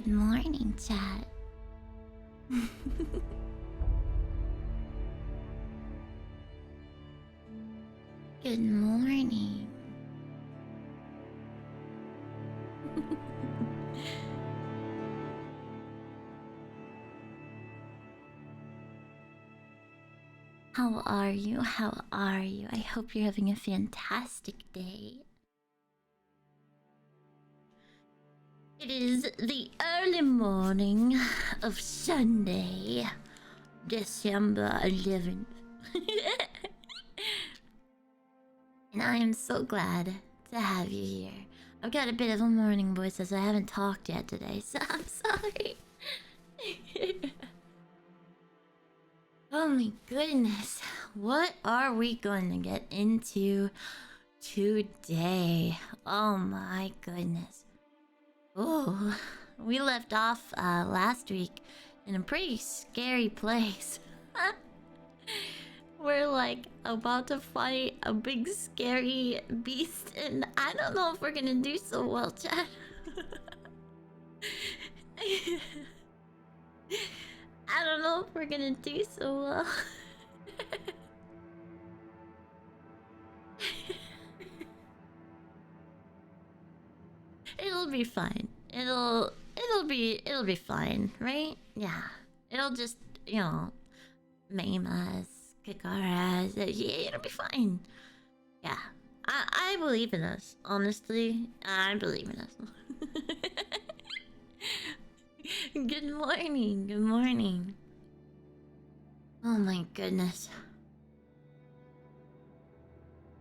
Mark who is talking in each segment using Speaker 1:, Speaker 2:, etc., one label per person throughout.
Speaker 1: Good morning, chat. Good morning. How are you? How are you? I hope you're having a fantastic day. It is the early morning of Sunday, December 11th. And I am so glad to have you here. I've got a bit of a morning voice as I haven't talked yet today, so I'm sorry. Oh my goodness. What are we going to get into today? Oh my goodness. Oh, we left off last week in a pretty scary place. We're like about to fight a big scary beast, and I don't know if we're gonna do so well, chat. I don't know if we're gonna do so well. It'll be fine. It'll be fine, right? Yeah. It'll just, maim us, kick our ass. Yeah, it'll be fine. Yeah. I believe in us, honestly. I believe in us. Good morning. Good morning. Oh my goodness.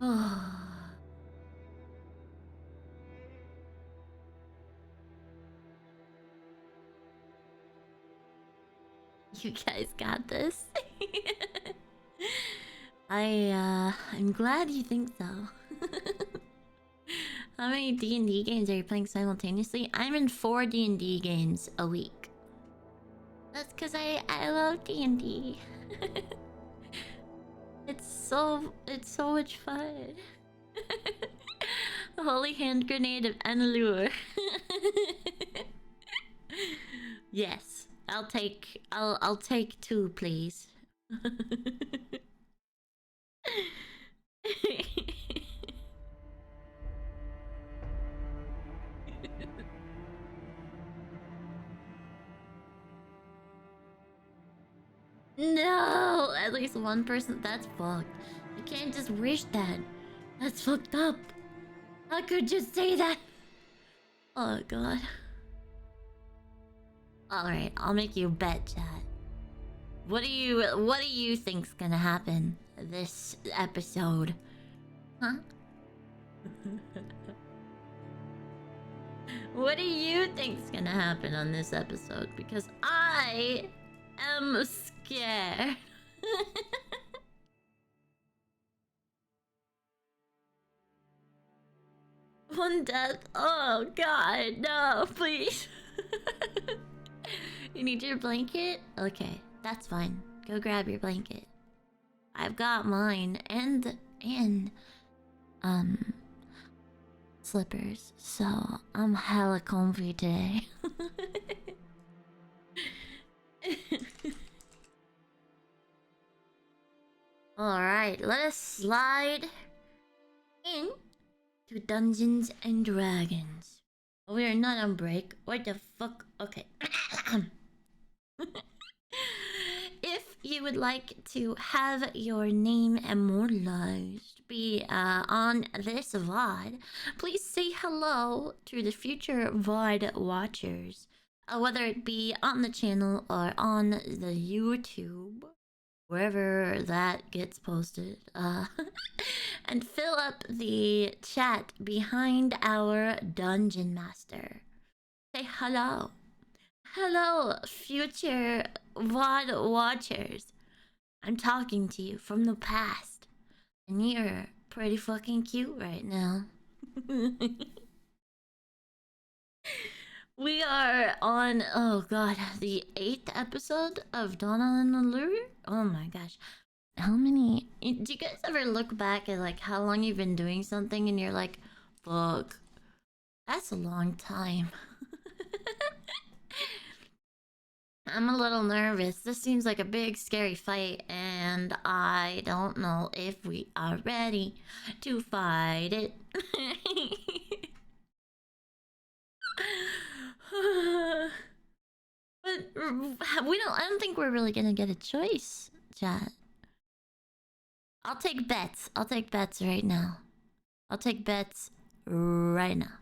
Speaker 1: Oh. You guys got this. I'm glad you think so. How many D&D games are you playing simultaneously? I'm in 4 D&D games a week. That's because I love D&D. It's so much fun. The holy hand grenade of Anor'lur. Yes, I'll take 2, please. No, at least one person. That's fucked. You can't just wish that. That's fucked up. How could you say that? Oh god. Alright, I'll make you bet, chat. What do you think's gonna happen this episode? Huh? What do you think's gonna happen on this episode? Because I am scared. One death. Oh god, no, please. You need your blanket? Okay, that's fine. Go grab your blanket. I've got mine and slippers, so I'm hella comfy today. Alright, let us slide in to Dungeons and Dragons. We are not on break. What the fuck? Okay. If you would like to have your name immortalized, be on this VOD, please say hello to the future VOD watchers, whether it be on the channel or on the YouTube, wherever that gets posted, and fill up the chat behind our dungeon master. Say hello. Hello, future VOD watchers. I'm talking to you from the past, and you're pretty fucking cute right now. We are on, oh god, the 8th episode of Anor'lur. Oh my gosh. How many... Do you guys ever look back at like how long you've been doing something and you're like, fuck, that's a long time. I'm a little nervous. This seems like a big, scary fight, and I don't know if we are ready to fight it. But I don't think we're really gonna get a choice, chat. I'll take bets. I'll take bets right now. I'll take bets right now.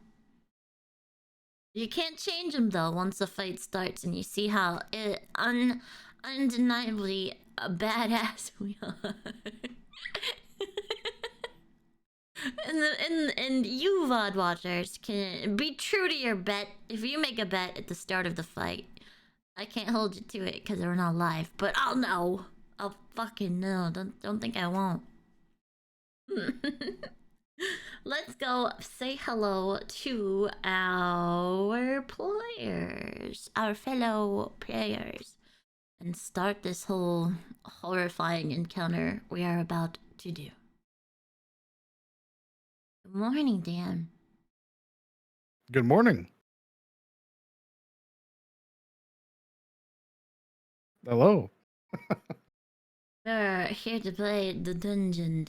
Speaker 1: You can't change them though once the fight starts and you see how undeniably a badass we are. and you VOD watchers can be true to your bet. If you make a bet at the start of the fight, I can't hold you to it because we're not live, but I'll know. I'll fucking know. Don't think I won't. Let's go say hello to our players, our fellow players, and start this whole horrifying encounter we are about to do. Good morning, Dan.
Speaker 2: Good morning. Hello.
Speaker 1: We're here to play the dungeon.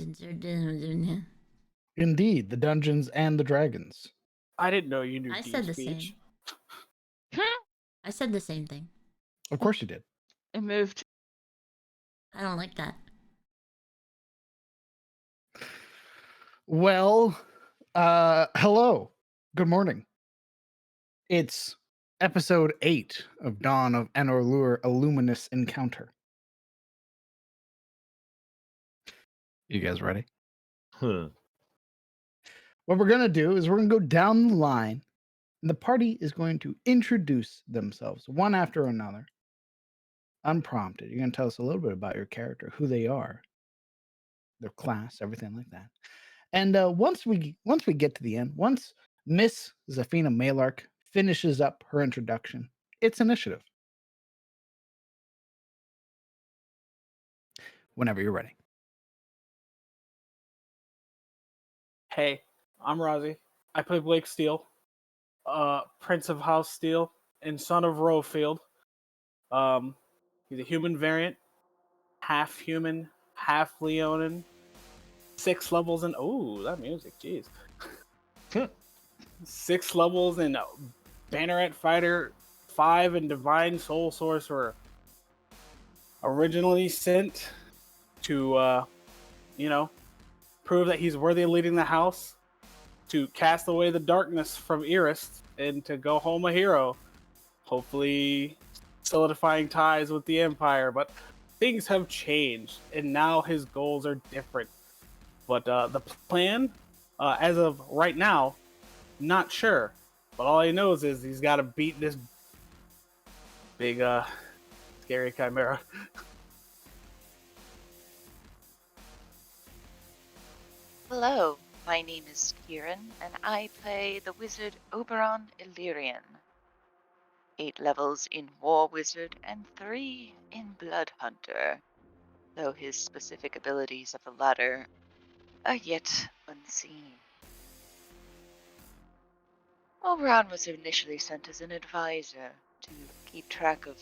Speaker 2: Indeed, the Dungeons and the Dragons.
Speaker 3: I didn't know you knew
Speaker 1: I
Speaker 3: deep
Speaker 1: said the
Speaker 3: speech.
Speaker 1: same. I said the same thing.
Speaker 2: Of course you did.
Speaker 4: It moved.
Speaker 1: I don't like that.
Speaker 2: Well, hello. Good morning. It's episode 8 of Dawn of Anor'lur, A Luminous Encounter. You guys ready? What we're going to do is we're going to go down the line, and the party is going to introduce themselves one after another, unprompted. You're going to tell us a little bit about your character, who they are, their class, everything like that. And once we get to the end, once Miss Zafina Malark finishes up her introduction, it's initiative. Whenever you're ready.
Speaker 3: Hey, I'm Rozzy. I play Blake Steele, Prince of House Steele, and son of Rofield. He's a human variant, half human, half Leonin. 6 levels in. Oh, that music, jeez. 6 levels in Banneret Fighter 5 and Divine Soul Sorcerer. Originally sent to, prove that he's worthy of leading the house, to cast away the darkness from Iris, and to go home a hero. Hopefully solidifying ties with the Empire, but things have changed, and now his goals are different. But the plan, as of right now, not sure. But all he knows is he's got to beat this big, scary chimera.
Speaker 4: Hello, my name is Kieran, and I play the wizard Oberon Illyrian. 8 levels in War Wizard and 3 in Blood Hunter, though his specific abilities of the latter are yet unseen. Oberon was initially sent as an advisor to keep track of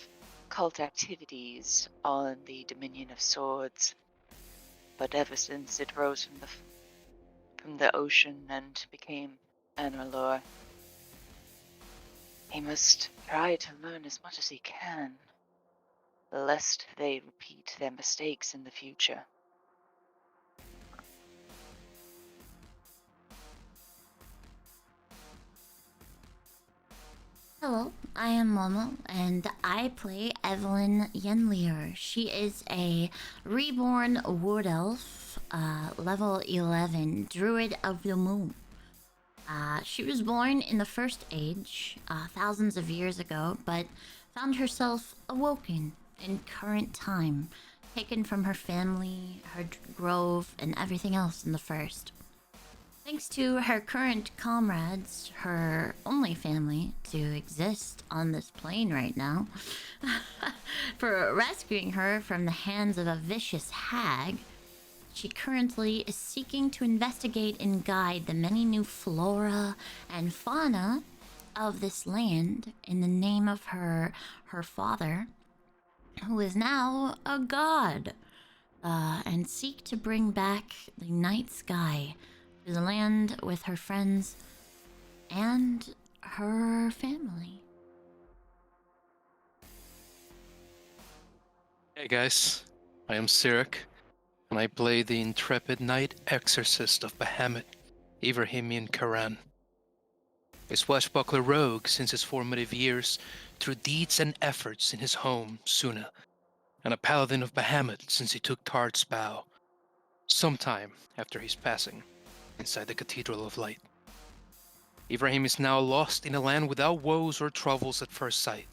Speaker 4: cult activities on the Dominion of Swords, but ever since it rose from the ocean and became Anor'lur, he must try to learn as much as he can, lest they repeat their mistakes in the future.
Speaker 1: Hello, I am Momo, and I play Evelyn Yenlier. She is a reborn wood elf, level 11, druid of the moon. She was born in the First Age, thousands of years ago, but found herself awoken in current time, taken from her family, her grove, and everything else in the First. Thanks to her current comrades, her only family to exist on this plane right now, for rescuing her from the hands of a vicious hag, she currently is seeking to investigate and guide the many new flora and fauna of this land in the name of her father, who is now a god, and seek to bring back the night sky to the land with her friends and her family.
Speaker 5: Hey guys, I am Sirik, and I play the intrepid knight exorcist of Bahamut, Ibrahimian Karan. A swashbuckler rogue since his formative years, through deeds and efforts in his home, Suna, and a paladin of Bahamut since he took Tard's bow, sometime after his passing, inside the Cathedral of Light. Ibrahim is now lost in a land without woes or troubles at first sight,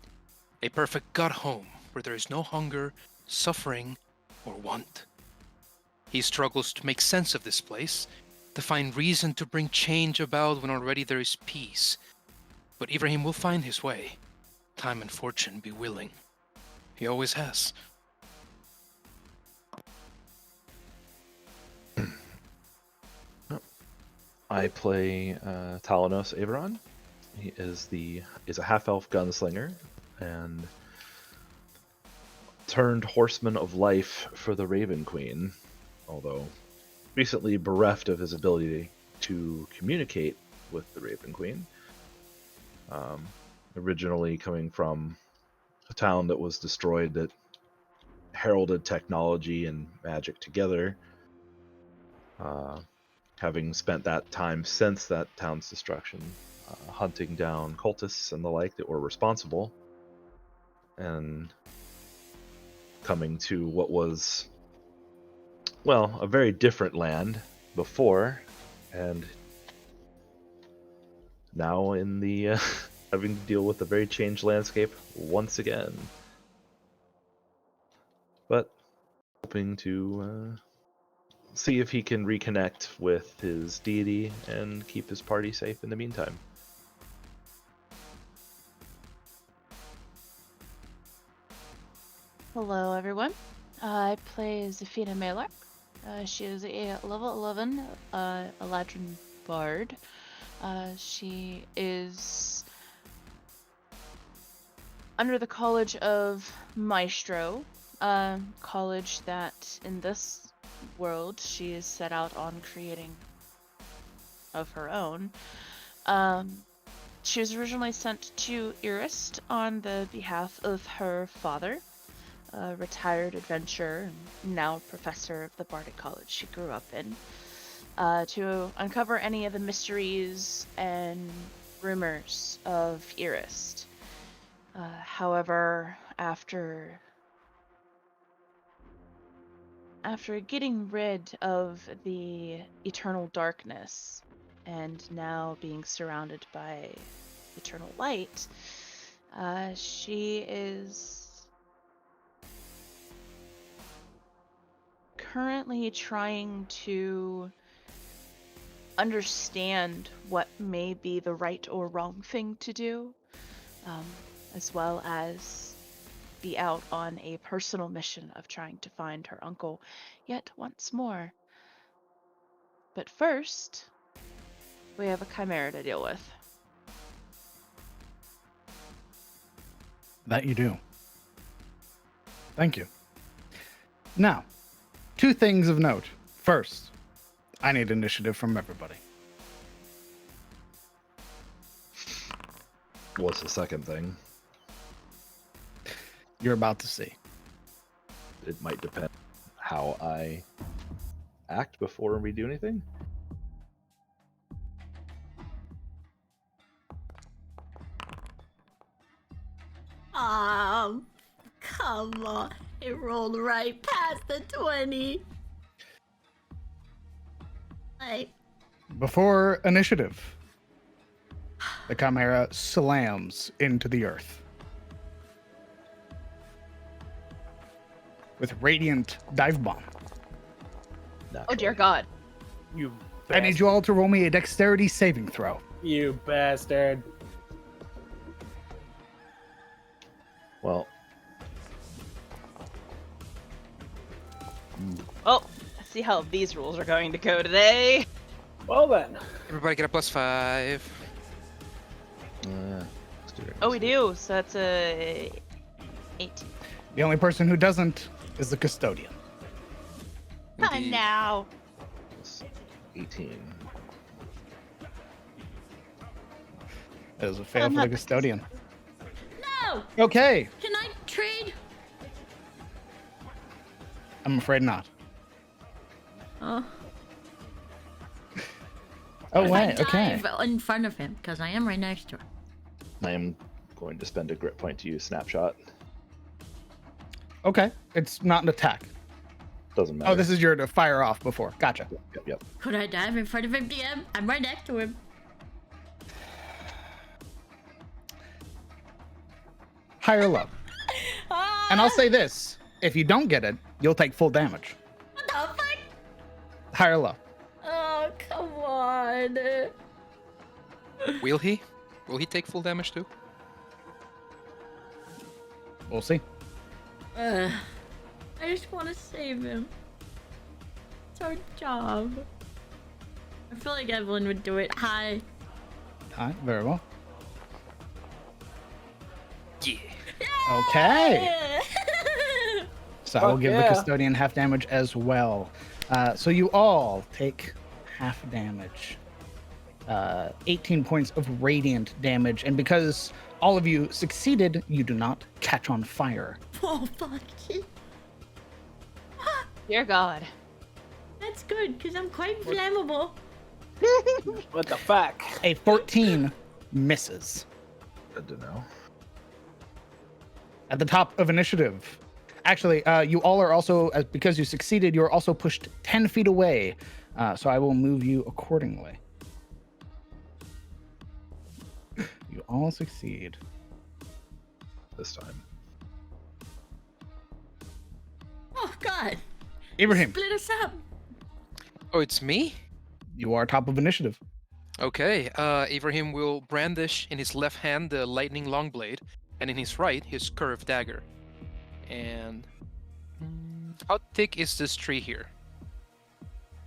Speaker 5: a perfect god home where there is no hunger, suffering, or want. He struggles to make sense of this place, to find reason to bring change about when already there is peace. But Ibrahim will find his way, time and fortune be willing. He always has.
Speaker 6: I play Talanos Averon. He is a half-elf gunslinger and turned horseman of life for the Raven Queen, although recently bereft of his ability to communicate with the Raven Queen. Originally coming from a town that was destroyed that heralded technology and magic together. Having spent that time since that town's destruction, hunting down cultists and the like that were responsible, and coming to what was, well, a very different land before, and now in the having to deal with a very changed landscape once again. But hoping to see if he can reconnect with his deity and keep his party safe in the meantime.
Speaker 7: Hello, everyone. I play Zafina Malark. She is a level 11 Eladrin Bard. She is under the College of Maestro, college that in this world she is set out on creating of her own. She was originally sent to Irist on the behalf of her father, a retired adventurer and now professor of the Bardic College she grew up in, to uncover any of the mysteries and rumors of Irist. However, after getting rid of the eternal darkness and now being surrounded by eternal light, she is currently trying to understand what may be the right or wrong thing to do, as well as be out on a personal mission of trying to find her uncle yet once more. But first, we have a chimera to deal with.
Speaker 2: That you do. Thank you. Now, two things of note. First, I need initiative from everybody.
Speaker 6: What's the second thing?
Speaker 2: You're about to see.
Speaker 6: It might depend how I act before we do anything.
Speaker 1: Come on. It rolled right past the 20.
Speaker 2: Before initiative, the chimera slams into the earth with radiant dive bomb.
Speaker 7: Oh dear God.
Speaker 3: You
Speaker 2: I need you all to roll me a dexterity saving throw.
Speaker 3: You bastard.
Speaker 6: Well,
Speaker 7: Oh, let's see how these rules are going to go today.
Speaker 3: Well then.
Speaker 5: Everybody get a +5.
Speaker 6: let's do it.
Speaker 7: Oh, we do. So that's a 18.
Speaker 2: The only person who doesn't is the custodian.
Speaker 5: Indeed.
Speaker 7: Now.
Speaker 6: It's 18.
Speaker 2: That is a fail
Speaker 7: I'm
Speaker 2: for the
Speaker 7: not the
Speaker 2: custodian.
Speaker 1: No!
Speaker 2: Okay,
Speaker 1: Can I trade?
Speaker 2: I'm afraid not.
Speaker 1: Oh.
Speaker 2: Oh,
Speaker 1: If I
Speaker 2: wait, okay.
Speaker 1: dive in front of him, because I am right next to him.
Speaker 6: I am going to spend a grit point to use snapshot.
Speaker 2: Okay, it's not an attack.
Speaker 6: Doesn't matter.
Speaker 2: Oh, this is your to fire off before. Gotcha.
Speaker 6: Yep.
Speaker 1: Could I dive in front of him, DM? I'm right next to him.
Speaker 2: High or low. And I'll say this: if you don't get it, you'll take full damage.
Speaker 1: What the fuck?
Speaker 2: High or low.
Speaker 1: Oh, come on.
Speaker 5: Will he? Will he take full damage too?
Speaker 2: We'll see.
Speaker 1: I just want to save him. It's our job. I feel like Evelyn would do it. Hi.
Speaker 2: Hi, very well.
Speaker 5: Yeah.
Speaker 2: Okay. So I will
Speaker 3: Fuck
Speaker 2: give
Speaker 3: yeah.
Speaker 2: the custodian half damage as well. So you all take half damage. 18 points of radiant damage, and because all of you succeeded, you do not catch on fire.
Speaker 1: Oh, fuck.
Speaker 7: Dear God.
Speaker 1: That's good, because I'm quite flammable.
Speaker 3: What the fuck?
Speaker 2: A 14 misses.
Speaker 6: Good to know.
Speaker 2: At the top of initiative. Actually, you all are also, because you succeeded, you're also pushed 10 feet away. So I will move you accordingly. You all succeed.
Speaker 6: This time.
Speaker 1: Oh, God.
Speaker 2: Ibrahim,
Speaker 1: Split us up.
Speaker 5: Oh, it's me?
Speaker 2: you are top of initiative.
Speaker 5: Okay, Ibrahim will brandish in his left hand the lightning long blade, and in his right his curved dagger. And how thick is this tree here?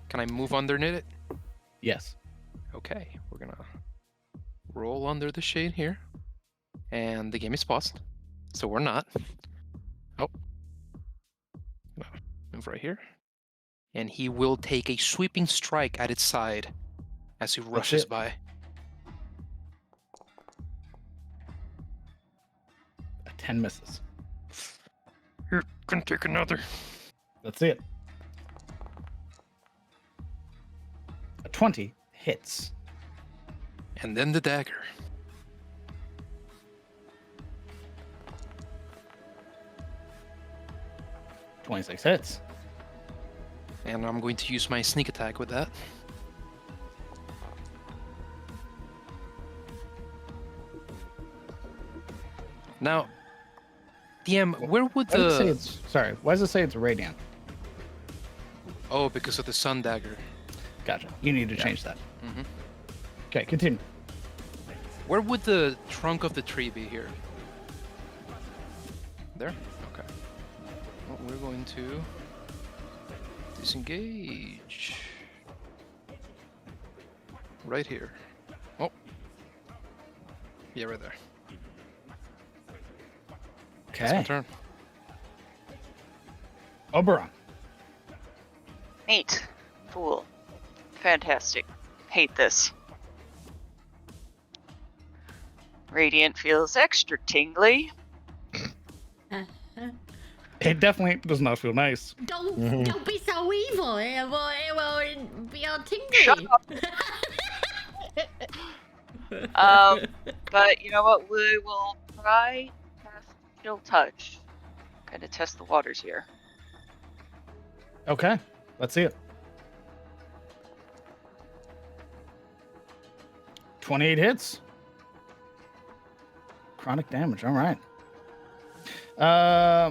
Speaker 5: Can I move underneath it?
Speaker 2: Yes.
Speaker 5: Okay, we're gonna roll under the shade here, and the game is paused, so we're not. Oh, move right here, and he will take a sweeping strike at its side as he rushes
Speaker 2: it.
Speaker 5: by.
Speaker 2: A 10 misses.
Speaker 5: Here, can take another.
Speaker 2: That's it. A 20 hits.
Speaker 5: And then the dagger.
Speaker 2: A 26 hits.
Speaker 5: And I'm going to use my sneak attack with that. Now, DM, where would
Speaker 2: Why does it say
Speaker 5: the...
Speaker 2: it's, sorry, why does it say it's radiant?
Speaker 5: Oh, because of the sun dagger.
Speaker 2: Gotcha. You need to
Speaker 5: Yeah.
Speaker 2: change that.
Speaker 5: Mhm.
Speaker 2: Okay, continue.
Speaker 5: Where would the trunk of the tree be here? There? Okay. Well, we're going to disengage. Right here. Oh. Yeah, right there. That's my
Speaker 2: Okay.
Speaker 5: turn.
Speaker 2: Oberon.
Speaker 4: Neat. Cool. Fantastic. Hate this. Radiant feels extra tingly.
Speaker 2: It definitely does not feel nice.
Speaker 1: Don't be so evil. It will be all tingly.
Speaker 4: Shut But you know what? We will try cast Chill Touch. Kind of test the waters here.
Speaker 2: Okay, let's see it. 28 hits. Chronic damage, all right.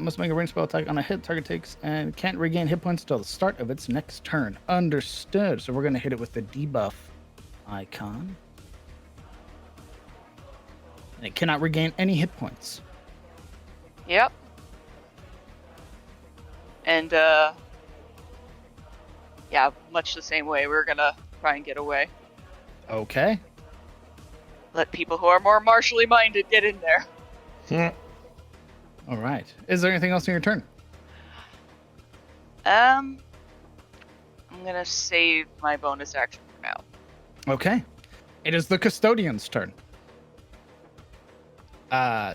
Speaker 2: Must make a ranged spell attack on a hit. Target takes and can't regain hit points until the start of its next turn. Understood. So we're going to hit it with the debuff icon. And it cannot regain any hit points.
Speaker 4: Yep. And yeah, much the same way. We're gonna try and get away.
Speaker 2: Okay.
Speaker 4: Let people who are more martially minded get in there.
Speaker 2: All right. Is there anything else in your turn?
Speaker 4: I'm gonna save my bonus action for now.
Speaker 2: Okay. It is the custodian's turn.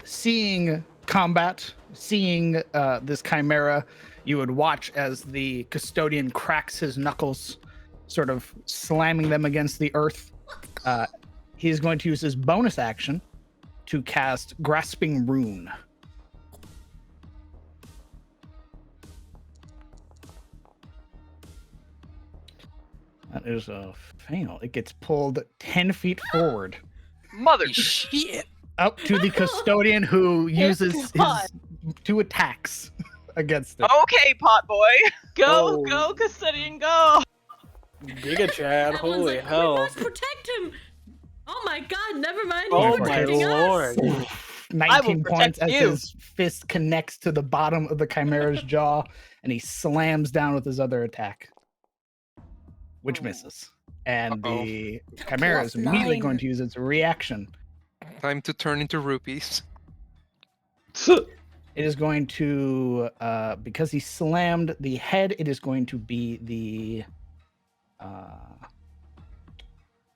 Speaker 2: Seeing combat, seeing this chimera, you would watch as the custodian cracks his knuckles, sort of slamming them against the earth. He's going to use his bonus action to cast Grasping Rune. That is a fail. It gets pulled 10 feet forward.
Speaker 4: Mother
Speaker 5: Shit.
Speaker 2: Up to the custodian who uses his
Speaker 7: God.
Speaker 2: 2 attacks against it.
Speaker 4: Okay, pot boy.
Speaker 7: Go,
Speaker 3: Oh.
Speaker 7: go, custodian, go!
Speaker 3: Giga Chad,
Speaker 1: Evelyn's
Speaker 3: holy
Speaker 1: like,
Speaker 3: hell.
Speaker 1: We must protect him. Oh my god, never mind.
Speaker 3: Oh
Speaker 1: He's
Speaker 2: my
Speaker 1: protecting
Speaker 3: lord.
Speaker 1: us.
Speaker 2: 19 points
Speaker 7: protect
Speaker 2: as
Speaker 7: you.
Speaker 2: his fist connects to the bottom of the chimera's jaw, and he slams down with his other attack, which misses. And the chimera is immediately
Speaker 1: +9.
Speaker 2: going to use its reaction.
Speaker 5: Time to turn into rupees.
Speaker 2: It is going to, because he slammed the head, it is going to be the,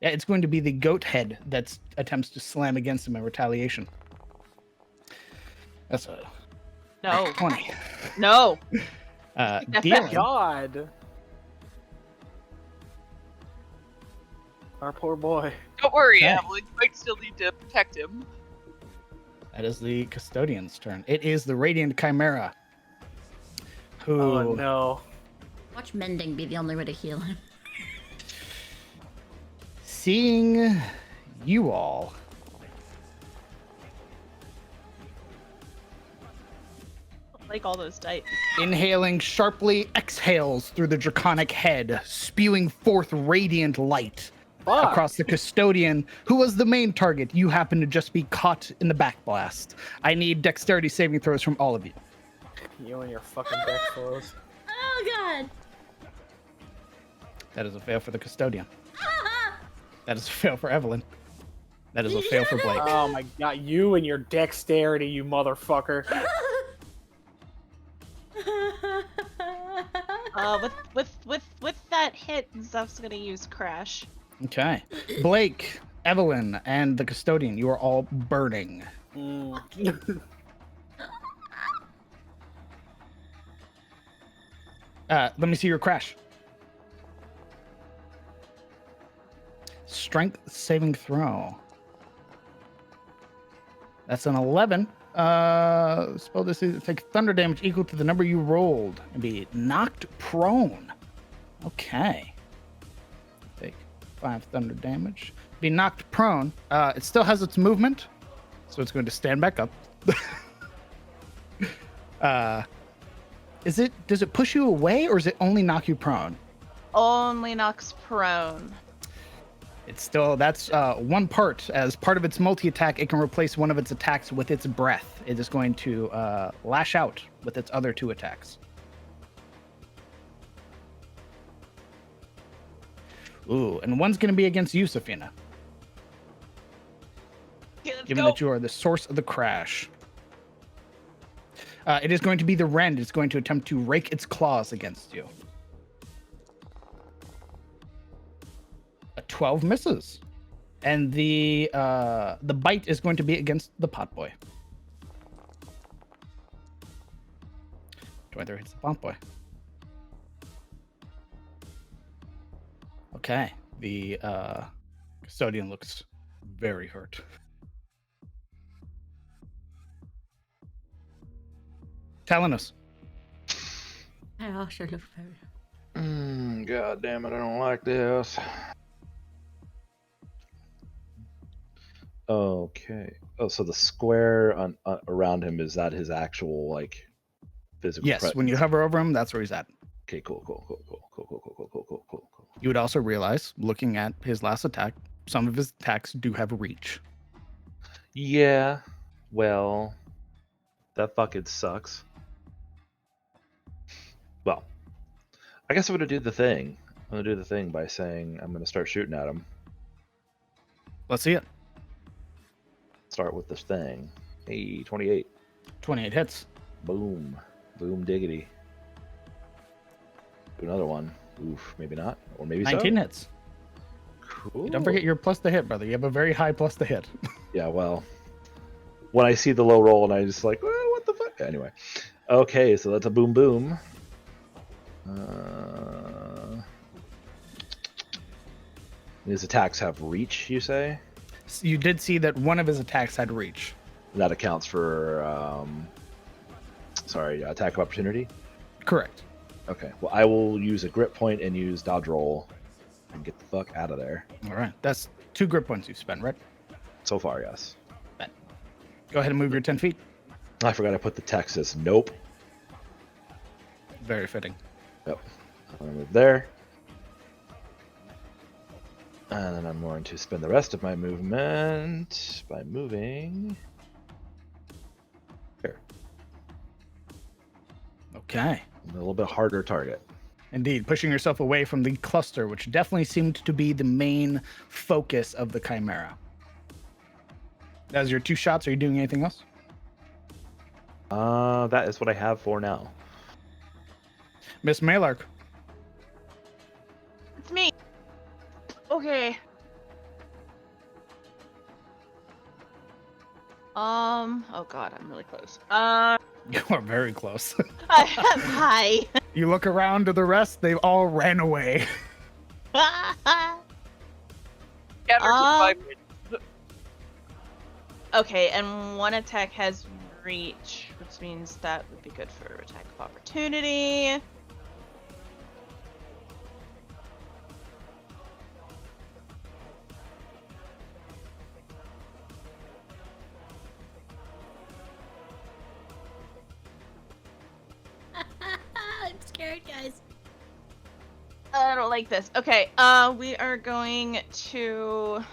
Speaker 2: it's going to be the goat head that attempts to slam against him in retaliation. That's a
Speaker 7: No,
Speaker 2: 20.
Speaker 7: no.
Speaker 2: Dealing,
Speaker 3: God. Our poor boy.
Speaker 4: Don't worry,
Speaker 2: Okay.
Speaker 4: Evelyn. You might still need to protect him.
Speaker 2: that is the custodian's turn. It is the Radiant Chimera. Who
Speaker 3: Oh no.
Speaker 1: Watch mending be the only way to heal him.
Speaker 2: seeing you all,
Speaker 7: Like all those dice.
Speaker 2: inhaling sharply, exhales through the draconic head, spewing forth radiant light
Speaker 3: Fuck.
Speaker 2: across the custodian, who was the main target. You happen to just be caught in the backblast. I need dexterity saving throws from all of you.
Speaker 3: You and your fucking deck flows.
Speaker 1: Oh god.
Speaker 2: That is a fail for the custodian. That is a fail for Evelyn. That is a fail for Blake.
Speaker 3: Oh my god, you and your dexterity, you motherfucker.
Speaker 7: With that hit, Zuff's gonna use crash.
Speaker 2: Okay. Blake, Evelyn, and the custodian, you are all burning.
Speaker 3: Mm.
Speaker 2: Let me see your crash. Strength saving throw. That's an 11. Spell this, take thunder damage equal to the number you rolled and be knocked prone. Okay. Take 5 thunder damage. Be knocked prone. It still has its movement, so it's going to stand back up. Does it push you away, or is it only knock you prone?
Speaker 7: Only knocks prone.
Speaker 2: It's still, that's one part. As part of its multi-attack, it can replace one of its attacks with its breath. It is going to lash out with its other 2 attacks. Ooh, and one's going to be against you, Safina,
Speaker 7: Okay, let's
Speaker 2: given
Speaker 7: go.
Speaker 2: that you are the source of the crash. It is going to be the Rend. It's going to attempt to rake its claws against you. A 12 misses. And the bite is going to be against the Potboy. 23 hits the Potboy. Okay. The custodian looks very hurt. Talenus.
Speaker 1: I also look very.
Speaker 6: God damn it, I don't like this. Okay. Oh, so the square on around him, is that his actual like physical
Speaker 2: Yes,
Speaker 6: presence?
Speaker 2: when you hover over him, that's where he's at.
Speaker 6: Okay, cool.
Speaker 2: You would also realize, looking at his last attack, some of his attacks do have reach.
Speaker 6: Yeah, well, that fucking sucks. Well, I guess I'm gonna do the thing. I'm gonna do the thing by saying I'm gonna start shooting at him.
Speaker 2: Let's see it.
Speaker 6: Start with this thing. Hey, 28.
Speaker 2: 28 hits.
Speaker 6: Boom. Boom diggity. Do another one. Oof, maybe not. Or maybe
Speaker 2: 19
Speaker 6: so.
Speaker 2: hits.
Speaker 6: Cool.
Speaker 2: Don't forget your plus to hit, brother. You have a very high plus to hit.
Speaker 6: Yeah, well, when I see the low roll and I just like, what the fuck? Anyway. Okay, so that's a boom boom. His attacks have reach, you say?
Speaker 2: So you did see that one of his attacks had reach.
Speaker 6: That accounts for, attack of opportunity?
Speaker 2: Correct.
Speaker 6: Okay, well, I will use a grip point and use dodge roll and get the fuck out of there.
Speaker 2: All right. That's 2 grip points you've spent, right?
Speaker 6: So far, yes.
Speaker 2: Go ahead and move your 10 feet.
Speaker 6: I forgot I put the Texas. Nope.
Speaker 2: Very fitting.
Speaker 6: Yep. I'm going to move there. And then I'm going to spend the rest of my movement by moving here.
Speaker 2: Okay.
Speaker 6: A little bit harder target.
Speaker 2: Indeed, pushing yourself away from the cluster, which definitely seemed to be the main focus of the Chimera. As your 2 shots, are you doing anything else?
Speaker 6: That is what I have for now.
Speaker 2: Miss Malark.
Speaker 7: It's me. Okay. Oh god, I'm really close.
Speaker 2: You are very close.
Speaker 7: Hi.
Speaker 2: You look around to the rest, they've all ran away.
Speaker 7: Okay, and one attack has reach, which means that would be good for attack of opportunity.
Speaker 1: I'm scared, guys.
Speaker 7: I don't like this. Okay, we are going to...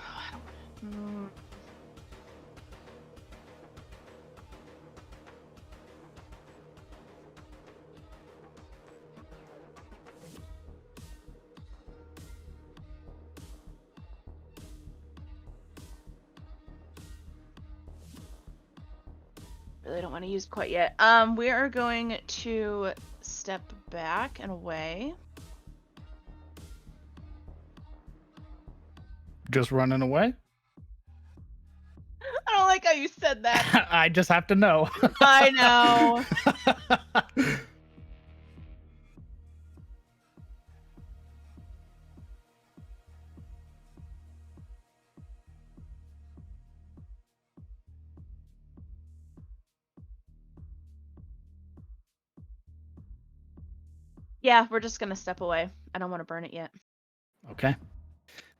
Speaker 7: Really don't want to use it quite yet. We are going to step back and away.
Speaker 2: Just running away?
Speaker 7: I don't like how you said that.
Speaker 2: I just have to know.
Speaker 7: I know. Yeah, we're just gonna step away. I don't want to burn it yet.
Speaker 2: Okay.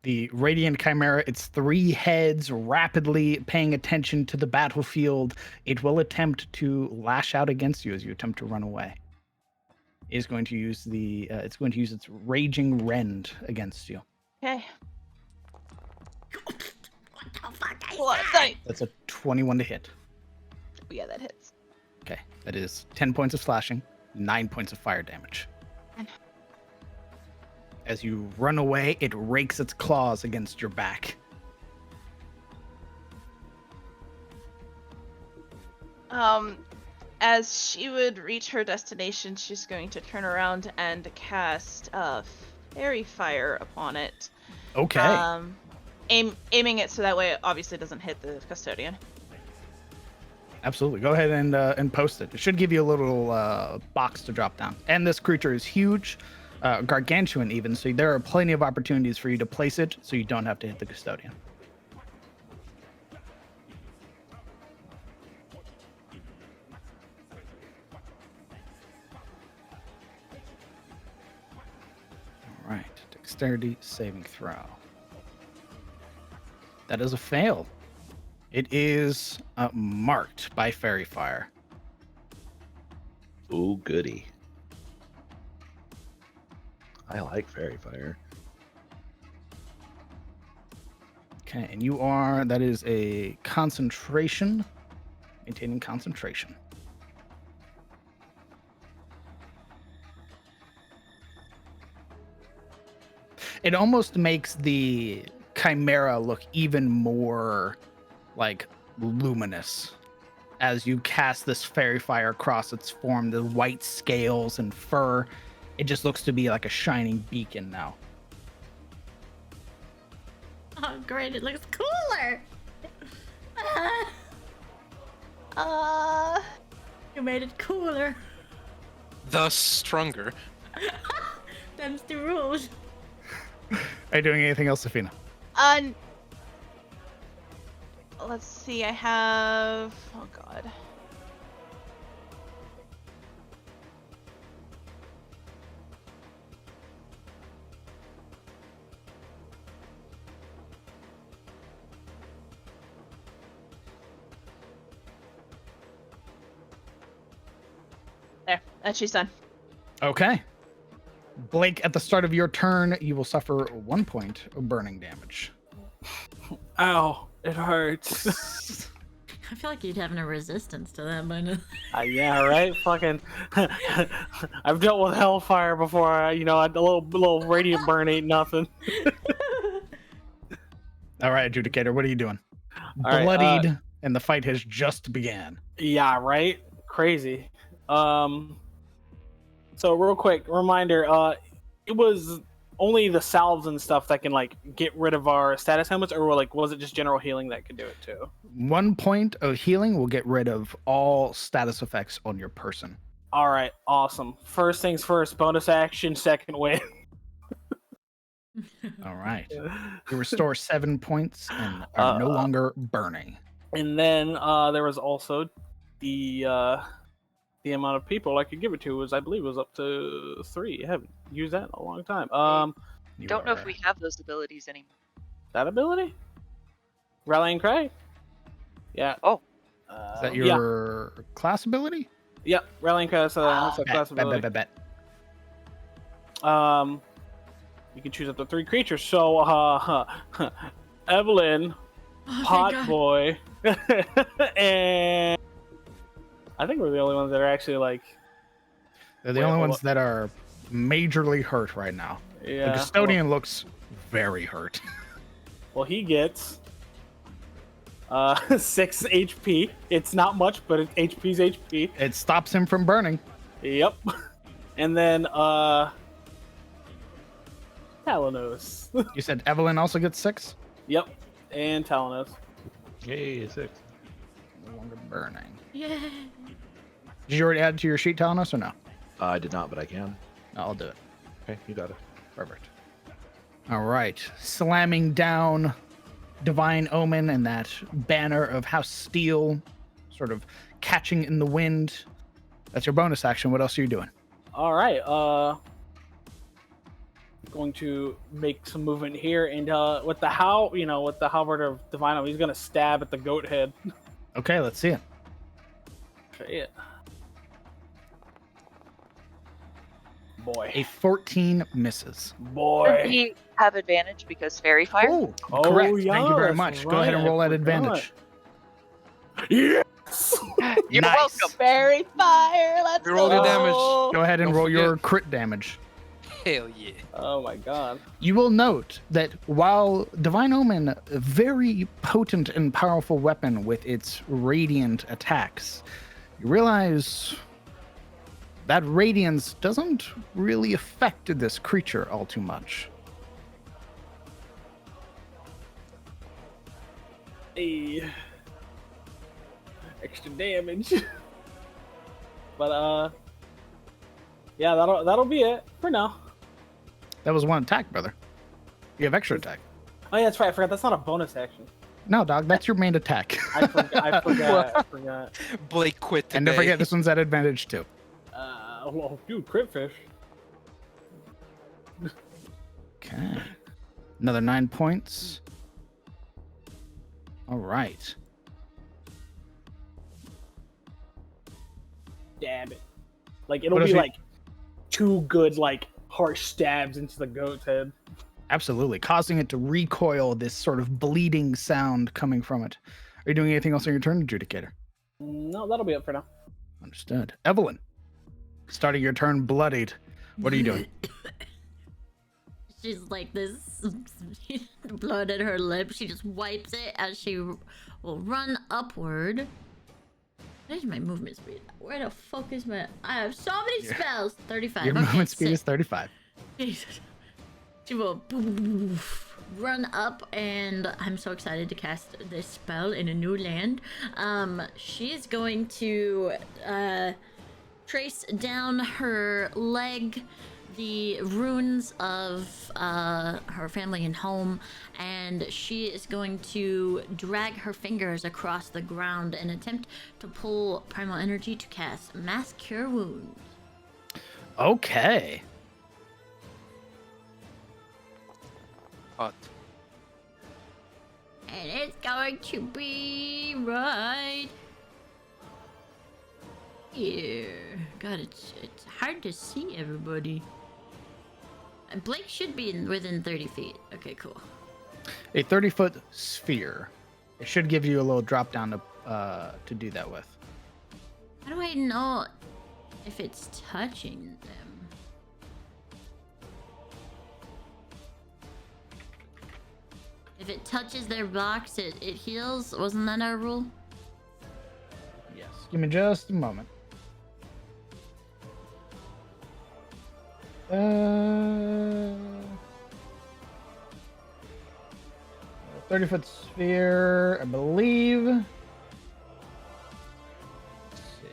Speaker 2: The Radiant Chimera, its 3 heads rapidly paying attention to the battlefield. It will attempt to lash out against you as you attempt to run away. It is going to use it's going to use its Raging Rend against you.
Speaker 7: Okay.
Speaker 1: What the fuck?
Speaker 2: That's a 21 to hit.
Speaker 7: Yeah, that hits.
Speaker 2: Okay. That is 10 points of slashing, 9 points of fire damage. As you run away, it rakes its claws against your back.
Speaker 7: As she would reach her destination, she's going to turn around and cast fairy fire upon it.
Speaker 2: Okay.
Speaker 7: Aiming it so that way it obviously doesn't hit the custodian.
Speaker 2: Absolutely. Go ahead and post it. It should give you a little box to drop down. And this creature is huge, gargantuan even, so there are plenty of opportunities for you to place it so you don't have to hit the custodian. All right. Dexterity saving throw. That is a fail. It is marked by fairy fire.
Speaker 6: Ooh, goody. I like fairy fire.
Speaker 2: Okay, and that is a concentration, maintaining concentration. It almost makes the Chimera look even more like luminous as you cast this fairy fire across its form, the white scales and fur. It just looks to be like a shining beacon now.
Speaker 1: Oh, great! It looks cooler. You made it cooler.
Speaker 5: Thus stronger.
Speaker 1: Them's the rules.
Speaker 2: Are you doing anything else, Safina?
Speaker 7: Let's see. I have. Oh God. There. And she's done.
Speaker 2: Okay. Blake, at the start of your turn, you will suffer 1 point of burning damage.
Speaker 3: Ow, it hurts.
Speaker 1: I feel like you'd have no resistance to that by now.
Speaker 3: Yeah, right? Fucking. I've dealt with hellfire before. You know, a little radiant burn ain't nothing.
Speaker 2: All right, Adjudicator, what are you doing?
Speaker 3: All right,
Speaker 2: Bloodied, and the fight has just began.
Speaker 3: Yeah, right? Crazy. So real quick reminder, it was only the salves and stuff that can like get rid of our status helmets, or like was it just general healing that could do it too?
Speaker 2: 1 point of healing will get rid of all status effects on your person.
Speaker 3: All right, awesome. First things first, bonus action, second win.
Speaker 2: All right. You restore 7 points and are no longer burning.
Speaker 3: And then there was also the amount of people I could give it to was, I believe, was up to 3. I haven't used that in a long time.
Speaker 4: Don't know if we have those abilities anymore.
Speaker 3: That ability? Rallying Cry? Yeah.
Speaker 4: Oh.
Speaker 2: Is that your class ability?
Speaker 3: Yeah, Rallying Cry. That's a class ability.
Speaker 2: Bet.
Speaker 3: You can choose up to 3 creatures. So, Evelyn, Pot Boy, and I think we're the only ones that are actually like.
Speaker 2: They're the only ones that are majorly hurt right now.
Speaker 3: Yeah.
Speaker 2: The custodian looks very hurt.
Speaker 3: Well, he gets 6 HP. It's not much, but HP's HP.
Speaker 2: It stops him from burning.
Speaker 3: Yep. And then Talanos.
Speaker 2: You said Evelyn also gets 6?
Speaker 3: Yep. And Talanos.
Speaker 6: Yay, 6.
Speaker 2: No longer burning.
Speaker 1: Yeah.
Speaker 2: Did you already add it to your sheet, Talanos, or no?
Speaker 6: I did not, but I can.
Speaker 2: I'll do it.
Speaker 6: Okay, you got it.
Speaker 2: Perfect. All right. Slamming down Divine Omen and that banner of House Steel, sort of catching in the wind. That's your bonus action. What else are you doing?
Speaker 3: All right. Going to make some movement here, and with the halberd of Divine Omen, he's gonna stab at the goat head.
Speaker 2: Okay, let's see it.
Speaker 3: Okay. Boy.
Speaker 2: A 14 misses.
Speaker 3: Boy.
Speaker 4: Does he have advantage because fairy fire?
Speaker 2: Oh,
Speaker 3: Oh,
Speaker 2: correct.
Speaker 3: yeah,
Speaker 2: Thank you very
Speaker 3: that's
Speaker 2: much. Go
Speaker 3: right.
Speaker 2: ahead and roll
Speaker 3: I
Speaker 2: at
Speaker 3: forgot.
Speaker 2: advantage.
Speaker 3: Yes.
Speaker 4: You're
Speaker 2: Nice.
Speaker 4: welcome.
Speaker 7: Fairy fire. Let's
Speaker 5: You roll your damage.
Speaker 2: Go ahead and
Speaker 5: Don't
Speaker 2: roll
Speaker 5: forget.
Speaker 2: your crit damage.
Speaker 5: Hell yeah.
Speaker 3: Oh my god.
Speaker 2: You will note that while Divine Omen, a very potent and powerful weapon with its radiant attacks, you realize that radiance doesn't really affect this creature all too much.
Speaker 3: Hey. Extra damage. But yeah, that'll be it for now.
Speaker 2: That was one attack, brother. You have extra attack.
Speaker 3: Oh yeah, that's right. I forgot. That's not a bonus action.
Speaker 2: No, dog, that's your main attack.
Speaker 3: I forgot.
Speaker 5: Blake quit today.
Speaker 2: And don't forget, this one's at advantage too.
Speaker 3: Well, dude, crit fish.
Speaker 2: Okay. Another 9 points. All right.
Speaker 3: Damn it. Like it'll
Speaker 2: What
Speaker 3: be
Speaker 2: if he-
Speaker 3: like 2 good like harsh stabs into the goat's head.
Speaker 2: Absolutely. Causing it to recoil, this sort of bleeding sound coming from it. Are you doing anything else on your turn, Adjudicator?
Speaker 3: No, that'll be it for now.
Speaker 2: Understood. Evelyn, starting your turn bloodied. What are you doing?
Speaker 1: She's like this blood at her lip. She just wipes it as she will run upward Where's my movement speed? Where the fuck is my... I have so many
Speaker 2: Your-
Speaker 1: spells. 35.
Speaker 2: Your
Speaker 1: okay,
Speaker 2: movement speed
Speaker 1: sick.
Speaker 2: is 35.
Speaker 1: Jesus. She will run up, and I'm so excited to cast this spell in a new land. She is going to trace down her leg the runes of her family and home, and she is going to drag her fingers across the ground and attempt to pull primal energy to cast Mass Cure Wounds.
Speaker 2: Okay.
Speaker 5: Hot.
Speaker 1: And it's going to be right here. God, it's hard to see everybody. Blake should be within 30 feet. Okay, cool.
Speaker 2: A 30-foot sphere. It should give you a little drop down to do that with.
Speaker 1: How do I know if it's touching them? If it touches their box, it heals. Wasn't that our rule?
Speaker 2: Yes. Give me just a moment. 30-foot sphere, I believe. Let's see.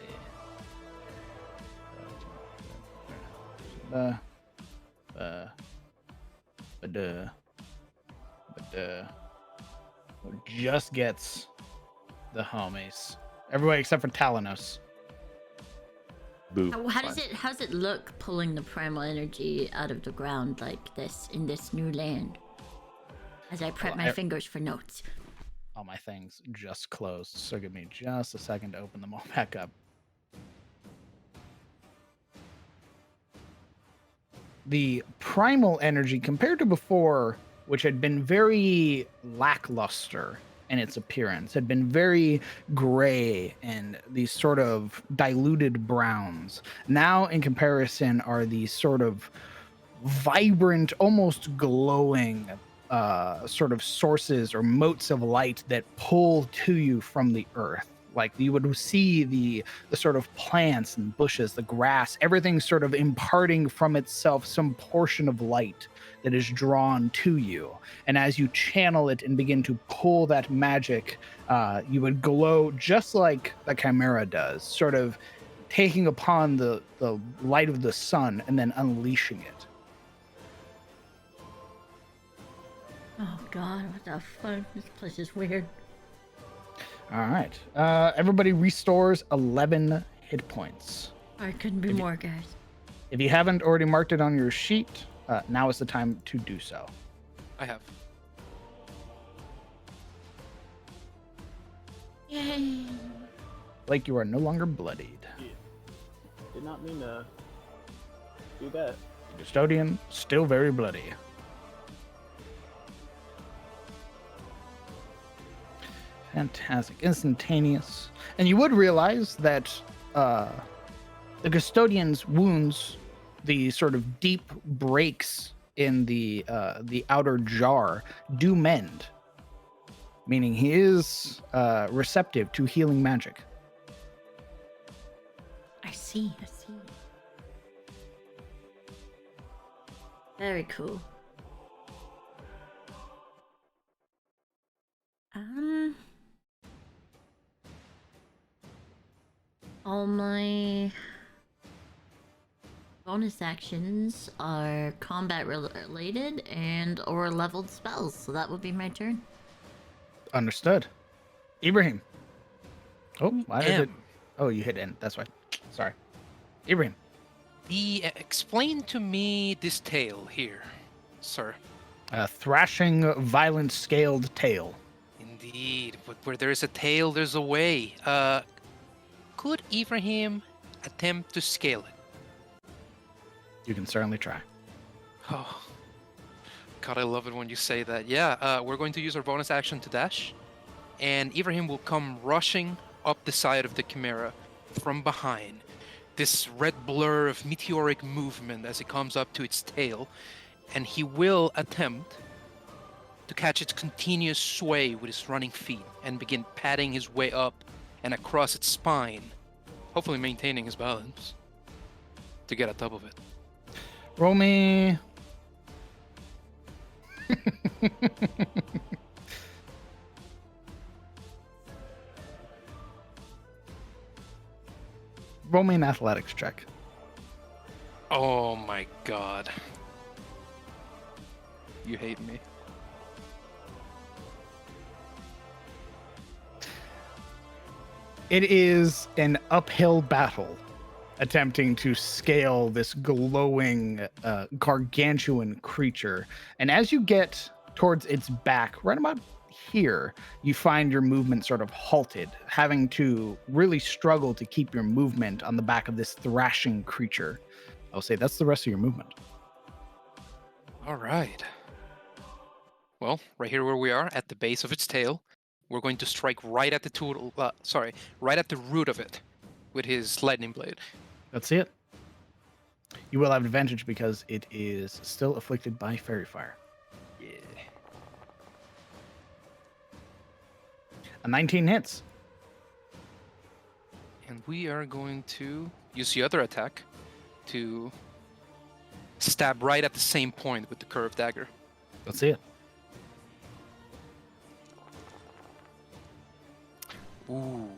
Speaker 2: Just gets the homies. Everybody except for Talanos.
Speaker 6: Boo.
Speaker 1: How does it look pulling the primal energy out of the ground like this in this new land? As I prep
Speaker 2: Well,
Speaker 1: my fingers for notes.
Speaker 2: All my things just closed, so give me just a second to open them all back up. The primal energy, compared to before, which had been very lackluster in its appearance, had been very gray and these sort of diluted browns. Now, in comparison, are these sort of vibrant, almost glowing sort of sources or motes of light that pull to you from the earth. Like you would see the sort of plants and bushes, the grass, everything sort of imparting from itself some portion of light that is drawn to you. And as you channel it and begin to pull that magic, you would glow just like the Chimera does, sort of taking upon the light of the sun and then unleashing it.
Speaker 1: Oh god, what the fuck? This place is weird.
Speaker 2: All right. Everybody restores 11 hit points.
Speaker 1: Alright, couldn't be more, guys.
Speaker 2: If you haven't already marked it on your sheet, now is the time to do so.
Speaker 5: I have.
Speaker 1: Yay!
Speaker 2: Like you are no longer bloodied.
Speaker 3: Did not mean to do that.
Speaker 2: Custodian, still very bloody. Fantastic. Instantaneous. And you would realize that the custodian's wounds, the sort of deep breaks in the outer jar, do mend. Meaning he is receptive to healing magic.
Speaker 1: I see. Very cool. All my bonus actions are combat related and or leveled spells, so that would be my turn.
Speaker 2: Understood. Ibrahim. Oh, why did it?
Speaker 5: M.
Speaker 2: Oh, you hit N. That's why. Sorry. Ibrahim.
Speaker 5: Explain to me this tale here, sir.
Speaker 2: A thrashing, violent, scaled tail.
Speaker 5: Indeed, but where there is a tale, there's a way. Could Ibrahim attempt to scale it?
Speaker 2: You can certainly try.
Speaker 5: Oh, God, I love it when you say that. Yeah, we're going to use our bonus action to dash, and Ibrahim will come rushing up the side of the Chimera from behind. This red blur of meteoric movement as it comes up to its tail, and he will attempt to catch its continuous sway with his running feet and begin padding his way up and across its spine, hopefully maintaining his balance to get on top of it.
Speaker 2: Roll me. Roll me an athletics check.
Speaker 5: Oh my god. You hate me.
Speaker 2: It is an uphill battle attempting to scale this glowing, gargantuan creature. And as you get towards its back, right about here, you find your movement sort of halted, having to really struggle to keep your movement on the back of this thrashing creature. I'll say that's the rest of your movement.
Speaker 5: All right. Well, right here where we are, at the base of its tail, we're going to strike right at the right at the root of it with his lightning blade.
Speaker 2: Let's see it. You will have advantage because it is still afflicted by fairy fire.
Speaker 5: Yeah.
Speaker 2: A 19 hits.
Speaker 5: And we are going to use the other attack to stab right at the same point with the curved dagger.
Speaker 2: Let's see it.
Speaker 5: Ooh.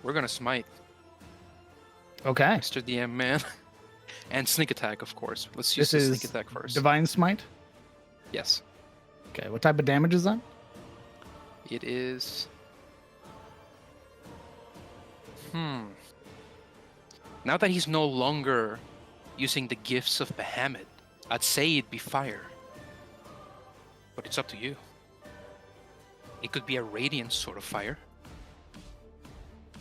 Speaker 5: We're gonna smite,
Speaker 2: Okay.
Speaker 5: Mr. DM man. And sneak attack, of course. Let's use
Speaker 2: This
Speaker 5: the
Speaker 2: is
Speaker 5: sneak attack first.
Speaker 2: Divine Smite.
Speaker 5: Yes.
Speaker 2: Okay. What type of damage is that?
Speaker 5: It is... Now that he's no longer using the gifts of Bahamut, I'd say it'd be fire. But it's up to you. It could be a radiant sort of fire.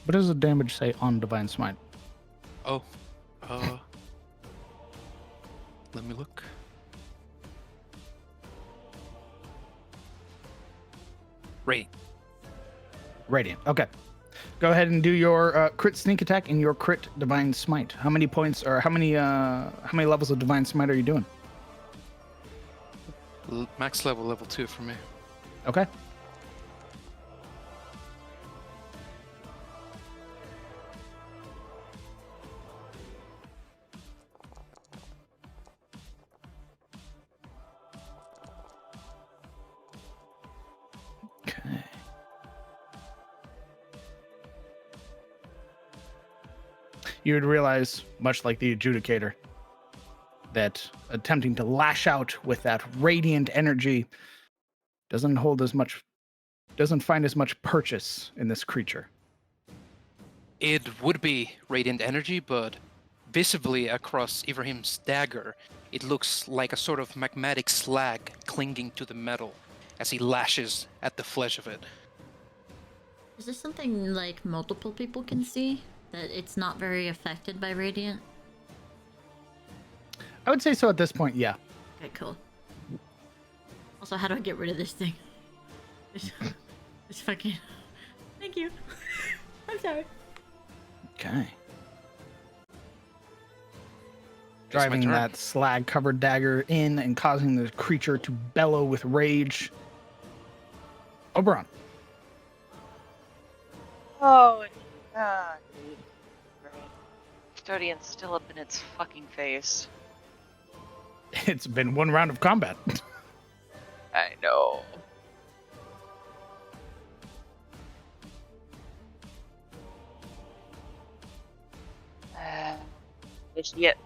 Speaker 2: What does the damage say on Divine Smite?
Speaker 5: Oh. Let me look.
Speaker 2: Radiant. Okay. Go ahead and do your crit sneak attack and your crit Divine Smite. How many points or how many levels of Divine Smite are you doing?
Speaker 5: Max level 2 for me.
Speaker 2: Okay. Okay. You would realize, much like the Adjudicator, that attempting to lash out with that radiant energy doesn't find as much purchase in this creature.
Speaker 5: It would be radiant energy, but visibly across Ibrahim's dagger, it looks like a sort of magmatic slag clinging to the metal as he lashes at the flesh of it.
Speaker 1: Is this something like multiple people can see? That it's not very affected by radiant?
Speaker 2: I would say so at this point, yeah.
Speaker 1: Okay, cool. Also, how do I get rid of this thing? It's fucking... Thank you. I'm sorry.
Speaker 2: Okay.
Speaker 5: It's my
Speaker 2: Driving
Speaker 5: turn.
Speaker 2: that slag-covered dagger in and causing the creature to bellow with rage. Oberon.
Speaker 4: Oh, God. Custodian's still up in its fucking face.
Speaker 2: It's been one round of combat.
Speaker 4: I know. Shit.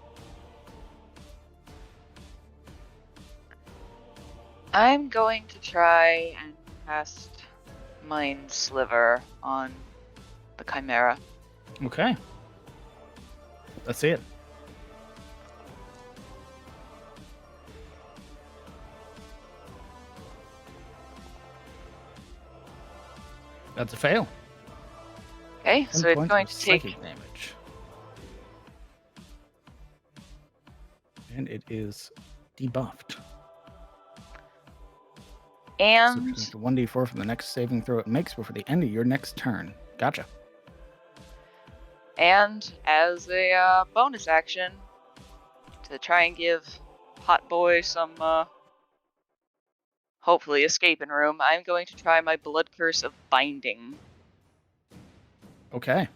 Speaker 4: I'm going to try and cast Mind Sliver on the Chimera.
Speaker 2: Okay. Let's see it. That's a fail.
Speaker 4: Okay,
Speaker 2: 10
Speaker 4: so it's
Speaker 2: points
Speaker 4: going
Speaker 2: of
Speaker 4: to take
Speaker 2: psychic damage. And it is debuffed.
Speaker 4: and
Speaker 2: Subtract the 1d4 from the next saving throw it makes before the end of your next turn. Gotcha.
Speaker 4: And as a bonus action, to try and give Hot Boy some, hopefully escaping room, I'm going to try my Blood Curse of Binding.
Speaker 2: Okay.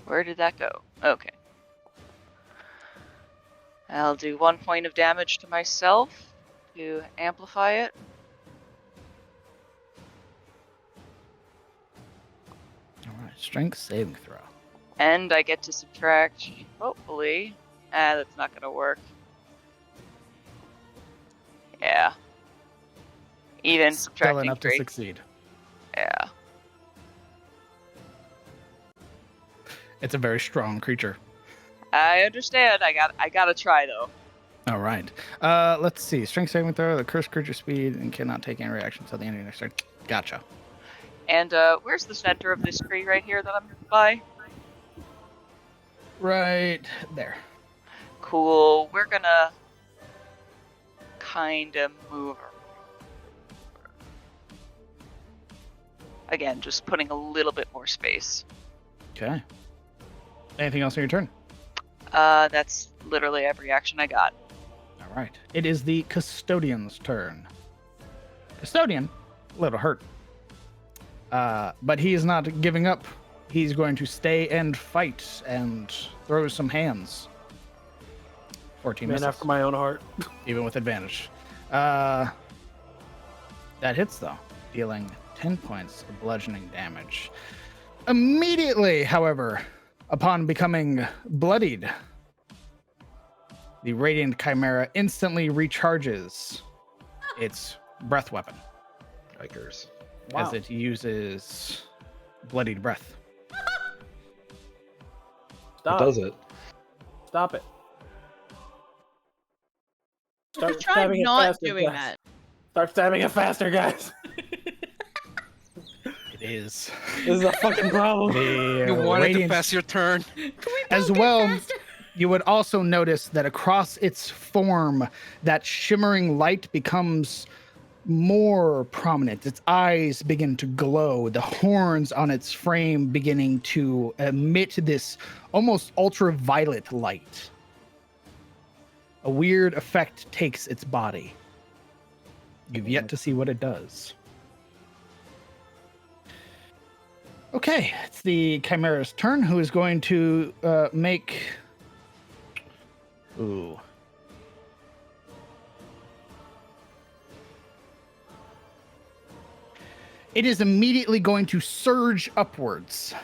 Speaker 4: Where did that go? Okay. I'll do 1 point of damage to myself to amplify it.
Speaker 2: All right. Strength saving throw.
Speaker 4: And I get to subtract, hopefully. That's not gonna work. Yeah. Even
Speaker 2: Still
Speaker 4: subtracting
Speaker 2: enough to
Speaker 4: 3.
Speaker 2: succeed.
Speaker 4: Yeah.
Speaker 2: It's a very strong creature.
Speaker 4: I understand. I gotta try though.
Speaker 2: All right. Let's see. Strength saving throw. The cursed creature speed and cannot take any reaction until the end of your next turn. Gotcha.
Speaker 4: And where's the center of this tree right here that I'm by?
Speaker 2: Right there.
Speaker 4: Cool. We're gonna kind of move her. Again, just putting a little bit more space.
Speaker 2: Okay. Anything else on your turn?
Speaker 4: That's literally every action I got.
Speaker 2: All right. It is the custodian's turn. Custodian, a little hurt. But he is not giving up. He's going to stay and fight and throw some hands. 14
Speaker 3: Man
Speaker 2: misses,
Speaker 3: after my own heart.
Speaker 2: even with advantage. That hits, though, dealing 10 points of bludgeoning damage. Immediately, however, upon becoming bloodied, the Radiant Chimera instantly recharges its breath weapon
Speaker 6: Yikers.
Speaker 2: as it uses bloodied breath.
Speaker 3: Stop.
Speaker 6: What does it?
Speaker 3: Stop it.
Speaker 7: Try
Speaker 3: stabbing it
Speaker 7: not
Speaker 3: faster,
Speaker 7: doing
Speaker 3: guys.
Speaker 7: that.
Speaker 3: Start stabbing it faster, guys.
Speaker 2: It is.
Speaker 3: This is a fucking problem.
Speaker 2: The
Speaker 5: You wanted to
Speaker 2: Radiant,
Speaker 5: pass your turn.
Speaker 2: as well. You would also notice that across its form, that shimmering light becomes more prominent. Its eyes begin to glow, the horns on its frame beginning to emit this almost ultraviolet light. A weird effect takes its body. You've yet to see what it does. Okay, it's the Chimera's turn, who is going to make... Ooh. It is immediately going to surge upwards,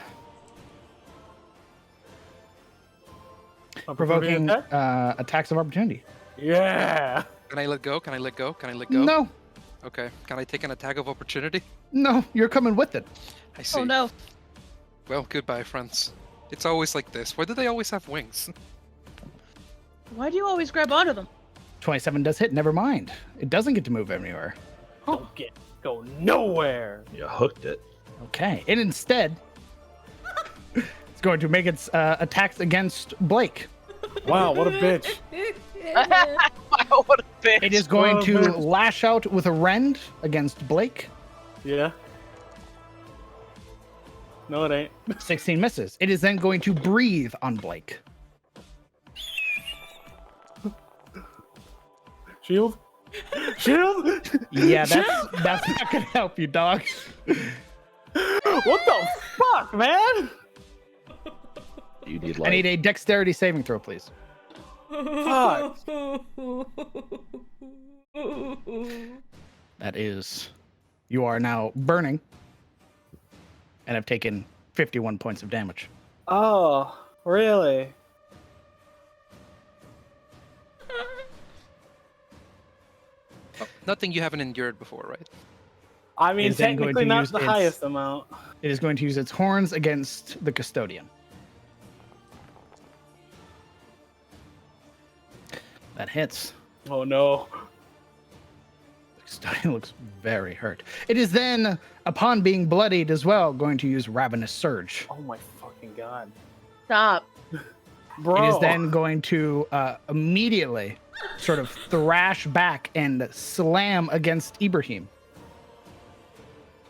Speaker 2: provoking attacks of opportunity.
Speaker 3: Yeah.
Speaker 5: Can I let go? Can I let go? Can I let go?
Speaker 2: No,
Speaker 5: Okay. Can I take an attack of opportunity?
Speaker 2: no, you're coming with it.
Speaker 5: I see.
Speaker 7: Oh no.
Speaker 5: Well, goodbye, friends. It's always like this. Why do they always have wings?
Speaker 7: Why do you always grab onto them?
Speaker 2: 27 does hit, never mind. It doesn't get to move anywhere.
Speaker 3: Don't go nowhere.
Speaker 6: You hooked it.
Speaker 2: Okay, and instead, it's going to make its attacks against Blake.
Speaker 3: Wow, what a bitch.
Speaker 4: Wow, what a bitch.
Speaker 2: It is going
Speaker 3: Oh,
Speaker 2: to
Speaker 3: man.
Speaker 2: lash out with a rend against Blake.
Speaker 3: Yeah. No, it ain't.
Speaker 2: 16 misses. It is then going to breathe on Blake.
Speaker 3: Shield? Shield?
Speaker 2: Yeah, that's not gonna help you, dog.
Speaker 3: What the fuck, man?
Speaker 6: You need
Speaker 2: I
Speaker 6: light.
Speaker 2: need a dexterity saving throw, please.
Speaker 3: Fuck.
Speaker 2: That is, you are now burning and have taken 51 points of damage.
Speaker 3: Oh, really?
Speaker 5: Oh, nothing you haven't endured before, right?
Speaker 3: I mean,
Speaker 2: Is then going
Speaker 3: technically
Speaker 2: to
Speaker 3: not
Speaker 2: use
Speaker 3: the
Speaker 2: its-
Speaker 3: highest amount.
Speaker 2: It is going to use its horns against the custodian. That hits.
Speaker 3: Oh no.
Speaker 2: The custodian looks very hurt. It is then, upon being bloodied as well, going to use Ravenous Surge.
Speaker 3: Oh my fucking god.
Speaker 7: Stop.
Speaker 3: Bro.
Speaker 2: It is then going to immediately sort of thrash back and slam against Ibrahim.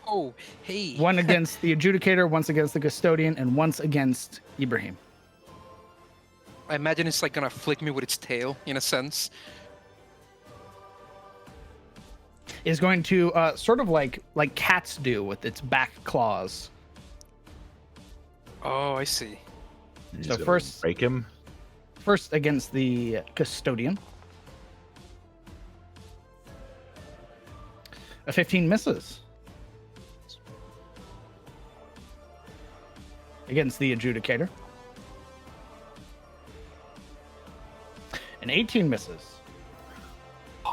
Speaker 5: Oh, hey.
Speaker 2: One against the adjudicator, once against the custodian, and once against Ibrahim.
Speaker 5: I imagine it's like gonna flick me with its tail, in a sense.
Speaker 2: is going to sort of like cats do with its back claws.
Speaker 5: Oh, I see.
Speaker 6: He's
Speaker 2: So
Speaker 6: gonna
Speaker 2: first
Speaker 6: break him.
Speaker 2: First against the custodian. A 15 misses. Against the adjudicator. An 18 misses.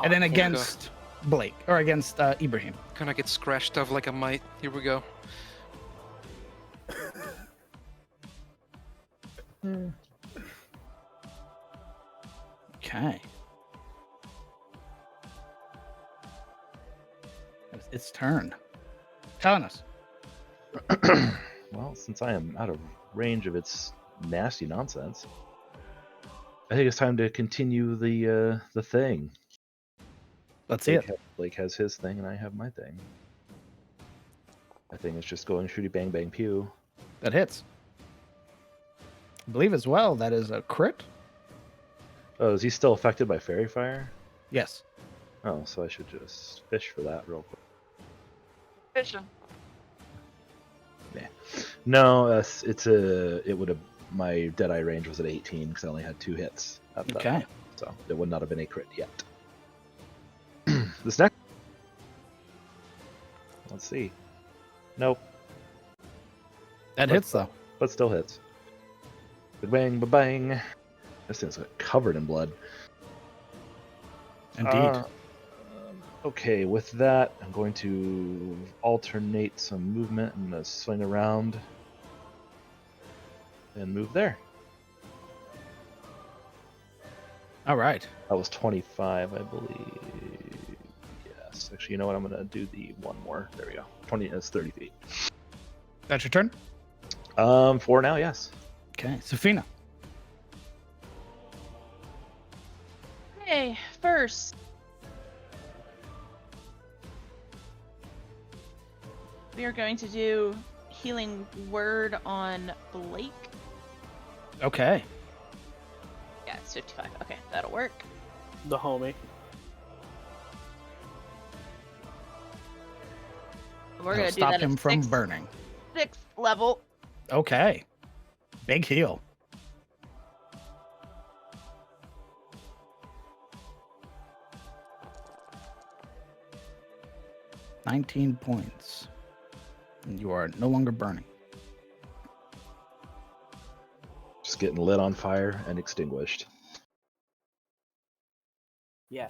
Speaker 2: And then against Blake, or against Ibrahim.
Speaker 5: Gonna get scratched off like a mite. Here we go.
Speaker 2: Okay. It's its turn. Telling us.
Speaker 6: Well, since I am out of range of its nasty nonsense, I think it's time to continue the thing.
Speaker 2: Let's see it.
Speaker 6: Blake has his thing, and I have my thing. My thing is just going shooty bang bang pew.
Speaker 2: That hits. I believe as well that is a crit.
Speaker 6: Oh, is he still affected by fairy fire?
Speaker 2: Yes.
Speaker 6: Oh, so I should just fish for that real quick.
Speaker 4: Fishing.
Speaker 6: Yeah. No, it would have. My Deadeye range was at 18 because I only had 2 hits. At that
Speaker 2: Okay.
Speaker 6: point, so it would not have been a crit yet. This next. Let's see. Nope.
Speaker 2: That hits though.
Speaker 6: But still hits. Bang, bang. This thing's covered in blood.
Speaker 2: Indeed.
Speaker 6: Okay, with that, I'm going to alternate some movement. I'm going to swing around and move there.
Speaker 2: All right.
Speaker 6: That was 25, I believe. Yes. Actually, you know what? I'm going to do the one more. There we go. 20 is 30 feet.
Speaker 2: That's your turn?
Speaker 6: 4 now, yes.
Speaker 2: Okay. Safina.
Speaker 7: Okay, first. We are going to do healing word on Blake.
Speaker 2: Okay.
Speaker 7: Yeah, it's 55. Okay, that'll work.
Speaker 3: The homie.
Speaker 7: We're
Speaker 2: That'll
Speaker 7: gonna do
Speaker 2: stop
Speaker 7: that
Speaker 2: him
Speaker 7: at
Speaker 2: from burning.
Speaker 7: 6th level.
Speaker 2: Okay. Big heal. $19 points. And you are no longer burning.
Speaker 6: Just getting lit on fire and extinguished.
Speaker 3: Yeah.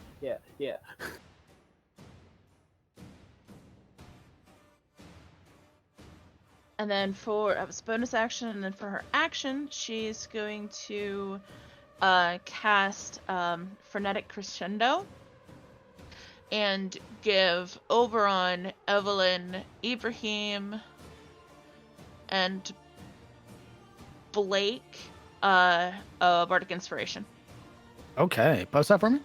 Speaker 7: And then for that was bonus action, and then for her action, she's going to cast Frenetic Crescendo and give Oberon, Evelyn, Ibrahim, and Blake a Bardic Inspiration.
Speaker 2: Okay. Post that for me.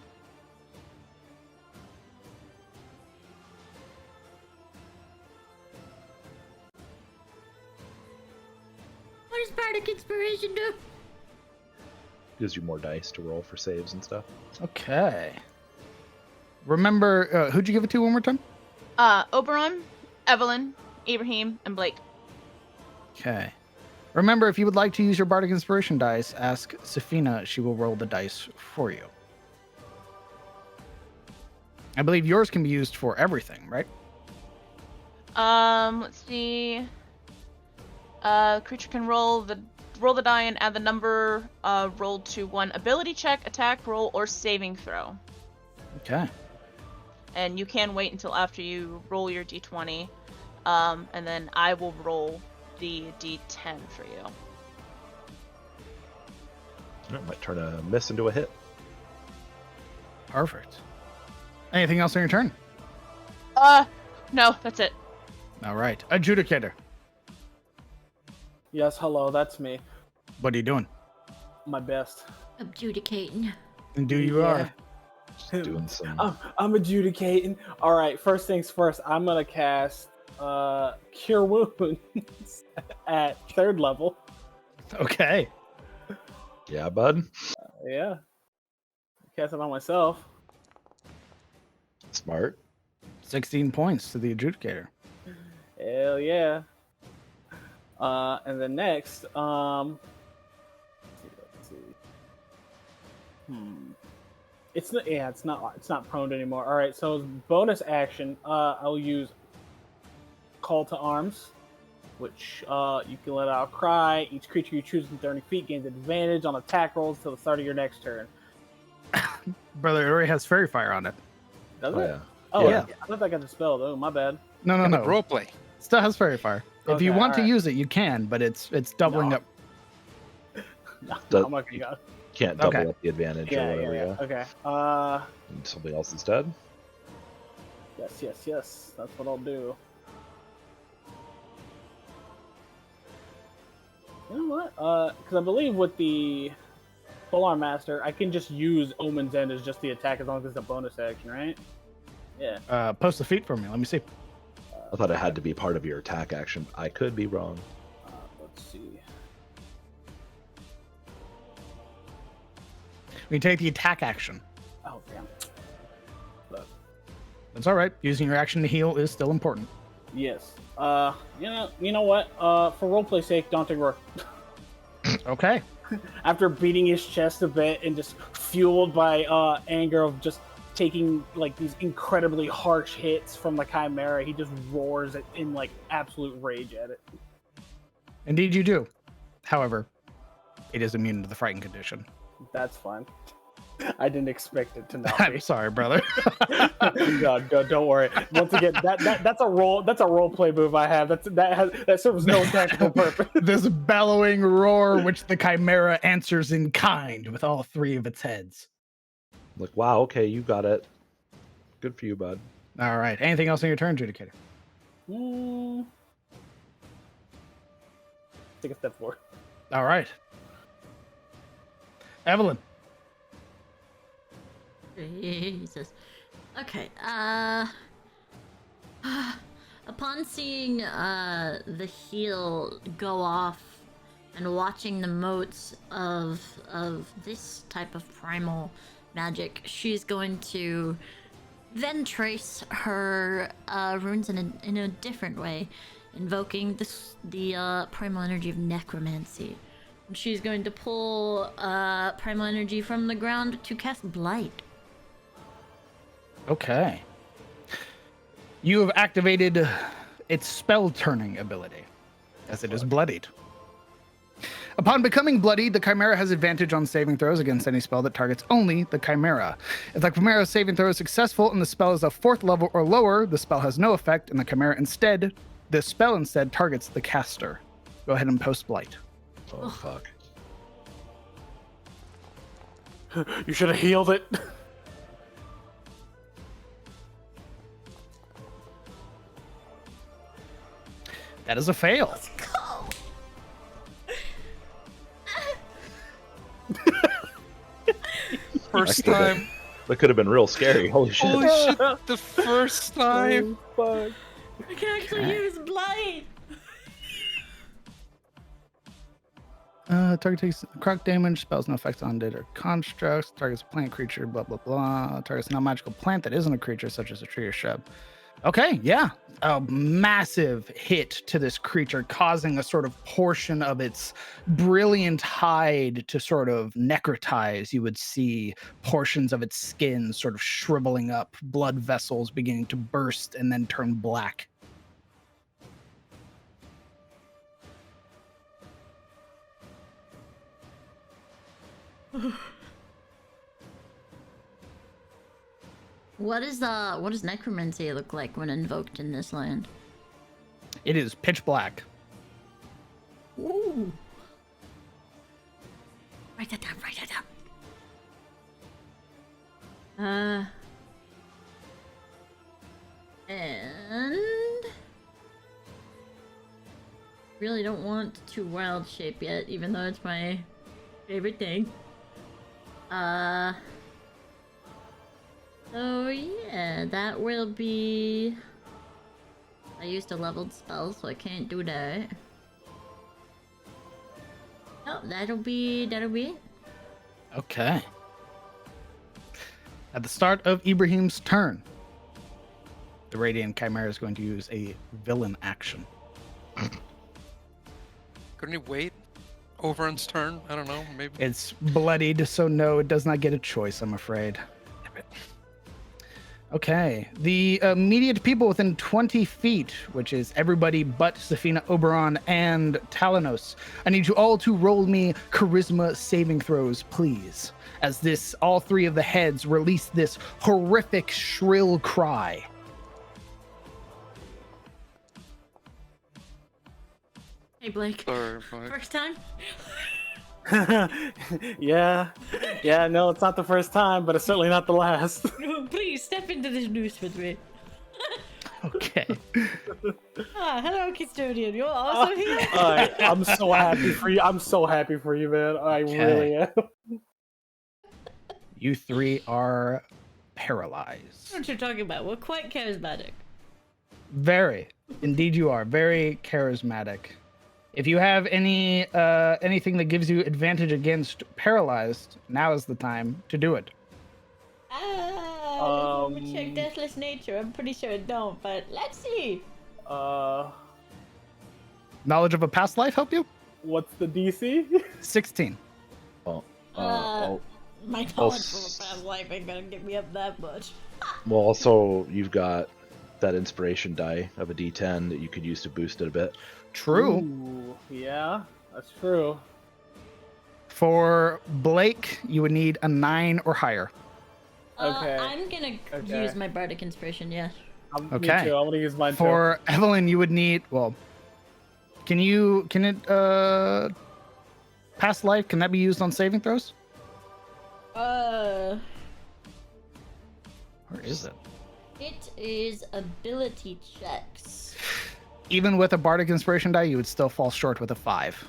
Speaker 1: What does Bardic Inspiration do?
Speaker 6: Gives you more dice to roll for saves and stuff.
Speaker 2: Okay. Remember, who'd you give it to one more time?
Speaker 7: Oberon, Evelyn, Ibrahim, and Blake.
Speaker 2: Okay. Remember, if you would like to use your Bardic Inspiration dice, ask Safina. She will roll the dice for you. I believe yours can be used for everything, right?
Speaker 7: Let's see. Creature can roll the die and add the number rolled to one ability check, attack roll, or saving throw.
Speaker 2: Okay.
Speaker 7: And you can wait until after you roll your d20, and then I will roll the d10 for you.
Speaker 6: That might turn a miss into a hit.
Speaker 2: Perfect. Anything else on your turn?
Speaker 7: No, that's it.
Speaker 2: All right. Adjudicator.
Speaker 3: Yes, hello, that's me.
Speaker 2: What are you doing?
Speaker 3: My best.
Speaker 1: Adjudicating.
Speaker 2: And do you are.
Speaker 6: Just doing some.
Speaker 3: I'm adjudicating. All right, first things first. I'm gonna cast Cure Wounds at 3rd level.
Speaker 2: Okay.
Speaker 6: Yeah, bud.
Speaker 3: Yeah, cast it on myself.
Speaker 6: Smart.
Speaker 2: 16 points to the adjudicator.
Speaker 3: Hell yeah. And then next, let's see. It's not prone anymore. All right, so as bonus action, I'll use Call to Arms, which you can let out a cry. Each creature you choose within 30 feet gains advantage on attack rolls till the start of your next turn.
Speaker 2: Brother, it already has fairy fire on it.
Speaker 3: Does
Speaker 6: Oh
Speaker 3: it?
Speaker 6: yeah.
Speaker 3: Oh,
Speaker 2: Yeah.
Speaker 3: I thought that got dispelled. Oh, my bad.
Speaker 2: No,
Speaker 5: Roleplay.
Speaker 2: Still has fairy fire. If you
Speaker 3: Okay,
Speaker 2: want to
Speaker 3: alright.
Speaker 2: use it, you can, but it's doubling
Speaker 3: No.
Speaker 2: up.
Speaker 6: Does-
Speaker 3: I'm not gonna go.
Speaker 6: Can't double
Speaker 2: Okay.
Speaker 6: up the advantage or
Speaker 3: Yeah,
Speaker 6: whatever.
Speaker 3: yeah. Okay.
Speaker 6: And something else instead.
Speaker 3: Yes. That's what I'll do. You know what? Because I believe with the Polar Master, I can just use Omen's End as just the attack as long as it's a bonus action, right? Yeah.
Speaker 2: Post the feat for me. Let me see.
Speaker 6: I thought it had to be part of your attack action. I could be wrong.
Speaker 3: Let's see.
Speaker 2: We take the attack action.
Speaker 3: Oh, damn. Look.
Speaker 2: That's all right. Using your action to heal is still important.
Speaker 3: Yes. You know what? For roleplay sake, Daunting Roar.
Speaker 2: Okay.
Speaker 3: After beating his chest a bit and just fueled by anger of just taking like these incredibly harsh hits from the Chimera, he just roars in like absolute rage at it.
Speaker 2: Indeed, you do. However, it is immune to the frightened condition.
Speaker 3: That's fine. I didn't expect it to not be.
Speaker 2: I'm sorry, brother.
Speaker 3: No, don't worry. Once again, that's a role play move I have. That serves no tactical purpose.
Speaker 2: This bellowing roar, which the Chimera answers in kind with all three of its heads.
Speaker 6: Like, wow, okay, you got it. Good for you, bud.
Speaker 2: All right. Anything else on your turn, Judicator?
Speaker 3: Take a step forward.
Speaker 2: All right. Evelyn.
Speaker 1: Jesus. Okay. Upon seeing the heal go off and watching the motes of this type of primal magic, she's going to then trace her runes in a different way, invoking the primal energy of necromancy. And she's going to pull primal energy from the ground to cast Blight.
Speaker 2: Okay. You have activated its spell turning ability, as it is bloodied. Upon becoming bloodied, the Chimera has advantage on saving throws against any spell that targets only the Chimera. If the Chimera's saving throw is successful and the spell is a 4th level or lower, the spell has no effect, and the spell instead targets the caster. Go ahead and post Blight.
Speaker 6: Oh, fuck.
Speaker 3: You should have healed it.
Speaker 2: That is a fail.
Speaker 5: First time.
Speaker 6: That could have been real scary. Holy shit.
Speaker 5: Holy shit, the first time.
Speaker 3: Fuck.
Speaker 1: I can actually use Blight!
Speaker 2: Target takes croc damage, spells no effects on it or constructs, targets a plant creature, blah, blah, blah. Targets a non-magical plant that isn't a creature, such as a tree or shrub. Okay, yeah. A massive hit to this creature, causing a sort of portion of its brilliant hide to sort of necrotize. You would see portions of its skin sort of shriveling up, blood vessels beginning to burst and then turn black.
Speaker 1: What does necromancy look like when invoked in this land?
Speaker 2: It is pitch black.
Speaker 1: Ooh. Write that down. And really don't want to wild shape yet, even though it's my favorite thing. So yeah, that will be... I used a leveled spell, so I can't do that. Oh, that'll be it.
Speaker 2: Okay. At the start of Ibrahim's turn, The Radiant Chimera is going to use a villain action.
Speaker 5: Couldn't he wait? Overrun's turn? I don't know, maybe.
Speaker 2: It's bloodied, so no, it does not get a choice, I'm afraid. Okay, the immediate people within 20 feet, which is everybody but Zafina, Oberon, and Talanos. I need you all to roll me charisma saving throws, please. As all three of the heads release this horrific, shrill cry.
Speaker 1: Hey, Blake.
Speaker 5: Sorry, Blake.
Speaker 1: First time?
Speaker 3: Yeah, no, it's not the first time, but it's certainly not the last.
Speaker 1: Please step into this noose with me.
Speaker 2: Okay.
Speaker 1: Hello, custodian. You're also here.
Speaker 3: I'm so happy for you. I'm so happy for you, man. I really am.
Speaker 2: You three are paralyzed.
Speaker 1: What you're talking about? We're quite charismatic.
Speaker 2: Very. Indeed you are. Very charismatic. If you have anything that gives you advantage against paralyzed, now is the time to do it.
Speaker 1: Let me check Deathless Nature. I'm pretty sure it don't, but let's see.
Speaker 2: Knowledge of a past life help you?
Speaker 3: What's the DC?
Speaker 2: 16.
Speaker 1: My knowledge from a past life ain't gonna get me up that much.
Speaker 6: Well, also, you've got that inspiration die of a D10 that you could use to boost it a bit.
Speaker 2: True.
Speaker 3: Ooh, yeah, that's true.
Speaker 2: For Blake, you would need a 9 or higher.
Speaker 3: Okay.
Speaker 1: I'm gonna use my bardic inspiration. Yeah.
Speaker 2: Okay.
Speaker 3: Me too. I'm gonna use mine too.
Speaker 2: For Evelyn, you would need, well, can it past life, can that be used on saving throws? Or is it?
Speaker 1: It is ability checks.
Speaker 2: Even with a bardic inspiration die, you would still fall short with a 5.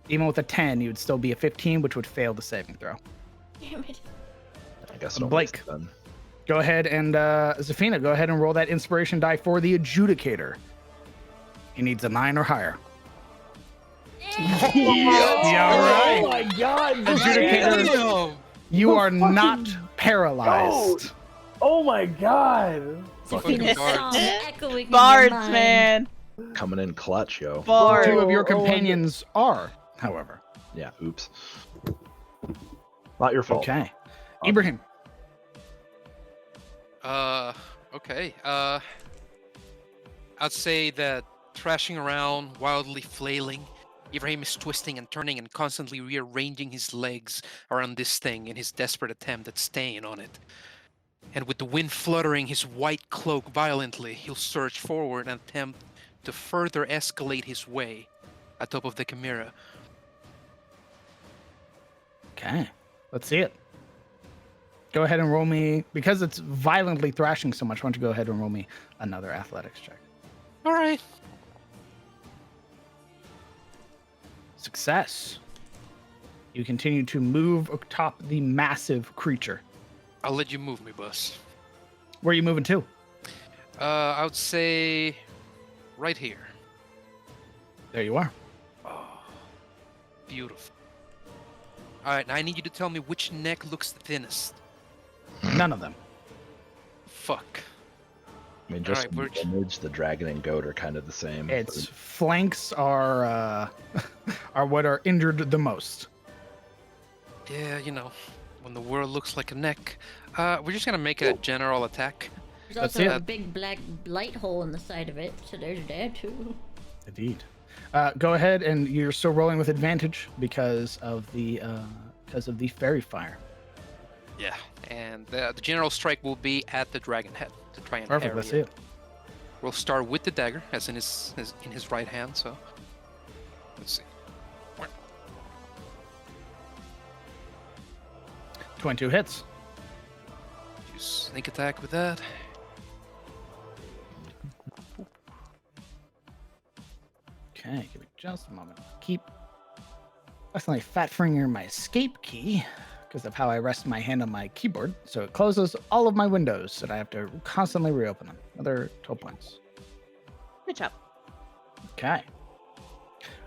Speaker 2: Even with a 10, you would still be a 15, which would fail the saving throw.
Speaker 1: Damn it.
Speaker 6: I guess it
Speaker 2: Blake.
Speaker 6: then.
Speaker 2: Go ahead and, Zafina, go ahead and roll that inspiration die for the adjudicator. He needs a 9 or higher. Yeah, right.
Speaker 3: Oh my god!
Speaker 2: Adjudicator, you are not paralyzed.
Speaker 3: Oh my god!
Speaker 5: Fucking
Speaker 1: Song
Speaker 5: bards.
Speaker 1: echoing in
Speaker 7: Bards,
Speaker 1: your mind.
Speaker 7: man.
Speaker 6: Coming in clutch, yo.
Speaker 7: Bards.
Speaker 2: 2 of your companions are, however.
Speaker 6: Yeah, oops. Not your fault.
Speaker 2: Okay. Ibrahim.
Speaker 5: Okay. I'd say that thrashing around, wildly flailing, Ibrahim is twisting and turning and constantly rearranging his legs around this thing in his desperate attempt at staying on it. And with the wind fluttering his white cloak violently, he'll surge forward and attempt to further escalate his way atop of the Chimera.
Speaker 2: Okay. Let's see it. Go ahead and roll me, because it's violently thrashing so much, why don't you go ahead and roll me another athletics check.
Speaker 5: All right.
Speaker 2: Success. You continue to move atop the massive creature.
Speaker 5: I'll let you move me, boss.
Speaker 2: Where are you moving to?
Speaker 5: I would say right here.
Speaker 2: There you are.
Speaker 5: Oh, beautiful. All right, now I need you to tell me which neck looks the thinnest.
Speaker 2: None of them.
Speaker 5: Fuck.
Speaker 6: I mean, just
Speaker 5: Alright, we're-
Speaker 6: the image, the dragon and goat are kind of the same.
Speaker 2: Its flanks are are what are injured the most.
Speaker 5: Yeah, you know, when the world looks like a neck. We're just gonna make a general attack.
Speaker 1: There's
Speaker 2: That's
Speaker 1: also
Speaker 2: it.
Speaker 1: a big black light hole in the side of it, so there's that too.
Speaker 2: Indeed. Go ahead, and you're still rolling with advantage because of the fairy fire.
Speaker 5: Yeah, and the general strike will be at the dragon head to try and
Speaker 2: Perfect.
Speaker 5: parry
Speaker 2: Let's see it.
Speaker 5: We'll start with the dagger, as in his right hand. So let's see.
Speaker 2: 22 hits.
Speaker 5: Use sneak attack with that.
Speaker 2: Okay, give me just a moment. Keep definitely fat finger my escape key because of how I rest my hand on my keyboard, so it closes all of my windows and I have to constantly reopen them. Another 12 points.
Speaker 7: Good job.
Speaker 2: Okay.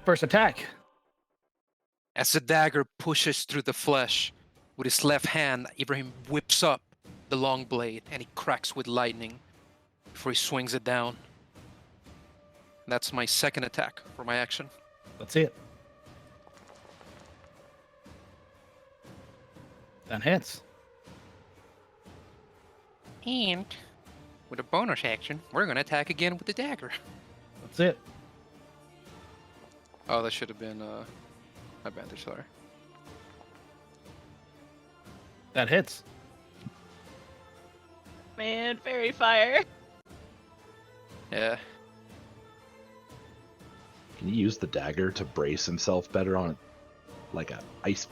Speaker 2: First attack.
Speaker 5: As the dagger pushes through the flesh, with his left hand, Ibrahim whips up the long blade and he cracks with lightning. before he swings it down. That's my second attack for my action.
Speaker 2: Let's see it. That hits.
Speaker 5: And with a bonus action, we're going to attack again with the dagger.
Speaker 2: That's it.
Speaker 5: Oh, that should have been my bandage, sorry.
Speaker 2: That hits.
Speaker 7: Man, fairy fire.
Speaker 5: Yeah.
Speaker 6: Can you use the dagger to brace himself better on, like a ice?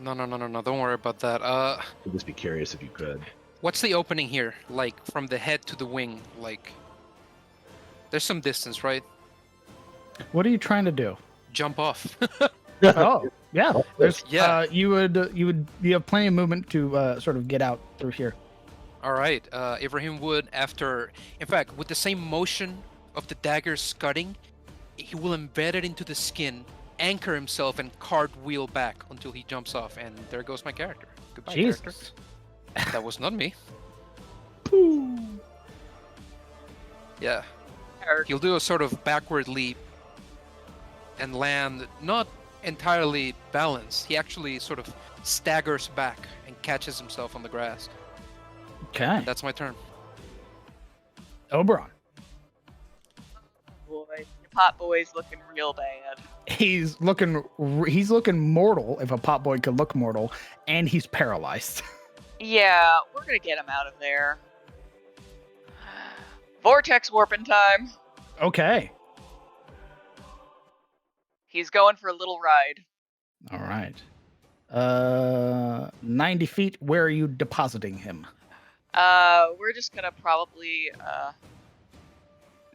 Speaker 5: No. Don't worry about that.
Speaker 6: I'd just be curious if you could.
Speaker 5: What's the opening here? Like, from the head to the wing? Like, there's some distance, right?
Speaker 2: What are you trying to do?
Speaker 5: Jump off.
Speaker 2: Oh, yeah. There's
Speaker 5: Yeah.
Speaker 2: you have plenty of movement to sort of get out through here.
Speaker 5: All right. Ibrahim would, in fact, with the same motion of the dagger scudding, he will embed it into the skin, anchor himself, and cartwheel back until he jumps off. And there goes my character. Goodbye, character.
Speaker 2: Jesus.
Speaker 5: That was not me. Yeah. He'll do a sort of backward leap and land not entirely balanced. He actually sort of staggers back and catches himself on the grass.
Speaker 2: Okay.
Speaker 5: That's my turn.
Speaker 2: Oberon.
Speaker 4: Boy, the pot boy's looking real bad.
Speaker 2: He's looking mortal, if a pot boy could look mortal, and he's paralyzed.
Speaker 4: Yeah, we're gonna get him out of there. Vortex warping time.
Speaker 2: Okay.
Speaker 4: He's going for a little ride.
Speaker 2: All right. 90 feet. Where are you depositing him?
Speaker 4: We're just gonna probably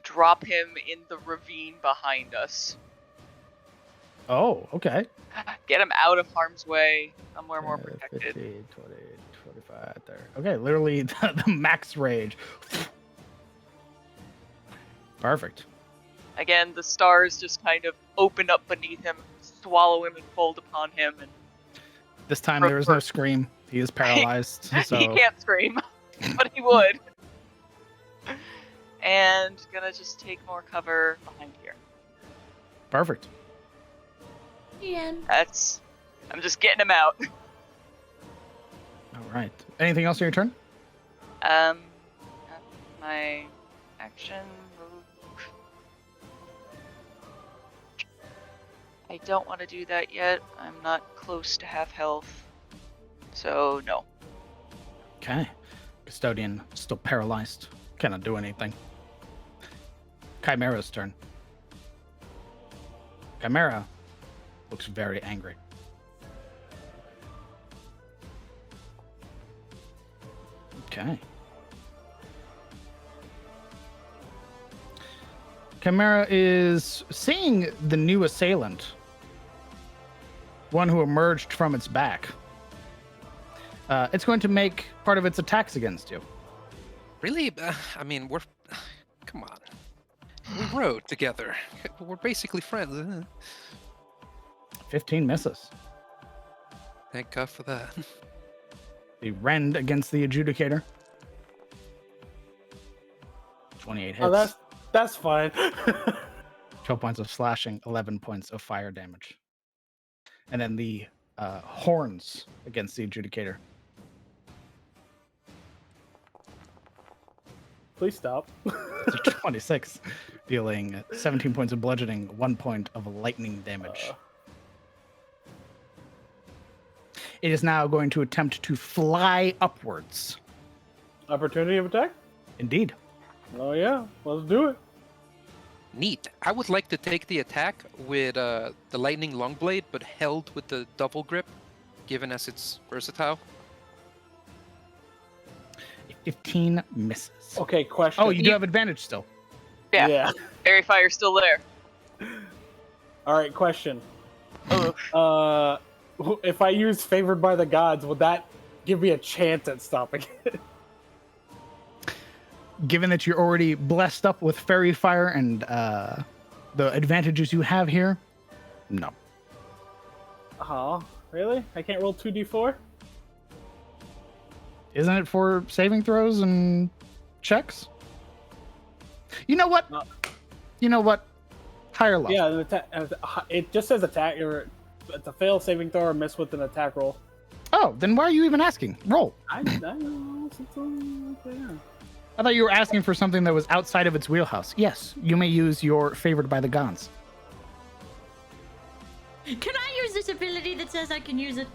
Speaker 4: drop him in the ravine behind us.
Speaker 2: Oh, okay.
Speaker 4: Get him out of harm's way, somewhere more
Speaker 2: 15,
Speaker 4: protected.
Speaker 2: 20, 25, 30. Okay, literally the max range. Perfect.
Speaker 4: Again, the stars just kind of open up beneath him, swallow him, and fold upon him. And
Speaker 2: This time there is no scream. He is paralyzed. So
Speaker 4: he can't scream, but he would. And gonna just take more cover behind here.
Speaker 2: perfect.
Speaker 1: Yeah.
Speaker 4: I'm just getting him out.
Speaker 2: All right. Anything else on your turn?
Speaker 4: My action move. I don't want to do that yet. I'm not close to half health. So, no.
Speaker 2: Okay. Custodian still paralyzed. Cannot do anything. Chimera's turn. Chimera looks very angry. Okay. Chimera is seeing the new assailant, one who emerged from its back. It's going to make part of its attacks against you.
Speaker 5: Really? I mean, come on. We rode together. We're basically friends.
Speaker 2: 15 misses.
Speaker 5: Thank God for that.
Speaker 2: The rend against the adjudicator. 28 hits.
Speaker 3: Oh, that's fine.
Speaker 2: 12 points of slashing, 11 points of fire damage. And then the horns against the adjudicator.
Speaker 3: Please stop.
Speaker 2: It's a 26, dealing 17 points of bludgeoning, 1 point of lightning damage. It is now going to attempt to fly upwards.
Speaker 3: Opportunity of attack?
Speaker 2: Indeed.
Speaker 3: Oh yeah, let's do it.
Speaker 5: Neat. I would like to take the attack with the lightning longblade, but held with the double grip, given as it's versatile.
Speaker 2: 15 misses.
Speaker 3: Okay, question.
Speaker 2: Oh, you do have advantage still.
Speaker 4: Yeah. Fairy fire's still there.
Speaker 3: All right, question. If I use favored by the gods, would that give me a chance at stopping it?
Speaker 2: Given that you're already blessed up with fairy fire and the advantages you have here, no.
Speaker 3: Oh, really? I can't roll 2d4?
Speaker 2: Isn't it for saving throws and checks. You know what?
Speaker 3: No.
Speaker 2: You know what? High or low?
Speaker 3: Yeah, it just says attack. It's a fail saving throw or miss with an attack roll.
Speaker 2: Oh, then why are you even asking? Roll.
Speaker 3: I know.
Speaker 2: I thought you were asking for something that was outside of its wheelhouse. Yes, you may use your favored by the gods.
Speaker 1: Can I use this ability that says I can use it?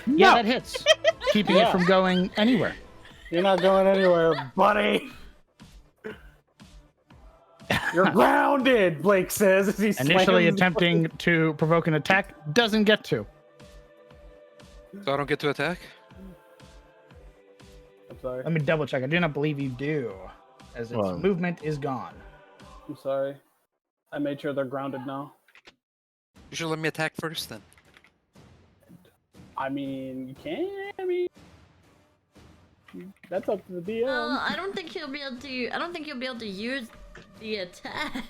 Speaker 2: Yeah, that hits. Keeping it from going anywhere.
Speaker 3: You're not going anywhere, buddy. You're grounded, Blake says as he
Speaker 2: Initially
Speaker 3: slams-
Speaker 2: attempting to provoke an attack, doesn't get to.
Speaker 5: So I don't get to attack?
Speaker 3: I'm sorry.
Speaker 2: Let me double check. I do not believe you do, as its
Speaker 6: Well.
Speaker 2: movement is gone.
Speaker 3: I'm sorry. I made sure they're grounded now.
Speaker 5: You should let me attack first then.
Speaker 3: I mean, you can. I mean, that's up to the DM.
Speaker 1: Well, I don't think he'll be able to. I don't think he'll be able to use the attack.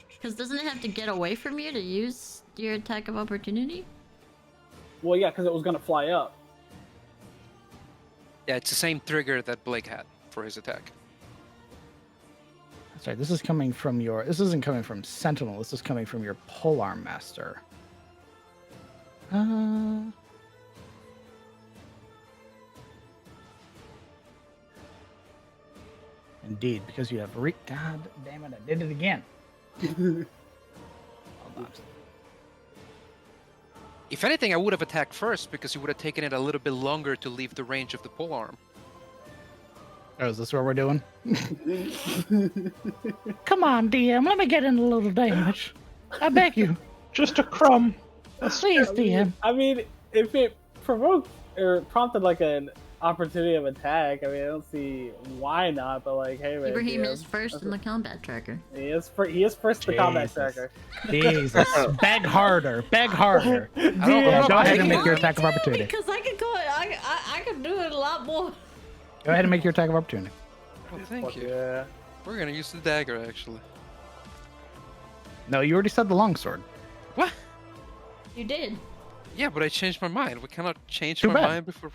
Speaker 1: Because doesn't it have to get away from you to use your attack of opportunity?
Speaker 3: Well, yeah, because it was gonna fly up.
Speaker 5: Yeah, it's the same trigger that Blake had for his attack.
Speaker 2: Sorry, this is coming from your. This isn't coming from Sentinel. This is coming from your Polearm Master. Indeed, because you have God damn it! I did it again. Hold on.
Speaker 5: If anything, I would have attacked first because you would have taken it a little bit longer to leave the range of the polearm.
Speaker 2: Oh, is this what we're doing? Come on, DM. Let me get in a little damage. I beg you.
Speaker 6: Just a crumb.
Speaker 2: Please, DM.
Speaker 3: I mean, if it provoked or prompted like an opportunity of attack, I mean, I don't see why not. But like, hey, man,
Speaker 1: Ibrahim
Speaker 3: DM,
Speaker 1: is first in the combat tracker.
Speaker 3: He is first the combat
Speaker 2: Jesus.
Speaker 3: tracker.
Speaker 2: Jesus. Beg harder. Beg harder.
Speaker 5: I don't
Speaker 2: Yeah,
Speaker 5: know.
Speaker 2: go ahead
Speaker 5: I
Speaker 2: and make
Speaker 5: can-
Speaker 2: your attack of opportunity.
Speaker 1: Because I can go. I can do it a lot more.
Speaker 2: Go ahead and make your attack of opportunity.
Speaker 5: Well, thank you.
Speaker 3: Yeah.
Speaker 5: We're gonna use the dagger, actually.
Speaker 2: No, you already said the longsword.
Speaker 5: What?
Speaker 1: You did.
Speaker 5: Yeah, but I changed my mind. We cannot change
Speaker 2: Too
Speaker 5: my
Speaker 2: bad.
Speaker 5: mind before...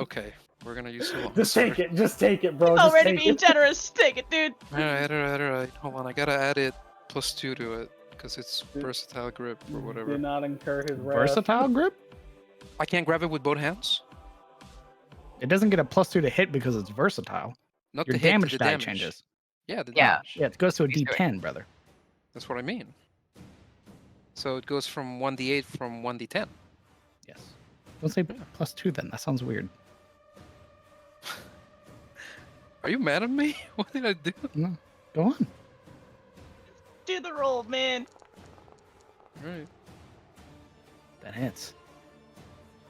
Speaker 5: Okay, we're gonna use the long
Speaker 3: Just take it. Just take it, bro. Just
Speaker 7: Already
Speaker 3: take
Speaker 7: being
Speaker 3: it.
Speaker 7: generous. Take it, dude.
Speaker 5: Alright. Hold on, I gotta add it +2 to it, because it's
Speaker 3: Dude.
Speaker 5: versatile grip or
Speaker 3: Do
Speaker 5: whatever.
Speaker 3: not incur his wrath.
Speaker 2: Versatile grip?
Speaker 5: I can't grab it with both hands?
Speaker 2: It doesn't get a +2 to hit because it's versatile.
Speaker 5: Not
Speaker 2: Your
Speaker 5: the hit,
Speaker 2: damage
Speaker 5: the
Speaker 2: die
Speaker 5: damage.
Speaker 2: changes.
Speaker 5: Yeah, the
Speaker 4: Yeah.
Speaker 5: damage.
Speaker 2: Yeah, it goes to a
Speaker 4: Please do it.
Speaker 2: D10, brother.
Speaker 5: That's what I mean. So it goes from 1d8 from 1d10.
Speaker 2: Yes. Don't say +2 then. That sounds weird.
Speaker 5: Are you mad at me? What did I do?
Speaker 2: No. Go on.
Speaker 7: Do the roll, man.
Speaker 5: Alright.
Speaker 2: That hits.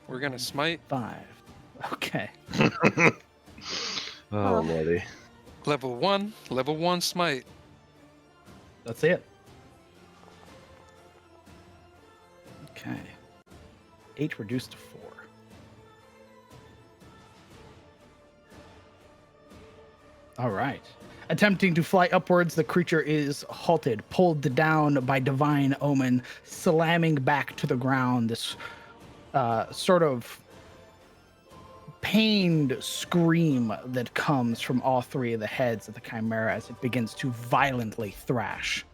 Speaker 5: We're gonna smite
Speaker 2: 5. Okay.
Speaker 6: Oh, lordy.
Speaker 5: level 1 smite.
Speaker 2: That's it. Okay. 8 reduced to 4. All right. Attempting to fly upwards, the creature is halted, pulled down by divine omen, slamming back to the ground. This sort of pained scream that comes from all three of the heads of the chimera as it begins to violently thrash.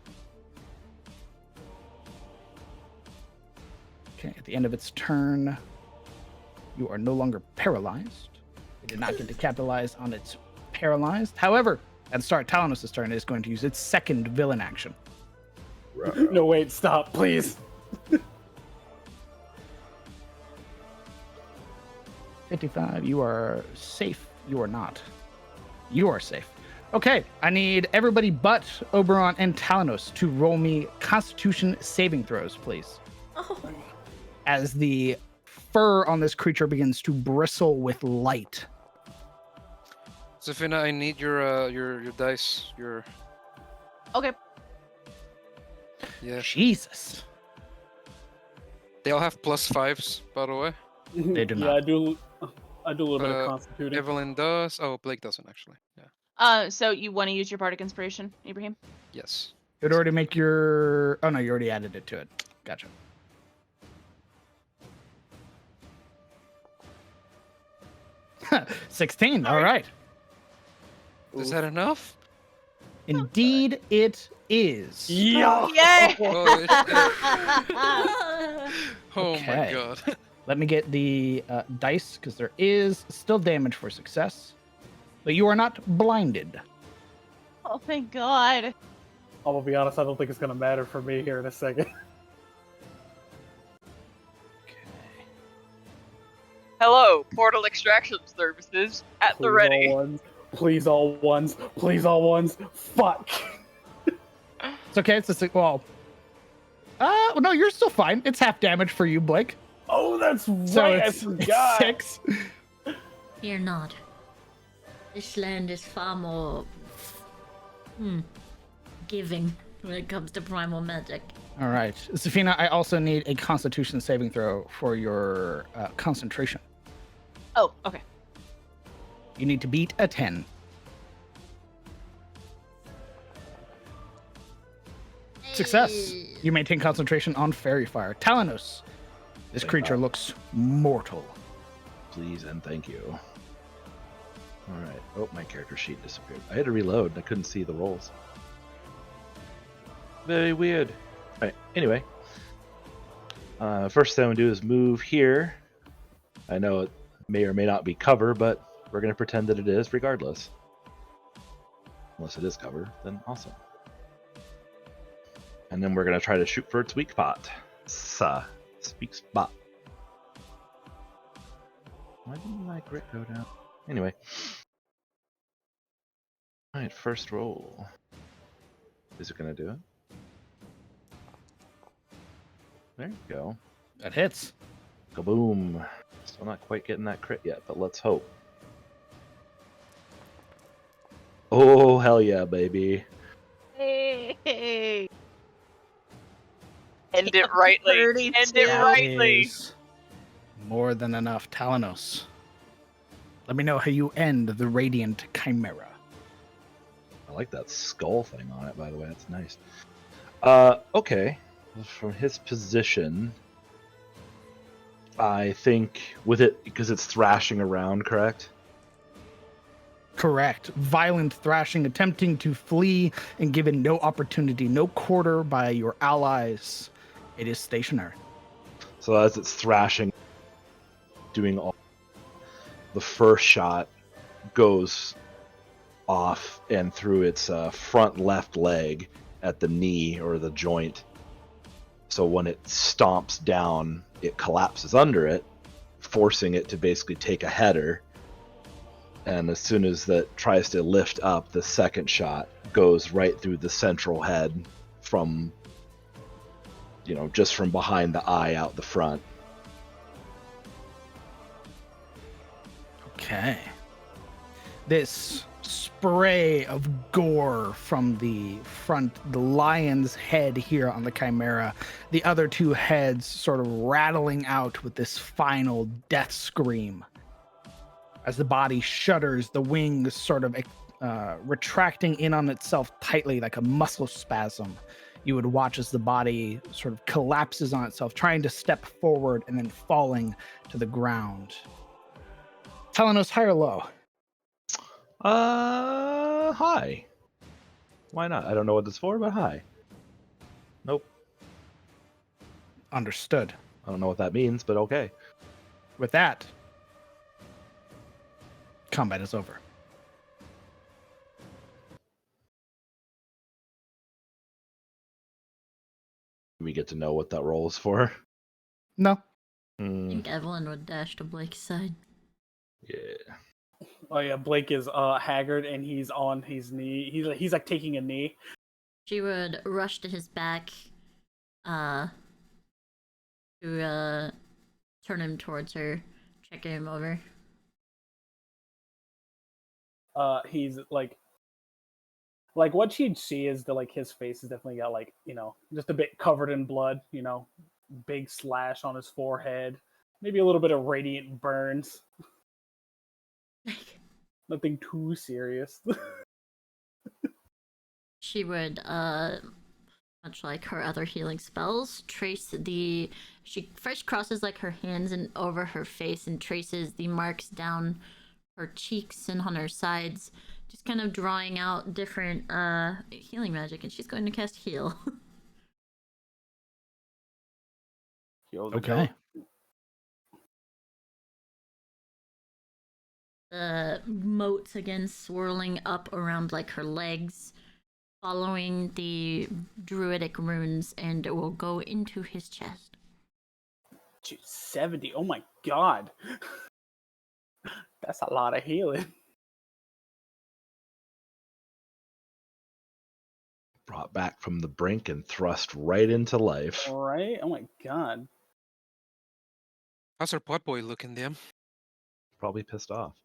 Speaker 2: Okay, at the end of its turn, you are no longer paralyzed. It did not get to capitalize on its paralyzed. However, at the start of Talanos' turn, it is going to use its second villain action.
Speaker 3: No, wait, stop, please.
Speaker 2: 55, you are safe. You are not. You are safe. Okay, I need everybody but Oberon and Talanos to roll me Constitution saving throws, please.
Speaker 1: Oh.
Speaker 2: As the fur on this creature begins to bristle with light.
Speaker 5: Zafina, I need your dice.
Speaker 7: Okay.
Speaker 5: Yeah.
Speaker 2: Jesus.
Speaker 5: They all have +5s, by the way.
Speaker 2: They do
Speaker 3: Yeah,
Speaker 2: not.
Speaker 3: I do a little bit of
Speaker 5: Uh,
Speaker 3: constituting.
Speaker 5: Evelyn does. Oh, Blake doesn't actually. Yeah.
Speaker 7: So you want to use your bardic inspiration, Ibrahim?
Speaker 5: Yes.
Speaker 2: It would already make your... Oh, no, you already added it to it. Gotcha. 16. All right.
Speaker 5: Is that enough?
Speaker 2: Indeed, it is.
Speaker 3: Yeah.
Speaker 7: Yay!
Speaker 5: Oh, oh my
Speaker 2: Okay.
Speaker 5: god.
Speaker 2: Let me get the dice because there is still damage for success, but you are not blinded.
Speaker 7: Oh, thank God.
Speaker 3: I'm gonna be honest. I don't think it's gonna matter for me here in a second.
Speaker 4: Hello, Portal Extraction Services at the
Speaker 3: Please
Speaker 4: ready.
Speaker 3: all ones. Please all ones. Please all ones. Fuck.
Speaker 2: It's okay. It's a six. Well, no, you're still fine. It's half damage for you, Blake.
Speaker 3: Oh, that's
Speaker 2: So
Speaker 3: right. I
Speaker 2: it's
Speaker 3: forgot.
Speaker 2: 6.
Speaker 1: Fear not. This land is far more giving when it comes to primal magic.
Speaker 2: All right, Safina. I also need a Constitution saving throw for your concentration.
Speaker 7: Oh, okay.
Speaker 2: You need to beat a 10. Success.
Speaker 1: Hey.
Speaker 2: You maintain concentration on fairy fire. Talanos. This creature looks mortal.
Speaker 6: Please and thank you. All right. Oh, my character sheet disappeared. I had to reload. I couldn't see the rolls. Very weird. All right. Anyway, first thing I'm gonna do is move here. I know it may or may not be cover, but we're gonna pretend that it is, regardless. Unless it is cover, then awesome. And then we're gonna try to shoot for its weak spot. Weak spot. Why didn't my grit go down? Anyway. Alright, first roll. Is it gonna do it? There you go.
Speaker 2: That hits.
Speaker 6: Kaboom. Still not quite getting that crit yet, but let's hope. Oh, hell yeah, baby.
Speaker 7: Hey.
Speaker 4: End it rightly. End it
Speaker 2: That
Speaker 4: rightly.
Speaker 2: is more than enough. Talanos. Let me know how you end the Radiant Chimera.
Speaker 6: I like that skull thing on it, by the way. That's nice. Okay. From his position, I think with it, because it's thrashing around, correct?
Speaker 2: Correct. Violent thrashing, attempting to flee and given no opportunity, no quarter by your allies. It is stationary.
Speaker 6: So as it's thrashing, doing all, the first shot goes off and through its front left leg at the knee or the joint. So when it stomps down, it collapses under it, forcing it to basically take a header. And as soon as that tries to lift up, the second shot goes right through the central head from, just from behind the eye out the front.
Speaker 2: Okay. This spray of gore from the lion's head here on the Chimera, the other two heads sort of rattling out with this final death scream. As the body shudders, the wings sort of retracting in on itself tightly like a muscle spasm. You would watch as the body sort of collapses on itself, trying to step forward and then falling to the ground. Talanos, high or low?
Speaker 6: Hi. Why not? I don't know what it's for, but hi. Nope.
Speaker 2: Understood.
Speaker 6: I don't know what that means, but okay.
Speaker 2: With that, combat is over.
Speaker 6: We get to know what that roll is for.
Speaker 2: No.
Speaker 1: I think Evelyn would dash to Blake's side.
Speaker 6: Yeah.
Speaker 3: Oh yeah, Blake is haggard and he's on his knee. He's like taking a knee.
Speaker 1: She would rush to his back, to turn him towards her, checking him over.
Speaker 3: He's like what she'd see is that his face is definitely got just a bit covered in blood. Big slash on his forehead, maybe a little bit of radiant burns. Nothing too serious.
Speaker 1: She would, much like her other healing spells, she first crosses her hands and over her face and traces the marks down her cheeks and on her sides, just kind of drawing out different healing magic, and she's going to cast heal.
Speaker 3: Heal the
Speaker 2: Okay.
Speaker 3: goat.
Speaker 1: The moat again swirling up around like her legs, following the druidic runes, and it will go into his chest.
Speaker 3: Jeez, 70. Oh my god. That's a lot of healing.
Speaker 6: Brought back from the brink and thrust right into life.
Speaker 3: Right? Oh my god.
Speaker 5: How's our pot boy looking, damn?
Speaker 6: Probably pissed off.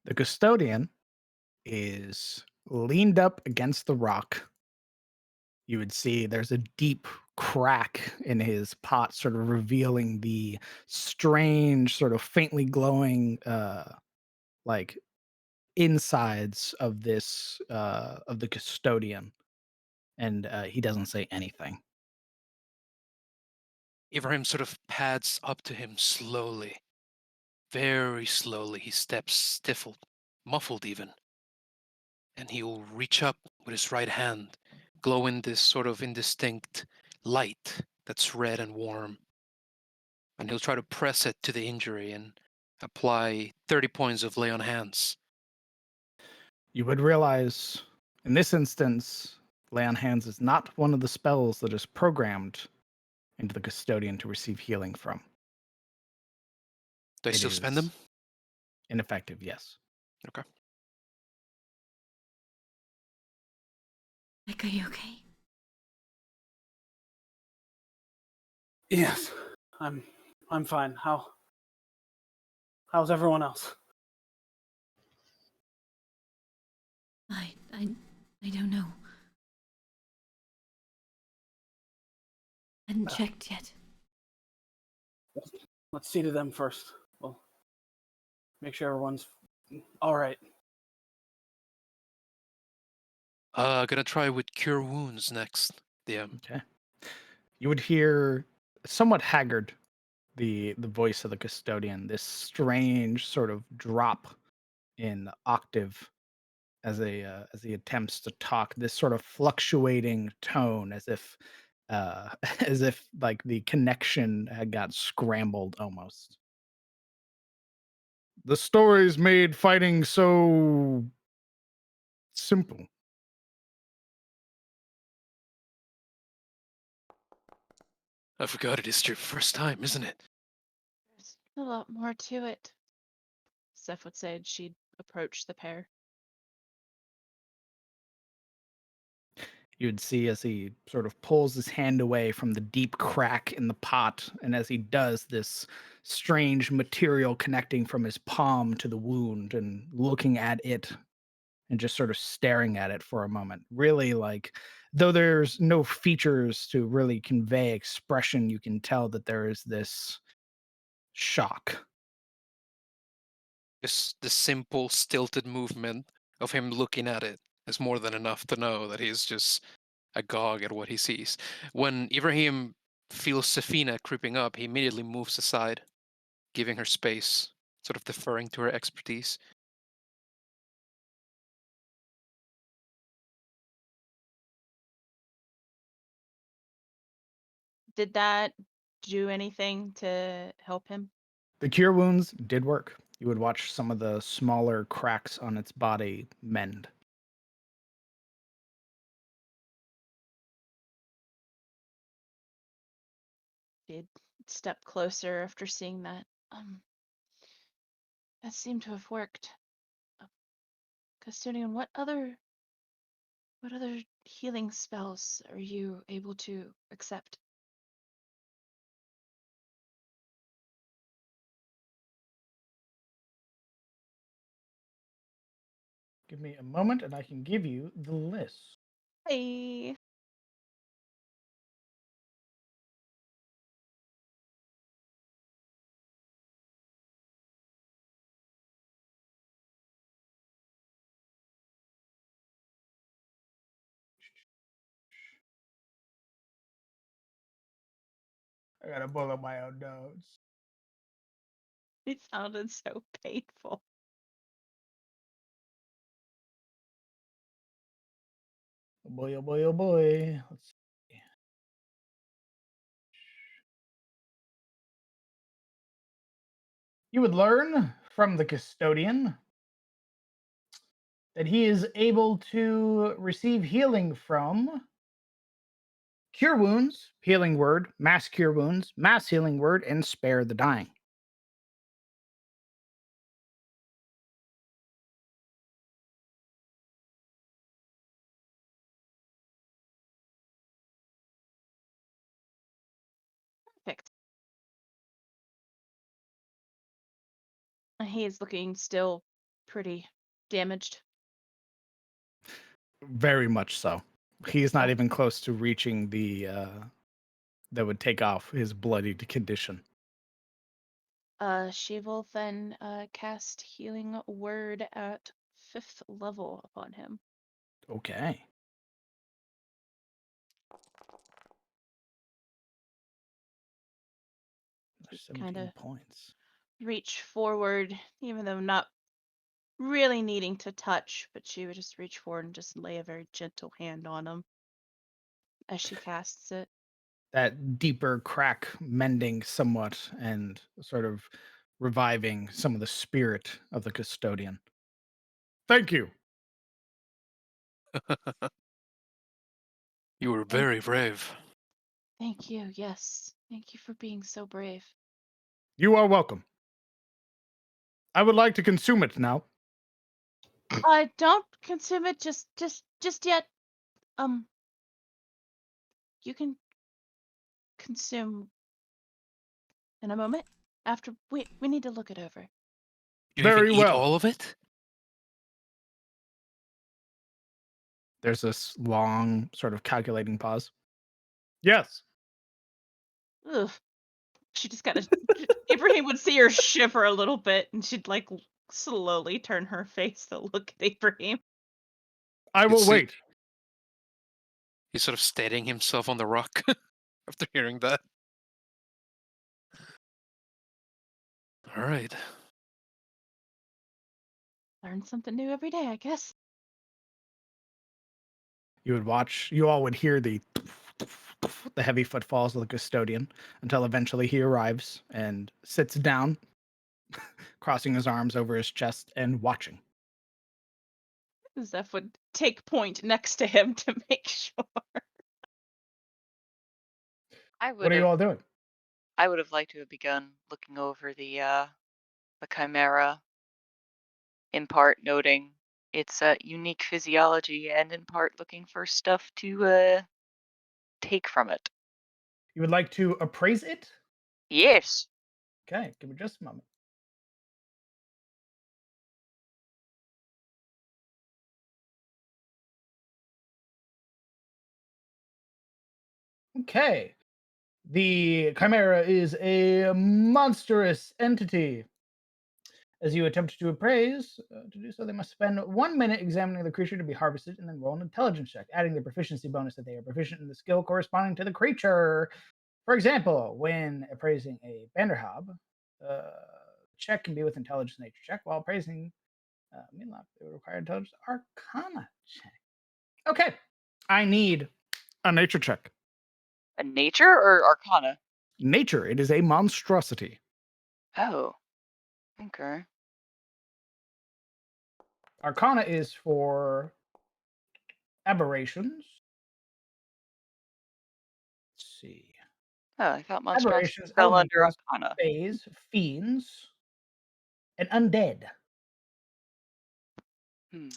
Speaker 2: The custodian is leaned up against the rock. You would see there's a deep crack in his pot, sort of revealing the strange, sort of faintly glowing, like insides of this of the custodian, and he doesn't say anything.
Speaker 5: Ibrahim sort of pads up to him slowly. Very slowly, he steps stifled, muffled even. And he'll reach up with his right hand, glow in this sort of indistinct light that's red and warm. And he'll try to press it to the injury and apply 30 points of lay on hands.
Speaker 2: You would realize in this instance, lay on hands is not one of the spells that is programmed into the custodian to receive healing from.
Speaker 5: Do I
Speaker 2: It
Speaker 5: still spend them?
Speaker 2: is ineffective, yes.
Speaker 5: Okay.
Speaker 1: Like, are you okay?
Speaker 3: Yes. I'm fine. How's everyone else?
Speaker 1: I don't know. Hadn't checked yet.
Speaker 3: Let's see to them first. Well, make sure everyone's all right.
Speaker 5: Gonna try with cure wounds next. DM.
Speaker 2: Okay. You would hear somewhat haggard the voice of the custodian, this strange sort of drop in octave as he attempts to talk, this sort of fluctuating tone, as if as if like the connection had got scrambled almost. The stories made fighting so simple.
Speaker 5: I forgot it is your first time, isn't it?
Speaker 7: There's a lot more to it. Steph would say, and she'd approach the pair.
Speaker 2: You'd see as he sort of pulls his hand away from the deep crack in the pot, and as he does, this strange material connecting from his palm to the wound and looking at it and just sort of staring at it for a moment. Really, like, though there's no features to really convey expression, you can tell that there is this shock.
Speaker 5: Just the simple, stilted movement of him looking at it is more than enough to know that he's just agog at what he sees. When Ibrahim feels Safina creeping up, he immediately moves aside, giving her space, sort of deferring to her expertise.
Speaker 7: Did that do anything to help him?
Speaker 2: The cure wounds did work. You would watch some of the smaller cracks on its body mend.
Speaker 7: She'd step closer after seeing that. That seemed to have worked. Custodian, what other healing spells are you able to accept?
Speaker 2: Give me a moment and I can give you the list.
Speaker 7: Hey.
Speaker 2: I gotta pull up my own notes.
Speaker 7: It sounded so painful.
Speaker 2: Oh boy, oh boy, oh boy. Let's see. You would learn from the custodian that he is able to receive healing from cure wounds, healing word, mass cure wounds, mass healing word, and spare the dying.
Speaker 7: Perfect. He is looking still pretty damaged.
Speaker 2: Very much so. He's not
Speaker 7: Oh.
Speaker 2: even close to reaching the that would take off his bloodied condition.
Speaker 7: She will then cast Healing Word at 5th level upon him.
Speaker 2: Okay.
Speaker 7: Just
Speaker 2: 17
Speaker 7: kind of
Speaker 2: points.
Speaker 7: reach forward, even though not really needing to touch, but she would just reach forward and just lay a very gentle hand on him as she casts it.
Speaker 2: That deeper crack mending somewhat and sort of reviving some of the spirit of the custodian. Thank you.
Speaker 5: You were very brave.
Speaker 7: Thank you, yes. Thank you for being so brave.
Speaker 2: You are welcome. I would like to consume it now.
Speaker 7: Don't consume it just yet. You can consume in a moment. After we need to look it over.
Speaker 5: You
Speaker 2: Very
Speaker 5: even eat
Speaker 2: well.
Speaker 5: all of it?
Speaker 2: There's this long, sort of calculating pause. Yes.
Speaker 7: Ugh. She just kind of Abraham would see her shiver a little bit, and she'd like slowly turn her face to look at Abraham.
Speaker 2: I will
Speaker 5: see-
Speaker 2: wait.
Speaker 5: He's sort of steadying himself on the rock after hearing that. All right.
Speaker 7: Learn something new every day, I guess.
Speaker 2: You would watch, you all would hear the heavy footfalls of the custodian until eventually he arrives and sits down, crossing his arms over his chest and watching.
Speaker 7: Zeph would take point next to him to make sure.
Speaker 2: What are you all doing?
Speaker 4: I would have liked to have begun looking over the chimera, in part noting its unique physiology, and in part looking for stuff to take from it.
Speaker 2: You would like to appraise it?
Speaker 4: Yes.
Speaker 2: Okay, give me just a moment. Okay. The chimera is a monstrous entity. As you attempt to appraise, to do so, they must spend 1 minute examining the creature to be harvested and then roll an intelligence check, adding the proficiency bonus that they are proficient in the skill corresponding to the creature. For example, when appraising a Banderhob, check can be with intelligence nature check, while appraising Meanlap, it would require intelligence arcana check. Okay, I need a nature check.
Speaker 4: A nature or arcana?
Speaker 2: Nature, it is a monstrosity.
Speaker 4: Oh. Okay.
Speaker 2: Arcana is for aberrations. Let's see.
Speaker 4: Oh, I thought monstrosity
Speaker 2: Aberrations,
Speaker 4: fell under
Speaker 2: elementals,
Speaker 4: arcana.
Speaker 2: fays, fiends, and undead.
Speaker 4: Hmm.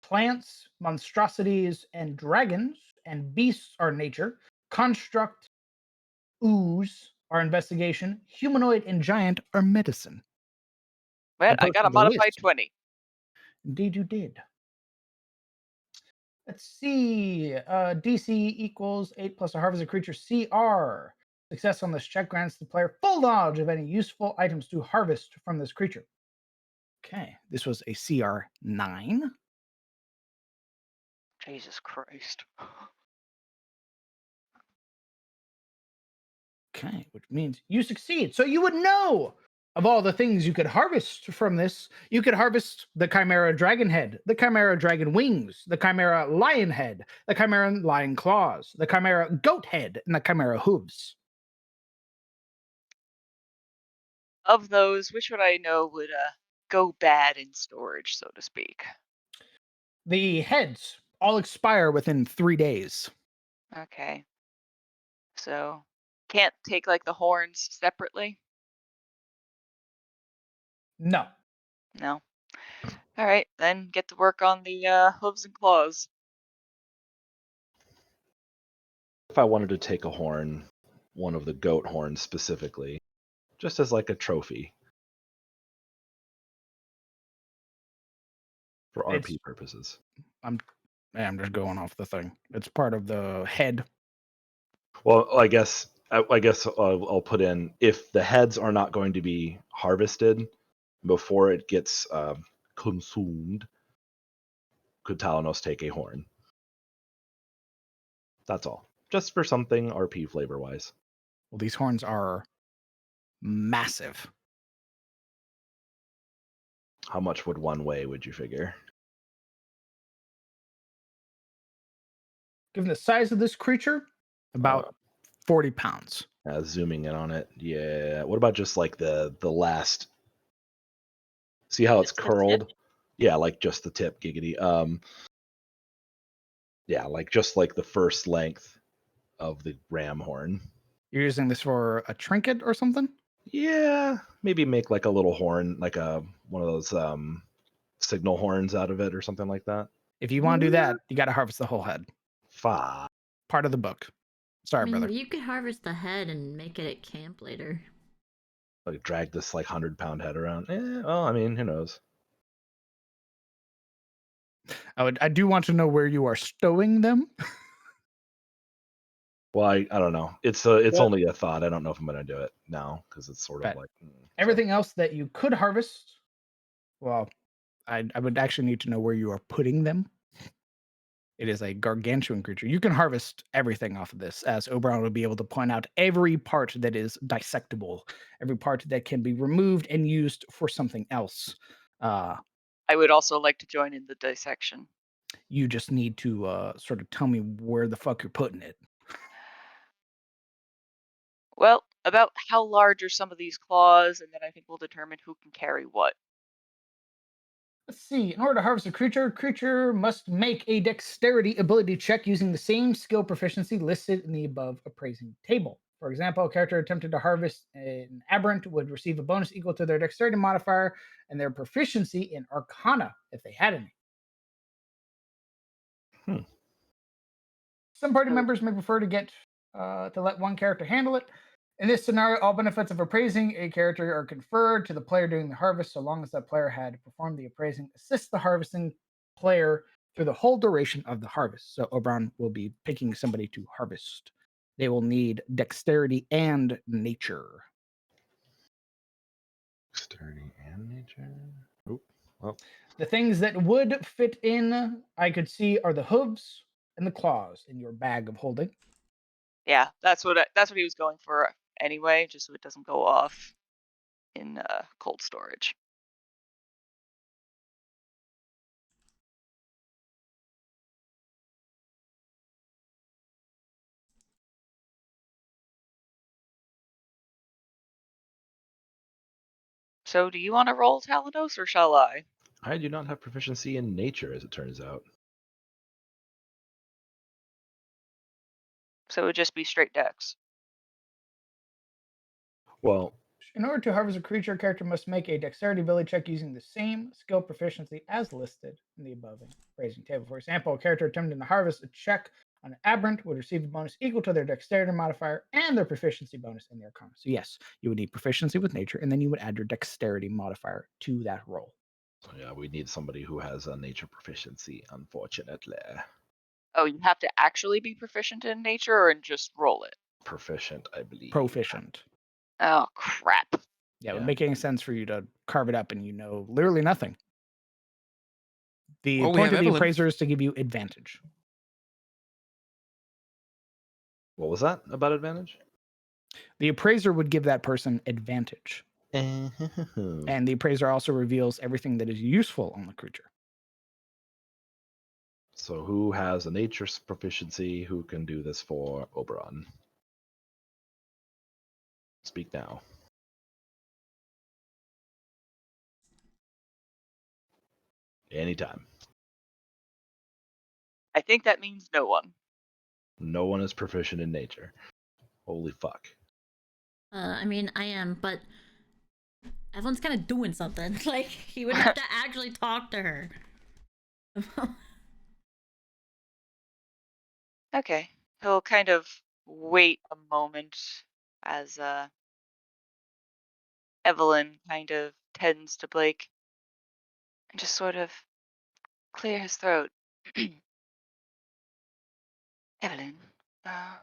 Speaker 2: Plants, monstrosities, and dragons and beasts are nature. Construct, ooze are investigation. Humanoid and giant are medicine.
Speaker 4: Well, I got a
Speaker 2: posted the
Speaker 4: modified
Speaker 2: list.
Speaker 4: 20.
Speaker 2: Indeed, you did. Let's see. DC equals 8 plus a harvested creature CR. Success on this check grants the player full knowledge of any useful items to harvest from this creature. Okay, this was a CR 9.
Speaker 4: Jesus Christ.
Speaker 2: Okay, which means you succeed. So you would know Of all the things you could harvest from this, you could harvest the Chimera Dragon Head, the Chimera Dragon Wings, the Chimera Lion Head, the Chimera Lion Claws, the Chimera Goat Head, and the Chimera Hooves.
Speaker 4: Of those, which would I know would go bad in storage, so to speak?
Speaker 2: The heads all expire within 3 days.
Speaker 4: Okay. So can't take like the horns separately?
Speaker 2: No.
Speaker 4: No. All right, then get to work on the hooves and claws.
Speaker 6: If I wanted to take a horn, one of the goat horns specifically, just as like a trophy for RP purposes.
Speaker 2: I'm just going off the thing. It's part of the head.
Speaker 6: Well, I guess I'll put in, if the heads are not going to be harvested before it gets consumed, could Talanos take a horn? That's all. Just for something RP flavor wise.
Speaker 2: Well, these horns are massive.
Speaker 6: How much would one weigh, would you figure?
Speaker 2: Given the size of this creature, about 40 pounds.
Speaker 6: Zooming in on it. Yeah. What about just like the last? See how it's
Speaker 4: Just the
Speaker 6: curled?
Speaker 4: tip?
Speaker 6: Yeah, like just the tip, giggity. Yeah, like just like the first length of the ram horn.
Speaker 2: You're using this for a trinket or something?
Speaker 6: Yeah, maybe make like a little horn, like one of those signal horns out of it or something like that.
Speaker 2: If you want to do that, you got to harvest the whole head.
Speaker 6: Fine.
Speaker 2: Part of the book. Sorry, brother.
Speaker 1: You could harvest the head and make it at camp later.
Speaker 6: Like drag this like 100-pound head around. Well, I mean, who knows?
Speaker 2: I do want to know where you are stowing them.
Speaker 6: Well, I don't know. It's only a thought. I don't know if I'm gonna do it now because it's sort of like
Speaker 2: everything else that you could harvest. Well, I would actually need to know where you are putting them. It is a gargantuan creature. You can harvest everything off of this, as Oberon will be able to point out every part that is dissectable, every part that can be removed and used for something else.
Speaker 4: I would also like to join in the dissection.
Speaker 2: You just need to sort of tell me where the fuck you're putting it.
Speaker 4: Well, about how large are some of these claws, and then I think we'll determine who can carry what.
Speaker 2: Let's see. In order to harvest a creature must make a dexterity ability check using the same skill proficiency listed in the above appraising table. For example, a character attempted to harvest an aberrant would receive a bonus equal to their dexterity modifier and their proficiency in Arcana, if they had any. Some party members may prefer to let one character handle it. In this scenario, all benefits of appraising a character are conferred to the player doing the harvest, so long as that player had performed the appraising, assist the harvesting player through the whole duration of the harvest. So Oberon will be picking somebody to harvest. They will need dexterity and nature.
Speaker 6: Dexterity and nature. Oop. Well,
Speaker 2: The things that would fit in, I could see, are the hooves and the claws in your bag of holding.
Speaker 4: Yeah, that's what he was going for anyway, just so it doesn't go off in cold storage. So, do you want to roll Talanos, or shall I?
Speaker 6: I do not have proficiency in nature, as it turns out.
Speaker 4: So it would just be straight dex.
Speaker 6: Well,
Speaker 2: in order to harvest a creature, a character must make a dexterity ability check using the same skill proficiency as listed in the above appraising table. For example, a character attempting to harvest a check on an aberrant would receive a bonus equal to their dexterity modifier and their proficiency bonus in their Arcana. So yes, you would need proficiency with nature, and then you would add your dexterity modifier to that roll.
Speaker 6: So yeah, we need somebody who has a nature proficiency, unfortunately.
Speaker 4: Oh, you have to actually be proficient in nature or just roll it?
Speaker 6: Proficient, I believe.
Speaker 2: Proficient.
Speaker 4: Oh, crap.
Speaker 2: Yeah, it would make any sense for you to carve it up and you know literally nothing. The point of the appraiser is to give you advantage.
Speaker 6: What was that about advantage?
Speaker 2: The appraiser would give that person advantage. And the appraiser also reveals everything that is useful on the creature.
Speaker 6: So who has a nature proficiency who can do this for Oberon? Speak now. Anytime.
Speaker 4: I think that means no one.
Speaker 6: No one is proficient in nature. Holy fuck.
Speaker 1: I mean, I am, but everyone's kind of doing something. Like, he would have to actually talk to her.
Speaker 4: Okay. He'll kind of wait a moment as Evelyn kind of tends to Blake and just sort of clear his throat. Evelyn, uh,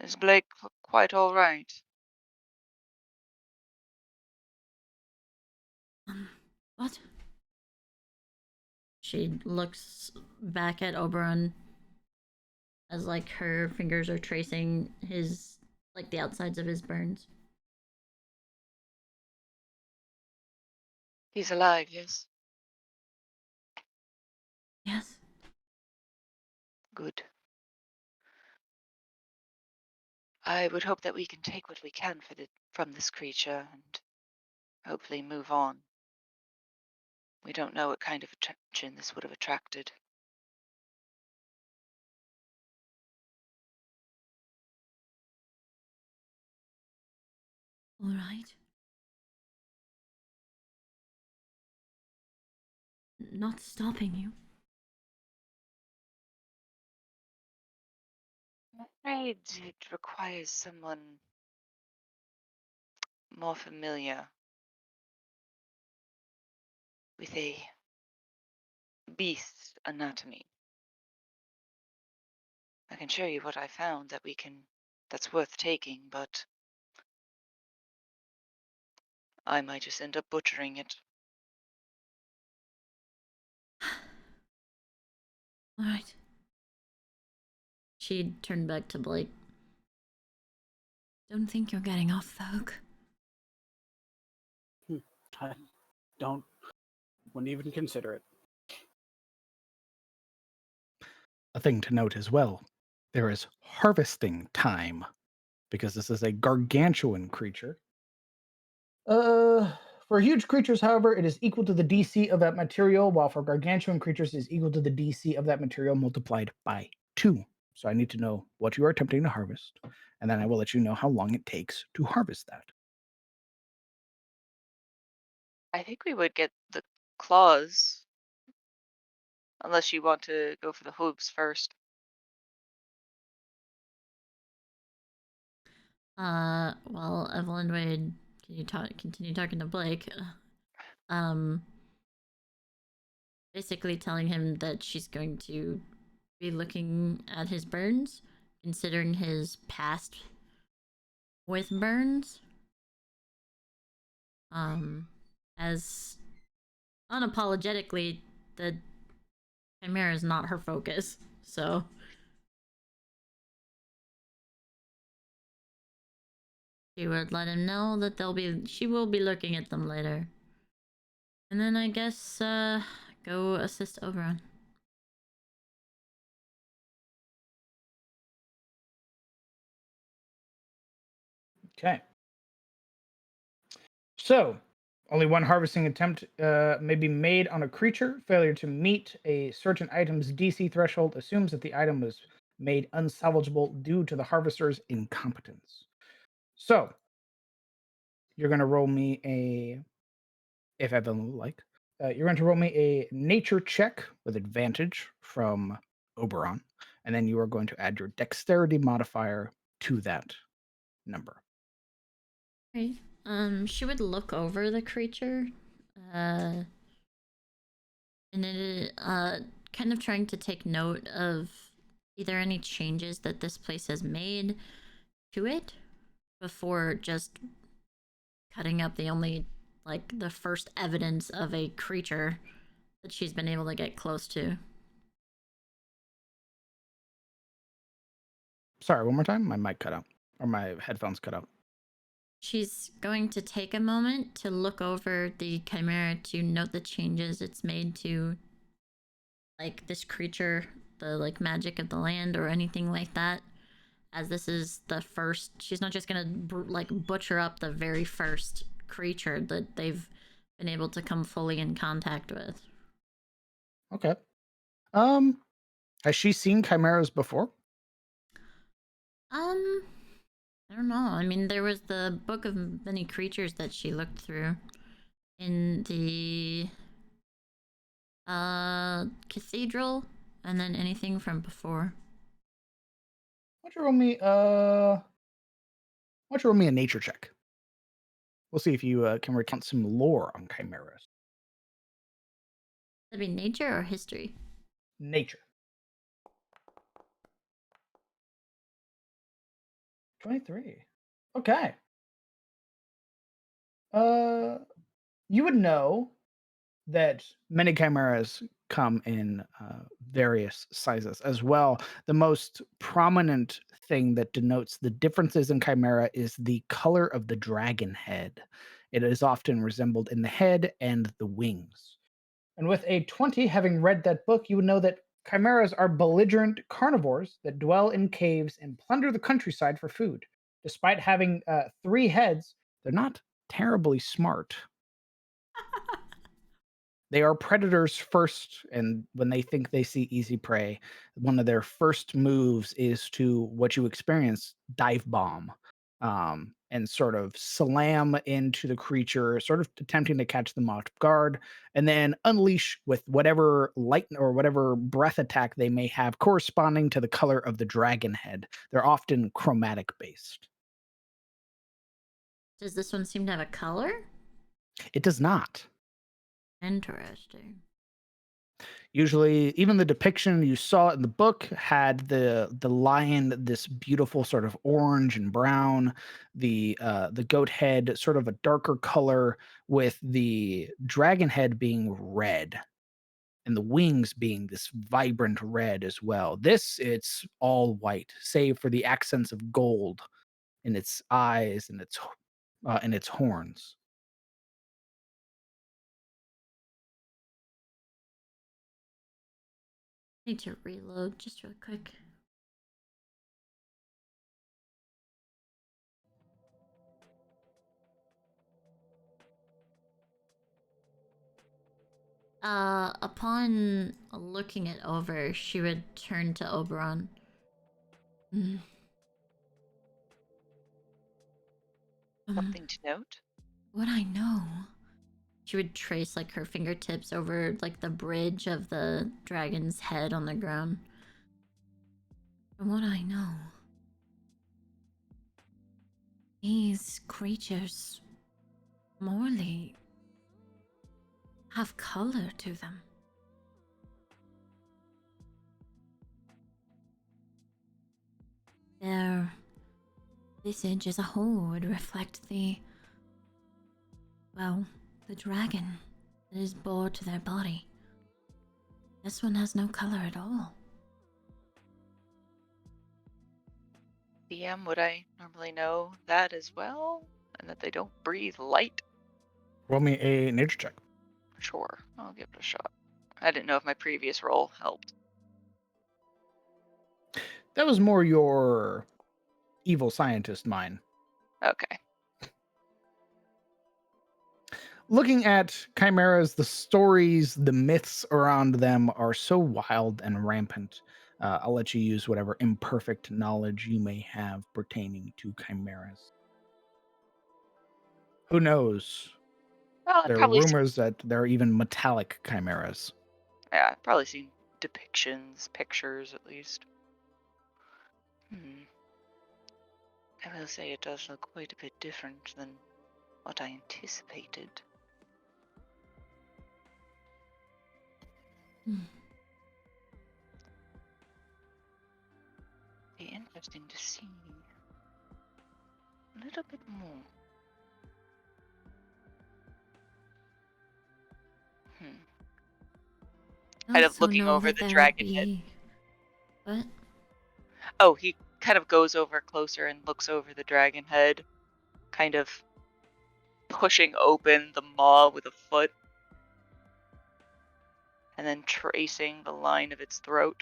Speaker 4: is Blake quite all right?
Speaker 1: What? She looks back at Oberon as, like, her fingers are tracing his, like, the outsides of his burns.
Speaker 4: He's alive, yes?
Speaker 1: Yes.
Speaker 4: Good. I would hope that we can take what we can from this creature and hopefully move on. We don't know what kind of attention this would have attracted.
Speaker 1: All right. Not stopping you.
Speaker 4: I'm afraid it requires someone more familiar with a beast anatomy. I can show you what I found that's worth taking, but I might just end up butchering it.
Speaker 1: All right. She turned back to Blake. Don't think you're getting off the hook.
Speaker 3: I wouldn't even consider it.
Speaker 2: A thing to note as well, there is harvesting time, because this is a gargantuan creature. For huge creatures, however, it is equal to the DC of that material, while for gargantuan creatures, it is equal to the DC of that material multiplied by 2. So I need to know what you are attempting to harvest, and then I will let you know how long it takes to harvest that.
Speaker 4: I think we would get the claws, unless you want to go for the hooves first.
Speaker 1: Well, Evelyn would continue talking to Blake. Um, basically telling him that she's going to be looking at his burns, considering his past with burns. As unapologetically, the Chimera is not her focus, so. She would let him know that she will be looking at them later. And then I guess, go assist Oberon.
Speaker 2: Okay. So, only one harvesting attempt may be made on a creature. Failure to meet a certain item's DC threshold assumes that the item was made unsalvageable due to the harvester's incompetence. So, you're going to roll me if Evan would like, you're going to roll me a nature check with advantage from Oberon, and then you are going to add your dexterity modifier to that number.
Speaker 1: Right. She would look over the creature, and it, kind of trying to take note of either any changes that this place has made to it before just cutting up the first evidence of a creature that she's been able to get close to.
Speaker 2: Sorry, one more time. My mic cut out, or my headphones cut out.
Speaker 1: She's going to take a moment to look over the chimera to note the changes it's made to, like, this creature, the, like, magic of the land or anything like that. As this is the first, she's not just gonna, like, butcher up the very first creature that they've been able to come fully in contact with.
Speaker 2: Okay. Has she seen chimeras before?
Speaker 1: I don't know. I mean, there was the book of many creatures that she looked through in the cathedral, and then anything from before.
Speaker 2: Why don't you roll me why don't you roll me a nature check? We'll see if you can recount some lore on chimeras.
Speaker 1: That'd be nature or history?
Speaker 2: Nature. 23. Okay. You would know that many chimeras come in various sizes as well. The most prominent thing that denotes the differences in chimera is the color of the dragon head. It is often resembled in the head and the wings. And with a 20, having read that book, you would know that chimeras are belligerent carnivores that dwell in caves and plunder the countryside for food. Despite having 3 heads, they're not terribly smart. They are predators first, and when they think they see easy prey, one of their first moves is to what you experience dive bomb, and sort of slam into the creature, sort of attempting to catch them off guard, and then unleash with whatever light or whatever breath attack they may have, corresponding to the color of the dragon head. They're often chromatic based.
Speaker 1: Does this one seem to have a color?
Speaker 2: It does not.
Speaker 1: Interesting.
Speaker 2: Usually, even the depiction you saw in the book had the lion this beautiful sort of orange and brown, the goat head sort of a darker color, with the dragon head being red and the wings being this vibrant red as well. This, it's all white, save for the accents of gold in its eyes and its horns.
Speaker 1: Need to reload just real quick. Upon looking it over, she would turn to Oberon.
Speaker 4: Something to note?
Speaker 1: What I know. She would trace, like, her fingertips over, like, the bridge of the dragon's head on the ground. From what I know, these creatures morally have color to them. Their visage as a whole would reflect the dragon that is bored to their body. This one has no color at all.
Speaker 4: DM, would I normally know that as well? And that they don't breathe light?
Speaker 2: Roll me a nature check.
Speaker 4: Sure, I'll give it a shot. I didn't know if my previous roll helped.
Speaker 2: That was more your evil scientist mind.
Speaker 4: Okay.
Speaker 2: Looking at chimeras, the stories, the myths around them are so wild and rampant. I'll let you use whatever imperfect knowledge you may have pertaining to chimeras. Who knows?
Speaker 4: Well, I've
Speaker 2: There are
Speaker 4: probably
Speaker 2: rumors that there are even metallic chimeras.
Speaker 4: yeah, I've probably seen depictions, pictures at least. I will say it does look quite a bit different than what I anticipated. Be interesting to see a little bit more. Kind of looking over the dragon head.
Speaker 1: What?
Speaker 4: Oh, he kind of goes over closer and looks over the dragon head. kind of pushing open the maw with a foot and then tracing the line of its throat.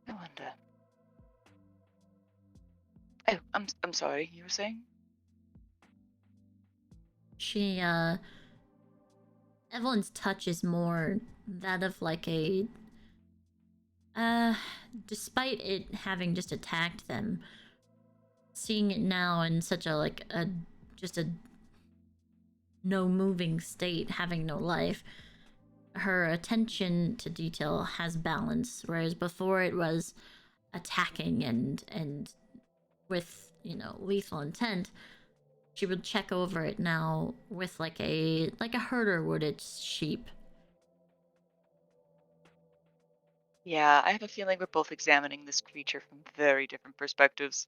Speaker 4: I wonder. Oh, I'm sorry, you were saying?
Speaker 1: She, Evelyn's touch is more that of like a, despite it having just attacked them, seeing it now in such a, like, just a no moving state, having no life, her attention to detail has balance, whereas before it was attacking and with, lethal intent. She would check over it now with like a herder would its sheep.
Speaker 4: Yeah, I have a feeling we're both examining this creature from very different perspectives.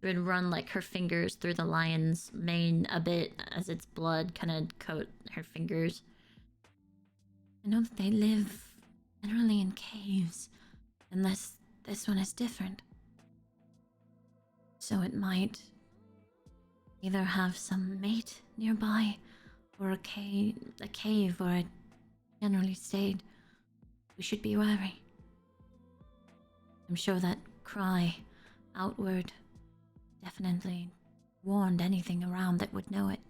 Speaker 1: She would run like her fingers through the lion's mane a bit as its blood kind of coat her fingers. I know that they live generally in caves, unless this one is different. So it might either have some mate nearby, or a cave where it generally stayed. We should be wary. I'm sure that cry outward definitely warned anything around that would know it.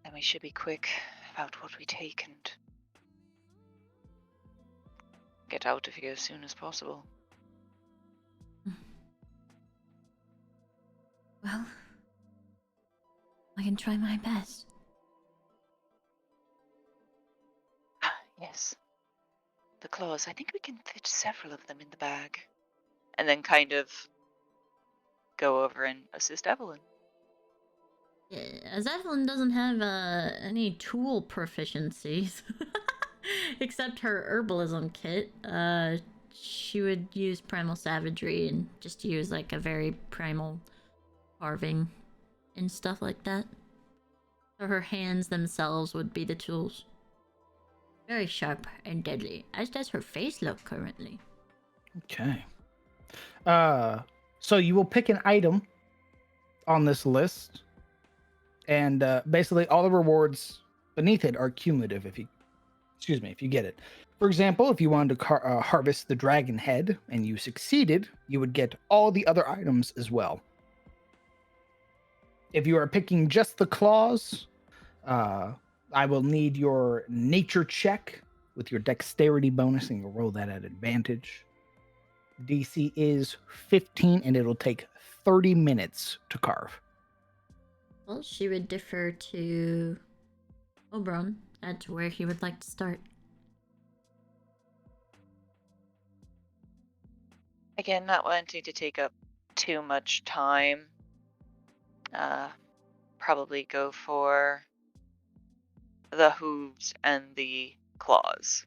Speaker 4: Then we should be quick about what we take and get out of here as soon as possible.
Speaker 1: Well, I can try my best.
Speaker 4: Yes. The claws, I think we can fit several of them in the bag. And then kind of go over and assist Evelyn.
Speaker 1: Yeah, as Evelyn doesn't have any tool proficiencies, except her herbalism kit, she would use primal savagery and just use like a very primal carving and stuff like that. So her hands themselves would be the tools. Very sharp and deadly, as does her face look currently.
Speaker 2: Okay. So you will pick an item on this list, and basically all the rewards beneath it are cumulative if you get it. For example, if you wanted to harvest the dragon head and you succeeded, you would get all the other items as well. If you are picking just the claws, I will need your nature check with your dexterity bonus, and you'll roll that at advantage. DC is 15, and it'll take 30 minutes to carve.
Speaker 1: Well, she would defer to Oberon as to where he would like to start.
Speaker 4: Again, not wanting to take up too much time. Probably go for the hooves and the claws.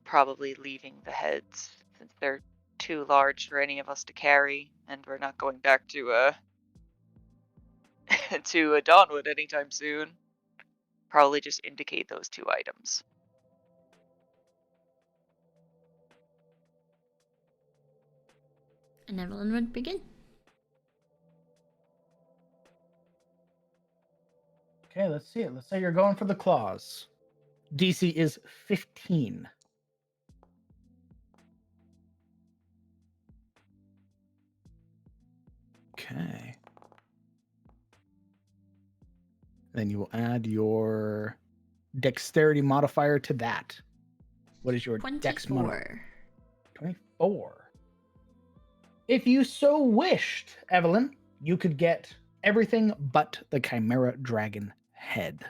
Speaker 4: Probably leaving the heads, since they're too large for any of us to carry, and we're not going back to to Dawnwood anytime soon. Probably just indicate those two items.
Speaker 1: And Evelyn would begin.
Speaker 2: Okay, let's see it. Let's say you're going for the claws. DC is 15. Okay. Then you will add your dexterity modifier to that. What is your dex modifier? 24. If you so wished, Evelyn, you could get everything but the Chimera Dragon head.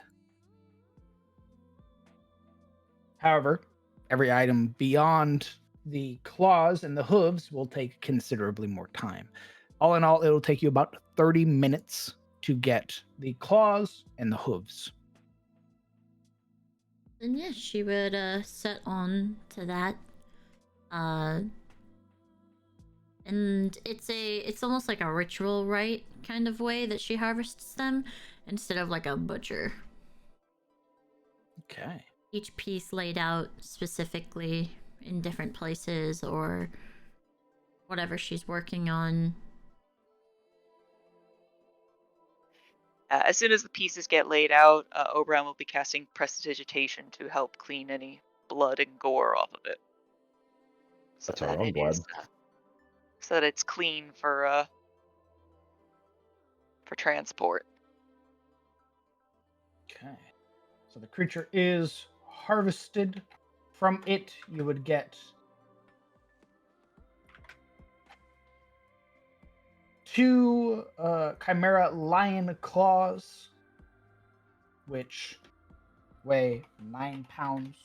Speaker 2: However, every item beyond the claws and the hooves will take considerably more time. All in all, it'll take you about 30 minutes to get the claws and the hooves.
Speaker 1: And yes, she would set on to that. And it's almost like a ritual rite kind of way that she harvests them instead of like a butcher.
Speaker 2: Okay.
Speaker 1: Each piece laid out specifically in different places or whatever she's working on.
Speaker 4: As soon as the pieces get laid out, Oberon will be casting Prestidigitation to help clean any blood and gore off of it. So
Speaker 6: That's our
Speaker 4: that
Speaker 6: own
Speaker 4: it
Speaker 6: blood.
Speaker 4: is, so that it's clean for transport.
Speaker 2: Okay. So the creature is harvested. From it, you would get 2 Chimera lion claws, which weigh 9 pounds.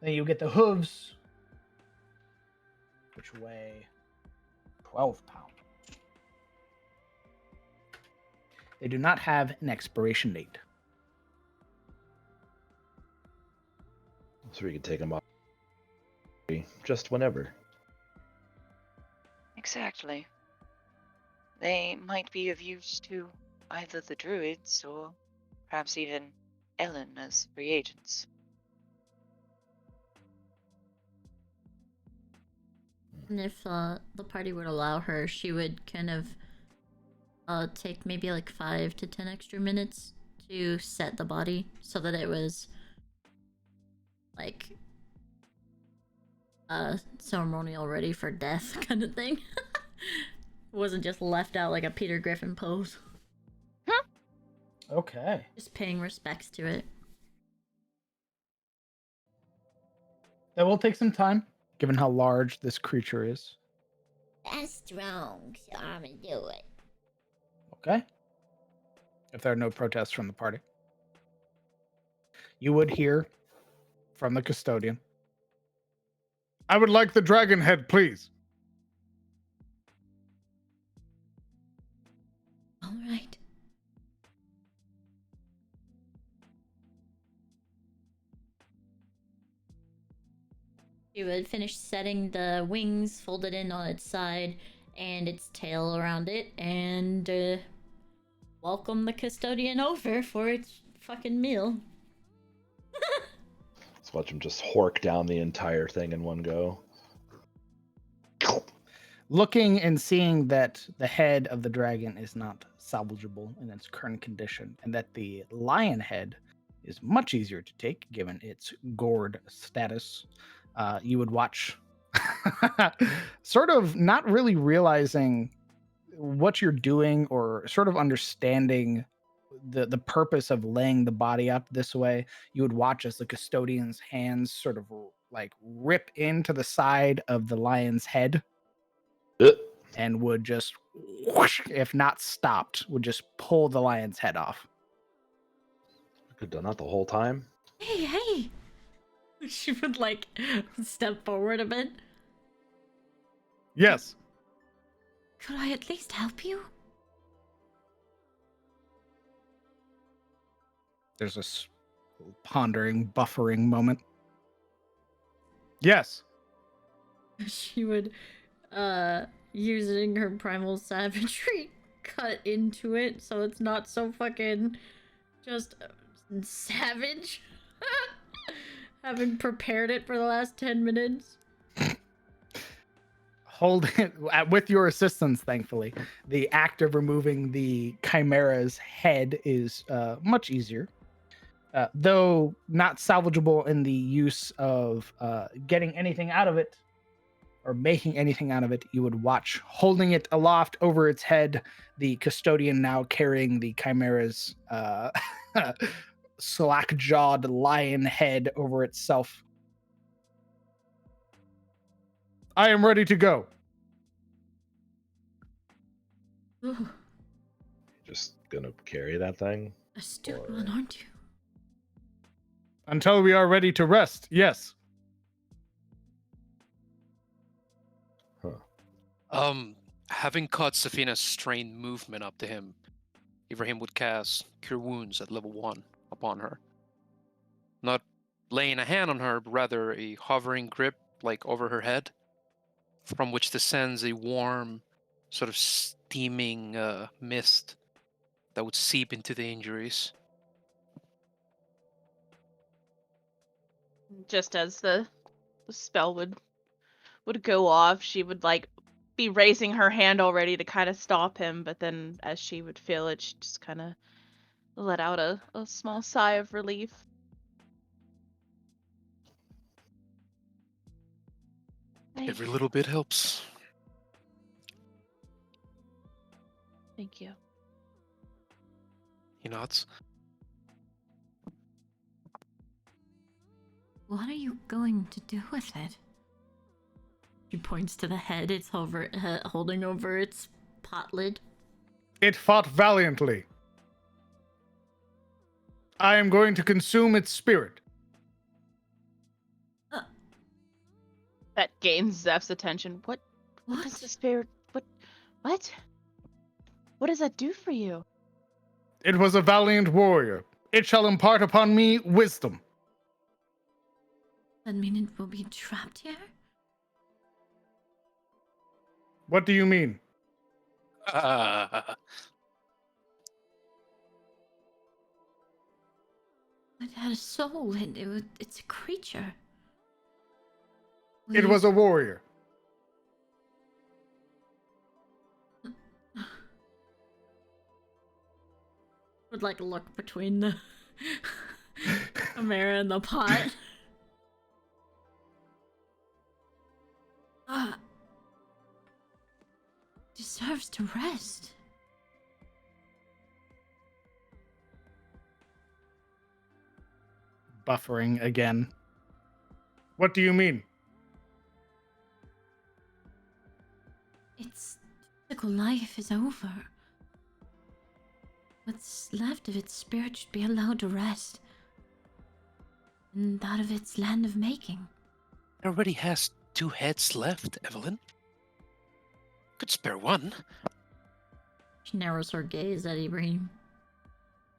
Speaker 2: Then you get the hooves, which weigh 12 pounds. They do not have an expiration date.
Speaker 6: So we can take them off just whenever.
Speaker 4: Exactly. They might be of use to either the druids or perhaps even Ellen as free agents.
Speaker 1: And if the party would allow her, she would kind of take maybe like 5 to 10 extra minutes to set the body so that it was like ceremonial ready for death kind of thing. It wasn't just left out like a Peter Griffin pose.
Speaker 2: Okay.
Speaker 1: Just paying respects to it.
Speaker 2: That will take some time, given how large this creature is.
Speaker 1: That's strong, so I'm gonna do it.
Speaker 2: Okay. If there are no protests from the party, you would hear from the custodian, I would like the dragon head, please.
Speaker 1: All right. She would finish setting the wings folded in on its side and its tail around it and welcome the custodian over for its fucking meal.
Speaker 6: Let's watch him just hork down the entire thing in one go.
Speaker 2: Looking and seeing that the head of the dragon is not salvageable in its current condition, and that the lion head is much easier to take given its gourd status, you would watch, sort of not really realizing what you're doing or sort of understanding the purpose of laying the body up this way. You would watch as the custodian's hands sort of like rip into the side of the lion's head and would just, whoosh, if not stopped, would just pull the lion's head off.
Speaker 6: Could have done that the whole time.
Speaker 1: Hey! She would like step forward a bit.
Speaker 2: Yes.
Speaker 1: Could I at least help you?
Speaker 2: There's this pondering, buffering moment. Yes.
Speaker 1: She would, using her primal savagery, cut into it so it's not so fucking just savage. Having prepared it for the last 10 minutes.
Speaker 2: Hold it with your assistance, thankfully. The act of removing the chimera's head is much easier. Though not salvageable in the use of getting anything out of it or making anything out of it, you would watch holding it aloft over its head, the custodian now carrying the chimera's slack-jawed lion head over itself. I am ready to go.
Speaker 1: Ooh,
Speaker 6: Just gonna carry that thing.
Speaker 1: astute one, aren't you?
Speaker 2: Until we are ready to rest, yes.
Speaker 5: Having caught Safina's strained movement up to him, Ibrahim would cast Cure Wounds at level 1 upon her. Not laying a hand on her, but rather a hovering grip, like over her head, from which descends a warm, sort of steaming mist that would seep into the injuries.
Speaker 7: Just as the spell would go off, she would like be raising her hand already to kind of stop him, but then as she would feel it, she just kind of let out a small sigh of relief.
Speaker 5: Every little bit helps.
Speaker 7: Thank you.
Speaker 5: He nods.
Speaker 1: What are you going to do with it? She points to the head it's holding over its pot lid.
Speaker 2: It fought valiantly. I am going to consume its spirit.
Speaker 7: That gains Zeph's attention. What does the spirit? What? What does that do for you?
Speaker 2: It was a valiant warrior. It shall impart upon me wisdom.
Speaker 1: That mean it will be trapped here?
Speaker 2: What do you mean?
Speaker 1: It had a soul, and it's a creature.
Speaker 2: It was a warrior.
Speaker 1: Would like look between the Amara and the pot. Deserves to rest.
Speaker 2: Buffering again. What do you mean?
Speaker 1: Its physical life is over. What's left of its spirit should be allowed to rest. And that of its land of making.
Speaker 5: It already has 2 heads left, Evelyn. Could spare one.
Speaker 1: She narrows her gaze at Ibrahim.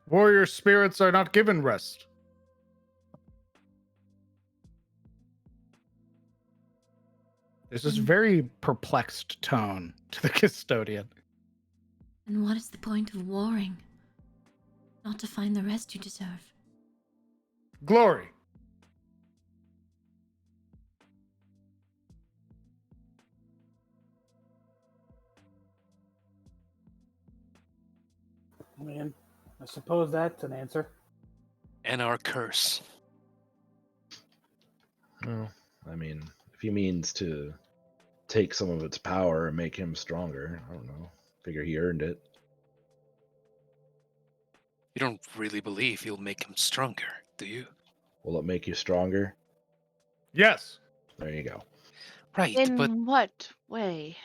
Speaker 2: Warrior spirits are not given rest. There's this very perplexed tone to the custodian.
Speaker 1: And what is the point of warring? Not to find the rest you deserve.
Speaker 2: Glory.
Speaker 3: I mean, I suppose that's an answer.
Speaker 5: And our curse.
Speaker 6: Well, I mean, if he means to take some of its power and make him stronger, I don't know. Figure he earned it.
Speaker 5: You don't really believe you'll make him stronger, do you?
Speaker 6: Will it make you stronger?
Speaker 2: Yes.
Speaker 6: There you go.
Speaker 5: Right,
Speaker 7: In
Speaker 5: but
Speaker 7: what way?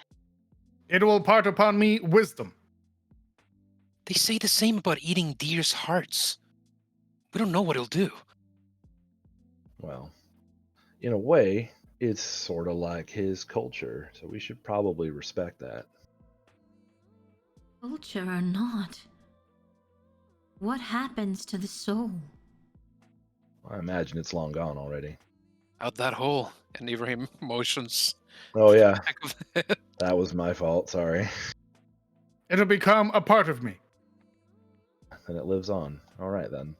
Speaker 2: It will impart upon me wisdom.
Speaker 5: they say the same about eating deer's hearts. We don't know what it'll do.
Speaker 6: Well, in a way, it's sort of like his culture, so we should probably respect that.
Speaker 1: Culture or not, what happens to the soul?
Speaker 6: I imagine it's long gone already.
Speaker 5: Out that hole, and Ibrahim motions.
Speaker 6: Oh yeah,
Speaker 5: Back of the head.
Speaker 6: that was my fault. Sorry.
Speaker 2: It'll become a part of me.
Speaker 6: And it lives on. All right then.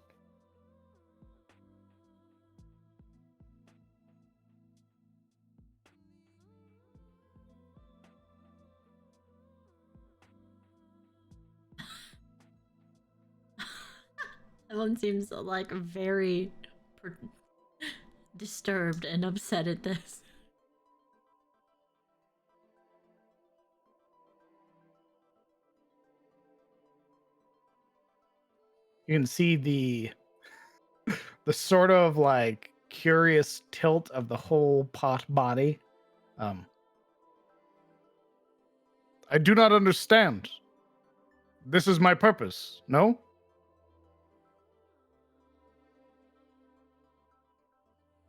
Speaker 1: Everyone seems like very disturbed and upset at this.
Speaker 2: You can see the sort of like curious tilt of the whole pot body. I do not understand. This is my purpose, no?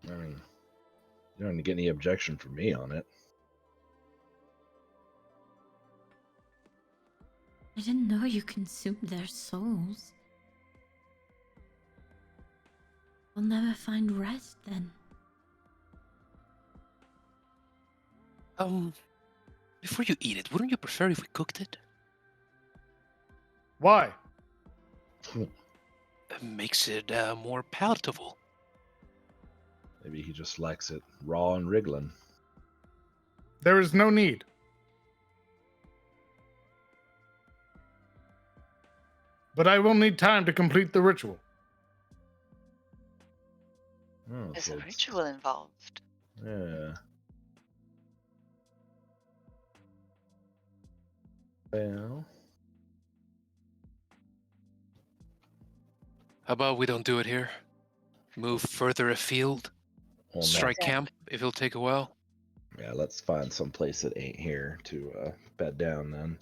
Speaker 6: I mean, you don't get any objection from me on it.
Speaker 1: I didn't know you consumed their souls. We'll never find rest then.
Speaker 5: Before you eat it, wouldn't you prefer if we cooked it?
Speaker 2: Why?
Speaker 5: It makes it more palatable.
Speaker 6: Maybe he just likes it raw and wriggling.
Speaker 2: There is no need. But I will need time to complete the ritual.
Speaker 6: Oh,
Speaker 4: There's
Speaker 6: so
Speaker 4: a
Speaker 6: it's-
Speaker 4: ritual involved.
Speaker 6: Yeah. Well,
Speaker 5: How about we don't do it here? Move further afield?
Speaker 6: well,
Speaker 5: Strike
Speaker 6: no.
Speaker 5: camp if it'll take a while?
Speaker 6: Yeah, let's find some place that ain't here to bed down then.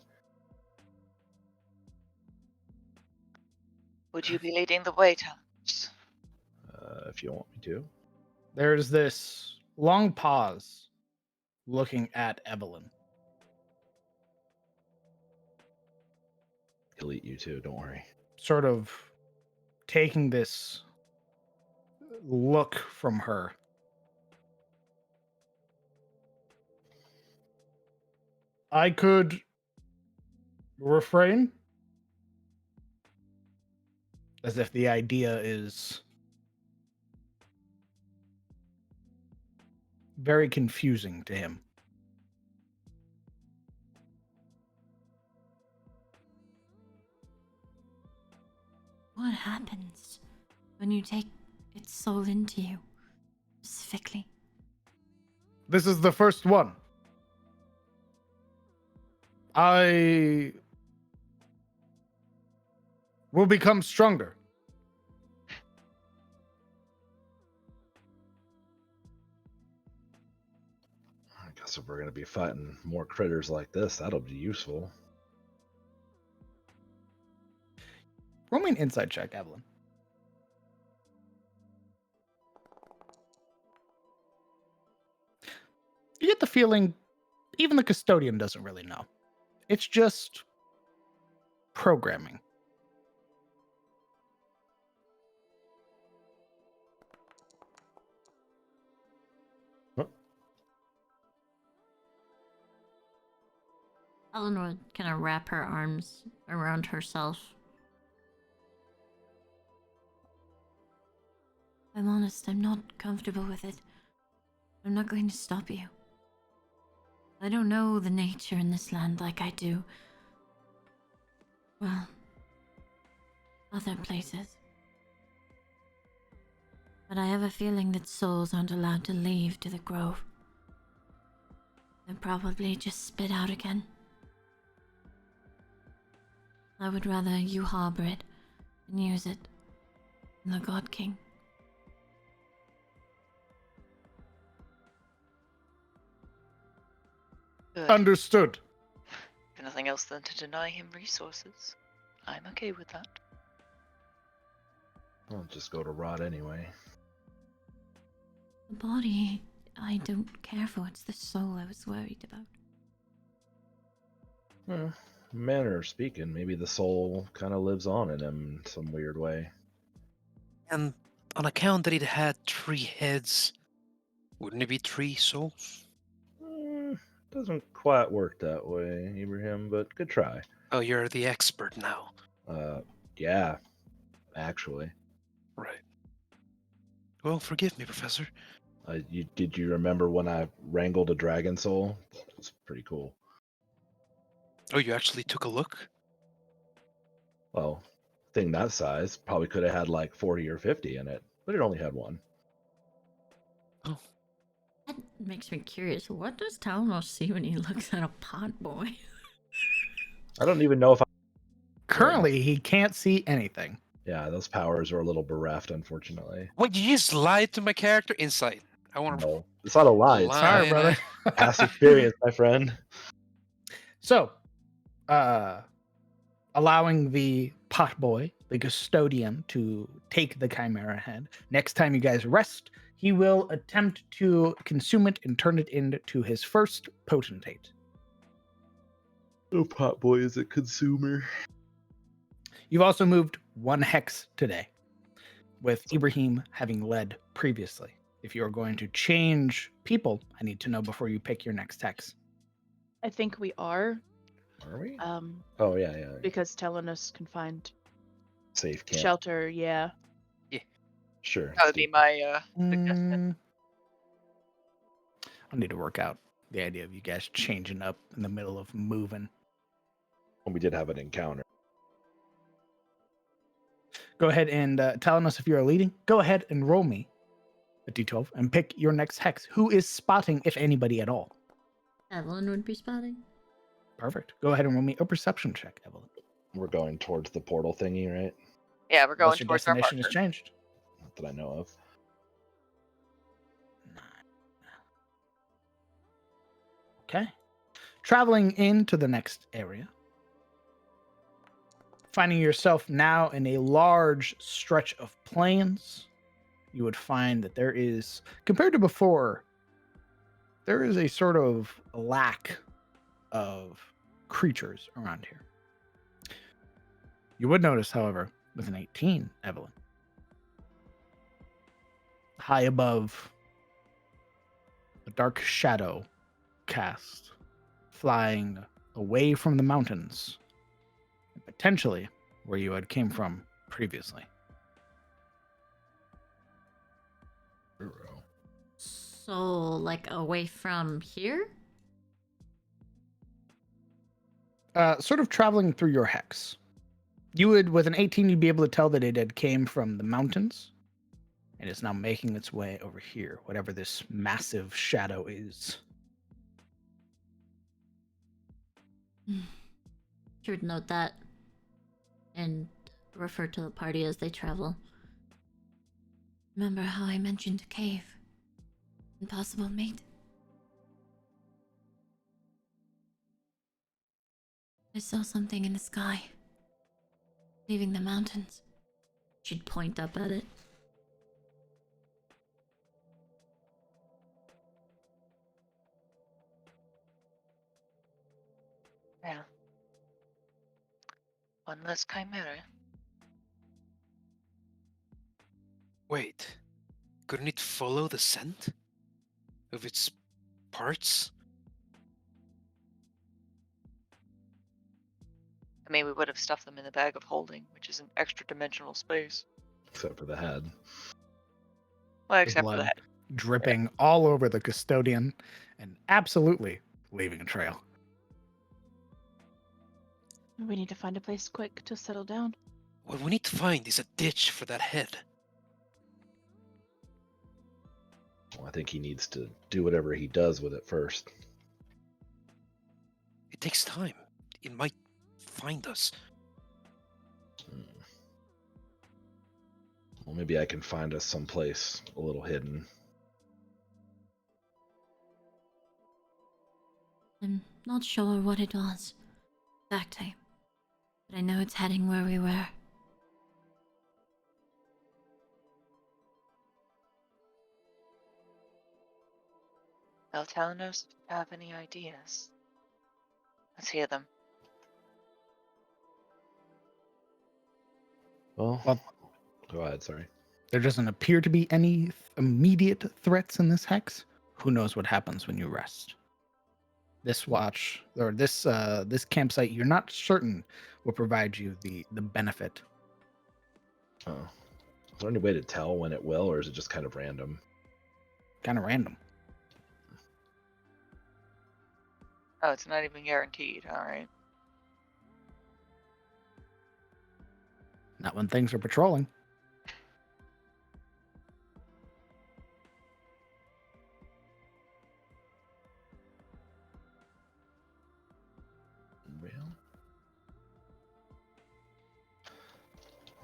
Speaker 4: Would you be leading the way, Talents?
Speaker 6: If you want me to.
Speaker 2: There's this long pause looking at Evelyn.
Speaker 6: He'll eat you too, don't worry.
Speaker 2: Sort of taking this look from her. I could refrain, as if the idea is very confusing to him.
Speaker 1: What happens when you take its soul into you, specifically?
Speaker 2: This is the first one. I will become stronger.
Speaker 6: I guess if we're gonna be fighting more critters like this, that'll be useful.
Speaker 2: Roll me an insight check, Evelyn. You get the feeling even the custodian doesn't really know. It's just programming.
Speaker 1: Eleanor kind of wrap her arms around herself. I'm honest, I'm not comfortable with it. I'm not going to stop you. I don't know the nature in this land like I do. Well, other places. But I have a feeling that souls aren't allowed to leave to the grove. They'll probably just spit out again. I would rather you harbor it and use it in the God King.
Speaker 4: Good.
Speaker 2: Understood.
Speaker 4: If nothing else than to deny him resources. I'm okay with that.
Speaker 6: I'll just go to rot anyway.
Speaker 1: The body, I don't care for. It's the soul I was worried about.
Speaker 6: Manner of speaking, maybe the soul kind of lives on in him in some weird way.
Speaker 5: And on account that it had 3 heads, wouldn't it be 3 souls?
Speaker 6: Doesn't quite work that way, Ibrahim, but good try.
Speaker 5: Oh, you're the expert now.
Speaker 6: Yeah, actually.
Speaker 5: Right. Well, forgive me, Professor.
Speaker 6: Did you remember when I wrangled a dragon soul? It was pretty cool.
Speaker 5: Oh, you actually took a look?
Speaker 6: Well, thing that size probably could have had like 40 or 50 in it, but it only had 1.
Speaker 5: Oh.
Speaker 1: That makes me curious. What does Talnos see when he looks at a pot boy?
Speaker 6: I don't even know if
Speaker 2: Currently, he can't see anything.
Speaker 6: Yeah, those powers are a little bereft, unfortunately.
Speaker 5: Wait, you just lied to my character? Insight. I want to.
Speaker 6: No, it's not a lie. It's
Speaker 2: Sorry, brother.
Speaker 6: past experience, my friend.
Speaker 2: So, allowing the pot boy, the custodian, to take the chimera head. Next time you guys rest, he will attempt to consume it and turn it into his first potentate.
Speaker 6: Oh, pot boy is a consumer.
Speaker 2: You've also moved 1 hex today, with Ibrahim having led previously. If you are going to change people, I need to know before you pick your next hex.
Speaker 7: I think we are.
Speaker 6: Are we?
Speaker 7: Oh
Speaker 6: yeah.
Speaker 7: because Telenos can find
Speaker 6: Safe camp.
Speaker 7: shelter. Yeah.
Speaker 6: Sure.
Speaker 4: That would be my suggestion.
Speaker 2: I need to work out the idea of you guys changing up in the middle of moving.
Speaker 6: When we did have an encounter.
Speaker 2: Go ahead and telling us if you are leading. Go ahead and roll me a d12 and pick your next hex. Who is spotting, if anybody at all?
Speaker 1: Evelyn would be spotting.
Speaker 2: Perfect. Go ahead and roll me a perception check, Evelyn.
Speaker 6: We're going towards the portal thingy, right?
Speaker 4: Yeah, we're going
Speaker 2: Unless your
Speaker 4: towards our
Speaker 2: destination
Speaker 4: marker.
Speaker 2: has changed.
Speaker 6: Not that I know of.
Speaker 2: Okay. Traveling into the next area. Finding yourself now in a large stretch of plains, you would find that there is, compared to before, there is a sort of lack of creatures around here. You would notice, however, with an 18, Evelyn, high above, a dark shadow cast, flying away from the mountains, potentially where you had came from previously.
Speaker 1: So, like, away from here?
Speaker 2: Sort of traveling through your hex. You would, with an 18, you'd be able to tell that it had came from the mountains and is now making its way over here, whatever this massive shadow is.
Speaker 1: Should note that and refer to the party as they travel. Remember how I mentioned a cave? Impossible mate? I saw something in the sky. Leaving the mountains. She'd point up at it.
Speaker 4: Yeah. One less chimera.
Speaker 5: Wait, couldn't it follow the scent of its parts?
Speaker 4: I mean, we would have stuffed them in the bag of holding, which is an extra dimensional space.
Speaker 6: Except for the head.
Speaker 4: Well,
Speaker 2: The
Speaker 4: except for
Speaker 2: blood
Speaker 4: that.
Speaker 2: dripping all over the custodian and absolutely leaving a trail.
Speaker 7: We need to find a place quick to settle down.
Speaker 5: What we need to find is a ditch for that head.
Speaker 6: Well, I think he needs to do whatever he does with it first.
Speaker 5: It takes time. It might find us.
Speaker 6: Well, maybe I can find us someplace a little hidden.
Speaker 1: I'm not sure what it was. Exactly. But I know it's heading where we were.
Speaker 4: Beltanos, if you have any ideas, let's hear them.
Speaker 6: Well,
Speaker 2: Well,
Speaker 6: go ahead, sorry.
Speaker 2: there doesn't appear to be any immediate threats in this hex. Who knows what happens when you rest? This watch or this campsite, you're not certain will provide you the benefit.
Speaker 6: Oh. Is there any way to tell when it will, or is it just kind of random?
Speaker 2: Kind of random.
Speaker 4: Oh, it's not even guaranteed. All right.
Speaker 2: Not when things are patrolling.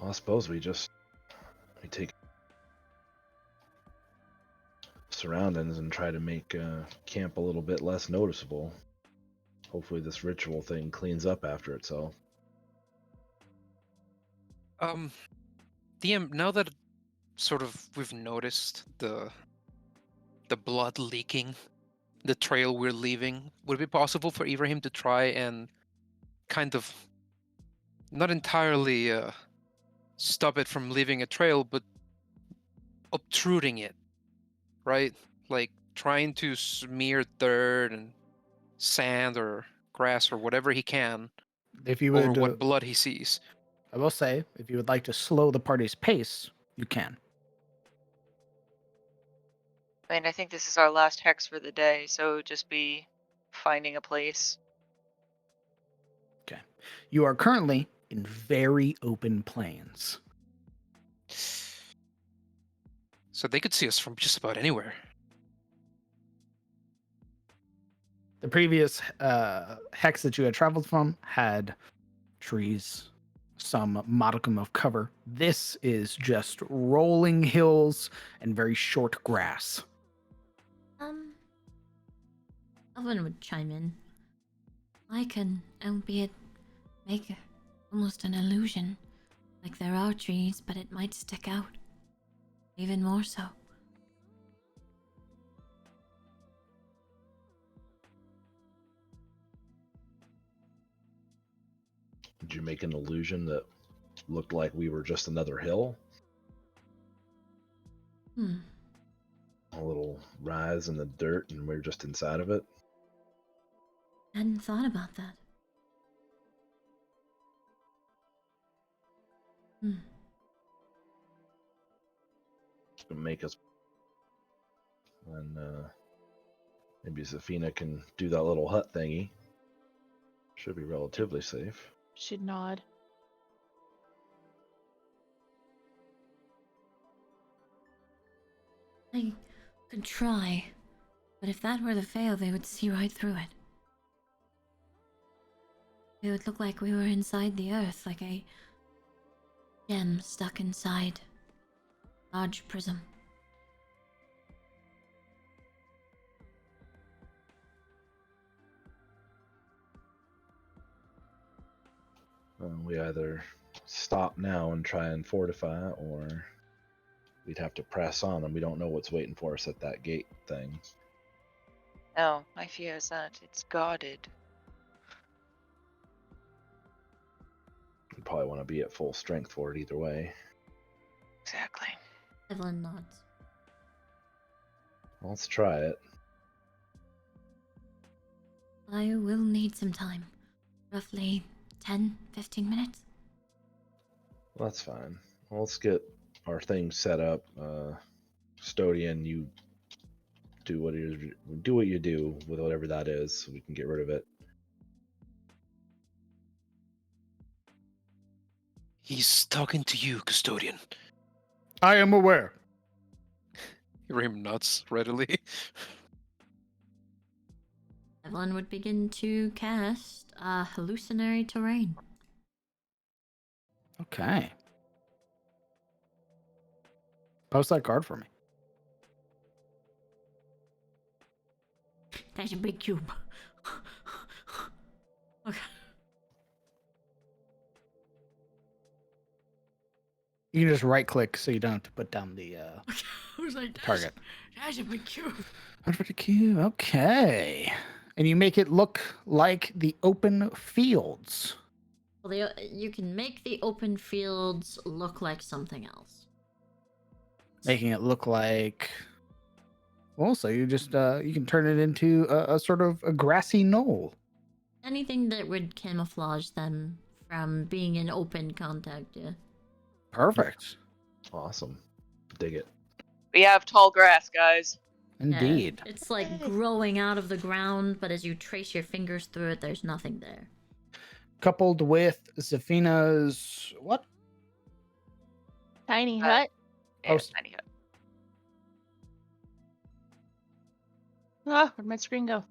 Speaker 6: Well, I suppose we take surroundings and try to make camp a little bit less noticeable. Hopefully this ritual thing cleans up after itself.
Speaker 5: DM, now that sort of we've noticed the blood leaking, the trail we're leaving, would it be possible for Ibrahim to try and kind of not entirely stop it from leaving a trail, but obtruding it, right? Like trying to smear dirt and sand or grass or whatever he can
Speaker 2: If you
Speaker 5: over
Speaker 2: would,
Speaker 5: what blood he sees.
Speaker 2: I will say, if you would like to slow the party's pace, you can.
Speaker 4: I mean, I think this is our last hex for the day, so it would just be finding a place.
Speaker 2: Okay. You are currently in very open plains.
Speaker 5: So they could see us from just about anywhere.
Speaker 2: The previous hex that you had traveled from had trees, some modicum of cover. This is just rolling hills and very short grass.
Speaker 1: Elvin would chime in. I can, albeit, make almost an illusion. Like there are trees, but it might stick out. Even more so.
Speaker 6: Did you make an illusion that looked like we were just another hill? A little rise in the dirt and we're just inside of it?
Speaker 1: Hadn't thought about that.
Speaker 6: It's gonna make us. And maybe Zafina can do that little hut thingy. Should be relatively safe.
Speaker 7: She'd nod.
Speaker 1: I could try, but if that were to fail, they would see right through it. It would look like we were inside the earth, like a gem stuck inside a large prism.
Speaker 6: We either stop now and try and fortify, or we'd have to press on, and we don't know what's waiting for us at that gate thing.
Speaker 4: No, my fear is that it's guarded.
Speaker 6: We'd probably want to be at full strength for it either way.
Speaker 4: Exactly.
Speaker 1: Evelyn nods.
Speaker 6: Well, let's try it.
Speaker 1: I will need some time. Roughly 10, 15 minutes.
Speaker 6: Well, that's fine. Well, let's get our thing set up. Custodian, you do what you do with whatever that is, so we can get rid of it.
Speaker 5: He's talking to you, Custodian.
Speaker 2: I am aware.
Speaker 5: Rim nods readily.
Speaker 1: Evelyn would begin to cast hallucinatory terrain.
Speaker 2: Okay. Post that card for me.
Speaker 1: That's a big cube. Okay.
Speaker 2: You can just right click so you don't have to put down the
Speaker 1: I was like,
Speaker 2: target.
Speaker 1: That's a big cube.
Speaker 2: Okay. And you make it look like the open fields.
Speaker 1: Well, you can make the open fields look like something else.
Speaker 2: Making it look like. Well, so you just you can turn it into a sort of a grassy knoll.
Speaker 1: Anything that would camouflage them from being in open contact, yeah.
Speaker 2: Perfect.
Speaker 6: Awesome. Dig it.
Speaker 4: We have tall grass, guys.
Speaker 2: Indeed.
Speaker 1: Yeah, it's like growing out of the ground, but as you trace your fingers through it, there's nothing there.
Speaker 2: Coupled with Zafina's what?
Speaker 7: Tiny hut.
Speaker 4: Yeah,
Speaker 2: Oh,
Speaker 4: tiny hut.
Speaker 7: Ah, where'd my screen go?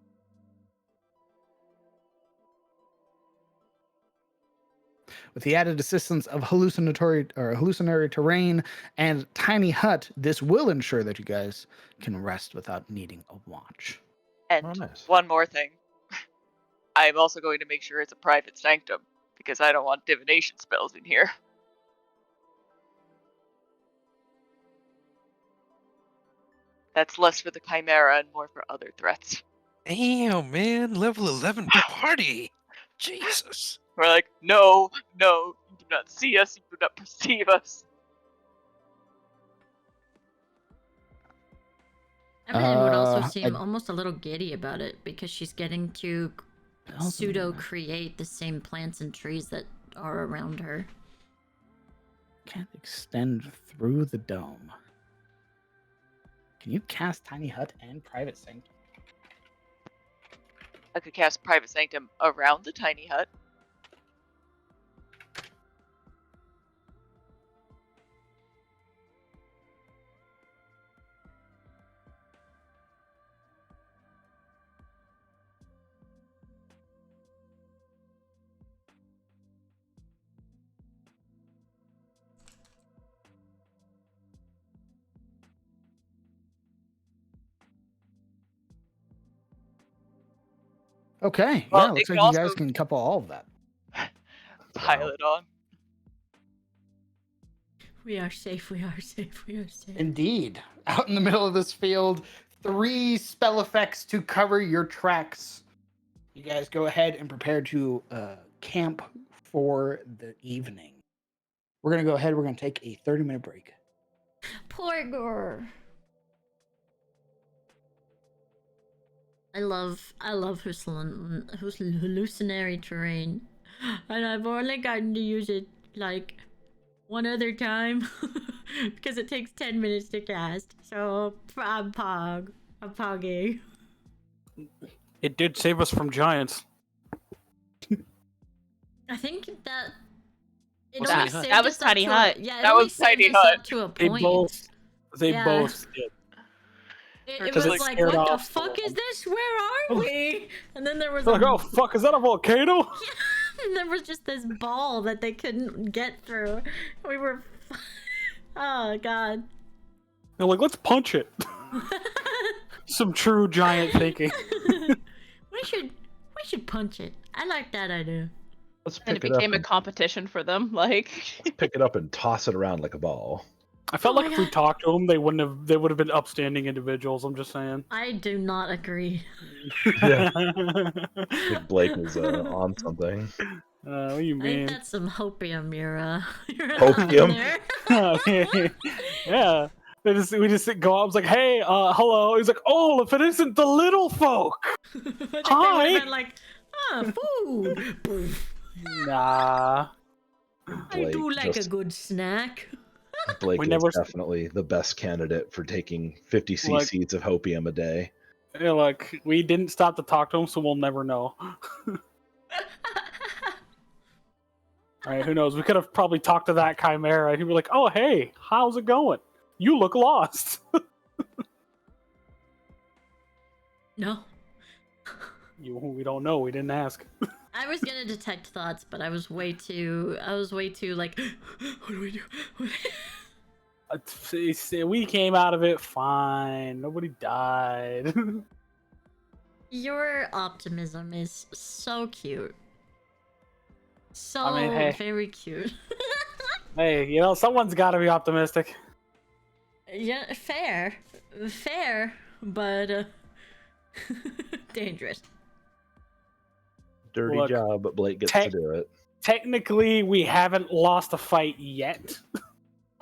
Speaker 2: With the added assistance of hallucinatory terrain and tiny hut, this will ensure that you guys can rest without needing a watch.
Speaker 4: And
Speaker 6: Oh, nice.
Speaker 4: one more thing. I'm also going to make sure it's a private sanctum, because I don't want divination spells in here. That's less for the Chimera and more for other threats.
Speaker 5: Damn, man. Level 11 party. Jesus.
Speaker 4: We're like, no, you do not see us, you do not perceive us.
Speaker 1: Evelyn would also
Speaker 2: I-
Speaker 1: seem almost a little giddy about it because she's getting to pseudo create the same plants and trees that are around her.
Speaker 2: Can't extend through the dome. Can you cast Tiny Hut and Private Sanctum?
Speaker 4: I could cast Private Sanctum around the tiny hut.
Speaker 2: Okay,
Speaker 4: Well,
Speaker 2: yeah,
Speaker 4: it
Speaker 2: looks
Speaker 4: could
Speaker 2: like you
Speaker 4: also
Speaker 2: guys can couple all of that.
Speaker 4: pile it on.
Speaker 1: We are safe, we are safe, we are safe.
Speaker 2: Indeed. Out in the middle of this field, 3 spell effects to cover your tracks. You guys go ahead and prepare to camp for the evening. We're going to go ahead. We're going to take a 30-minute break.
Speaker 1: Poor girl. I love hallucinatory terrain, and I've only gotten to use it like one other time because it takes 10 minutes to cast. So I'm pogging.
Speaker 3: It did save us from giants.
Speaker 1: I think that it
Speaker 5: What's
Speaker 1: only
Speaker 5: Tiny Hut?
Speaker 1: saved
Speaker 7: That was
Speaker 1: us up
Speaker 7: Tiny
Speaker 1: to
Speaker 7: Hut.
Speaker 1: yeah, it
Speaker 4: That
Speaker 1: only
Speaker 4: was
Speaker 1: saved
Speaker 4: Tiny
Speaker 1: us
Speaker 4: Hut.
Speaker 1: up to a
Speaker 3: They
Speaker 1: point.
Speaker 3: They
Speaker 1: Yeah.
Speaker 3: both did.
Speaker 1: It
Speaker 3: Because
Speaker 1: was
Speaker 3: it
Speaker 1: like,
Speaker 3: scared
Speaker 1: what the
Speaker 3: off
Speaker 1: fuck
Speaker 3: the
Speaker 1: is this? Where are we? And then there was
Speaker 3: They're like, oh fuck, is that a volcano?
Speaker 1: and there was just this ball that they couldn't get through. We were, oh god.
Speaker 3: They're like, let's punch it. Some true giant thinking.
Speaker 1: we should punch it. I like that idea.
Speaker 6: Let's
Speaker 7: And
Speaker 6: pick
Speaker 7: it
Speaker 6: it up.
Speaker 7: became a competition for them. Like,
Speaker 6: Let's pick it up and toss it around like a ball.
Speaker 3: I felt
Speaker 1: Oh
Speaker 3: like
Speaker 1: my
Speaker 3: if we
Speaker 1: God.
Speaker 3: talked to them, they would have been upstanding individuals. I'm just saying.
Speaker 1: I do not agree.
Speaker 6: Yeah. I think Blake was on something.
Speaker 3: What do you
Speaker 1: I think
Speaker 3: mean?
Speaker 1: that's some hopium you're
Speaker 6: Hopium?
Speaker 1: there.
Speaker 3: Yeah. We just go up. I was like, hey, hello. He's like, oh, if it isn't the little folk.
Speaker 1: I think they would
Speaker 3: Hi.
Speaker 1: have been like, food. Poof.
Speaker 3: Nah.
Speaker 1: I do like
Speaker 6: just,
Speaker 1: a good snack.
Speaker 6: Blake
Speaker 3: We
Speaker 6: is
Speaker 3: never-
Speaker 6: definitely the best candidate for taking 50
Speaker 3: Like-
Speaker 6: cc's of hopium a day.
Speaker 3: Yeah, like, we didn't stop to talk to him, so we'll never know. Alright, who knows? We could have probably talked to that chimera, and he'd be like, oh, hey, how's it going? You look lost.
Speaker 1: No.
Speaker 3: We don't know. We didn't ask.
Speaker 1: I was gonna detect thoughts, but I was way too like, what do we do?
Speaker 3: We came out of it fine. Nobody died.
Speaker 1: Your optimism is so cute. So
Speaker 3: I mean, hey.
Speaker 1: very cute.
Speaker 3: Hey, someone's got to be optimistic.
Speaker 1: Yeah, fair, but dangerous.
Speaker 6: Dirty
Speaker 3: Look,
Speaker 6: job, but Blake gets to do it.
Speaker 3: Technically, we haven't lost a fight yet.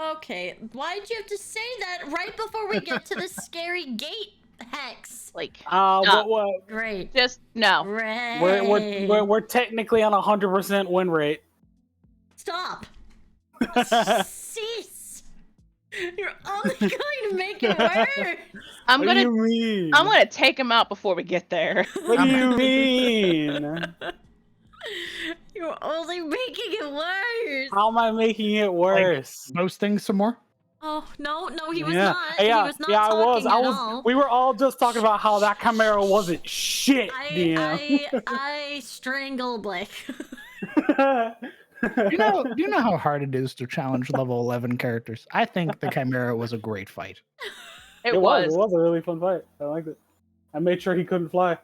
Speaker 1: Okay, why'd you have to say that right before we get to the scary gate, Hex?
Speaker 7: like,
Speaker 3: What?
Speaker 1: Great.
Speaker 7: just no.
Speaker 1: Great.
Speaker 3: We're technically on 100% win rate.
Speaker 1: Stop. Cease. You're only going to make it worse.
Speaker 7: I'm
Speaker 3: What
Speaker 7: gonna,
Speaker 3: do you mean?
Speaker 7: I'm gonna take him out before we get there.
Speaker 3: What do you mean?
Speaker 1: You're only making it worse.
Speaker 3: How am I making it worse?
Speaker 2: Boasting some more?
Speaker 1: Oh no, he was
Speaker 3: yeah.
Speaker 1: not.
Speaker 3: Yeah,
Speaker 1: He was not
Speaker 3: yeah, I was.
Speaker 1: talking at all.
Speaker 3: We were all just talking about how that chimera wasn't shit.
Speaker 1: I strangle Blake.
Speaker 2: Do you know how hard it is to challenge level 11 characters? I think the Chimera was a great fight.
Speaker 7: It was.
Speaker 3: It was a really fun fight. I liked it. I made sure he couldn't fly.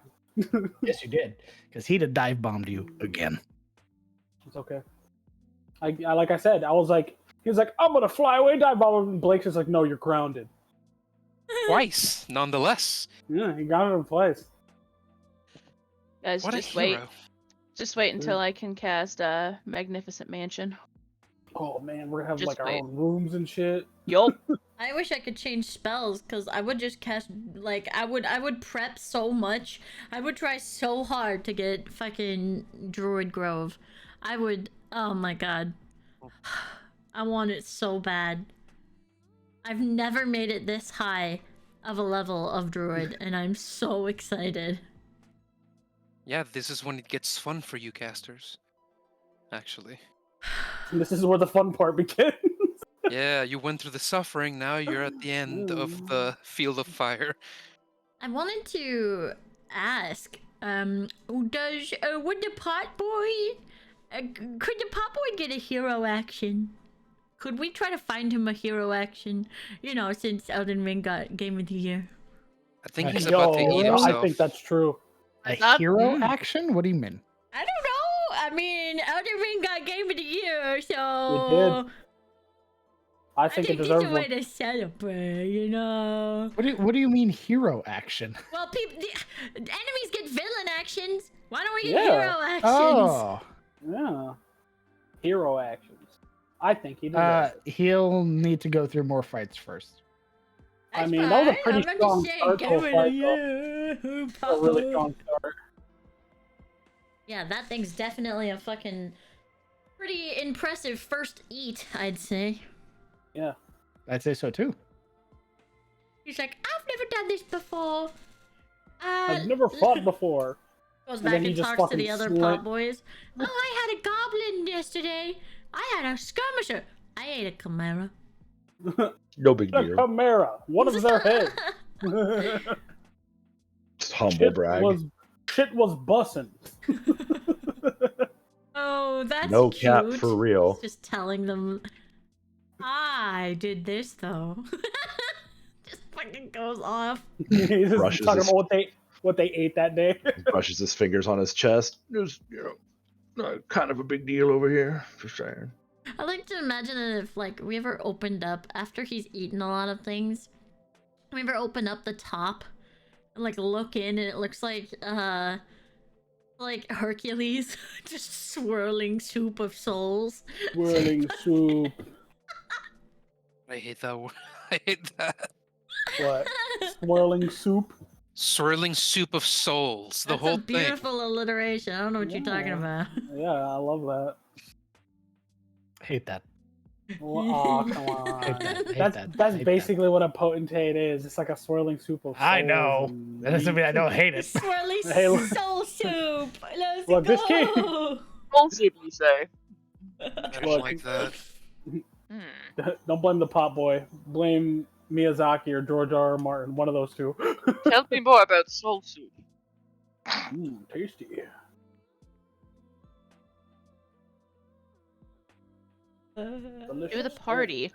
Speaker 2: Yes, you did. Because he'd have dive bombed you again.
Speaker 3: It's okay. I like I said, he was like, I'm gonna fly away, dive bomb him. And Blake's just like, no, you're grounded.
Speaker 5: Twice, nonetheless.
Speaker 3: Yeah, he got it in place.
Speaker 7: Guys,
Speaker 5: What a
Speaker 7: just wait.
Speaker 5: hero.
Speaker 7: Just wait until I can cast Magnificent Mansion.
Speaker 3: Oh man, we're gonna have
Speaker 7: Just
Speaker 3: like our
Speaker 7: wait.
Speaker 3: own rooms and shit.
Speaker 7: Yup.
Speaker 1: I wish I could change spells because I would just cast like I would prep so much. I would try so hard to get fucking Druid Grove. I would. Oh my god. I want it so bad. I've never made it this high of a level of druid, and I'm so excited.
Speaker 5: Yeah, this is when it gets fun for you casters. Actually.
Speaker 3: This is where the fun part begins.
Speaker 5: Yeah, you went through the suffering, now you're at the end of the field of fire.
Speaker 1: I wanted to ask, does would the pot boy, could the pot boy get a hero action? Could we try to find him a hero action? You know, since Elden Ring got Game of the Year.
Speaker 5: I think he's
Speaker 3: Yo,
Speaker 5: about to eat himself.
Speaker 3: I think that's true.
Speaker 2: A
Speaker 7: Not-
Speaker 2: hero action? What do you mean?
Speaker 1: I don't know. I mean, Elden Ring got Game of the Year, so
Speaker 3: It did. I think it
Speaker 1: this is
Speaker 3: deserves
Speaker 1: a way
Speaker 3: one.
Speaker 1: to celebrate. You know.
Speaker 2: What do you mean hero action?
Speaker 1: Well, the enemies get villain actions. Why don't we get
Speaker 3: Yeah.
Speaker 1: hero actions?
Speaker 2: Oh,
Speaker 3: Yeah. Hero actions. I think he deserves it.
Speaker 2: he'll need to go through more fights first.
Speaker 3: I mean, that was a
Speaker 1: fine.
Speaker 3: pretty
Speaker 1: I'm
Speaker 3: strong
Speaker 1: just saying,
Speaker 3: start
Speaker 1: Game
Speaker 3: so
Speaker 1: of the
Speaker 3: far,
Speaker 1: Year.
Speaker 3: A really strong start.
Speaker 1: Yeah, that thing's definitely a fucking pretty impressive first eat, I'd say.
Speaker 3: Yeah.
Speaker 2: I'd say so too.
Speaker 1: He's like, I've never done this before.
Speaker 3: I've never fought before.
Speaker 1: Goes
Speaker 3: And
Speaker 1: back
Speaker 3: then he
Speaker 1: and
Speaker 3: just
Speaker 1: talks to the
Speaker 3: fucking
Speaker 1: other
Speaker 3: slit-
Speaker 1: pot boys. Oh, I had a goblin yesterday. I had a skirmisher. I ate a chimera.
Speaker 6: No big
Speaker 3: The
Speaker 6: deal.
Speaker 3: Chimera. What is their head?
Speaker 6: Just humble brag.
Speaker 3: Shit was bussin'.
Speaker 1: Oh, that's
Speaker 6: No
Speaker 1: cute.
Speaker 6: cap for real.
Speaker 1: He's just telling them, I did this though. Just fucking goes off.
Speaker 3: He's just
Speaker 6: Brushes
Speaker 3: talking
Speaker 6: his-
Speaker 3: about what they ate that day.
Speaker 6: Brushes his fingers on his chest. Just, kind of a big deal over here. Just saying.
Speaker 1: I like to imagine if like we ever opened up after he's eaten a lot of things. We ever open up the top and like look in and it looks like Hercules just swirling soup of souls.
Speaker 3: Whirling soup.
Speaker 5: I hate that word. I hate that.
Speaker 3: What? Swirling soup.
Speaker 5: Swirling soup of souls. The
Speaker 1: That's
Speaker 5: whole
Speaker 1: a beautiful alliteration. I don't know what you're talking
Speaker 3: Yeah.
Speaker 1: about.
Speaker 3: Yeah, I love that.
Speaker 2: Hate that.
Speaker 3: Oh, come on.
Speaker 2: Hate that. Hate
Speaker 3: That's
Speaker 2: that.
Speaker 3: that's
Speaker 2: Hate that.
Speaker 3: basically what a potentate is. It's like a swirling soup of souls.
Speaker 2: I know.
Speaker 3: and
Speaker 2: That doesn't mean I don't hate it.
Speaker 1: Swirly
Speaker 3: Hey, look.
Speaker 1: soul soup. Let's
Speaker 3: Look, this kid-
Speaker 1: go.
Speaker 7: Full soup, you say?
Speaker 5: I don't
Speaker 3: Look.
Speaker 5: like that.
Speaker 3: Don't blame the pot boy. Blame Miyazaki or George R. R. Martin. One of those two.
Speaker 7: Tell me more about soul soup.
Speaker 3: Tasty.
Speaker 7: To the party.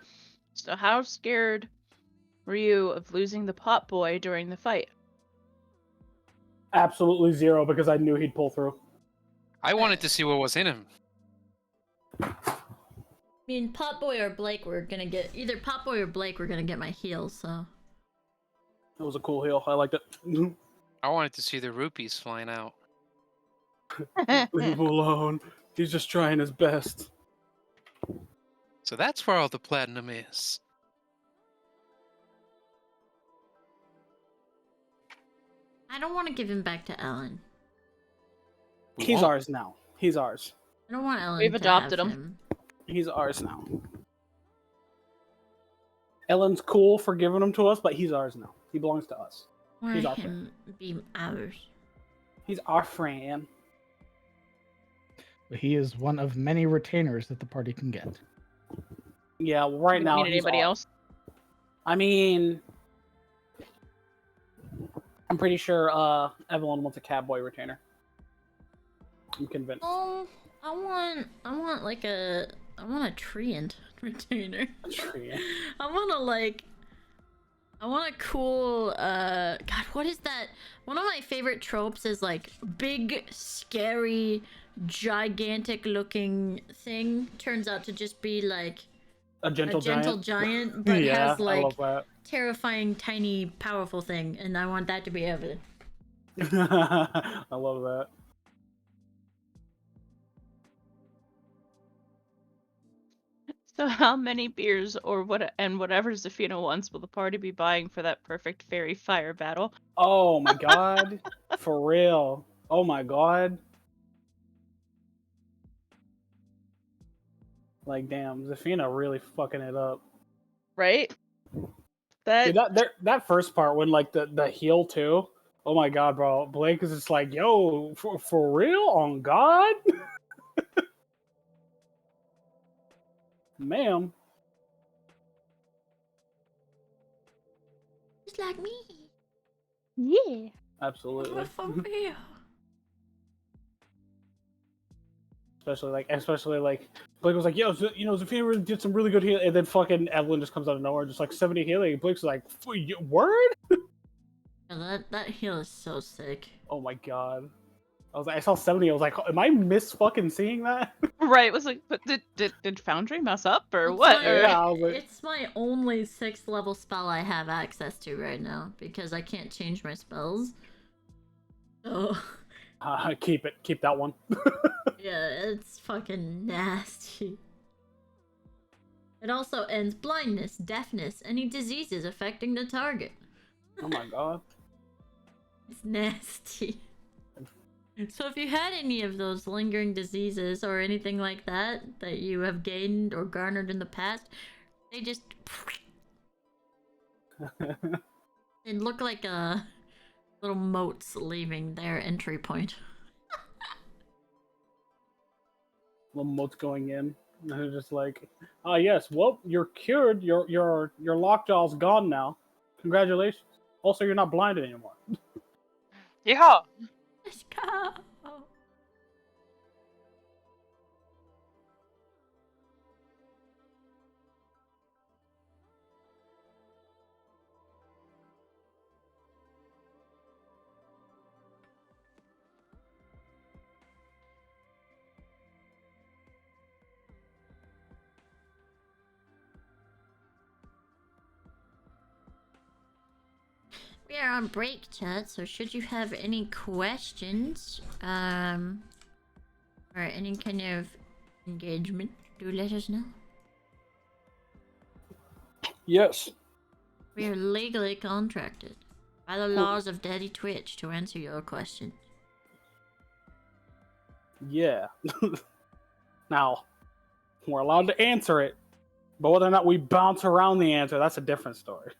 Speaker 7: So how scared were you of losing the pot boy during the fight?
Speaker 3: Absolutely zero because I knew he'd pull through.
Speaker 5: I wanted to see what was in him.
Speaker 1: I mean, Potboy or Blake were gonna get either Potboy or Blake were gonna get my heals, so
Speaker 3: It was a cool heel. I liked it.
Speaker 5: I wanted to see the rupees flying out.
Speaker 3: Leave him alone. He's just trying his best.
Speaker 5: So that's where all the platinum is.
Speaker 1: I don't want to give him back to Ellen.
Speaker 5: We
Speaker 3: He's
Speaker 5: won't.
Speaker 3: ours now. He's ours.
Speaker 1: I don't want Ellen.
Speaker 7: We've
Speaker 1: to
Speaker 7: adopted
Speaker 1: have
Speaker 7: him.
Speaker 3: He's ours now. Ellen's cool for giving him to us, but he's ours now. He belongs to us.
Speaker 1: Want
Speaker 3: He's our
Speaker 1: him be ours.
Speaker 3: He's our friend.
Speaker 2: But he is one of many retainers that the party can get.
Speaker 3: Yeah, well, right
Speaker 7: You
Speaker 3: now.
Speaker 7: don't need
Speaker 3: he's
Speaker 7: anybody
Speaker 3: ours.
Speaker 7: else?
Speaker 3: I mean, I'm pretty sure Evelyn wants a catboy retainer. I'm convinced.
Speaker 1: Oh, I want a treant retainer. I want a cool God, what is that? One of my favorite tropes is like big, scary, gigantic looking thing turns out to just be like
Speaker 3: A gentle
Speaker 1: giant, but
Speaker 3: Yeah,
Speaker 1: has
Speaker 3: I
Speaker 1: like
Speaker 3: love that.
Speaker 1: terrifying, tiny, powerful thing, and I want that to be Evan.
Speaker 3: I love that.
Speaker 7: So how many beers or whatever Zafina wants will the party be buying for that perfect fairy fire battle?
Speaker 3: Oh my god. For real. Oh my god. Like, damn, Zafina really fucking it up.
Speaker 7: Right?
Speaker 3: Dude, that first part when like the heal too. Oh my god, bro! Blake is just like, yo, for real, on God, ma'am.
Speaker 1: Just like me.
Speaker 7: Yeah.
Speaker 3: Absolutely.
Speaker 1: For real.
Speaker 3: Especially like Blake was like, yo, Zafina did some really good healing, and then fucking Evelyn just comes out of nowhere, just like 70 healing. Blake's like, word?
Speaker 1: Yeah, that heal is so sick.
Speaker 3: Oh my god. I saw 70. I was like, am I fucking seeing that?
Speaker 7: Right. It was like, but did Foundry mess up or
Speaker 1: It's
Speaker 7: what?
Speaker 1: my-
Speaker 7: Or-
Speaker 3: Yeah, I was like,
Speaker 1: It's my only 6th level spell I have access to right now because I can't change my spells. So
Speaker 3: keep that one.
Speaker 1: yeah, it's fucking nasty. It also ends blindness, deafness, any diseases affecting the target.
Speaker 3: Oh my god.
Speaker 1: It's nasty. So if you had any of those lingering diseases or anything like that that you have gained or garnered in the past, they just they look like little moats leaving their entry point.
Speaker 3: Little motes going in. And they're just like, ah, yes, well, you're cured. Your lockjaw's gone now. Congratulations. Also, you're not blinded anymore.
Speaker 4: Yeehaw!
Speaker 1: Let's go. We are on break, chat, so should you have any questions, or any kind of engagement, do let us know.
Speaker 3: Yes.
Speaker 1: We are legally contracted by the laws of Daddy Twitch to answer your questions.
Speaker 3: Yeah. Now, we're allowed to answer it, but whether or not we bounce around the answer, that's a different story.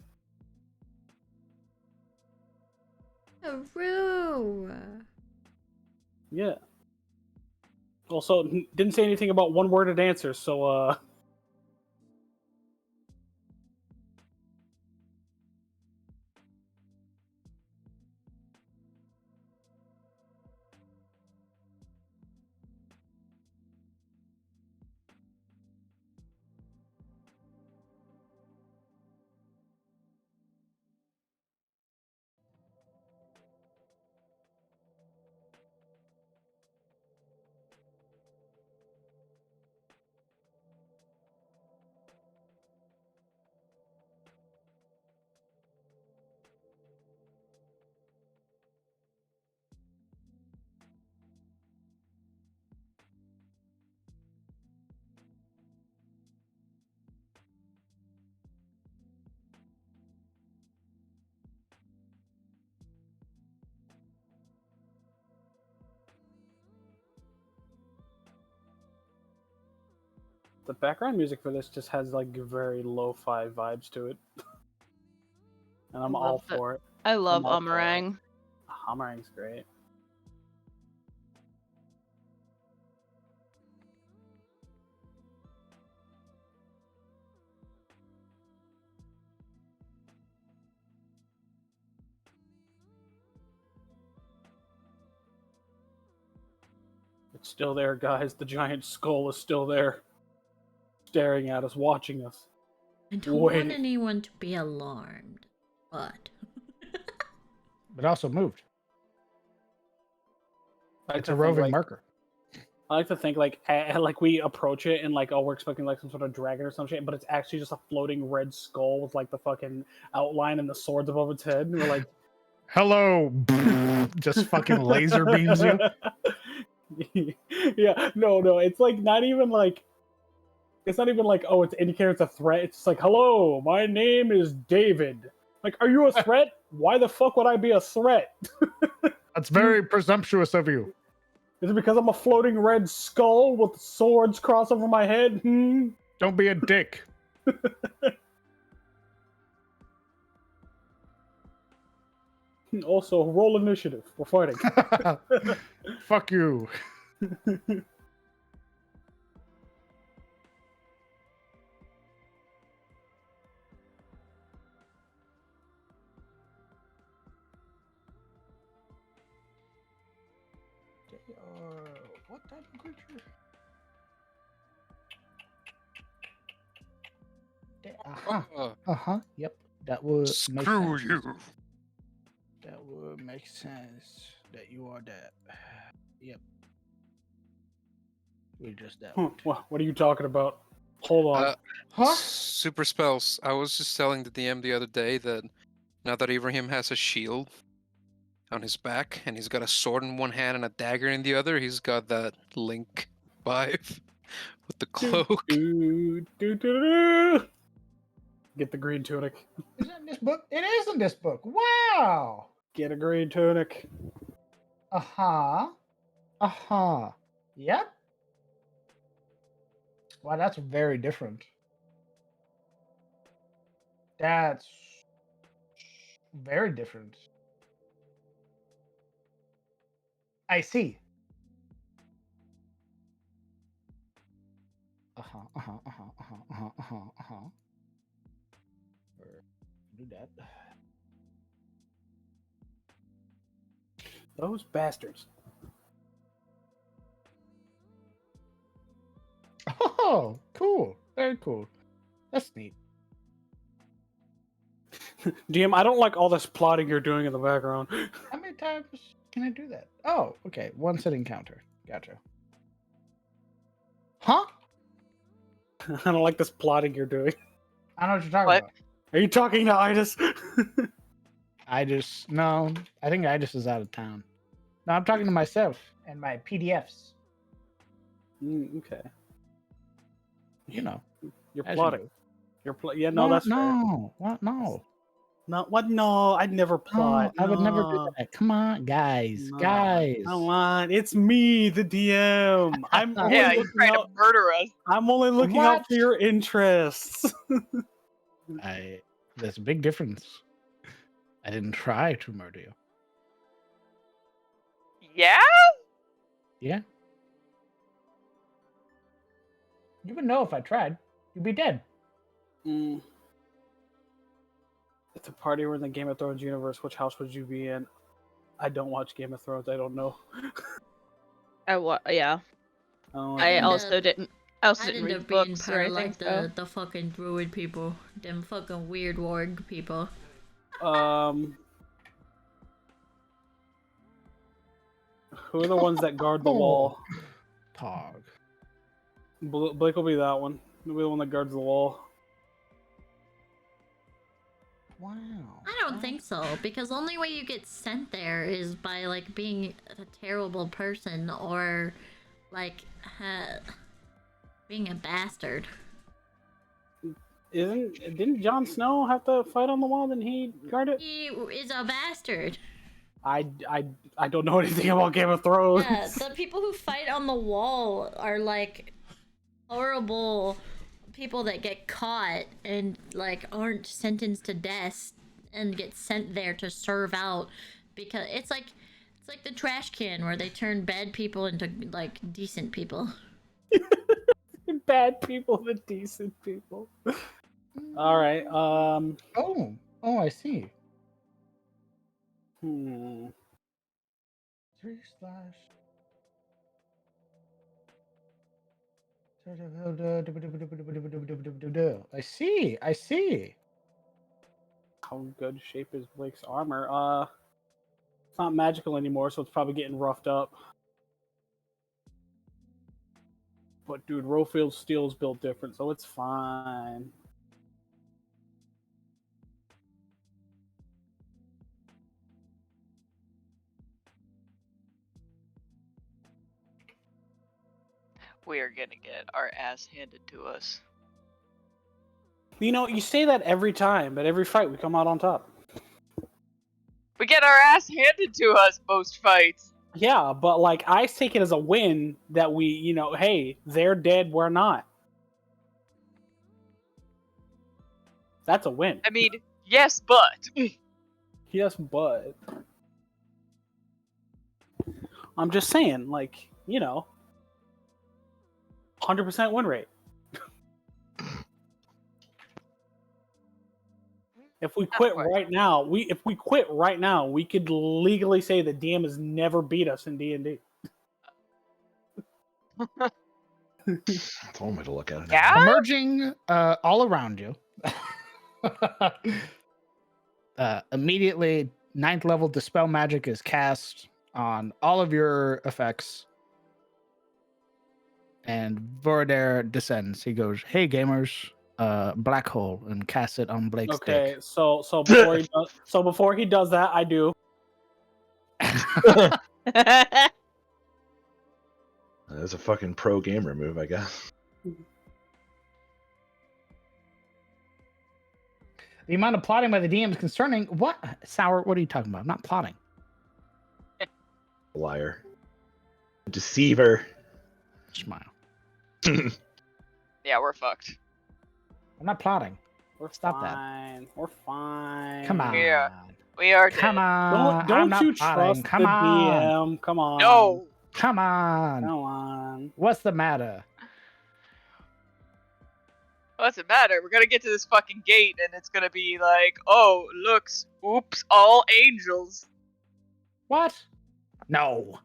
Speaker 1: True.
Speaker 3: Yeah. Also, didn't say anything about one-worded answers, so the background music for this just has like very lo-fi vibes to it, and I'm all
Speaker 7: Love it.
Speaker 3: for it.
Speaker 7: I love
Speaker 3: all for it.
Speaker 7: Umarang.
Speaker 3: Hammering is great. It's still there, guys. The giant skull is still there, staring at us, watching us.
Speaker 1: I don't want anyone to be alarmed, but
Speaker 2: But also moved.
Speaker 3: I like
Speaker 2: It's
Speaker 3: to
Speaker 2: a
Speaker 3: think,
Speaker 2: roving
Speaker 3: like,
Speaker 2: marker.
Speaker 3: I like to think like we approach it and like, oh, we're expecting like some sort of dragon or some shit, but it's actually just a floating red skull with like the fucking outline and the swords above its head, and we're like,
Speaker 2: Hello. Just fucking laser beams you.
Speaker 3: Yeah, no, it's like not even like, it's not even like, oh, it's indicating it's a threat. It's just like, hello, my name is David. Like, are you a threat? Why the fuck would I be a threat?
Speaker 2: That's very presumptuous of you.
Speaker 3: Is it because I'm a floating red skull with swords crossed over my head?
Speaker 2: Don't be a dick.
Speaker 3: Also, roll initiative. We're fighting.
Speaker 2: Fuck you. They are what type of creature? Yep. That would make
Speaker 5: Screw
Speaker 2: sense.
Speaker 5: you.
Speaker 2: That would make sense that you are that. Yep. We're just that.
Speaker 3: What are you talking about? Hold on.
Speaker 2: Huh?
Speaker 5: Super spells. I was just telling the DM the other day that now that Ibrahim has a shield on his back and he's got a sword in one hand and a dagger in the other, he's got that Link vibe with the cloak.
Speaker 3: Get the green tunic.
Speaker 2: Is that in this book? It is in this book. Wow.
Speaker 3: Get a green tunic.
Speaker 2: Yep. Wow, that's very different. That's very different. I see. Do that.
Speaker 3: Those bastards.
Speaker 2: Oh, cool. Very cool. That's neat.
Speaker 3: DM, I don't like all this plotting you're doing in the background.
Speaker 2: How many times can I do that? Oh, okay. One set encounter. Gotcha. Huh?
Speaker 3: I don't like this plotting you're doing.
Speaker 2: I know what you're talking
Speaker 4: What?
Speaker 2: about.
Speaker 3: Are you talking to Idis?
Speaker 2: No, I think Idis is out of town. No, I'm talking to myself and my PDFs.
Speaker 3: Okay.
Speaker 2: You know.
Speaker 3: You're
Speaker 2: as you
Speaker 3: plotting.
Speaker 2: do.
Speaker 3: Yeah, no, that's fair.
Speaker 2: No. What? No.
Speaker 3: No, what? No, I'd never plot.
Speaker 2: No, I would never do
Speaker 3: No.
Speaker 2: that. Come on, guys.
Speaker 3: No,
Speaker 2: Guys.
Speaker 3: Come on, it's me, the DM. I'm only
Speaker 4: Yeah, you're
Speaker 3: looking
Speaker 4: trying
Speaker 3: out.
Speaker 4: to murder us.
Speaker 3: I'm only looking out
Speaker 2: What?
Speaker 3: for your interests.
Speaker 2: There's a big difference. I didn't try to murder you.
Speaker 4: Yeah?
Speaker 2: Yeah. You would know if I tried. You'd be dead.
Speaker 3: It's a party we're in the Game of Thrones universe. Which house would you be in? I don't watch Game of Thrones. I don't know.
Speaker 7: Yeah.
Speaker 3: I don't
Speaker 7: I
Speaker 3: like
Speaker 7: also didn't. I also
Speaker 1: I'd
Speaker 7: didn't
Speaker 1: end
Speaker 7: read
Speaker 1: up being
Speaker 7: books or
Speaker 1: part of
Speaker 7: anything.
Speaker 1: like the fucking druid people. Them fucking weird warg people.
Speaker 3: Who are the ones that guard the wall?
Speaker 2: Tog.
Speaker 3: Blake will be that one. He'll be the one that guards the wall.
Speaker 2: Wow.
Speaker 1: I don't think so, because the only way you get sent there is by like being a terrible person or like being a bastard.
Speaker 3: Didn't Jon Snow have to fight on the wall? Didn't he guard it?
Speaker 1: He is a bastard.
Speaker 3: I don't know anything about Game of Thrones.
Speaker 1: Yeah, the people who fight on the wall are like horrible people that get caught and like aren't sentenced to death and get sent there to serve out, because it's like the trash can where they turn bad people into like decent people.
Speaker 3: Bad people to decent people. All right.
Speaker 2: Oh, I see. 3/. I see.
Speaker 3: How good shape is Blake's armor? It's not magical anymore, so it's probably getting roughed up. But dude, Rofield's steel is built different, so it's fine.
Speaker 4: We are gonna get our ass handed to us.
Speaker 3: You know, you say that every time, but every fight we come out on top.
Speaker 4: We get our ass handed to us most fights.
Speaker 3: Yeah, but like I take it as a win that we, hey, they're dead, we're not. That's a win.
Speaker 4: I mean, yes, but
Speaker 3: Yes, but I'm just saying, like, 100% win rate. If we quit right now, we could legally say the DM has never beat us in D&D.
Speaker 6: That's one way to look at it.
Speaker 7: Yeah?
Speaker 2: Emerging all around you. Immediately, 9th level Dispel Magic is cast on all of your effects. And Voradare descends. He goes, "Hey gamers, black hole," and casts it on Blake's
Speaker 3: Okay,
Speaker 2: dick.
Speaker 3: so before he does that, I do.
Speaker 6: That's a fucking pro gamer move, I guess.
Speaker 2: The amount of plotting by the DM is concerning. What? Sour, what are you talking about? I'm not plotting.
Speaker 6: Liar. Deceiver.
Speaker 2: Smile.
Speaker 8: Yeah, we're fucked.
Speaker 2: I'm not plotting.
Speaker 3: We're
Speaker 2: Stop
Speaker 3: fine. We're fine.
Speaker 2: Come on.
Speaker 8: Yeah. We are
Speaker 2: Come
Speaker 8: dead.
Speaker 2: on. I'm
Speaker 3: Don't
Speaker 2: not
Speaker 3: you
Speaker 2: plotting.
Speaker 3: trust
Speaker 2: Come
Speaker 3: the
Speaker 2: on.
Speaker 3: DM? Come on.
Speaker 8: No.
Speaker 2: Come on.
Speaker 3: Come on.
Speaker 2: What's the matter?
Speaker 8: What's the matter? We're gonna get to this fucking gate and it's gonna be like, oh, looks, oops, all angels.
Speaker 2: What? No.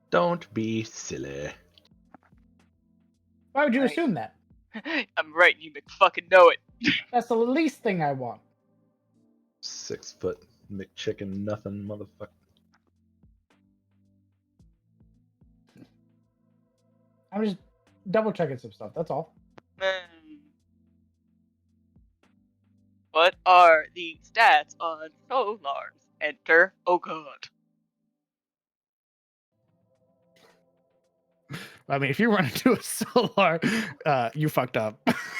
Speaker 6: Don't be silly.
Speaker 2: Why would you
Speaker 8: Right.
Speaker 2: assume that?
Speaker 8: I'm right, you fucking know it.
Speaker 2: That's the least thing I want.
Speaker 6: 6 foot McChicken nothing motherfucker.
Speaker 2: I'm just double checking some stuff. That's all.
Speaker 8: What are the stats on Solar's? Enter. Oh god.
Speaker 2: I mean, if you run into a solar, you fucked up.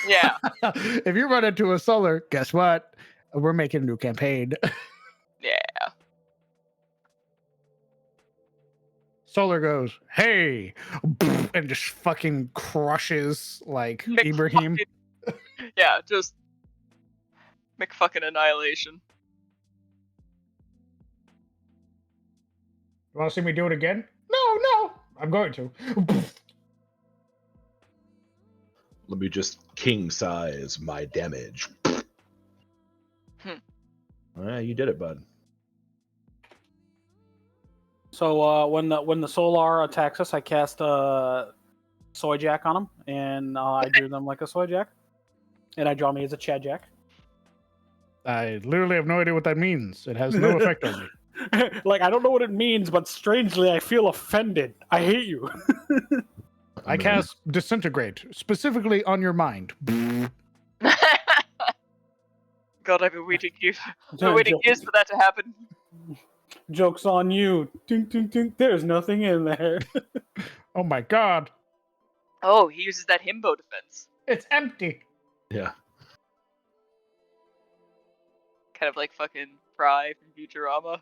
Speaker 8: Yeah.
Speaker 2: If you run into a solar, guess what? We're making a new campaign.
Speaker 8: Yeah.
Speaker 2: Solar goes, "Hey," and just fucking crushes like Ibrahim.
Speaker 8: Yeah, just McFucking annihilation.
Speaker 2: You want to see me do it again? No, I'm going to.
Speaker 6: Let me just king size my damage. Alright, you did it, bud.
Speaker 3: So when the Solar attacks us, I cast Soy Jack on them, and I drew them like a Soy Jack, and I draw me as a Chad Jack.
Speaker 2: I literally have no idea what that means. It has no effect on me.
Speaker 3: Like, I don't know what it means, but strangely, I feel offended. I hate you.
Speaker 2: I cast Disintegrate, specifically on your mind.
Speaker 8: God, I've been waiting years. Years for that to happen.
Speaker 3: Joke's on you. Ding, ding, ding. There's nothing in there.
Speaker 2: Oh my god.
Speaker 8: Oh, he uses that himbo defense.
Speaker 2: It's empty.
Speaker 6: Yeah.
Speaker 8: Kind of like fucking Fry from Futurama.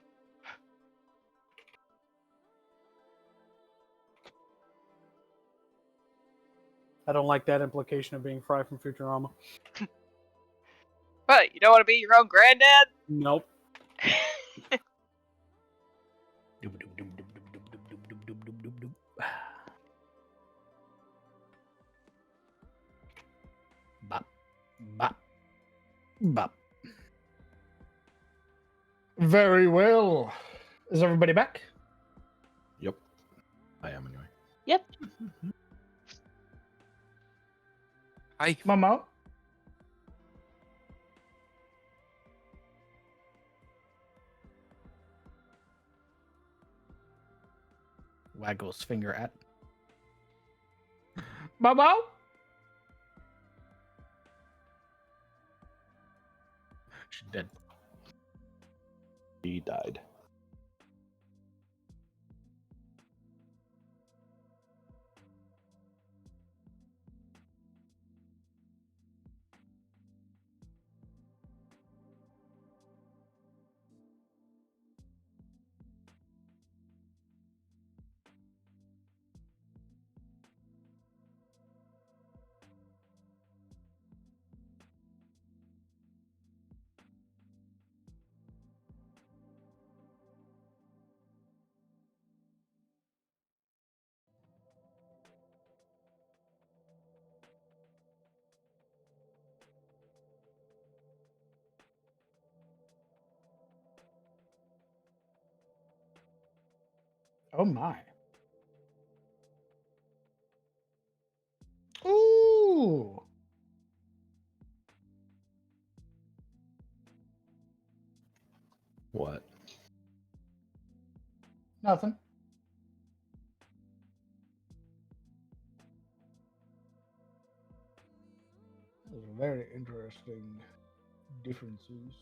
Speaker 3: I don't like that implication of being Fry from Futurama.
Speaker 8: What, you don't want to be your own granddad?
Speaker 3: Nope.
Speaker 2: Bop, bop, bop. Very well. Is everybody back?
Speaker 6: Yep. I am anyway.
Speaker 7: Yep.
Speaker 5: Hi.
Speaker 2: Momo? Waggles finger at. Momo? She's dead.
Speaker 6: He died.
Speaker 2: Oh my. Ooh.
Speaker 6: What?
Speaker 2: Nothing. Those are very interesting differences.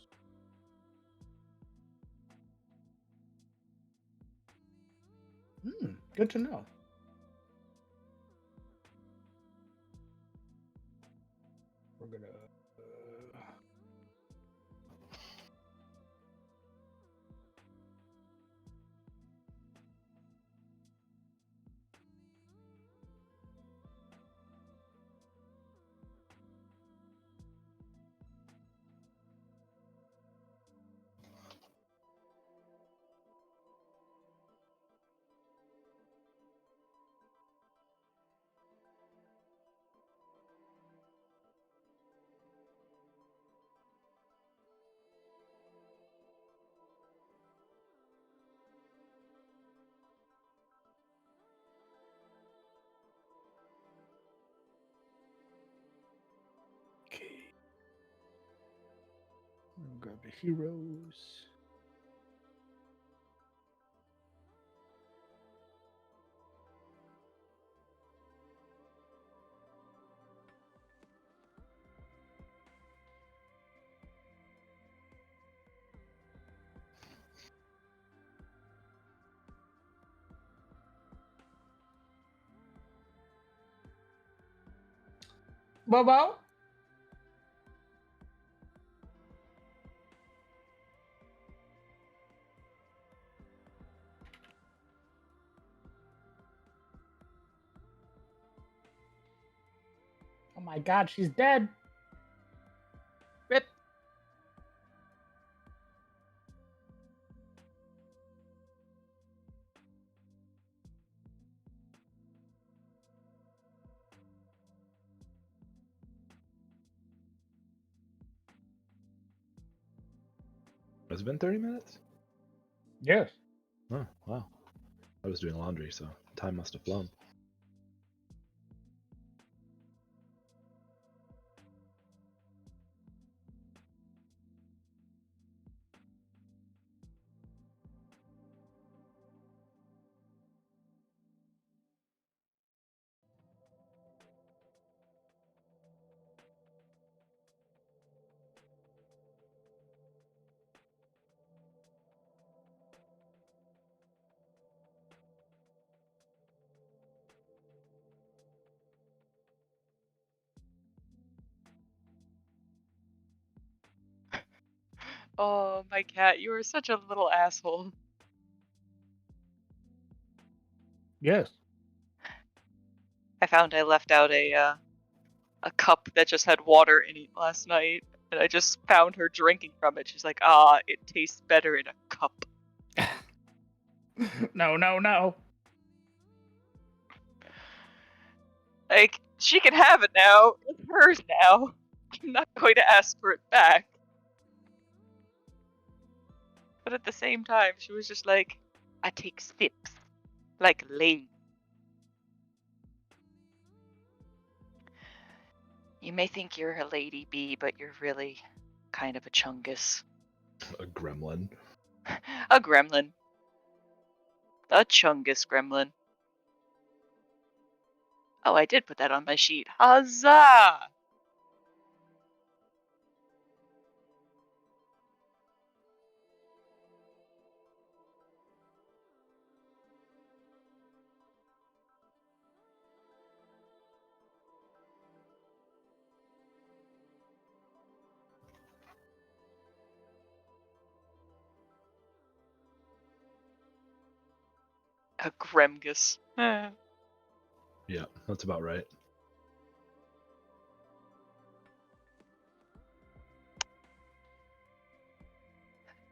Speaker 2: Good to know. We're gonna. Okay. Grab the heroes. Bobo? Oh my god, she's dead.
Speaker 7: Rip.
Speaker 6: Has it been 30 minutes?
Speaker 2: Yes.
Speaker 6: Oh, wow. I was doing laundry, so time must have flown.
Speaker 8: Oh, my cat, you are such a little asshole.
Speaker 2: Yes.
Speaker 8: I found I left out a cup that just had water in it last night, and I just found her drinking from it. She's like, "Ah, it tastes better in a cup."
Speaker 2: No, no, no.
Speaker 8: Like, she can have it now. It's hers now. I'm not going to ask for it back. But at the same time, she was just like, "I take sips, like Lane." You may think you're a lady bee, but you're really kind of a chungus.
Speaker 6: A gremlin.
Speaker 8: A gremlin. A chungus gremlin. Oh, I did put that on my sheet. Huzzah! A gremgus.
Speaker 6: Yeah, that's about right.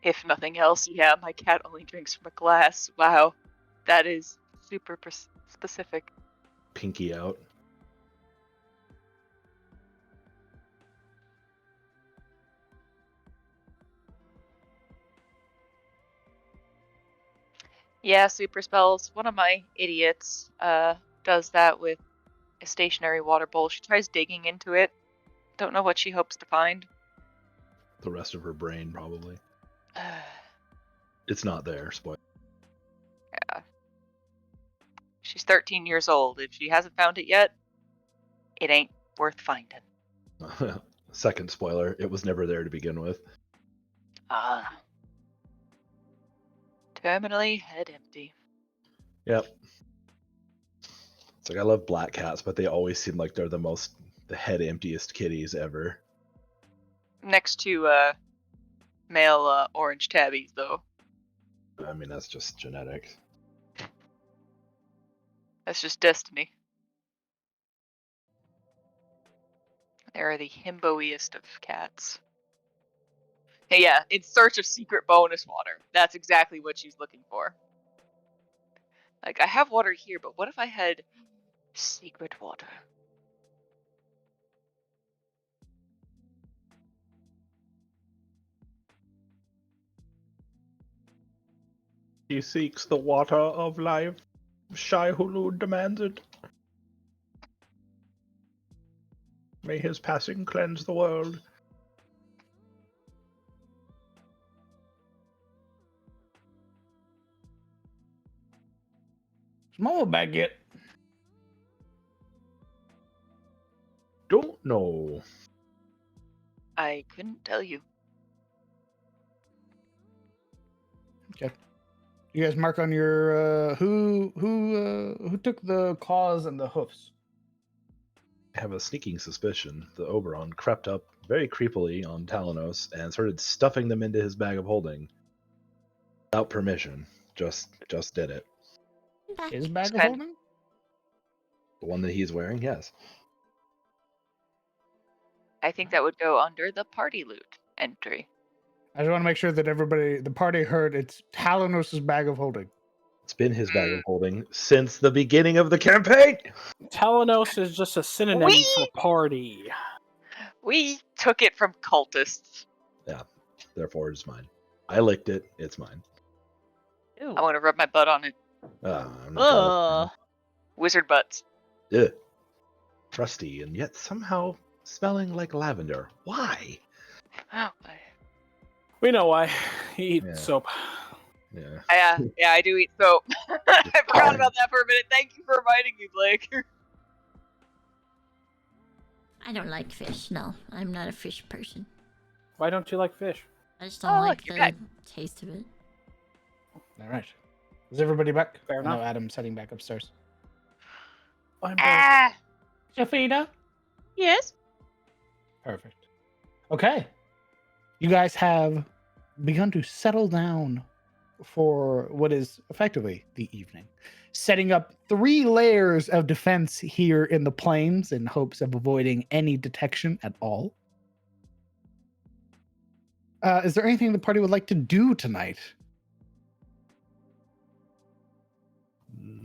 Speaker 8: If nothing else, yeah, my cat only drinks from a glass. Wow. That is super specific.
Speaker 6: Pinky out.
Speaker 8: Yeah, super spells. One of my idiots does that with a stationary water bowl. She tries digging into it. Don't know what she hopes to find.
Speaker 6: The rest of her brain, probably. It's not there, spoil.
Speaker 8: Yeah. She's 13 years old. If she hasn't found it yet, it ain't worth finding.
Speaker 6: Second spoiler, it was never there to begin with.
Speaker 8: Ah. Terminally head empty.
Speaker 6: Yep. It's like I love black cats, but they always seem like they're the head emptiest kitties ever.
Speaker 8: Next to male orange tabbies, though.
Speaker 6: I mean, that's just genetics.
Speaker 8: That's just destiny. They're the himboiest of cats. Hey, yeah, in search of secret bonus water. That's exactly what she's looking for. Like, I have water here, but what if I had secret water?
Speaker 6: He seeks the water of life. Shai Hulud demands it. May his passing cleanse the world.
Speaker 2: Is Momo back yet?
Speaker 6: Don't know.
Speaker 8: I couldn't tell you.
Speaker 2: Okay. You guys mark on your who took the claws and the hoofs?
Speaker 6: I have a sneaking suspicion the Oberon crept up very creepily on Talanos and started stuffing them into his bag of holding. Without permission. Just did it.
Speaker 2: His bag of
Speaker 8: Okay.
Speaker 2: holding?
Speaker 6: The one that he's wearing, yes.
Speaker 8: I think that would go under the party loot entry.
Speaker 2: I just want to make sure that the party heard it's Talanos' bag of holding.
Speaker 6: It's been his bag of holding since the beginning of the campaign.
Speaker 3: Telenos is just a synonym for party.
Speaker 8: We took it from cultists.
Speaker 6: Yeah, therefore it's mine. I licked it. It's mine.
Speaker 7: Ew.
Speaker 8: I want to rub my butt on it.
Speaker 6: I'm not
Speaker 7: Ugh.
Speaker 8: Wizard butts.
Speaker 6: Ugh. Crusty and yet somehow smelling like lavender. Why?
Speaker 8: Oh,
Speaker 3: We know why. He eats
Speaker 6: Yeah.
Speaker 3: soap.
Speaker 6: Yeah.
Speaker 8: yeah, I do eat soap. I forgot about that for a minute. Thank you for reminding me, Blake.
Speaker 1: I don't like fish. No, I'm not a fish person.
Speaker 3: Why don't you like fish?
Speaker 1: I just don't like
Speaker 8: look, you're
Speaker 1: the
Speaker 8: back.
Speaker 1: taste of it.
Speaker 2: All right. Is everybody back?
Speaker 3: Fair
Speaker 2: I know
Speaker 3: enough.
Speaker 2: Adam's heading back upstairs.
Speaker 3: I'm back.
Speaker 2: Jafina?
Speaker 7: Yes.
Speaker 2: Perfect. Okay. You guys have begun to settle down for what is effectively the evening, setting up 3 layers of defense here in the plains in hopes of avoiding any detection at all. Is there anything the party would like to do tonight?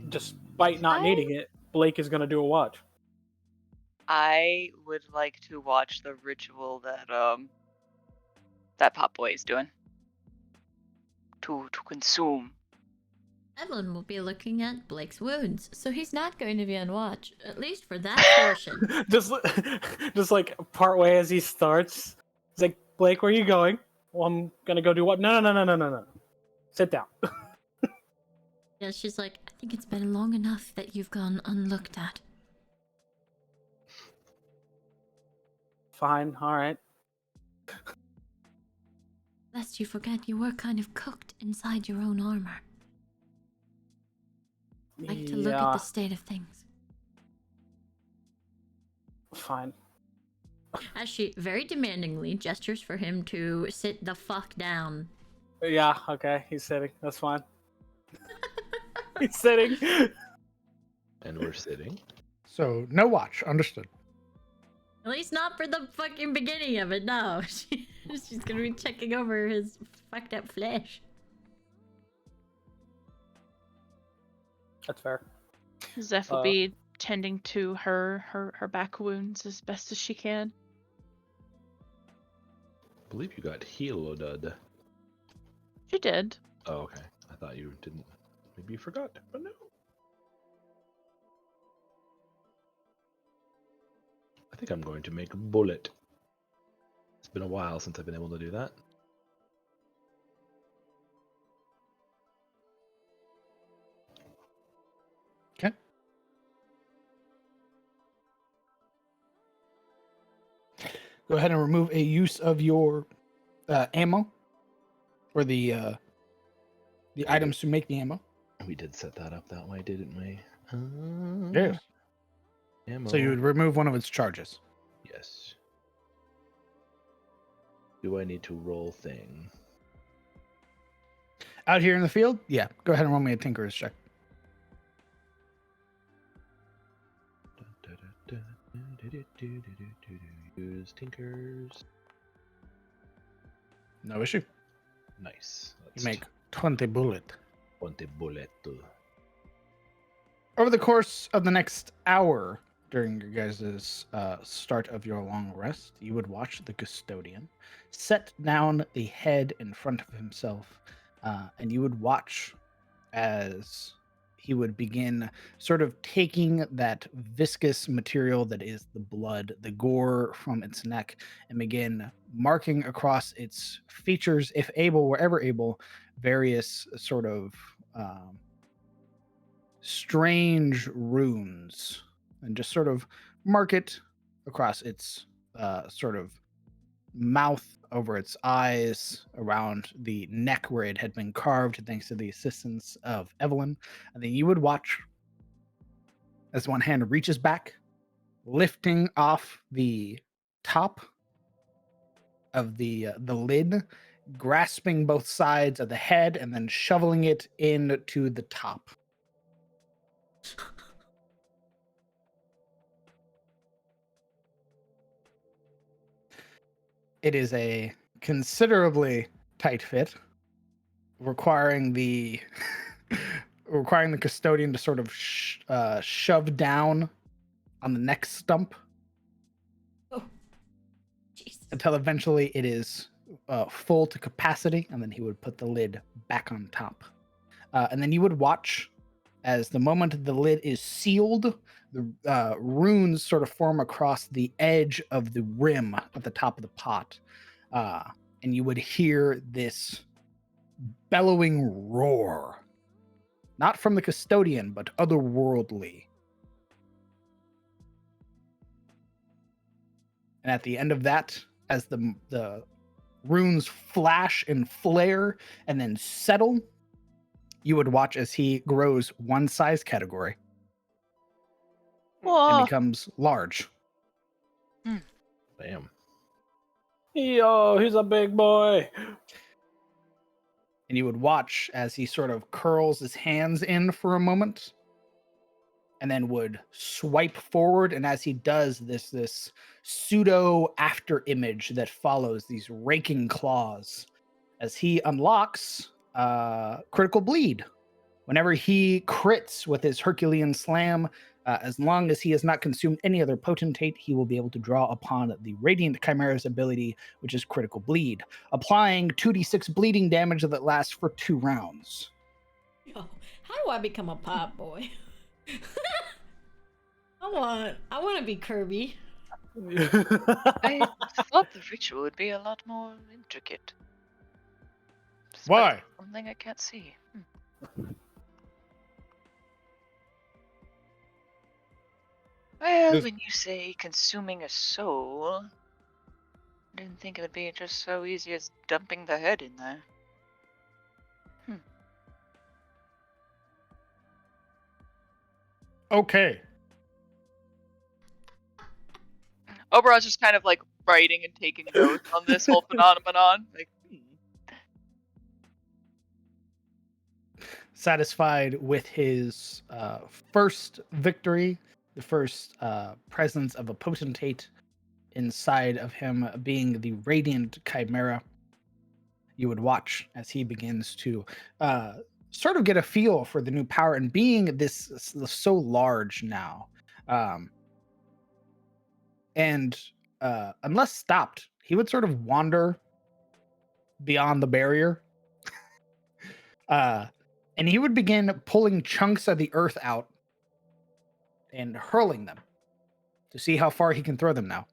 Speaker 3: Despite not needing it, Blake is going to do a watch.
Speaker 8: I would like to watch the ritual that Pop Boy is doing. To consume.
Speaker 1: Evelyn will be looking at Blake's wounds, so he's not going to be on watch, at least for that portion.
Speaker 3: just like partway as he starts, he's like, Blake, where are you going? Well, I'm gonna go do what? No. Sit down.
Speaker 1: Yeah, she's like, I think it's been long enough that you've gone unlooked at.
Speaker 3: Fine, alright.
Speaker 1: Lest you forget, you were kind of cooked inside your own armor. Like to look at the state of things.
Speaker 3: Fine.
Speaker 1: As she very demandingly gestures for him to sit the fuck down.
Speaker 3: Yeah, okay, he's sitting. That's fine. He's sitting.
Speaker 6: And we're sitting.
Speaker 2: So, no watch. Understood.
Speaker 1: At least not for the fucking beginning of it, no. She's gonna be checking over his fucked up flesh.
Speaker 3: That's fair.
Speaker 7: Zeph will be tending to her back wounds as best as she can.
Speaker 6: I believe you got healed.
Speaker 7: She did.
Speaker 6: Oh, okay. I thought you didn't. Maybe you forgot, but no. I think I'm going to make a bullet. It's been a while since I've been able to do that.
Speaker 2: Okay. Go ahead and remove a use of your ammo or the items to make the ammo.
Speaker 6: We did set that up that way, didn't we?
Speaker 2: Yes.
Speaker 6: Ammo.
Speaker 2: So you would remove one of its charges.
Speaker 6: Yes. Do I need to roll thing?
Speaker 2: Out here in the field? Yeah. Go ahead and roll me a Tinker's check.
Speaker 6: Use Tinkers.
Speaker 2: No issue.
Speaker 6: Nice.
Speaker 2: You make 20 bullet.
Speaker 6: 20 bullet.
Speaker 2: Over the course of the next hour, during your guys' start of your long rest, you would watch the custodian set down the head in front of himself, and you would watch as he would begin sort of taking that viscous material that is the blood, the gore from its neck, and begin marking across its features, if able, wherever able, various sort of strange runes, and just sort of mark it across its sort of mouth, over its eyes, around the neck where it had been carved, thanks to the assistance of Evelyn. And then you would watch as one hand reaches back, lifting off the top of the lid, grasping both sides of the head, and then shoveling it into the top. It is a considerably tight fit, requiring the custodian to sort of shove down on the next stump
Speaker 1: Jeez.
Speaker 2: until eventually it is full to capacity, and then he would put the lid back on top. And then you would watch as the moment the lid is sealed, the runes sort of form across the edge of the rim at the top of the pot. And you would hear this bellowing roar, not from the custodian, but otherworldly. And at the end of that, as the runes flash and flare and then settle, you would watch as he grows one size category and
Speaker 7: Whoa.
Speaker 2: becomes large.
Speaker 6: Bam.
Speaker 3: Yo, he's a big boy.
Speaker 2: And you would watch as he sort of curls his hands in for a moment and then would swipe forward. And as he does this pseudo after image that follows these raking claws, as he unlocks critical bleed. Whenever he crits with his Herculean slam, as long as he has not consumed any other potentate, he will be able to draw upon the Radiant Chimera's ability, which is critical bleed, applying 2d6 bleeding damage that lasts for 2 rounds.
Speaker 9: Yo, how do I become a pop boy? I want to be Kirby.
Speaker 8: I thought the ritual would be a lot more intricate. Despite
Speaker 2: Why?
Speaker 8: Something I can't see. Well,
Speaker 2: There's-
Speaker 8: when you say consuming a soul, I didn't think it would be just so easy as dumping the head in there.
Speaker 2: Okay.
Speaker 8: Oberon's just kind of like writing and taking notes on this whole phenomenon. Like,
Speaker 2: Satisfied with his first victory, the first presence of a potentate inside of him being the Radiant Chimera, you would watch as he begins to sort of get a feel for the new power, and being this so large now. And unless stopped, he would sort of wander beyond the barrier. And he would begin pulling chunks of the earth out and hurling them to see how far he can throw them now.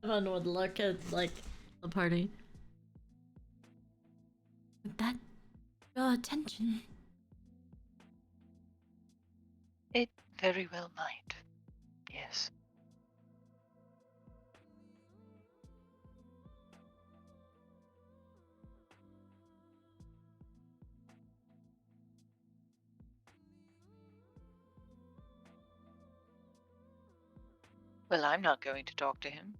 Speaker 9: Everyone would look at, like, the party.
Speaker 1: Would that draw attention?
Speaker 4: It very well might. Yes. Well, I'm not going to talk to him.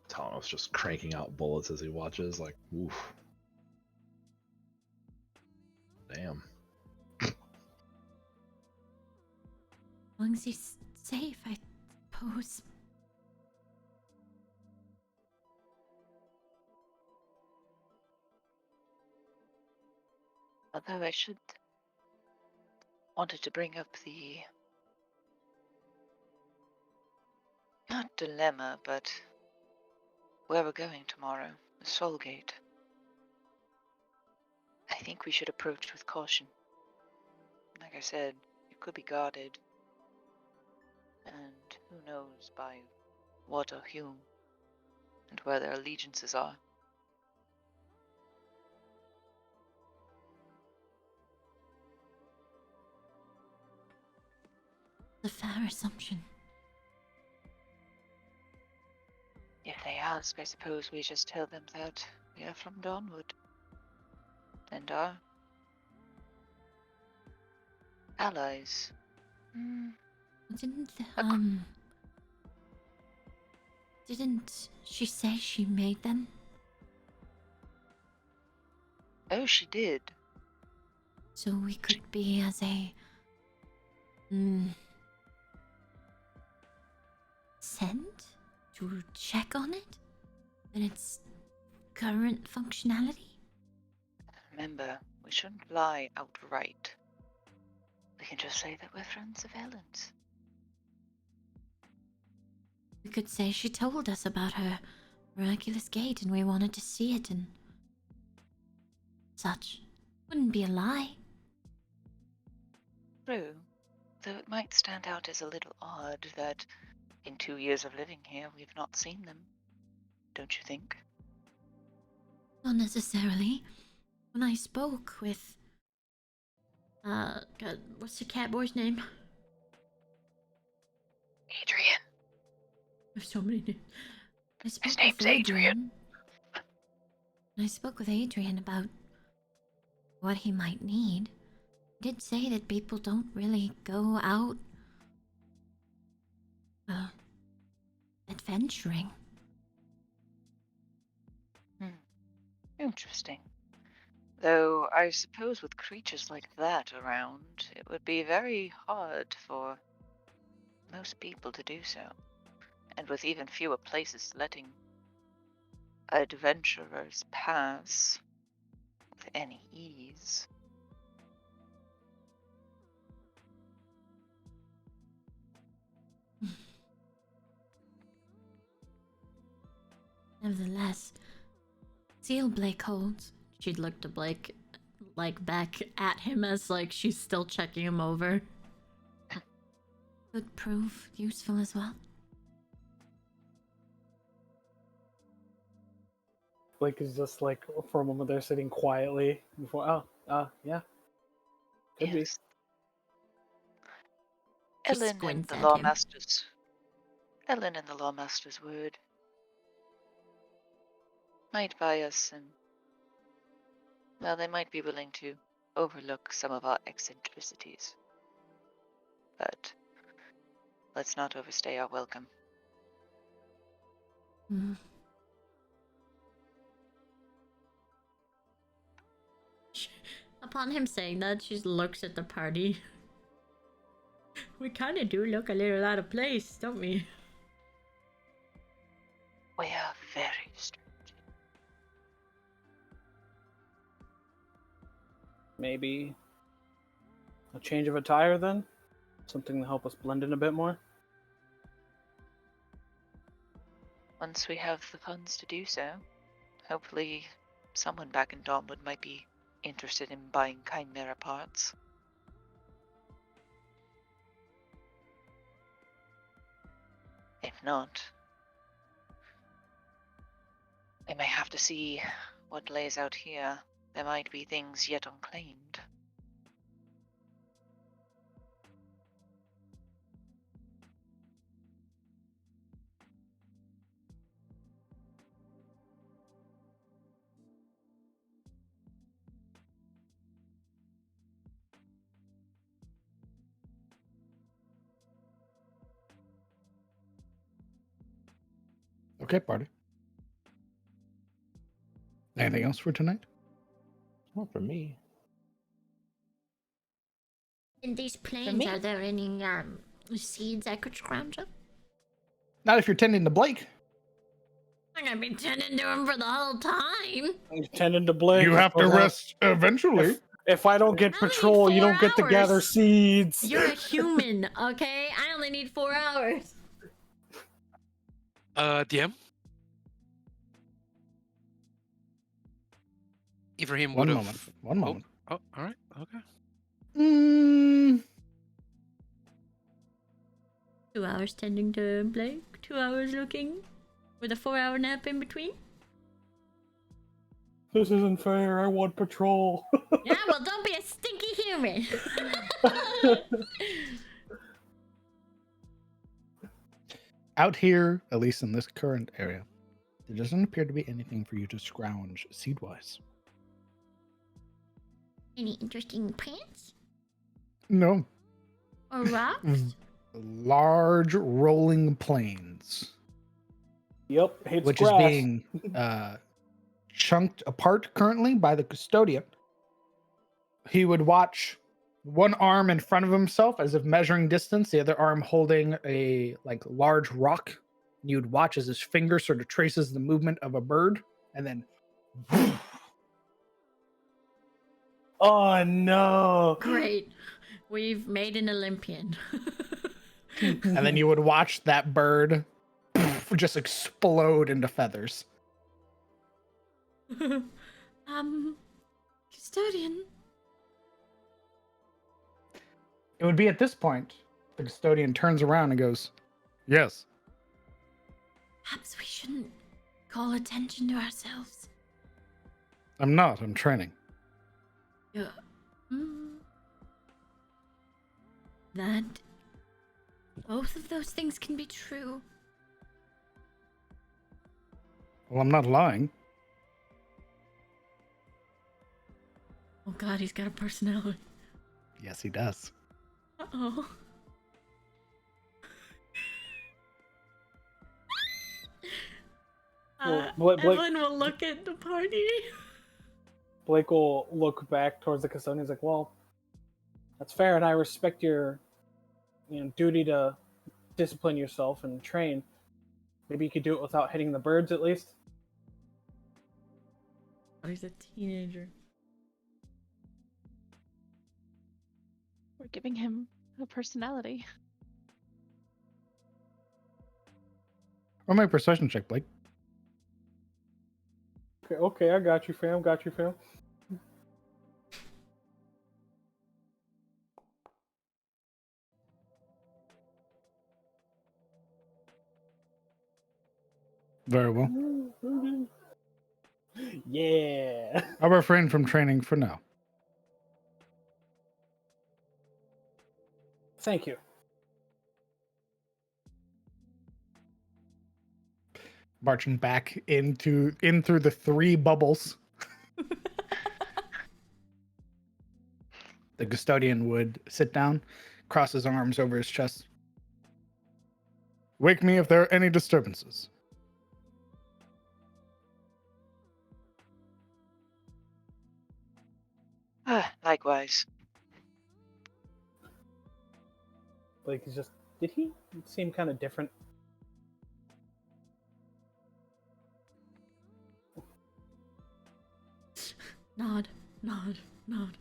Speaker 6: Tanos just cranking out bullets as he watches, like, oof. Damn.
Speaker 1: As long as he's safe, I suppose.
Speaker 4: Although I should wanted to bring up the not dilemma, but where we're going tomorrow, the Soul Gate. I think we should approach with caution. Like I said, it could be guarded, and who knows by what or whom, and where their allegiances are.
Speaker 1: A fair assumption.
Speaker 4: If they ask, I suppose we just tell them that we are from Dawnwood, and are allies.
Speaker 1: Didn't didn't she say she made them?
Speaker 4: Oh, she did.
Speaker 1: So we could be as a sent to check on it and its current functionality?
Speaker 4: Remember, we shouldn't lie outright. We can just say that we're friends of Helen's.
Speaker 1: We could say she told us about her miraculous gate and we wanted to see it and such. Wouldn't be a lie.
Speaker 4: True, though it might stand out as a little odd that in 2 years of living here we've not seen them. Don't you think?
Speaker 1: Not necessarily. When I spoke with God, what's the cat boy's name?
Speaker 4: Adrian.
Speaker 1: There's so many names. I spoke
Speaker 4: His name's
Speaker 1: with Adrian. I spoke with Adrian about what he might need. He did say that people don't really go out adventuring.
Speaker 4: Interesting. Though I suppose with creatures like that around, it would be very hard for most people to do so. And with even fewer places letting adventurers pass with any ease.
Speaker 1: Nevertheless, Seal Blake holds. She'd look to Blake, like, back at him as, like, she's still checking him over. Could prove useful as well.
Speaker 3: Blake is just like, for a moment, they're sitting quietly before. Yeah. Could be.
Speaker 4: Yes.
Speaker 1: She
Speaker 4: Ellen and
Speaker 1: squints
Speaker 4: the
Speaker 1: at him.
Speaker 4: Lawmaster's. Ellen and the Lawmaster's word might buy us, and well, they might be willing to overlook some of our eccentricities. But let's not overstay our welcome.
Speaker 1: Upon him saying that, she looks at the party. We kind of do look a little out of place, don't we?
Speaker 4: We are very strange.
Speaker 3: Maybe a change of attire then? Something to help us blend in a bit more.
Speaker 4: Once we have the funds to do so, hopefully someone back in Dawnwood might be interested in buying Chimera parts. If not, I may have to see what lays out here. There might be things yet unclaimed.
Speaker 2: Okay, party. Anything else for tonight?
Speaker 6: Not for me.
Speaker 1: In these plains,
Speaker 7: me?
Speaker 1: are there any seeds I could scrounge up?
Speaker 2: Not if you're tending to Blake.
Speaker 1: I'm gonna be tending to him for the whole time.
Speaker 3: You're tending to Blake.
Speaker 2: You have to rest eventually.
Speaker 3: If I don't get
Speaker 1: I only need
Speaker 3: patrol, you
Speaker 1: 4
Speaker 3: don't get to gather
Speaker 1: hours.
Speaker 3: seeds.
Speaker 1: You're a human, okay? I only need 4 hours.
Speaker 5: DM? Ibrahim
Speaker 2: One
Speaker 5: would
Speaker 2: moment.
Speaker 5: have.
Speaker 2: One moment.
Speaker 5: Oh, all right. Okay.
Speaker 1: 2 hours tending to Blake, 2 hours looking, with a 4-hour nap in between.
Speaker 3: This isn't fair. I want patrol.
Speaker 1: Yeah, well, don't be a stinky human.
Speaker 2: Out here, at least in this current area, there doesn't appear to be anything for you to scrounge seed-wise.
Speaker 1: Any interesting plants
Speaker 2: No.
Speaker 1: or rocks?
Speaker 2: Large rolling plains,
Speaker 3: Yep, it's
Speaker 2: which
Speaker 3: grass.
Speaker 2: is being chunked apart currently by the custodian. He would watch one arm in front of himself as if measuring distance, the other arm holding a large rock. You'd watch as his finger sort of traces the movement of a bird, and then
Speaker 3: Oh no!
Speaker 1: Great. We've made an Olympian.
Speaker 2: and then you would watch that bird just explode into feathers.
Speaker 1: Custodian.
Speaker 2: It would be at this point the custodian turns around and goes, "Yes."
Speaker 1: Perhaps we shouldn't call attention to ourselves.
Speaker 2: I'm not. I'm training.
Speaker 1: Yeah. That both of those things can be true.
Speaker 2: Well, I'm not lying.
Speaker 1: Oh god, he's got a personality.
Speaker 2: Yes, he does.
Speaker 1: Uh-oh.
Speaker 3: Blake
Speaker 1: Evelyn will look at the party.
Speaker 3: will look back towards the custodian. He's like, "Well, that's fair, and I respect your, duty to discipline yourself and train. Maybe you could do it without hitting the birds, at least."
Speaker 1: Oh, he's a teenager.
Speaker 7: We're giving him a personality.
Speaker 2: Roll my persuasion check, Blake.
Speaker 3: Okay, I got you, fam. Got you, fam.
Speaker 2: Very well.
Speaker 3: Yeah.
Speaker 2: I'll refrain from training for now.
Speaker 3: Thank you.
Speaker 2: Marching back in through the 3 bubbles. The custodian would sit down, cross his arms over his chest. Wake me if there are any disturbances.
Speaker 4: Likewise.
Speaker 3: Like, he's just. Did he seem kind of different?
Speaker 1: Nod, nod, nod.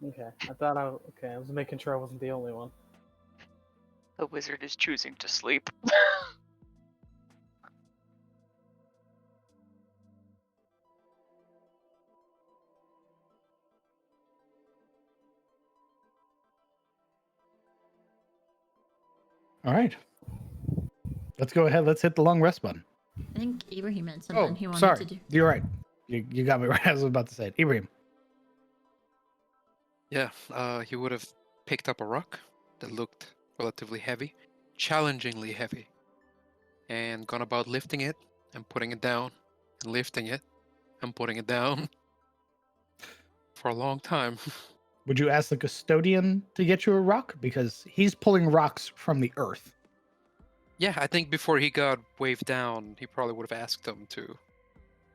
Speaker 3: Okay, I was making sure I wasn't the only one.
Speaker 8: The wizard is choosing to sleep.
Speaker 2: All right. Let's go ahead. Let's hit the long rest button.
Speaker 1: I think Ibrahim had something
Speaker 2: Oh,
Speaker 1: he wanted
Speaker 2: sorry.
Speaker 1: to do.
Speaker 2: You're right. You got me right. I was about to say it. Ibrahim.
Speaker 5: Yeah, he would have picked up a rock that looked relatively heavy, challengingly heavy, and gone about lifting it and putting it down, and lifting it and putting it down for a long time.
Speaker 2: Would you ask the custodian to get you a rock? Because he's pulling rocks from the earth.
Speaker 5: Yeah, I think before he got waved down, he probably would have asked them to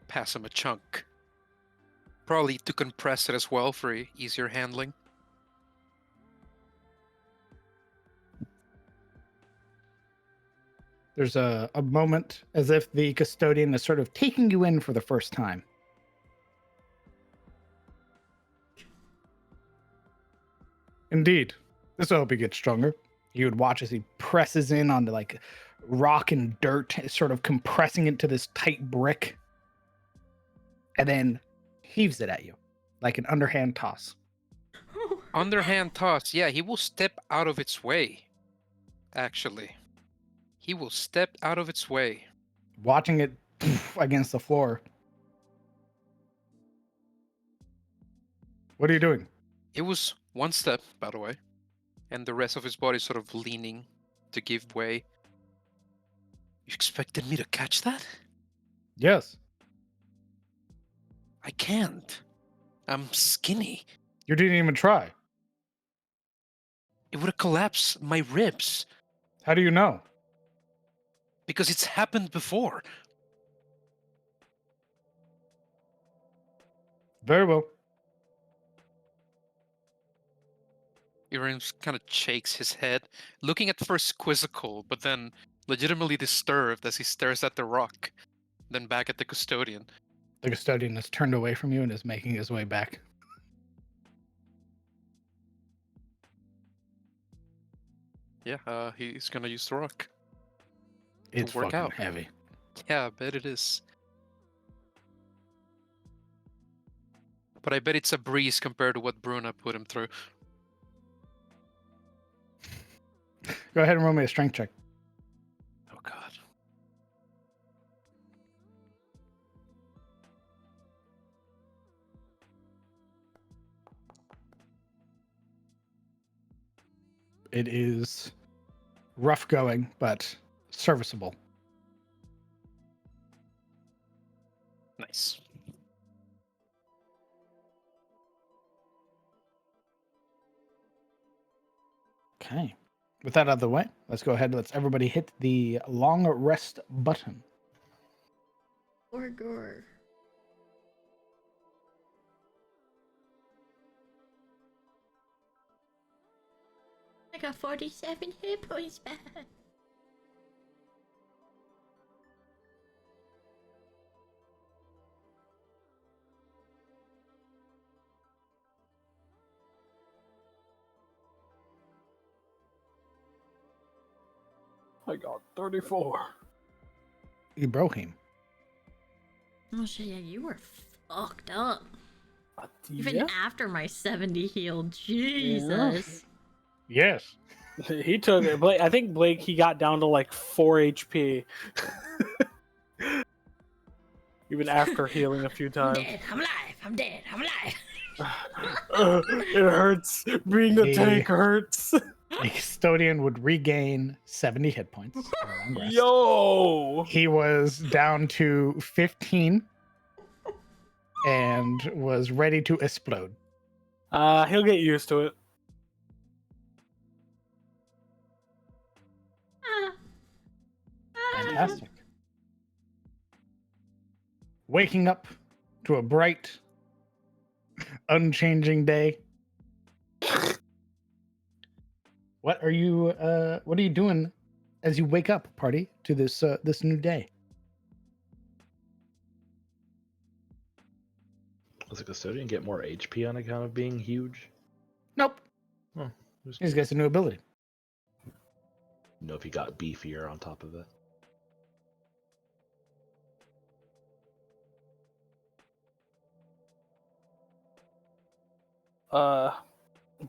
Speaker 5: pass him a chunk. Probably to compress it as well for easier handling.
Speaker 2: There's a moment as if the custodian is sort of taking you in for the first time. Indeed. This will help you get stronger. You would watch as he presses in onto like rock and dirt, sort of compressing it to this tight brick, and then heaves it at you like an underhand toss.
Speaker 5: Underhand toss, yeah, he will step out of its way. Actually. He will step out of its way.
Speaker 2: Watching it against the floor. What are you doing?
Speaker 5: It was one step, by the way, and the rest of his body sort of leaning to give way. You expected me to catch that?
Speaker 2: Yes.
Speaker 5: I can't. I'm skinny.
Speaker 2: You didn't even try.
Speaker 5: It would have collapsed my ribs
Speaker 2: How do you know?
Speaker 5: because it's happened before.
Speaker 2: Very well.
Speaker 5: Ibrahim kind of shakes his head, looking at first quizzical, but then legitimately disturbed as he stares at the rock, then back at the custodian.
Speaker 2: The custodian has turned away from you and is making his way back.
Speaker 5: Yeah, he's gonna use the rock.
Speaker 2: It's
Speaker 5: work
Speaker 2: fucking
Speaker 5: out.
Speaker 2: heavy.
Speaker 5: Yeah, I bet it is. But I bet it's a breeze compared to what Bruna put him through.
Speaker 2: Go ahead and roll me a strength check.
Speaker 5: Oh god.
Speaker 2: It is rough going, but serviceable.
Speaker 5: Nice.
Speaker 2: Okay. With that out of the way, let's go ahead and let's everybody hit the long rest button.
Speaker 1: Gore. I got 47 hit points back.
Speaker 3: I got 34.
Speaker 2: Ibrahim.
Speaker 1: Oh shit, yeah, you were fucked up. Even
Speaker 3: Yeah.
Speaker 1: after my 70 healed. Jesus.
Speaker 2: Yes.
Speaker 3: He took it. I think Blake, he got down to like 4 HP. Even after healing a few
Speaker 1: I'm
Speaker 3: times.
Speaker 1: dead. I'm alive. I'm dead. I'm alive.
Speaker 3: It hurts. Being a tank hurts.
Speaker 2: The custodian would regain 70 hit points. on a long rest.
Speaker 3: Yo!
Speaker 2: He was down to 15 and was ready to explode.
Speaker 3: He'll get used to it.
Speaker 2: Fantastic. Waking up to a bright, unchanging day. What are you doing as you wake up, party, to this new day?
Speaker 6: Does the custodian get more HP on account of being huge?
Speaker 2: Nope.
Speaker 6: Oh, just
Speaker 2: He just gets a new ability.
Speaker 6: know if he got beefier on top of it.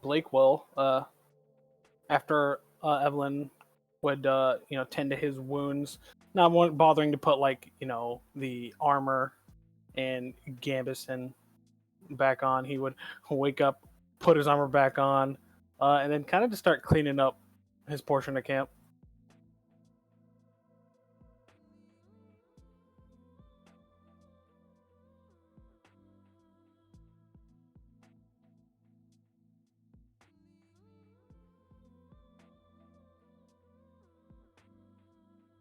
Speaker 3: Blake will, after Evelyn would, tend to his wounds, not bothering to put, like, the armor and Gambison back on. He would wake up, put his armor back on, and then kind of just start cleaning up his portion of camp.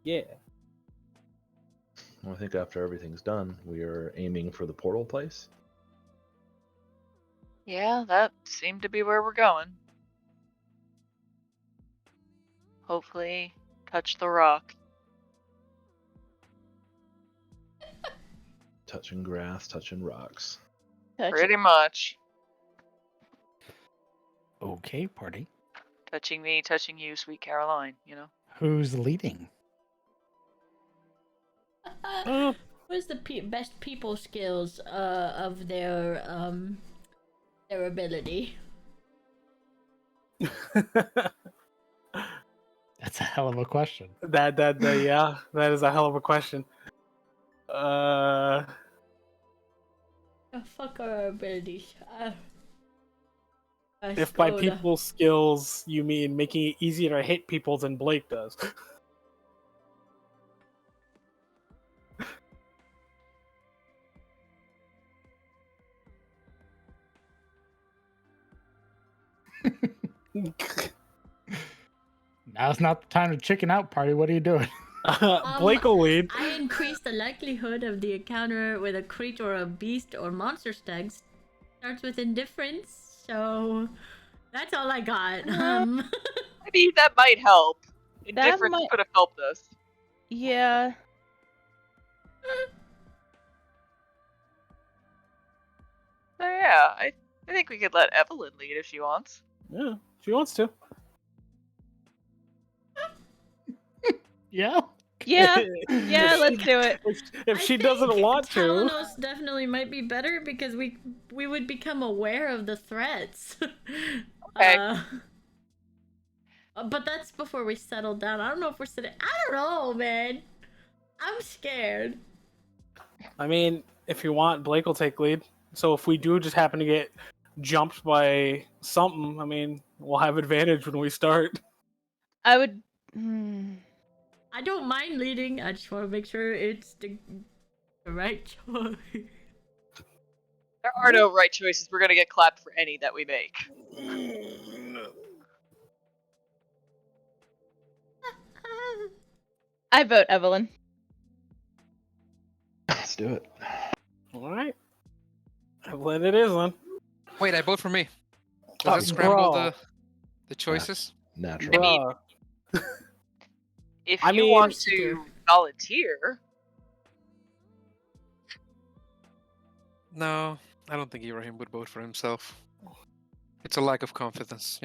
Speaker 3: Yeah.
Speaker 6: Well, I think after everything's done, we are aiming for the portal place.
Speaker 8: Yeah, that seemed to be where we're going. Hopefully, touch the rock.
Speaker 6: Touching grass, touching rocks.
Speaker 8: Pretty much.
Speaker 2: Okay, party.
Speaker 8: Touching me, touching you, sweet Caroline,
Speaker 2: Who's leading?
Speaker 9: What's the best people skills of their ability?
Speaker 2: That's a hell of a question.
Speaker 3: That is a hell of a question.
Speaker 9: Oh, fuck our abilities.
Speaker 3: If by people skills you mean making it easier to hit people than Blake does.
Speaker 2: Now's not the time to chicken out, party. What are you doing?
Speaker 3: Blake will lead.
Speaker 9: I increase the likelihood of the encounter with a creature or a beast or monster stag starts with indifference, so that's all I got.
Speaker 8: Maybe that might help. Indifference could have helped us.
Speaker 7: Yeah.
Speaker 8: So yeah, I think we could let Evelyn lead if she wants.
Speaker 3: Yeah, she wants to.
Speaker 7: Yeah. Yeah, let's do it.
Speaker 3: If she doesn't want to.
Speaker 9: Telenos definitely might be better because we would become aware of the threats.
Speaker 8: Okay.
Speaker 9: But that's before we settle down. I don't know if we're sitting. I don't know, man. I'm scared.
Speaker 3: I mean, if you want, Blake will take lead. So if we do just happen to get jumped by something, I mean, we'll have advantage when we start.
Speaker 7: I would.
Speaker 9: I don't mind leading. I just want to make sure it's the right choice.
Speaker 8: There are no right choices. We're gonna get clapped for any that we make.
Speaker 7: I vote Evelyn.
Speaker 6: Let's do it.
Speaker 3: All right. Evelyn, it is then.
Speaker 5: Wait, I vote for me. Does it scramble the choices?
Speaker 6: Natural.
Speaker 8: If you want to volunteer.
Speaker 5: No, I don't think Ibrahim would vote for himself. It's a lack of confidence,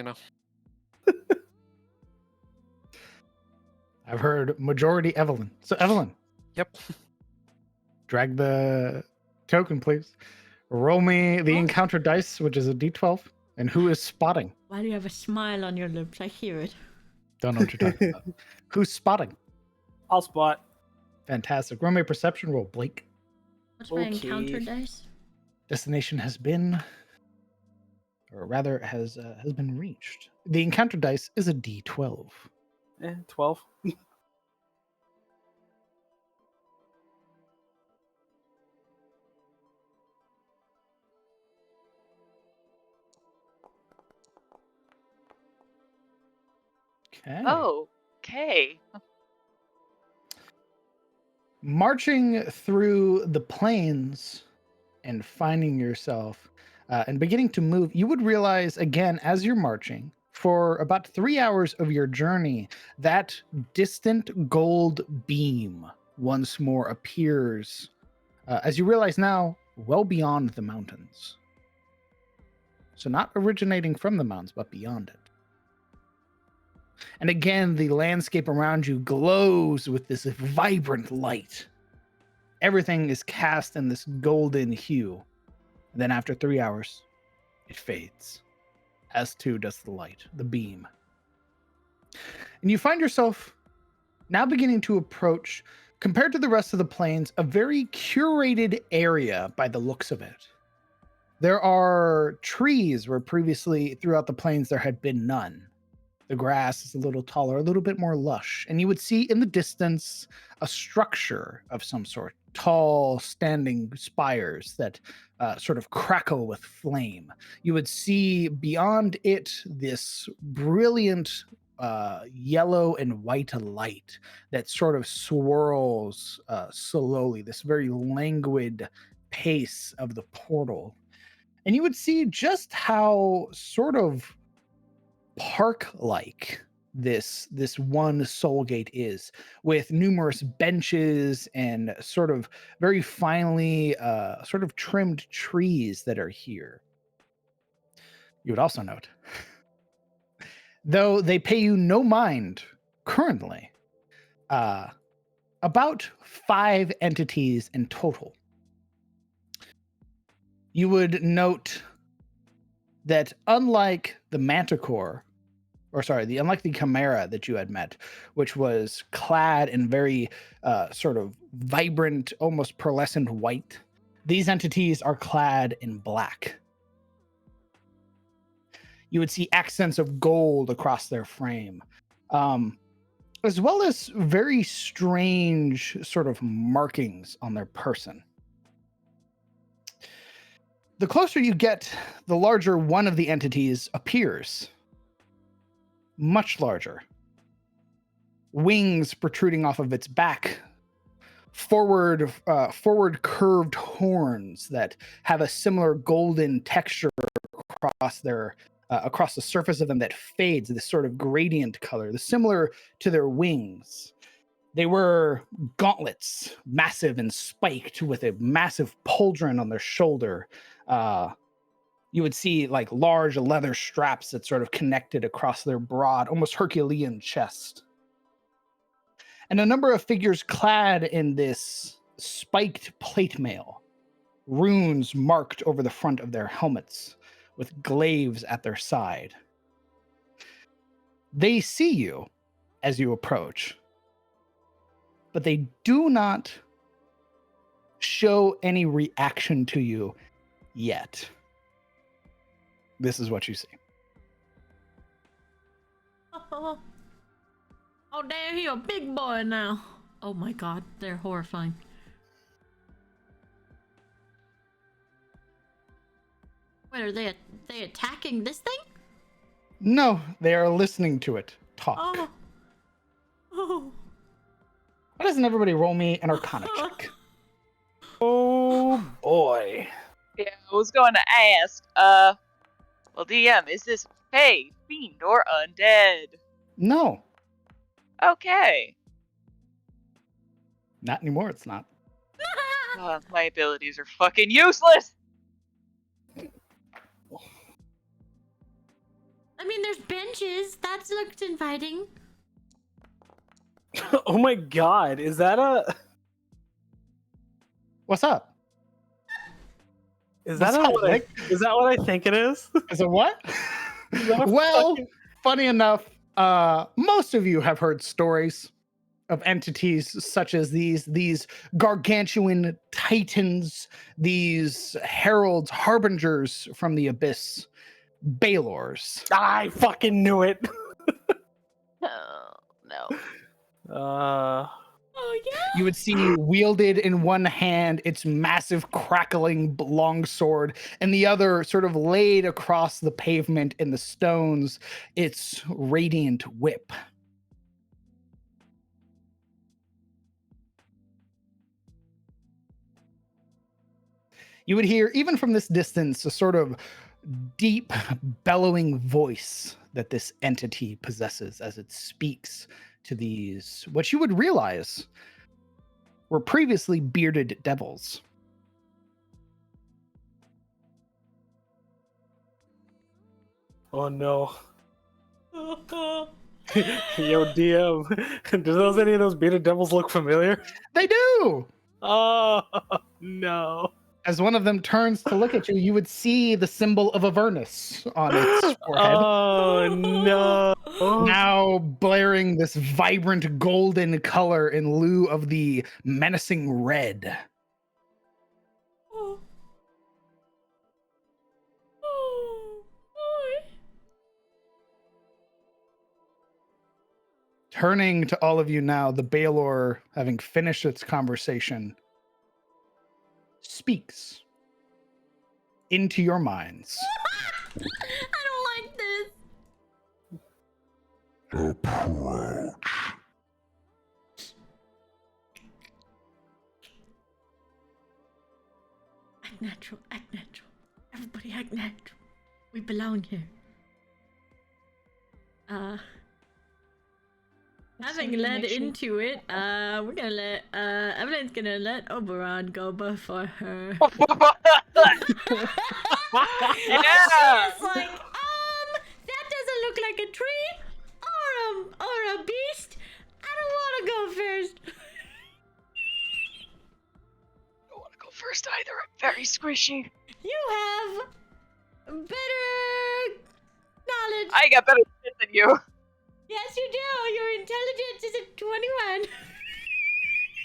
Speaker 2: I've heard majority Evelyn. So Evelyn.
Speaker 5: Yep.
Speaker 2: Drag the token, please. Roll me the encounter dice, which is a d12. And who is spotting?
Speaker 9: Why do you have a smile on your lips? I hear it.
Speaker 2: Don't know what you're talking about. Who's spotting?
Speaker 3: I'll spot.
Speaker 2: Fantastic. Roll me a perception roll, Blake.
Speaker 9: What's my encounter dice?
Speaker 2: Destination has been, or rather, has been reached. The encounter dice is a d12.
Speaker 3: 12.
Speaker 2: Okay.
Speaker 8: Oh, okay.
Speaker 2: Marching through the plains and finding yourself and beginning to move, you would realize again as you're marching for about 3 hours of your journey, that distant gold beam once more appears as you realize now well beyond the mountains. So not originating from the mountains, but beyond it. And again, the landscape around you glows with this vibrant light. Everything is cast in this golden hue. And then after 3 hours, it fades, as too does the light, the beam. And you find yourself now beginning to approach, compared to the rest of the plains, a very curated area by the looks of it. There are trees where previously throughout the plains there had been none. The grass is a little taller, a little bit more lush, and you would see in the distance a structure of some sort, tall standing spires that sort of crackle with flame. You would see beyond it this brilliant yellow and white light that sort of swirls slowly, this very languid pace of the portal. And you would see just how sort of park-like this one soul gate is, with numerous benches and sort of very finely sort of trimmed trees that are here. You would also note, though they pay you no mind currently, about 5 entities in total. You would note that unlike the Manticore, unlike the Chimera that you had met, which was clad in very sort of vibrant, almost pearlescent white, these entities are clad in black. You would see accents of gold across their frame, as well as very strange sort of markings on their person. The closer you get, the larger one of the entities appears. Much larger. Wings protruding off of its back. Forward curved horns that have a similar golden texture across the surface of them that fades, this sort of gradient color, similar to their wings. They were gauntlets, massive and spiked, with a massive pauldron on their shoulder. You would see like large leather straps that sort of connected across their broad, almost Herculean chest. And a number of figures clad in this spiked plate mail, runes marked over the front of their helmets, with glaives at their side. They see you as you approach, but they do not show any reaction to you yet. This is what you see.
Speaker 9: Oh damn, he a big boy now. Oh my god, they're horrifying. Wait, are they attacking this thing?
Speaker 2: No, they are listening to it talk.
Speaker 9: Oh.
Speaker 2: Why doesn't everybody roll me an Arcana check? Oh boy.
Speaker 8: Yeah, I was going to ask, well, DM, is this fey, fiend, or undead?
Speaker 2: No,
Speaker 8: Okay.
Speaker 2: not anymore. It's not.
Speaker 8: My abilities are fucking useless!
Speaker 9: I mean, there's benches. That looked inviting.
Speaker 3: Oh my god, is that a...
Speaker 2: What's up?
Speaker 3: Is that
Speaker 2: What's up,
Speaker 3: what
Speaker 2: Nick?
Speaker 3: is that what I think it is?
Speaker 2: Is it what?
Speaker 3: that a
Speaker 2: Well,
Speaker 3: fucking-
Speaker 2: funny enough, most of you have heard stories of entities such as these gargantuan titans, these heralds, harbingers from the abyss, Balors.
Speaker 3: I fucking knew it.
Speaker 8: Oh, no.
Speaker 9: Oh yeah.
Speaker 2: You would see wielded in one hand its massive crackling longsword, and the other sort of laid across the pavement in the stones, its radiant whip. You would hear, even from this distance, a sort of deep, bellowing voice that this entity possesses as it speaks to these, what you would realize were previously bearded devils.
Speaker 3: Oh no. Yo, DM, does any of those bearded devils look familiar?
Speaker 2: They do!
Speaker 3: Oh no.
Speaker 2: As one of them turns to look at you, you would see the symbol of Avernus on its forehead.
Speaker 3: Oh no.
Speaker 2: Now blaring this vibrant golden color in lieu of the menacing red.
Speaker 9: Oh. Oh. Boy.
Speaker 2: Turning to all of you now, the Baelor, having finished its conversation, speaks into your minds.
Speaker 9: I don't like this. Act natural, act natural. Everybody act natural. We belong here. Having led into it, we're gonna let Evelyn's gonna let Oberon go before her.
Speaker 8: Yeah.
Speaker 9: She's like, that doesn't look like a tree or a beast. I don't wanna go first.
Speaker 8: I don't want to go first either. I'm very squishy.
Speaker 9: You have better knowledge.
Speaker 8: I got better shit than you.
Speaker 9: Yes, you do. Your intelligence is a 21.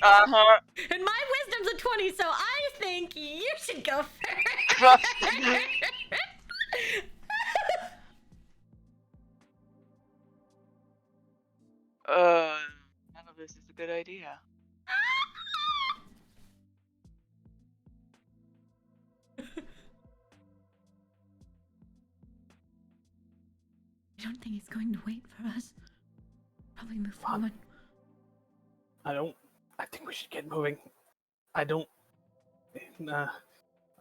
Speaker 8: Uh-huh.
Speaker 9: And my wisdom's a 20, so I think you should go first.
Speaker 8: None of this is a good idea.
Speaker 9: I don't think he's going to wait for us. Probably move forward.
Speaker 3: I think we should get moving. I don't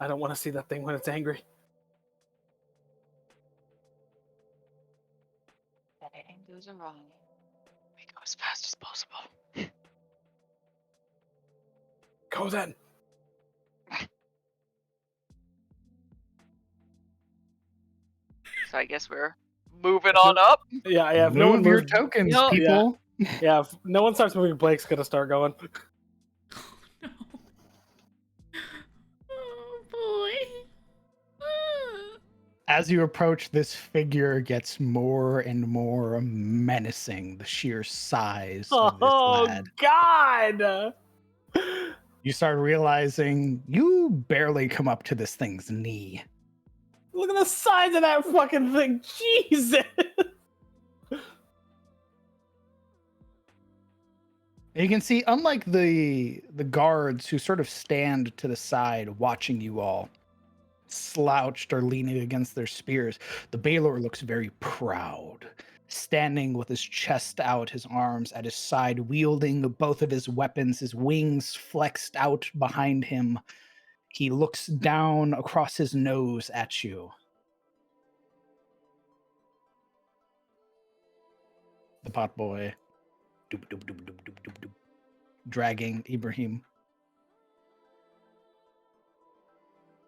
Speaker 3: want to see that thing when it's angry.
Speaker 8: If anything goes wrong, we go as fast as possible.
Speaker 3: Go then.
Speaker 8: So I guess we're moving on up.
Speaker 3: Yeah, yeah. If no one
Speaker 2: Move your
Speaker 3: moves,
Speaker 2: tokens,
Speaker 8: No.
Speaker 2: people.
Speaker 3: yeah, if no one starts moving, Blake's gonna start going.
Speaker 9: No. Oh boy.
Speaker 2: As you approach, this figure gets more and more menacing. The sheer size of this
Speaker 3: Oh
Speaker 2: lad.
Speaker 3: God!
Speaker 2: You start realizing you barely come up to this thing's knee.
Speaker 3: Look at the size of that fucking thing. Jesus.
Speaker 2: You can see, unlike the guards who sort of stand to the side watching you all, slouched or leaning against their spears, the Baelor looks very proud, standing with his chest out, his arms at his side, wielding both of his weapons, his wings flexed out behind him. He looks down across his nose at you. The pot boy, doop, doop, doop, doop, doop, doop, doop, dragging Ibrahim.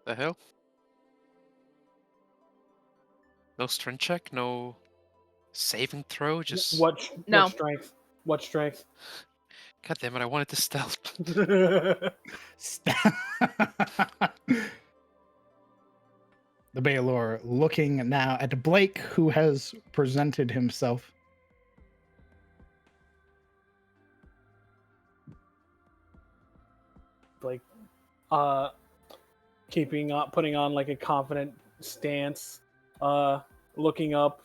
Speaker 5: The hell? No strength check, no saving throw, just...
Speaker 3: What
Speaker 7: No.
Speaker 3: strength? What strength?
Speaker 5: God damn it, I wanted to stealth.
Speaker 2: The Baelor looking now at Blake, who has presented himself.
Speaker 3: Like, putting on like a confident stance, looking up.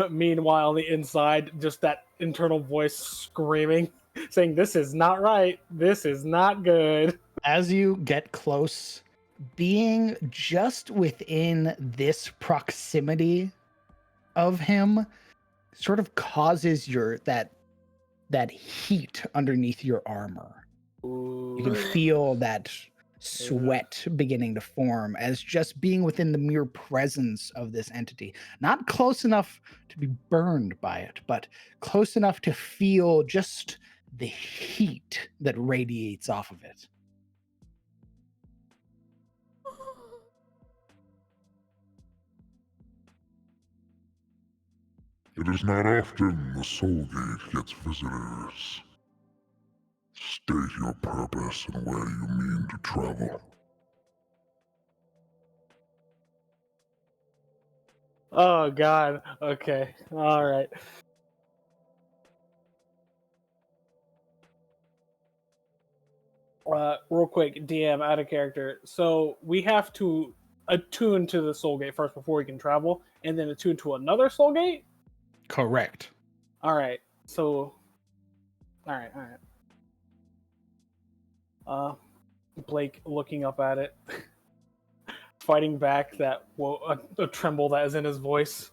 Speaker 3: Meanwhile, the inside, just that internal voice screaming, saying, "This is not right. This is not good."
Speaker 2: As you get close, being just within this proximity of him sort of causes that heat underneath your armor. You can feel that sweat beginning to form as just being within the mere presence of this entity. Not close enough to be burned by it, but close enough to feel just the heat that radiates off of it.
Speaker 10: It is not often the Soul Gate gets visitors. State your purpose and where you mean to travel.
Speaker 3: Oh God. Okay. All right. Real quick, DM out of character. So we have to attune to the soul gate first before we can travel, and then attune to another soul gate.
Speaker 2: Correct.
Speaker 3: All right. So, all right. Blake looking up at it, fighting back that a tremble that is in his voice.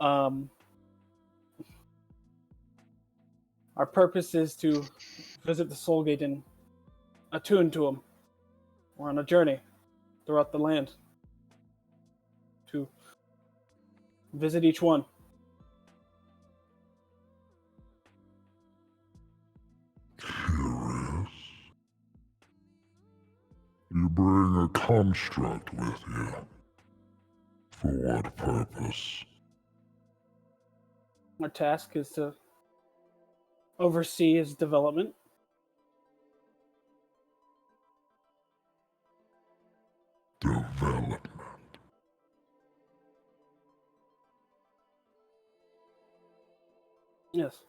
Speaker 3: Our purpose is to visit the soul gate and attune to him. We're on a journey throughout the land to visit each one.
Speaker 10: Curious. You bring a construct with you. For what purpose?
Speaker 3: Our task is to oversee his development.
Speaker 10: Development.
Speaker 3: Yes.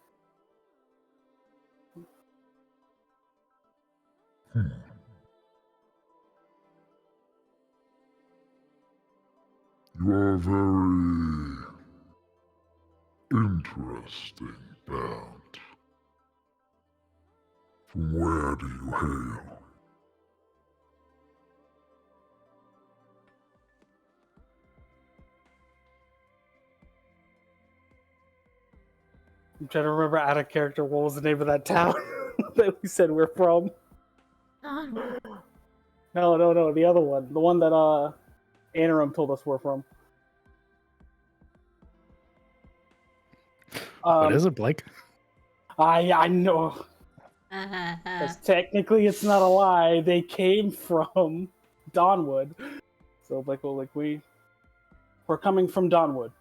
Speaker 10: You are a very interesting band. From where do you hail?
Speaker 3: I'm trying to remember out of character what was the name of that town that we said we're from.
Speaker 9: Onward.
Speaker 3: No, the other one. The one that Anor'lur told us we're from.
Speaker 2: What is it, Blake?
Speaker 3: I know. Because technically it's not a lie. They came from Dawnwood. So we're coming from Dawnwood.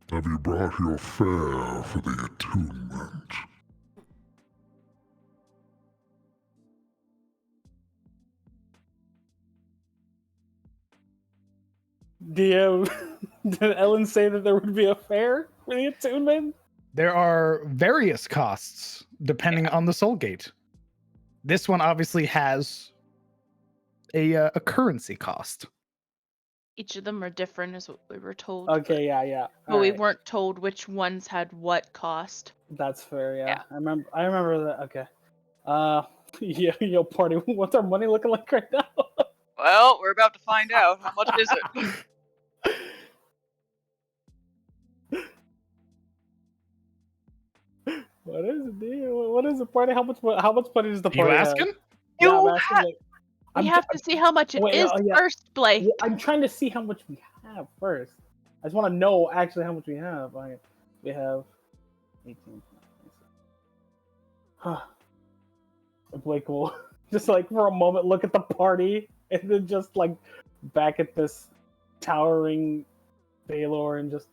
Speaker 10: Have you brought your fare for the attunement?
Speaker 3: DM, did Ellen say that there would be a fair for the attunement?
Speaker 2: There are various costs depending on the soul gate. This one obviously has a currency cost.
Speaker 7: Each of them are different, is what we were told.
Speaker 3: Okay, yeah.
Speaker 7: But we weren't told which ones had what cost.
Speaker 3: That's fair, yeah.
Speaker 8: Yeah.
Speaker 3: I remember that. Okay. Yeah, yo, party. What's our money looking like right now?
Speaker 8: Well, we're about to find out. How much is it?
Speaker 3: What is it, dude? What is the party? How much money does the
Speaker 2: You
Speaker 3: party have?
Speaker 2: asking?
Speaker 3: Yeah,
Speaker 7: You
Speaker 3: I'm asking,
Speaker 7: ha-
Speaker 3: like,
Speaker 7: We
Speaker 3: I'm
Speaker 7: have to see how much it
Speaker 3: wait,
Speaker 7: is
Speaker 3: yeah.
Speaker 7: first, Blake.
Speaker 3: yeah, I'm trying to see how much we have first. I just want to know actually how much we have. We have 18. Blake will just like for a moment look at the party and then just like back at this towering Baylor and just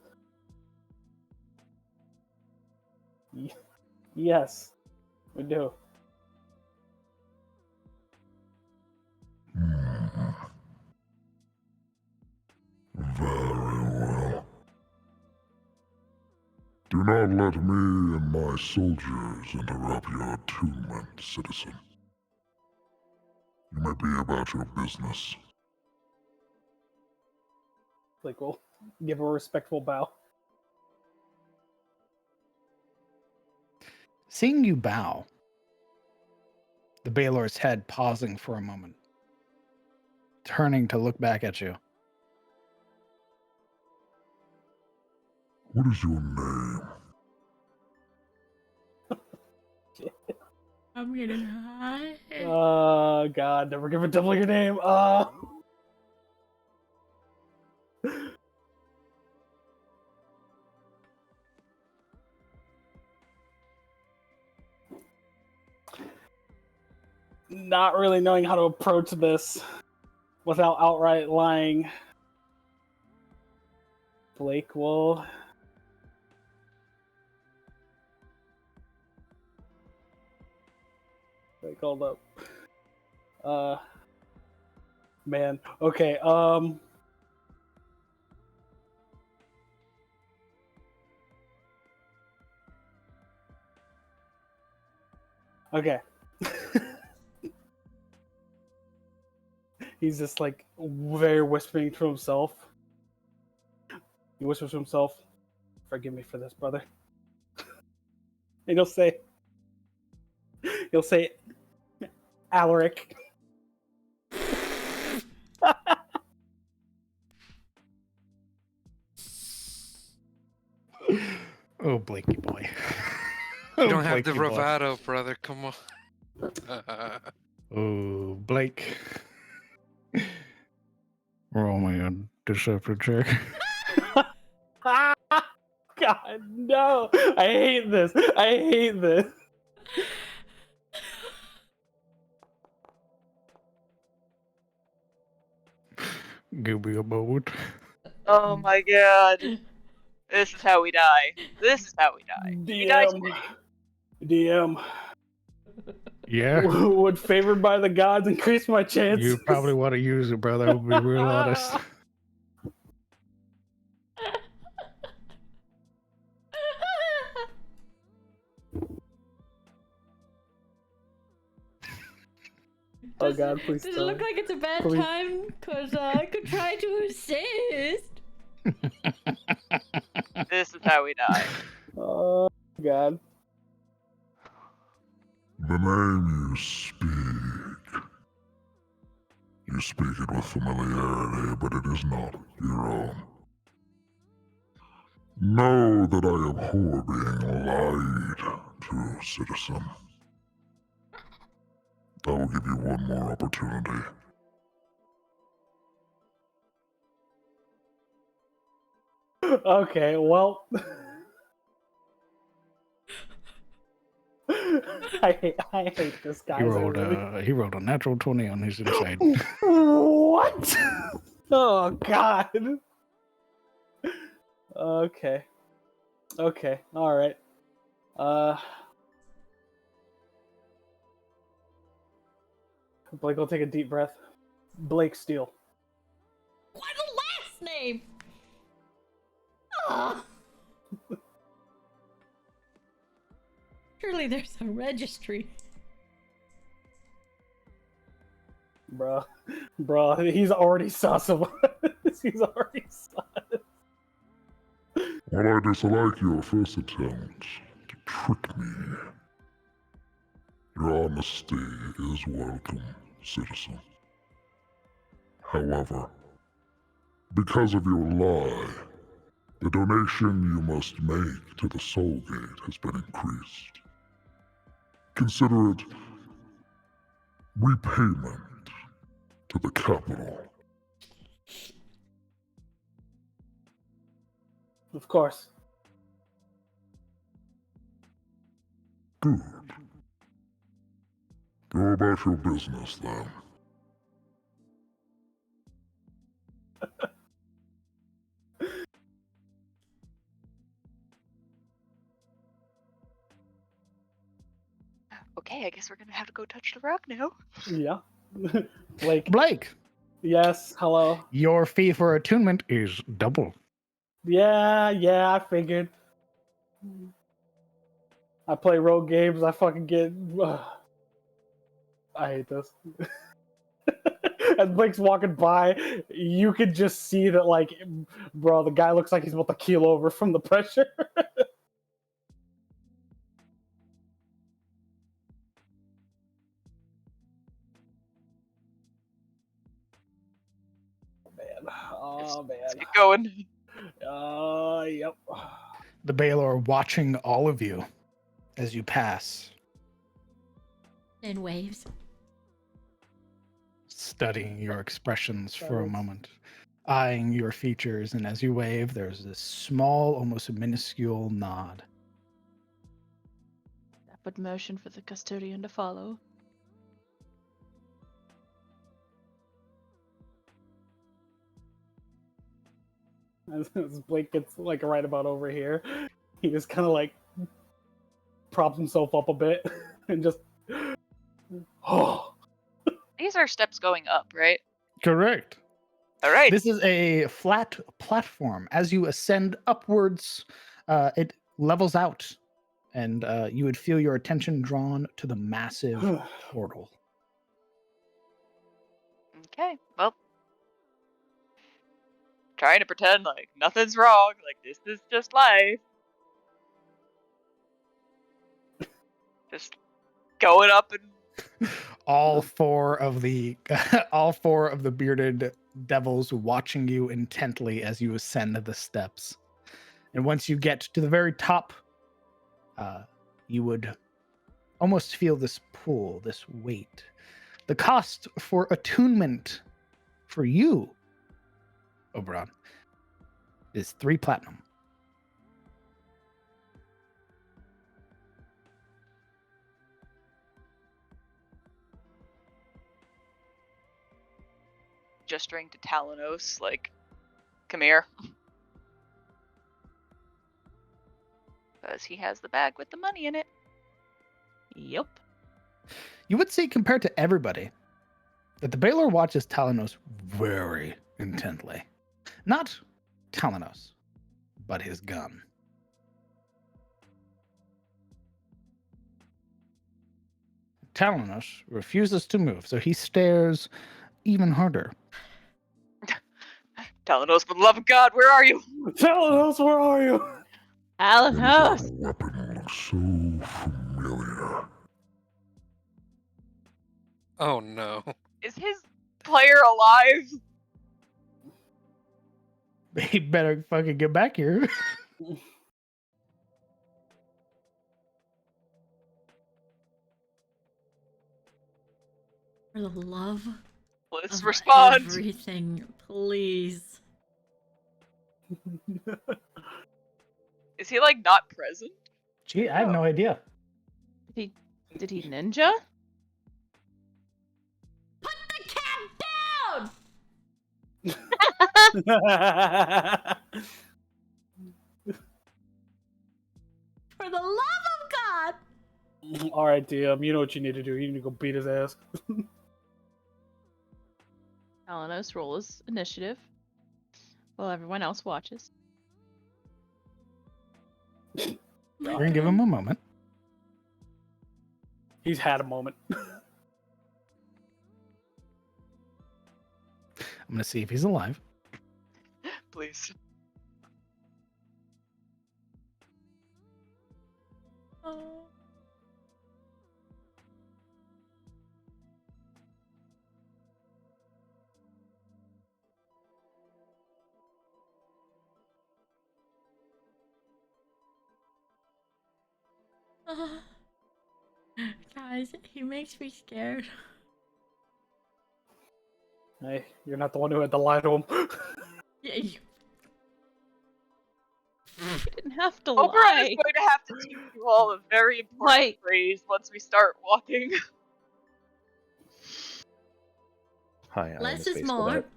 Speaker 3: yes, we do.
Speaker 10: Very well. Do not let me and my soldiers interrupt your attunement, citizen. You may be about your business.
Speaker 3: Blake will give a respectful bow.
Speaker 2: Seeing you bow, the Baylor's head pausing for a moment, turning to look back at you.
Speaker 10: What is your name?
Speaker 9: I'm gonna hide.
Speaker 3: Oh God, never give a devil your name. not really knowing how to approach this without outright lying, Blake will... Blake, hold up. Man. Okay, Okay. He's just like very whispering to himself. He whispers to himself, "Forgive me for this, brother." And he'll say, Alaric.
Speaker 2: Oh, Blakey boy.
Speaker 5: You don't have the
Speaker 2: Blakey boy.
Speaker 5: bravado, brother. Come on.
Speaker 2: Oh, Blake. Roll me a deception check.
Speaker 3: God, no! I hate this. I hate this.
Speaker 2: Give me a moment.
Speaker 8: Oh my god. This is how we die. This is how we die. We die today.
Speaker 3: DM.
Speaker 2: Yeah.
Speaker 3: Would favored by the gods increase my chances?
Speaker 2: You probably want to use it, brother. I'll be real honest.
Speaker 3: Oh god, please
Speaker 9: Does it
Speaker 3: don't.
Speaker 9: look like it's a bad
Speaker 3: Please.
Speaker 9: time? Because I could try to assist.
Speaker 8: This is how we die.
Speaker 3: Oh god.
Speaker 10: The name you speak. You speak it with familiarity, but it is not your own. Know that I abhor being lied to, citizen. I will give you one more opportunity.
Speaker 3: Okay, well. I hate this guy.
Speaker 2: He rolled a natural 20 on his inside.
Speaker 3: What? Oh god. Okay. Okay, alright. Blake will take a deep breath. Blake Steele.
Speaker 9: Why the last name? Oh. Surely there's a registry.
Speaker 3: Bruh, he's already sus of us. He's already sus.
Speaker 10: While I dislike your first attempt to trick me, your honesty is welcome, citizen. However, because of your lie, the donation you must make to the Soul Gate has been increased. Consider it repayment to the capital.
Speaker 3: Of course.
Speaker 10: Good. Go about your business, then.
Speaker 8: Okay, I guess we're gonna have to go touch the rock now.
Speaker 3: Yeah. Blake.
Speaker 2: Blake,
Speaker 3: Yes, hello.
Speaker 2: your fee for attunement is double.
Speaker 3: Yeah, I figured. I play rogue games, I fucking get... I hate this. As Blake's walking by, you could just see that, like, bro, the guy looks like he's about to keel over from the pressure. Man. Oh, man.
Speaker 8: Let's get going.
Speaker 3: Yep.
Speaker 2: The Baylor watching all of you as you pass,
Speaker 9: In waves.
Speaker 2: studying your expressions for a moment, eyeing your features, and as you wave, there's this small, almost minuscule nod.
Speaker 7: That would motion for the custodian to follow.
Speaker 3: As Blake gets like right about over here, he just kind of like props himself up a bit and just. Oh.
Speaker 8: These are steps going up, right?
Speaker 2: Correct.
Speaker 8: All right.
Speaker 2: This is a flat platform. As you ascend upwards, it levels out, and you would feel your attention drawn to the massive portal.
Speaker 8: Okay. Well, trying to pretend like nothing's wrong, like this is just life. Just going up and
Speaker 2: All four of the bearded devils watching you intently as you ascend the steps. And once you get to the very top, you would almost feel this pull, this weight. The cost for attunement for you, Oberon, is 3 platinum.
Speaker 8: gesturing to Talanos, like, come here. Because he has the bag with the money in it.
Speaker 7: Yep.
Speaker 2: You would say, compared to everybody, that the Baylor watches Talanos very intently. Not Talanos, but his gun. Talanos refuses to move, so he stares even harder.
Speaker 8: Talanos, for the love of God, where are you?
Speaker 3: Talanos, where are you?
Speaker 7: Alan House.
Speaker 10: That weapon looks so familiar.
Speaker 5: Oh no.
Speaker 8: Is his player alive?
Speaker 2: He better fucking get back here.
Speaker 9: For the love
Speaker 8: Let's
Speaker 9: of
Speaker 8: respond.
Speaker 9: everything, please.
Speaker 8: Is he like not present?
Speaker 2: Gee, I have no idea.
Speaker 7: Did he ninja?
Speaker 9: Put the cat down! For the love of God!
Speaker 3: All right, DM, you know what you need to do. You need to go beat his ass.
Speaker 7: Alanos rolls initiative while everyone else watches.
Speaker 2: We're gonna give him a moment.
Speaker 3: He's had a moment.
Speaker 2: I'm gonna see if he's alive.
Speaker 8: Please.
Speaker 9: Oh. Guys, he makes me scared.
Speaker 3: Hey, you're not the one who had to lie to him.
Speaker 9: Yeah, you...
Speaker 7: You didn't have to
Speaker 8: Oberon is
Speaker 7: lie.
Speaker 8: going to have to teach you all a very important
Speaker 7: Like-
Speaker 8: phrase once we start walking.
Speaker 6: Hi, I am
Speaker 9: Less
Speaker 6: a
Speaker 9: is
Speaker 6: space
Speaker 9: more.
Speaker 6: cadet.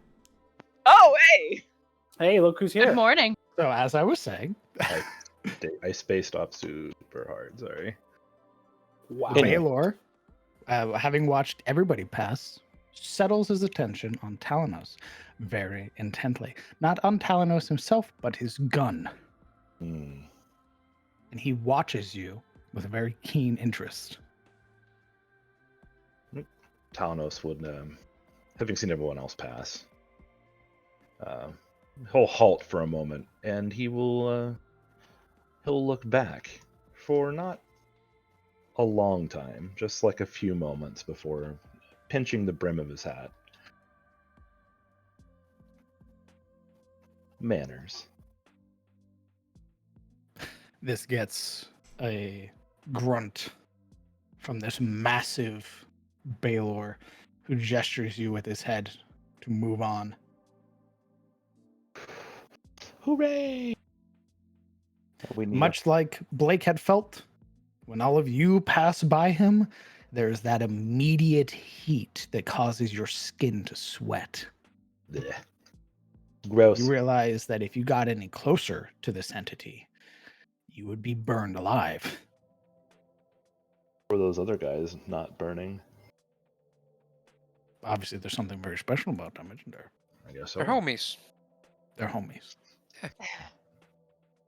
Speaker 8: Oh, hey!
Speaker 3: Hey, look who's here.
Speaker 7: Good morning.
Speaker 2: So as I was saying,
Speaker 6: I spaced off super hard. Sorry.
Speaker 3: Wow.
Speaker 2: Baylor, having watched everybody pass, settles his attention on Talanos very intently. Not on Talanos himself, but his gun.
Speaker 6: Hmm.
Speaker 2: And he watches you with a very keen interest.
Speaker 6: Talanos would, having seen everyone else pass, he'll halt for a moment, and he'll look back for not a long time, just like a few moments before pinching the brim of his hat. Manners.
Speaker 2: This gets a grunt from this massive Baylor who gestures you with his head to move on.
Speaker 6: Hooray! We need
Speaker 2: Much like Blake had felt when all of you pass by him, there's that immediate heat that causes your skin to sweat.
Speaker 6: Blech. Gross.
Speaker 2: You realize that if you got any closer to this entity, you would be burned alive.
Speaker 6: For those other guys not burning,
Speaker 2: Obviously, there's something very special about them, isn't there?
Speaker 6: I guess so.
Speaker 5: They're homies.
Speaker 2: They're homies.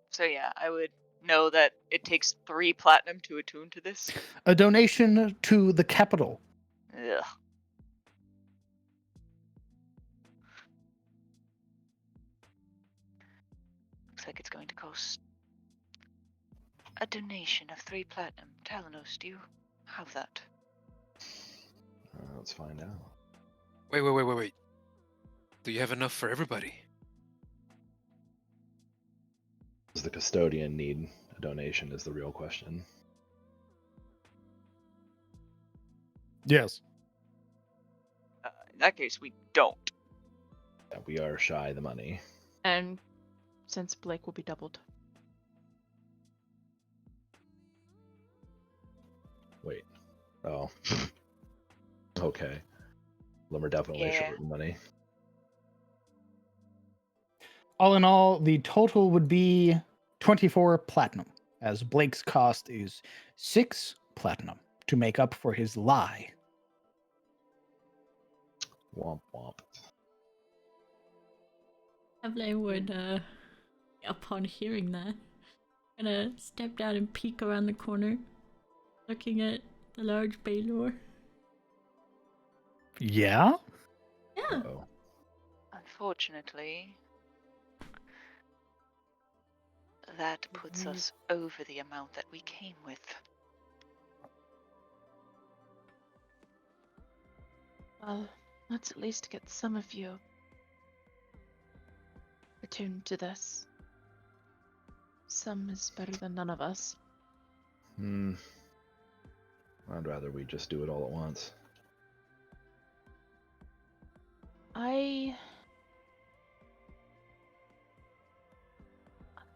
Speaker 8: So yeah, I would know that it takes 3 platinum to attune to this.
Speaker 2: A donation to the capital.
Speaker 8: Ugh. Looks like it's going to cost a donation of 3 platinum. Talanos, do you have that?
Speaker 6: Let's find out.
Speaker 5: Wait. Do you have enough for everybody?
Speaker 6: Does the custodian need a donation is the real question.
Speaker 2: Yes.
Speaker 8: In that case, we don't.
Speaker 6: Yeah, we are shy the money.
Speaker 7: And since Blake will be doubled.
Speaker 6: Wait. Oh. Okay. Then we're definitely
Speaker 8: Yeah.
Speaker 6: short of money.
Speaker 2: All in all, the total would be 24 platinum, as Blake's cost is 6 platinum to make up for his lie.
Speaker 6: Womp womp.
Speaker 9: Evelyn would, upon hearing that, gonna step down and peek around the corner, looking at the large Baylor.
Speaker 2: Yeah?
Speaker 9: Yeah.
Speaker 6: Oh.
Speaker 8: Unfortunately, that puts us over the amount that we came with.
Speaker 7: Well, let's at least get some of you attuned to this. Some is better than none of us.
Speaker 6: I'd rather we just do it all at once.
Speaker 7: I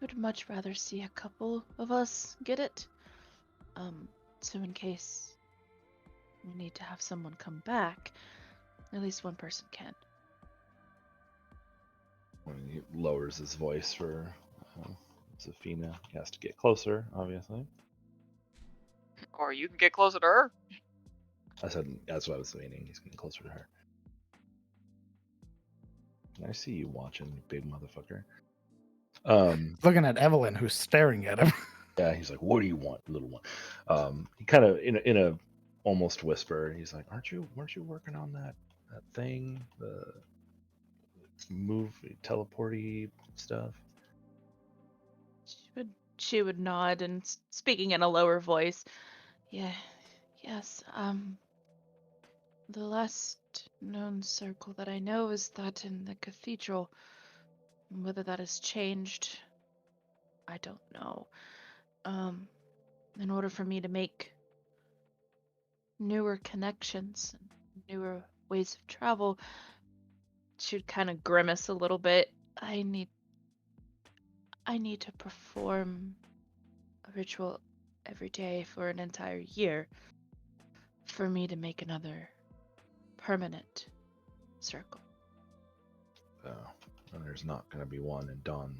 Speaker 7: would much rather see a couple of us get it. So in case we need to have someone come back, at least one person can.
Speaker 6: When he lowers his voice for Zafina, he has to get closer, obviously.
Speaker 8: Or you can get closer to her.
Speaker 6: I said that's what I was meaning. He's getting closer to her. I see you watching, you big motherfucker.
Speaker 2: Looking at Evelyn, who's staring at him.
Speaker 6: Yeah, he's like, "What do you want, little one?" He kind of in a almost whisper. He's like, weren't you working on that thing, the move teleporty stuff?"
Speaker 7: She would nod and speaking in a lower voice. Yeah, yes. The last known circle that I know is that in the cathedral. Whether that has changed, I don't know. In order for me to make newer connections and newer ways of travel, she'd kind of grimace a little bit. I need to perform a ritual every day for an entire year for me to make another permanent circle.
Speaker 6: Oh, and there's not going to be one in Dawn,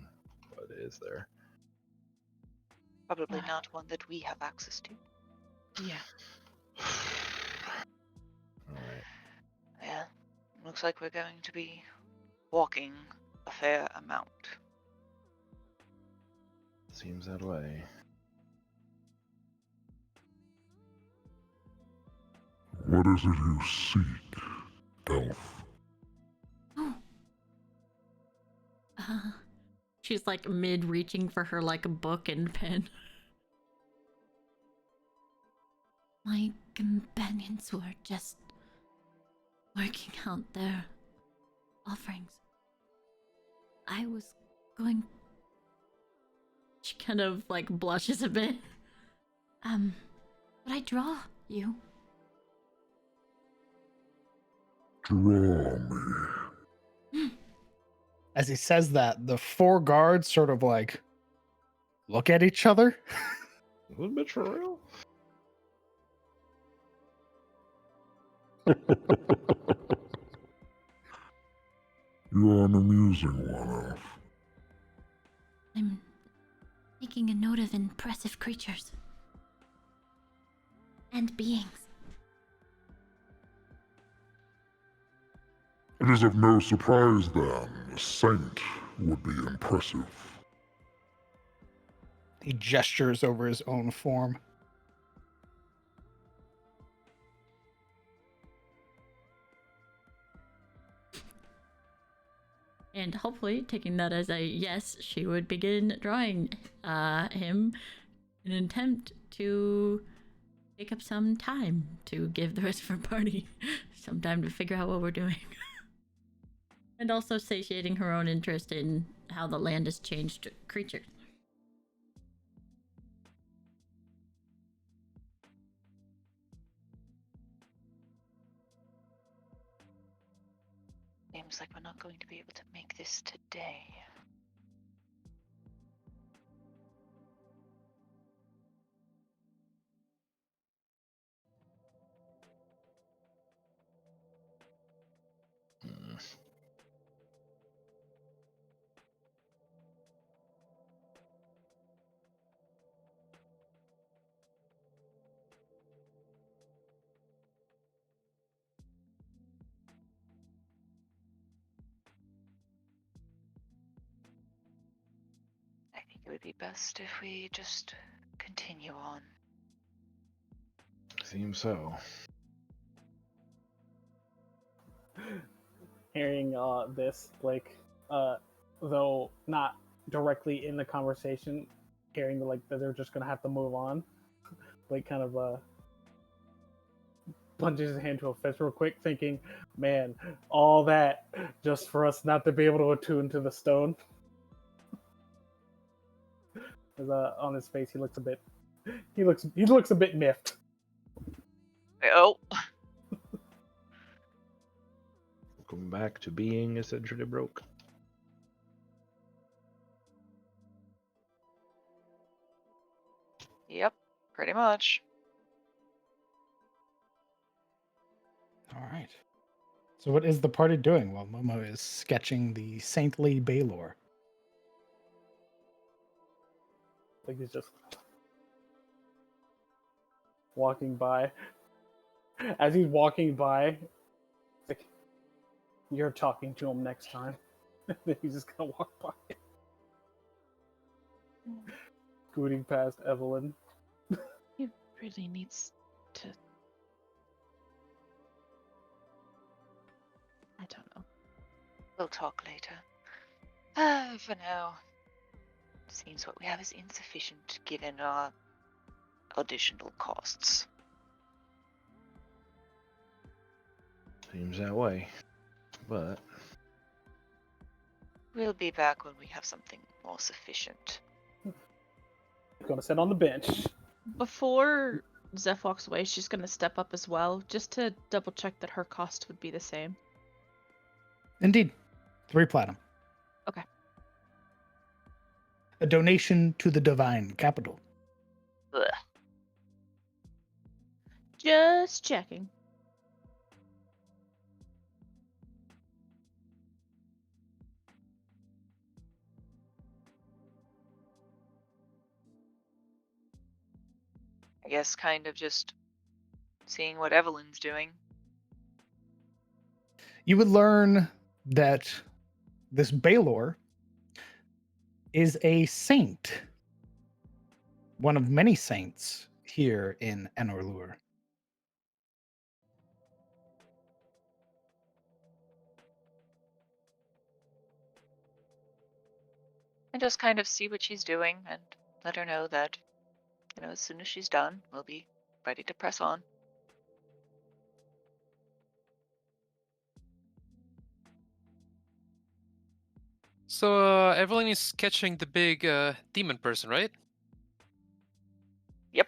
Speaker 6: but is there?
Speaker 8: Probably not one that we have access to.
Speaker 7: Yeah.
Speaker 6: Alright.
Speaker 8: Yeah, looks like we're going to be walking a fair amount.
Speaker 6: Seems that way.
Speaker 10: What is it you seek, elf?
Speaker 9: She's like mid reaching for her like a book and pen. My companions were just working out their offerings. I was going. She kind of like blushes a bit. Would I draw you?
Speaker 10: Draw me.
Speaker 2: As he says that, the 4 guards sort of like look at each other.
Speaker 6: A little bit for real.
Speaker 10: You are an amusing one, Elf.
Speaker 1: I'm making a note of impressive creatures and beings.
Speaker 10: It is of no surprise, then, a saint would be impressive.
Speaker 2: He gestures over his own form.
Speaker 9: And hopefully, taking that as a yes, she would begin drawing him in an attempt to take up some time to give the rest of her party some time to figure out what we're doing. And also satiating her own interest in how the land has changed creatures.
Speaker 4: Seems like we're not going to be able to make this today. I think it would be best if we just continue on.
Speaker 6: Seems so.
Speaker 3: Hearing this, Blake, though not directly in the conversation, hearing that they're just gonna have to move on, Blake kind of plunges his hand to a fist real quick, thinking, "Man, all that just for us not to be able to attune to the stone." Because on his face, he looks a bit miffed.
Speaker 8: Oh,
Speaker 6: Welcome back to being essentially broke.
Speaker 8: yep, pretty much.
Speaker 2: All right. So what is the party doing while Momo is sketching the saintly Baylor?
Speaker 3: Like he's just walking by. As he's walking by, like, you're talking to him next time. Then he's just gonna walk by. Scooting past Evelyn.
Speaker 7: He really needs to. I don't know.
Speaker 4: We'll talk later. For now, seems what we have is insufficient given our additional costs.
Speaker 6: Seems that way. But
Speaker 4: We'll be back when we have something more sufficient.
Speaker 3: Gonna sit on the bench.
Speaker 7: Before Zeph walks away, she's gonna step up as well, just to double check that her cost would be the same.
Speaker 2: Indeed. 3 platinum.
Speaker 7: Okay.
Speaker 2: A donation to the divine capital.
Speaker 4: Ugh.
Speaker 7: Just checking.
Speaker 8: I guess kind of just seeing what Evelyn's doing.
Speaker 2: You would learn that this Baylor is a saint. One of many saints here in Anor'lur.
Speaker 4: And just kind of see what she's doing and let her know that, as soon as she's done, we'll be ready to press on.
Speaker 5: So, Evelyn is sketching the big demon person, right?
Speaker 8: Yep.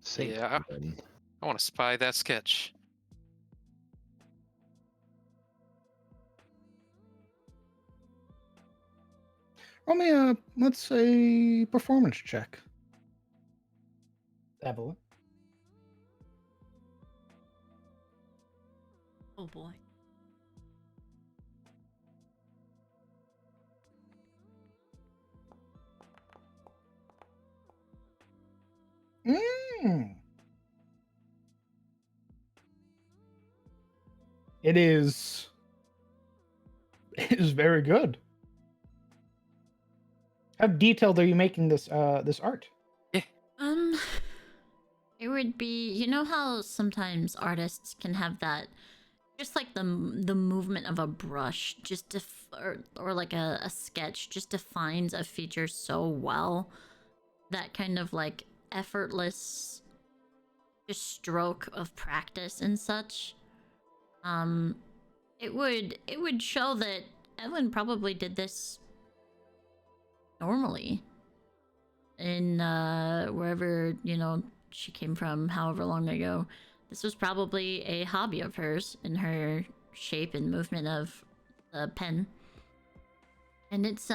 Speaker 6: Saint
Speaker 5: Yeah.
Speaker 6: Demon.
Speaker 5: I want to spy that sketch.
Speaker 2: Roll me a, let's say, performance check. Evelyn.
Speaker 9: Oh boy.
Speaker 2: It is very good. How detailed are you making this this art?
Speaker 9: It would be, you know how sometimes artists can have that, just like the movement of a brush, just or like a sketch, just defines a feature so well. That kind of like effortless, just stroke of practice and such. It would show that Evelyn probably did this normally in wherever, you know, she came from, however long ago. This was probably a hobby of hers in her shape and movement of the pen. And it's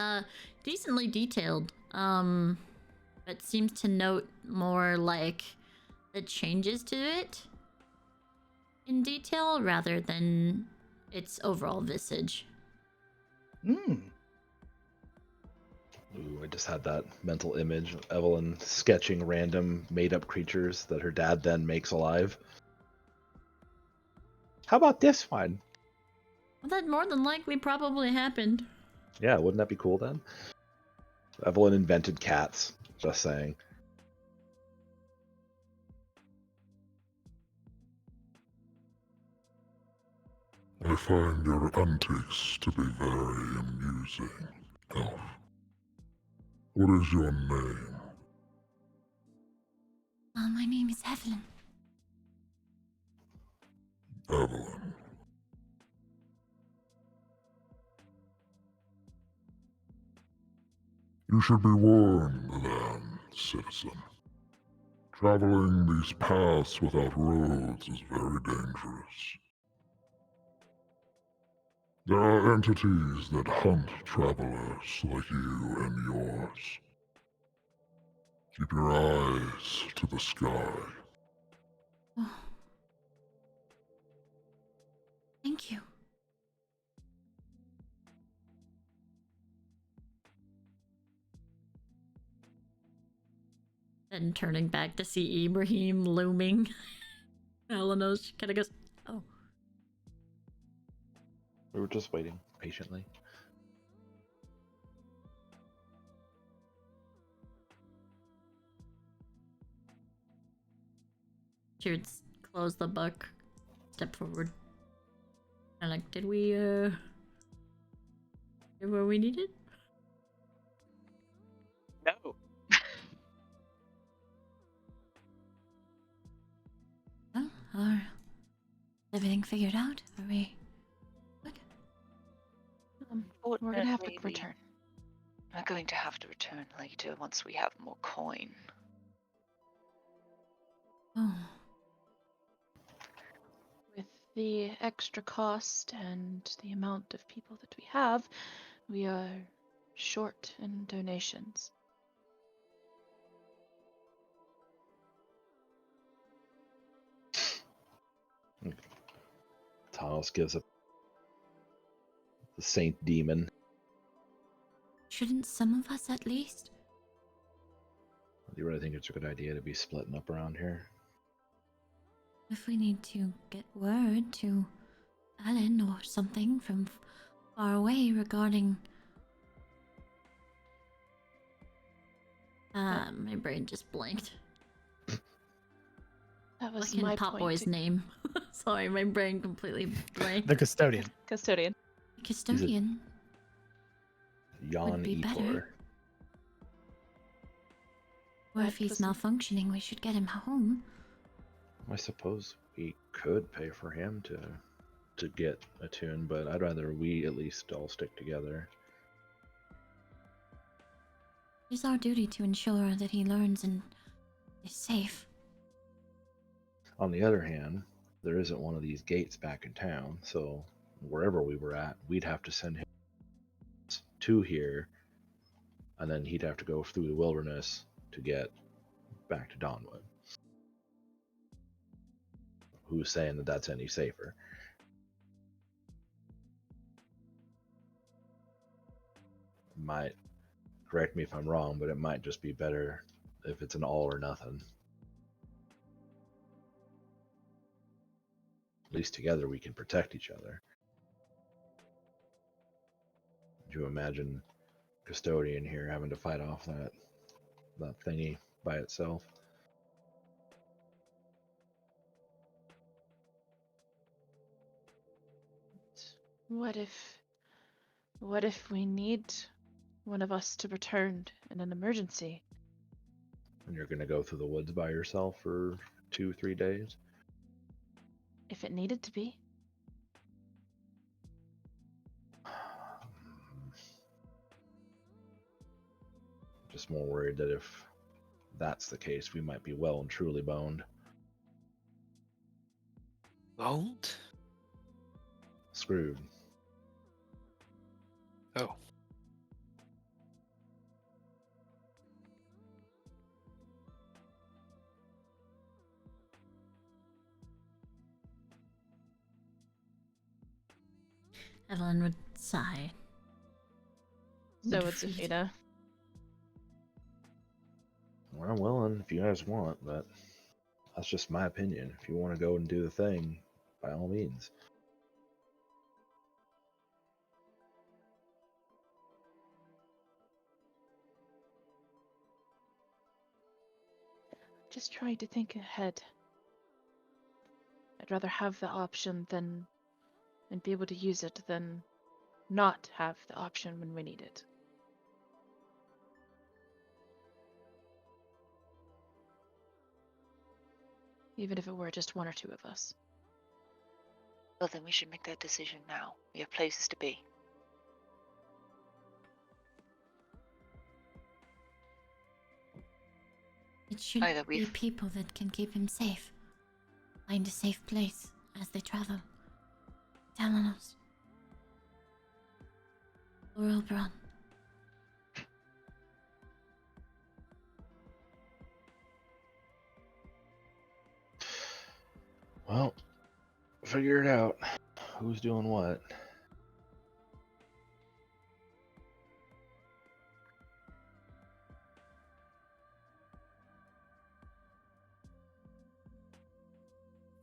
Speaker 9: decently detailed, but seems to note more like the changes to it in detail rather than its overall visage.
Speaker 2: Hmm.
Speaker 6: Ooh, I just had that mental image of Evelyn sketching random made-up creatures that her dad then makes alive. How about this one?
Speaker 9: Well, that more than likely probably happened.
Speaker 6: Yeah, wouldn't that be cool then? Evelyn invented cats, just saying.
Speaker 10: I find your antics to be very amusing, Elf. What is your name?
Speaker 1: My name is Evelyn.
Speaker 10: Evelyn. You should be warned, then, citizen. Traveling these paths without roads is very dangerous. There are entities that hunt travelers like you and yours. Keep your eyes to the sky.
Speaker 1: Oh. Thank you.
Speaker 9: And turning back to see Ibrahim looming. Eleanor's kind of goes, oh.
Speaker 6: We were just waiting patiently.
Speaker 9: She would close the book, step forward. And like, did we, get where we needed?
Speaker 3: No.
Speaker 1: Well, are everything figured out? Are we good?
Speaker 7: We're gonna have to
Speaker 4: Unfortunately,
Speaker 7: return.
Speaker 4: we're going to have to return later once we have more coin.
Speaker 1: Oh,
Speaker 7: With the extra cost and the amount of people that we have, we are short in donations.
Speaker 6: Talos gives up the Saint Demon.
Speaker 1: shouldn't some of us at least?
Speaker 6: Do you really think it's a good idea to be splitting up around here?
Speaker 1: If we need to get word to Alan or something from far away regarding...
Speaker 9: My brain just blanked.
Speaker 7: That was
Speaker 9: Like
Speaker 7: my
Speaker 9: in Top
Speaker 7: point.
Speaker 9: Boy's name. Sorry, my brain completely blanked.
Speaker 2: The custodian.
Speaker 7: Custodian.
Speaker 1: Custodian
Speaker 6: Jan
Speaker 1: be better.
Speaker 6: Etor.
Speaker 1: Or
Speaker 7: That
Speaker 1: if he's
Speaker 7: doesn't-
Speaker 1: malfunctioning, we should get him home.
Speaker 6: I suppose we could pay for him to get attuned, but I'd rather we at least all stick together.
Speaker 1: It is our duty to ensure that he learns and is safe.
Speaker 6: On the other hand, there isn't one of these gates back in town, so wherever we were at, we'd have to send him to here, and then he'd have to go through the wilderness to get back to Dawnwood. Who's saying that that's any safer? Might correct me if I'm wrong, but it might just be better if it's an all or nothing. At least together we can protect each other. Could you imagine Custodian here having to fight off that thingy by itself?
Speaker 7: What if we need one of us to return in an emergency?
Speaker 6: And you're gonna go through the woods by yourself for 2-3 days?
Speaker 7: If it needed to be.
Speaker 6: Just more worried that if that's the case, we might be well and truly boned.
Speaker 5: Boned?
Speaker 6: Screwed.
Speaker 5: Oh.
Speaker 9: Evelyn would sigh.
Speaker 7: So
Speaker 9: Would
Speaker 7: would
Speaker 9: freeze.
Speaker 7: Zafina.
Speaker 6: Well, I'm willing if you guys want, but that's just my opinion. If you want to go and do the thing, by all means.
Speaker 7: Just trying to think ahead. I'd rather have the option than and be able to use it than not have the option when we need it. Even if it were just one or two of us.
Speaker 4: Well, then we should make that decision now. We have places to be.
Speaker 1: It should
Speaker 4: Either
Speaker 1: be
Speaker 4: we've-
Speaker 1: people that can keep him safe. Find a safe place as they travel. Telenos. Or Oberon.
Speaker 6: Well, figure it out. Who's doing what?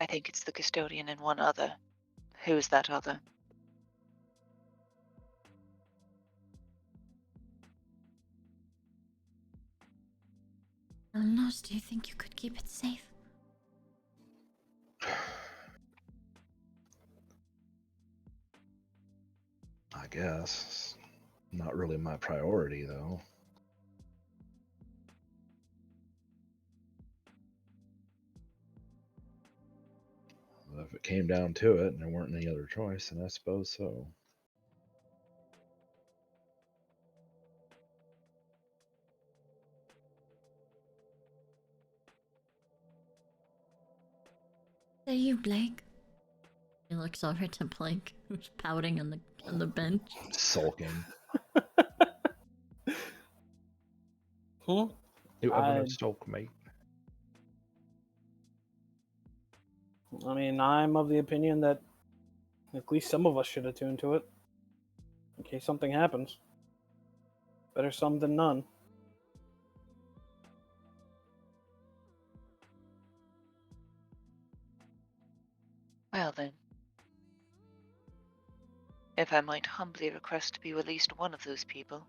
Speaker 4: I think it's the custodian and one other. Who is that other?
Speaker 1: Alnos, do you think you could keep it safe?
Speaker 6: I guess. Not really my priority, though. But if it came down to it and there weren't any other choice, then I suppose so.
Speaker 1: Say you, Blake.
Speaker 9: He looks over to Blake, who's pouting on the bench.
Speaker 6: Sulking.
Speaker 3: Hmm?
Speaker 6: You ever
Speaker 3: I-
Speaker 6: no sulk, mate?
Speaker 3: I mean, I'm of the opinion that at least some of us should attune to it. In case something happens. Better some than none.
Speaker 4: Well then. If I might humbly request to be at least one of those people.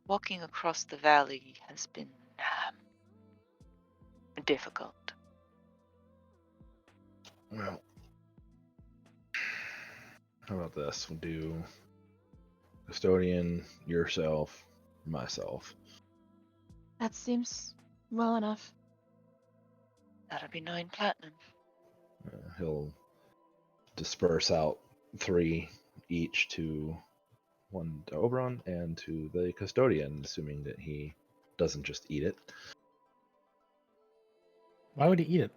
Speaker 4: Walking across the valley has been difficult.
Speaker 6: Well, how about this? We'll do custodian, yourself, myself.
Speaker 7: That seems well enough.
Speaker 4: That'll be 9 platinum.
Speaker 6: He'll disperse out 3 each to one to Oberon and to the custodian, assuming that he doesn't just eat it.
Speaker 2: Why would he eat it?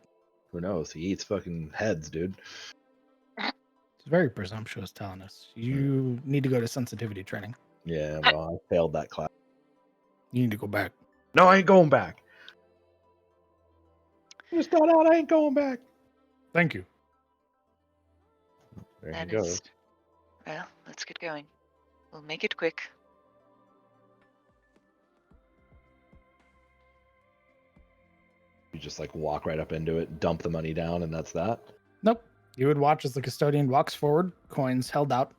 Speaker 6: Who knows? He eats fucking heads, dude.
Speaker 2: It's very presumptuous telling us. You need to go to sensitivity training.
Speaker 6: Yeah, well, I failed that class.
Speaker 2: You need to go back.
Speaker 6: No, I ain't going back. I just got out. I ain't going back.
Speaker 2: Thank you.
Speaker 6: There
Speaker 4: That
Speaker 6: he goes.
Speaker 4: is- Well, let's get going. We'll make it quick.
Speaker 6: You just like walk right up into it, dump the money down, and that's that.
Speaker 2: Nope. You would watch as the custodian walks forward, coins held out,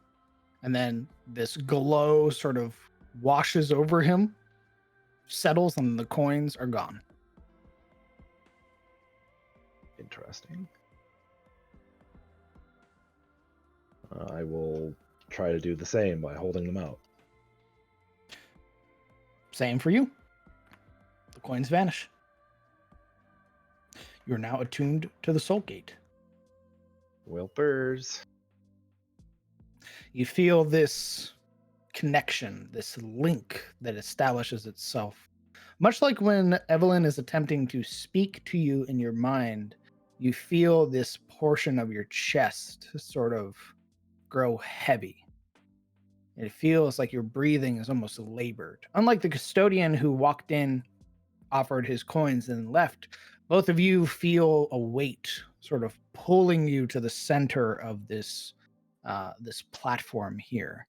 Speaker 2: and then this glow sort of washes over him, settles, and the coins are gone.
Speaker 6: Interesting. I will try to do the same by holding them out.
Speaker 2: Same for you. The coins vanish. You're now attuned to the soul gate.
Speaker 6: Wilpers.
Speaker 2: You feel this connection, this link that establishes itself. Much like when Evelyn is attempting to speak to you in your mind, you feel this portion of your chest sort of grow heavy. It feels like your breathing is almost labored. Unlike the custodian who walked in, offered his coins, and left, both of you feel a weight sort of pulling you to the center of this this platform here.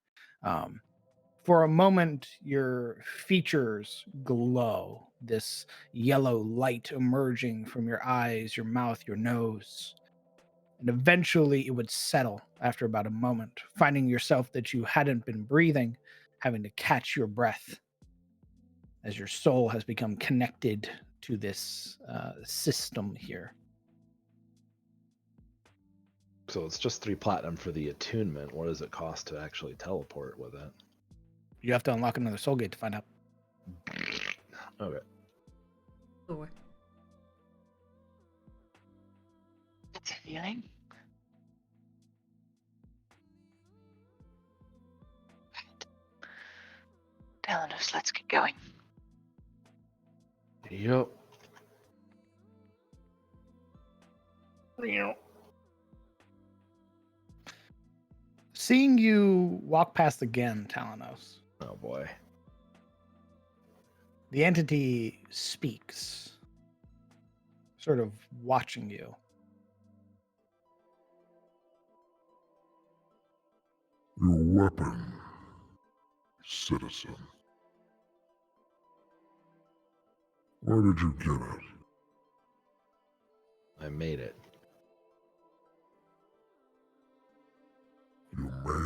Speaker 2: For a moment, your features glow, this yellow light emerging from your eyes, your mouth, your nose. And eventually it would settle after about a moment, finding yourself that you hadn't been breathing, having to catch your breath as your soul has become connected to this system here.
Speaker 6: So it's just 3 platinum for the attunement. What does it cost to actually teleport with it?
Speaker 2: You have to unlock another soul gate to find out.
Speaker 6: Okay.
Speaker 9: Sure.
Speaker 8: That's a feeling. Telenos, let's get going.
Speaker 6: Yep.
Speaker 2: Seeing you walk past again, Talanos,
Speaker 6: Oh boy.
Speaker 2: the entity speaks, sort of watching you.
Speaker 10: Your weapon, citizen. Where did you get it?
Speaker 6: I made it.
Speaker 10: You made it.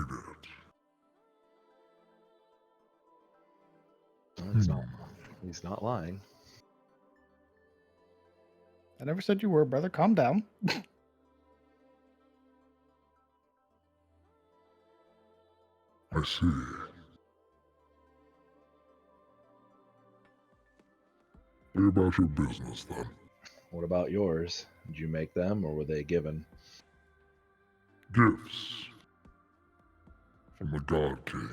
Speaker 6: No, he's not lying.
Speaker 2: I never said you were, brother. Calm down.
Speaker 10: I see. Be about your business, then.
Speaker 6: What about yours? Did you make them or were they given?
Speaker 10: Gifts from the God King.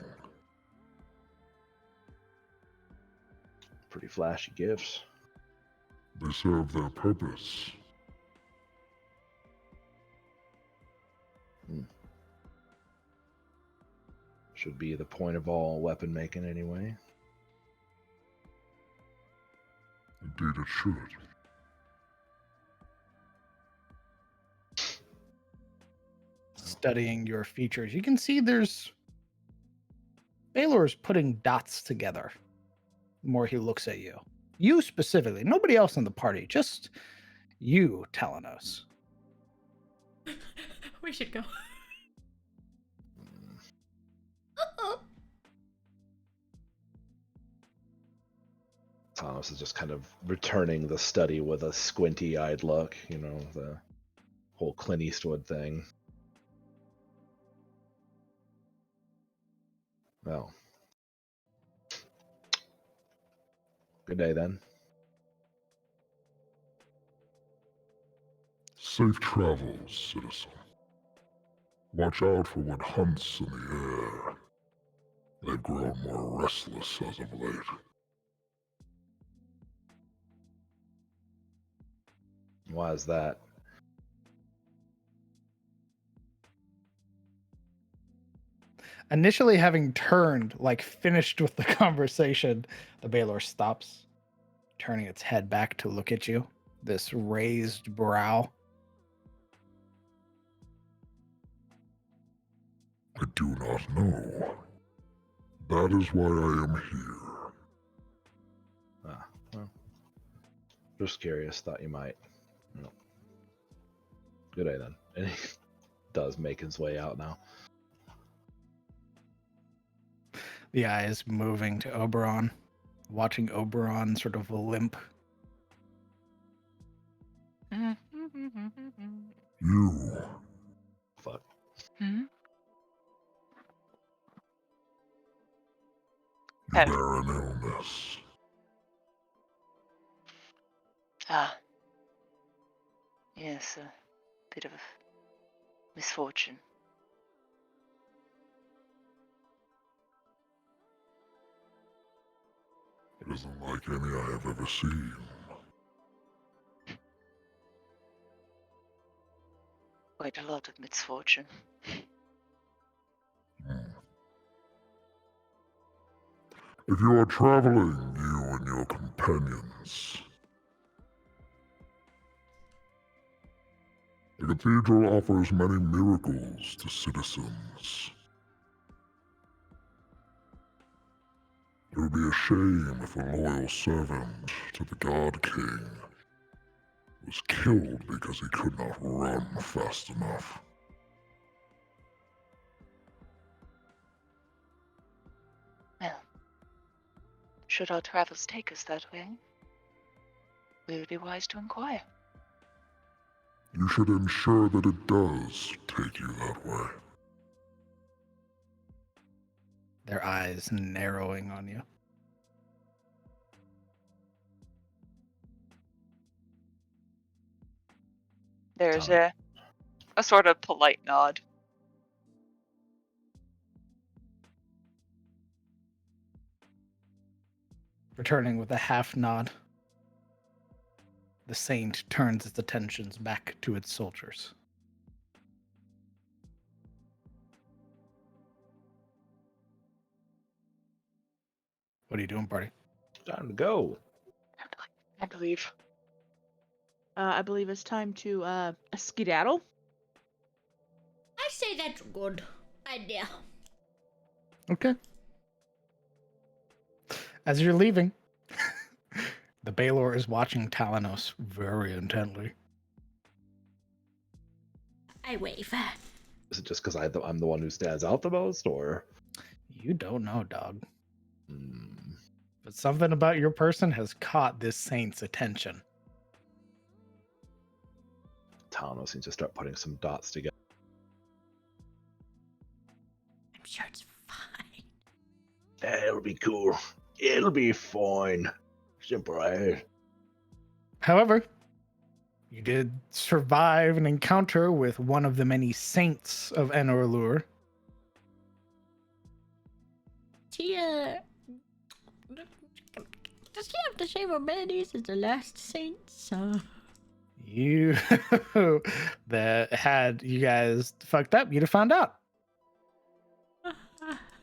Speaker 6: Pretty flashy gifts.
Speaker 10: They serve their purpose.
Speaker 6: Should be the point of all weapon making anyway.
Speaker 10: Indeed, it should.
Speaker 2: Studying your features, you can see there's Baylor's putting dots together. The more he looks at you, you specifically, nobody else in the party, just you, Talanos.
Speaker 9: We should go.
Speaker 6: Thomas is just kind of returning the study with a squinty-eyed look, you know, the whole Clint Eastwood thing. Well. Good day, then.
Speaker 10: Safe travels, citizen. Watch out for what hunts in the air. They've grown more restless as of late.
Speaker 6: Why is that?
Speaker 2: Initially having turned, like finished with the conversation, the Baylor stops, turning its head back to look at you, this raised brow.
Speaker 10: I do not know. That is why I am here.
Speaker 6: Ah, well. Just curious, thought you might. No. Good day, then. does make his way out now.
Speaker 2: The eye is moving to Oberon, watching Oberon sort of limp.
Speaker 10: You,
Speaker 6: Fuck.
Speaker 8: Hmm?
Speaker 10: you bear an illness.
Speaker 4: Ah, yes, a bit of a misfortune.
Speaker 10: It isn't like any I have ever seen.
Speaker 4: Quite a lot of misfortune.
Speaker 10: If you are traveling, you and your companions, the cathedral offers many miracles to citizens. It would be a shame if a loyal servant to the God King was killed because he could not run fast enough.
Speaker 4: Well, should our travels take us that way, we would be wise to inquire.
Speaker 10: You should ensure that it does take you that way.
Speaker 2: Their eyes narrowing on you.
Speaker 8: There's a sort of polite nod.
Speaker 2: Returning with a half nod, the saint turns its attentions back to its soldiers. What are you doing, party?
Speaker 6: Time to go.
Speaker 8: Time to leave.
Speaker 7: I believe it's time to skedaddle.
Speaker 1: I say that's a good idea.
Speaker 2: Okay. As you're leaving, the Baelor is watching Talanos very intently.
Speaker 1: I wave.
Speaker 6: Is it just because I'm the one who stands out the most, or?
Speaker 2: You don't know, dog.
Speaker 6: Hmm.
Speaker 2: But something about your person has caught this saint's attention.
Speaker 6: Talos needs to start putting some dots together.
Speaker 1: I'm sure it's fine.
Speaker 6: It'll be cool. It'll be fine. Simple as.
Speaker 2: However, you did survive an encounter with one of the many saints of Anor'lur.
Speaker 1: Tia. Does he have the same abilities as the last saint? So.
Speaker 2: You that had you guys fucked up, you'd have found out.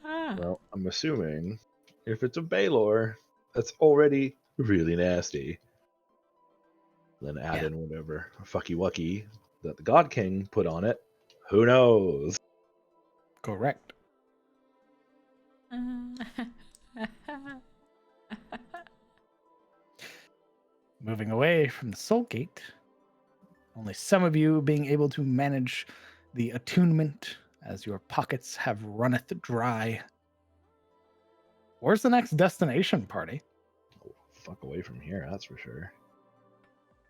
Speaker 6: Well, I'm assuming if it's a Baelor, that's already really nasty. Then add in whatever fucky wucky that the God King put on it. Who knows?
Speaker 2: Correct. Moving away from the Soul Gate, only some of you being able to manage the attunement as your pockets have runneth dry. Where's the next destination, party?
Speaker 6: Fuck away from here, that's for sure.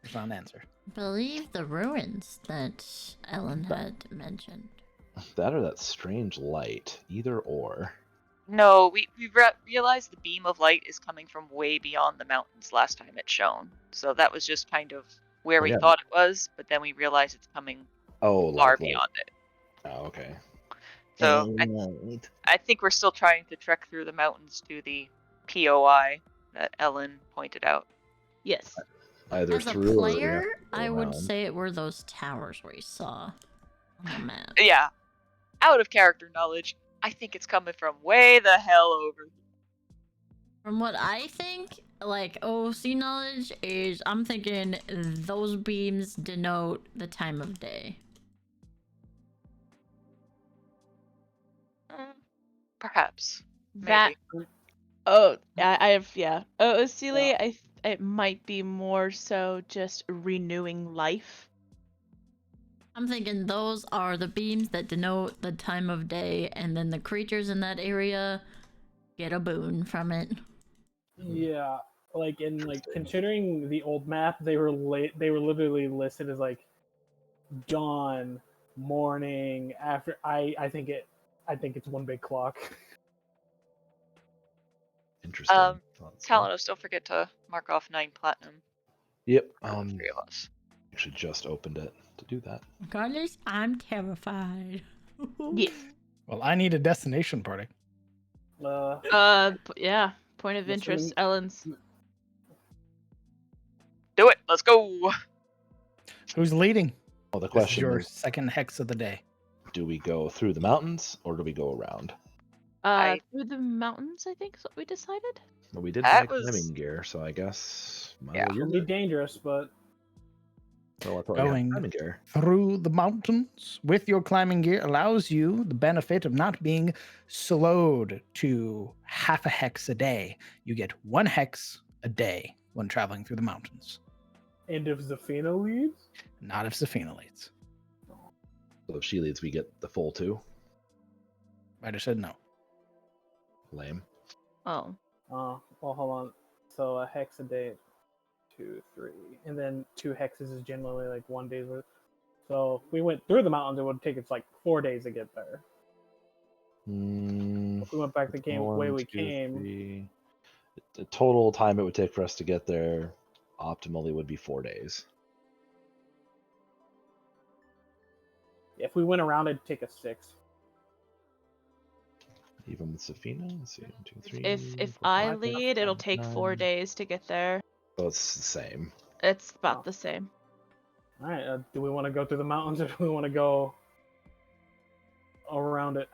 Speaker 2: There's not an answer.
Speaker 1: Believe the ruins that Ellen had mentioned.
Speaker 6: That or that strange light. Either or.
Speaker 8: No, we realized the beam of light is coming from way beyond the mountains last time it shone. So that was just kind of where we thought it was, but then we realized it's coming far beyond it.
Speaker 6: Oh, okay.
Speaker 8: So I think we're still trying to trek through the mountains to the POI that Ellen pointed out.
Speaker 7: Yes.
Speaker 6: Either
Speaker 1: As a
Speaker 6: through or we have
Speaker 1: player,
Speaker 6: to go
Speaker 1: I would
Speaker 6: around.
Speaker 1: say it were those towers we saw on the map.
Speaker 8: Yeah. Out of character knowledge, I think it's coming from way the hell over.
Speaker 1: From what I think, like OC knowledge is, I'm thinking those beams denote the time of day.
Speaker 8: Perhaps.
Speaker 7: That.
Speaker 8: Maybe.
Speaker 7: Oh, I have Ocele, it might be more so just renewing life.
Speaker 9: I'm thinking those are the beams that denote the time of day, and then the creatures in that area get a boon from it.
Speaker 3: Yeah, like
Speaker 6: Interesting.
Speaker 3: considering the old map, they were literally listed as like dawn, morning, after. I think it's one big clock.
Speaker 6: Interesting. Let's see.
Speaker 8: Talanos, don't forget to mark off 9 platinum
Speaker 6: Yep.
Speaker 8: for the 3 of us.
Speaker 6: Actually, just opened it to do that.
Speaker 9: Regardless, I'm terrified.
Speaker 7: Yes.
Speaker 2: Well, I need a destination party.
Speaker 7: Yeah. Point of
Speaker 3: Yes,
Speaker 7: interest, Ellen's.
Speaker 8: Do it. Let's go.
Speaker 2: Who's leading?
Speaker 6: Well, the
Speaker 2: This is
Speaker 6: question
Speaker 2: your
Speaker 6: is,
Speaker 2: second hex of the day.
Speaker 6: do we go through the mountains or do we go around?
Speaker 7: Through the mountains, I think is what we decided.
Speaker 6: Well, we did
Speaker 8: That
Speaker 6: buy
Speaker 8: was-
Speaker 6: climbing gear, so I guess might
Speaker 8: Yeah.
Speaker 6: as well
Speaker 3: It'll
Speaker 6: use
Speaker 3: be
Speaker 6: it.
Speaker 3: dangerous, but
Speaker 6: Well, I thought we had
Speaker 2: Going
Speaker 6: climbing gear.
Speaker 2: through the mountains with your climbing gear allows you the benefit of not being slowed to half a hex a day. You get 1 hex a day when traveling through the mountains.
Speaker 3: and if Zafina leads,
Speaker 2: Not if Zafina leads.
Speaker 6: So if she leads, we get the full 2.
Speaker 2: I just said no.
Speaker 6: Lame.
Speaker 7: Oh.
Speaker 3: well, hold on. So a hex a day, 2, 3, and then 2 hexes is generally like 1 day's worth. So if we went through the mountains, it would take us like 4 days to get there. If we went back the way we came,
Speaker 6: 3. The total time it would take for us to get there optimally would be 4 days.
Speaker 3: if we went around, it'd take us 6.
Speaker 6: Even with Safina, let's see, 1, 2, 3.
Speaker 7: If
Speaker 6: 4,
Speaker 7: I
Speaker 6: 5,
Speaker 7: lead, it'll
Speaker 6: 6,
Speaker 7: take 4
Speaker 6: 9.
Speaker 7: days to get there.
Speaker 6: So it's the same.
Speaker 7: It's about
Speaker 3: Oh.
Speaker 7: the same.
Speaker 3: All right. Do we want to go through the mountains or do we want to go around it?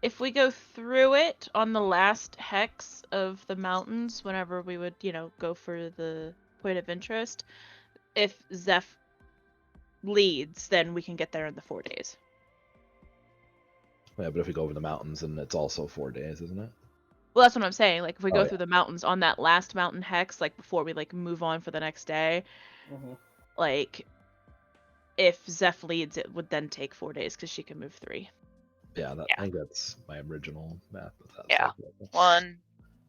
Speaker 7: If we go through it on the last hex of the mountains, whenever we would, go for the point of interest, if Zeph leads, then we can get there in the 4 days.
Speaker 6: Yeah, but if we go over the mountains, then it's also 4 days, isn't it?
Speaker 7: Well, that's what I'm saying. Like, if we
Speaker 6: Oh,
Speaker 7: go
Speaker 6: yeah.
Speaker 7: through the mountains on that last mountain hex, like, before we, move on for the next day,
Speaker 3: Mm-hmm.
Speaker 7: like, if Zeph leads, it would then take 4 days, because she can move 3.
Speaker 6: Yeah, I
Speaker 8: Yeah.
Speaker 6: think that's my original math. But that's
Speaker 8: Yeah.
Speaker 6: okay.
Speaker 8: 1,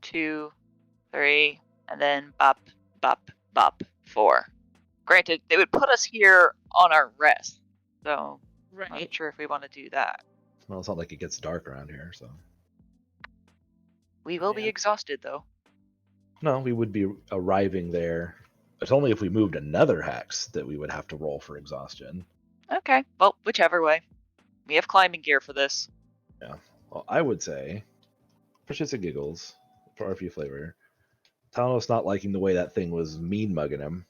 Speaker 8: 2, 3, and then bop, bop, bop, 4. Granted, they would put us here on our rest, so I'm not sure if we want to do that.
Speaker 6: Well, it's not like it gets dark around here, so.
Speaker 8: We will be
Speaker 3: Man.
Speaker 8: exhausted, though.
Speaker 6: No, we would be arriving there. It's only if we moved another hex that we would have to roll for exhaustion.
Speaker 8: Okay, well, whichever way. We have climbing gear for this.
Speaker 6: Well, I would say, for shits and giggles, for RP flavor, Talanos not liking the way that thing was mean mugging him,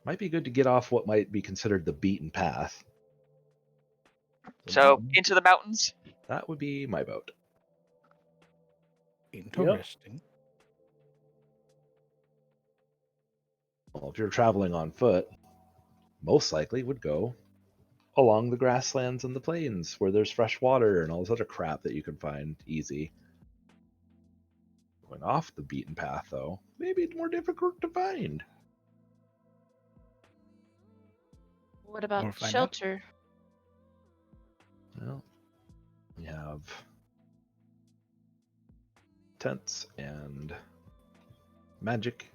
Speaker 6: might be good to get off what might be considered the beaten path.
Speaker 8: So, into the mountains?
Speaker 6: That would be my vote.
Speaker 2: Interesting.
Speaker 6: Well, if you're traveling on foot, most likely would go along the grasslands and the plains where there's fresh water and all this other crap that you can find easy. Going off the beaten path, though, maybe it's more difficult to find.
Speaker 7: What about
Speaker 2: We'll find out.
Speaker 7: shelter?
Speaker 6: Well, we have tents and magic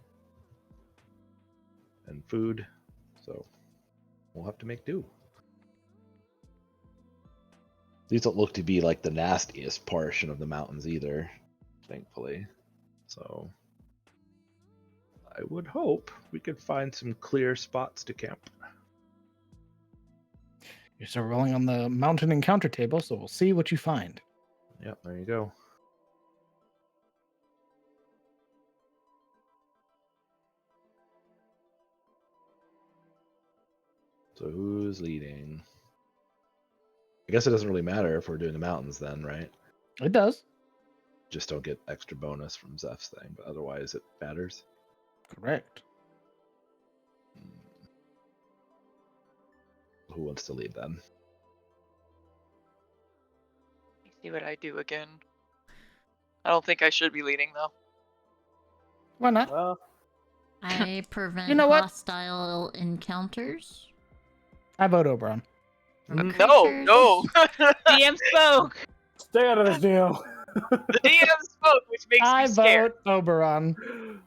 Speaker 6: and food, so we'll have to make do. These don't look to be like the nastiest portion of the mountains either, thankfully. So I would hope we could find some clear spots to camp.
Speaker 2: You're still rolling on the mountain encounter table, so we'll see what you find.
Speaker 6: Yep, there you go. So who's leading? I guess it doesn't really matter if we're doing the mountains then, right?
Speaker 2: It does.
Speaker 6: Just don't get extra bonus from Zeph's thing, but otherwise it matters.
Speaker 2: Correct.
Speaker 6: Who wants to lead then?
Speaker 8: Let me see what I do again. I don't think I should be leading, though.
Speaker 2: Why not?
Speaker 3: Well,
Speaker 9: I prevent
Speaker 2: You know what?
Speaker 9: hostile encounters.
Speaker 2: I vote Oberon.
Speaker 9: From
Speaker 8: No,
Speaker 9: creatures.
Speaker 8: no.
Speaker 7: DM spoke.
Speaker 3: Stay out of this deal.
Speaker 8: The DM spoke, which makes
Speaker 2: I
Speaker 8: me scared.
Speaker 2: vote Oberon.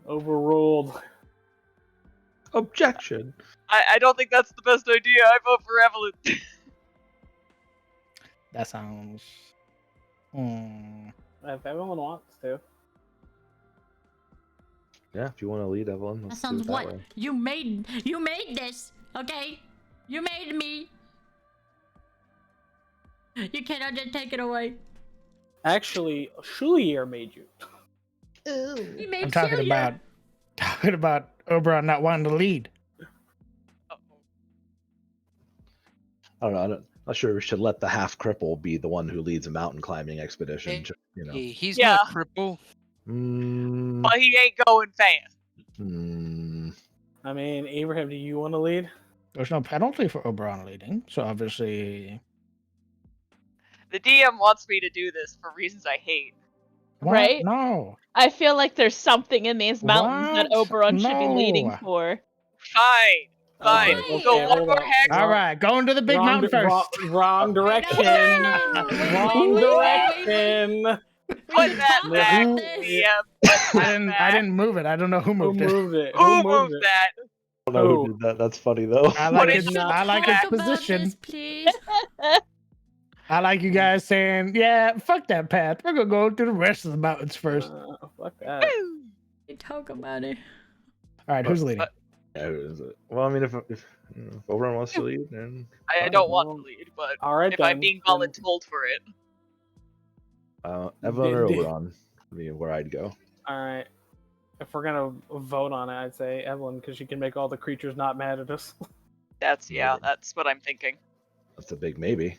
Speaker 3: Overruled.
Speaker 6: Objection.
Speaker 8: I don't think that's the best idea. I vote for Evelyn.
Speaker 2: That sounds.
Speaker 3: If everyone wants to.
Speaker 6: Yeah, if you want to lead, Evelyn,
Speaker 9: That
Speaker 6: let's do
Speaker 9: sounds
Speaker 6: it that
Speaker 9: what?
Speaker 6: way.
Speaker 9: You made this, okay? You made me. You cannot just take it away.
Speaker 3: Actually, Shulier made you.
Speaker 9: He made
Speaker 2: I'm talking about Oberon not wanting to lead.
Speaker 6: I don't know. I'm not sure we should let the half cripple be the one who leads a mountain climbing expedition.
Speaker 5: Hey,
Speaker 6: just, you know.
Speaker 5: Hey, he's
Speaker 8: Yeah.
Speaker 5: not crippled.
Speaker 8: But he ain't going fast.
Speaker 3: I mean, Abraham, do you want to lead?
Speaker 2: There's no penalty for Oberon leading, so obviously.
Speaker 8: The DM wants me to do this for reasons I hate.
Speaker 2: What?
Speaker 7: Right?
Speaker 2: No.
Speaker 7: I feel like there's something in these mountains that
Speaker 2: What?
Speaker 7: Oberon should be leading
Speaker 2: No.
Speaker 7: for.
Speaker 8: Fine. Fine.
Speaker 3: Okay,
Speaker 8: So
Speaker 3: okay,
Speaker 8: one of
Speaker 3: hold
Speaker 8: our
Speaker 3: up.
Speaker 8: hacks.
Speaker 2: All right, going to the big mountain first.
Speaker 3: Wrong direction. Wrong
Speaker 9: wait,
Speaker 3: direction.
Speaker 8: Put that
Speaker 9: Who
Speaker 8: back,
Speaker 9: moved this?
Speaker 8: DM. Put that
Speaker 2: I
Speaker 8: back.
Speaker 2: didn't move it. I don't know who
Speaker 3: Who
Speaker 2: moved it.
Speaker 3: moved it?
Speaker 8: Who moved that?
Speaker 6: I don't know who
Speaker 3: Who?
Speaker 6: did that. That's funny though.
Speaker 2: I like
Speaker 8: Put
Speaker 2: its.
Speaker 8: it not
Speaker 2: I like
Speaker 8: back.
Speaker 2: its position.
Speaker 9: This, please.
Speaker 2: I like you guys saying, "Yeah, fuck that path. We're gonna go to the rest of the mountains first."
Speaker 3: Fuck that.
Speaker 9: We talk about it.
Speaker 2: All right, who's leading?
Speaker 6: Yeah, who is it? Well, I mean, if Oberon wants to lead, then
Speaker 8: I
Speaker 6: fine.
Speaker 8: don't want to lead, but
Speaker 3: All right,
Speaker 8: if
Speaker 3: then.
Speaker 8: I'm being voluntold for it.
Speaker 6: Evelyn or
Speaker 3: Did-
Speaker 6: Oberon would be where I'd go.
Speaker 3: All right. If we're gonna vote on it, I'd say Evelyn because she can make all the creatures not mad at us.
Speaker 8: That's
Speaker 6: Yeah.
Speaker 8: that's what I'm thinking.
Speaker 6: That's a big maybe.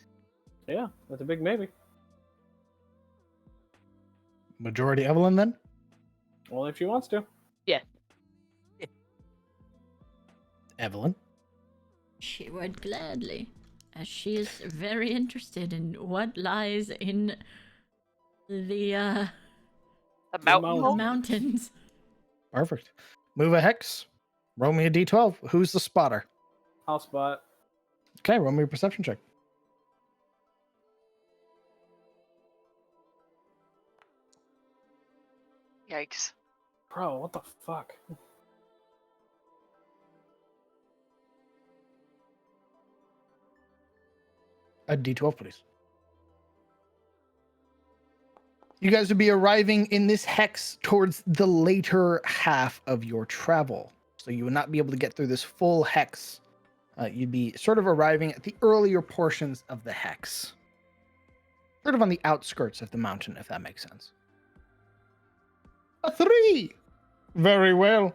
Speaker 3: Yeah, that's a big maybe.
Speaker 2: Majority Evelyn then?
Speaker 3: Only if she wants to.
Speaker 2: Evelyn.
Speaker 9: She would gladly, as she is very interested in what lies in the
Speaker 8: The
Speaker 3: The
Speaker 8: mountain
Speaker 3: mountain.
Speaker 8: hole?
Speaker 9: mountains.
Speaker 2: Perfect. Move a hex. Roll me a d12. Who's the spotter?
Speaker 3: I'll spot.
Speaker 2: Okay, roll me a perception check.
Speaker 8: Yikes.
Speaker 3: Bro, what the fuck?
Speaker 2: A d12, please. You guys would be arriving in this hex towards the later half of your travel. So you would not be able to get through this full hex. You'd be sort of arriving at the earlier portions of the hex. Sort of on the outskirts of the mountain, if that makes sense. A 3! Very well.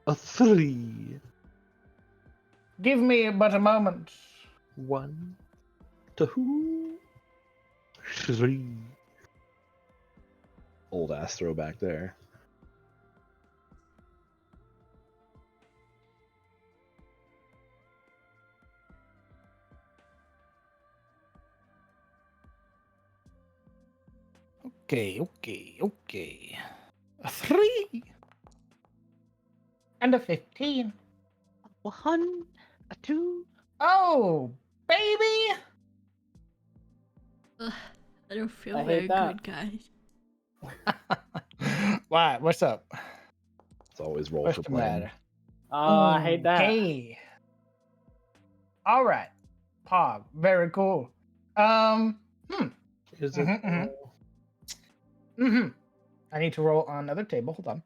Speaker 6: A 3.
Speaker 2: Give me but a moment.
Speaker 6: 1, 2, 3. Old ass throwback there.
Speaker 2: Okay. A 3! And a 15.
Speaker 7: 1, a 2.
Speaker 2: Oh, baby!
Speaker 9: Ugh, I don't feel
Speaker 3: I
Speaker 9: very
Speaker 3: hate that.
Speaker 9: good, guys.
Speaker 2: Why? What's up?
Speaker 6: It's always roll
Speaker 2: What's
Speaker 6: for
Speaker 2: the
Speaker 6: playing.
Speaker 2: matter?
Speaker 3: I hate that.
Speaker 2: Okay. All right. Pog. Very cool.
Speaker 6: Is it?
Speaker 2: I need to roll on another table. Hold on.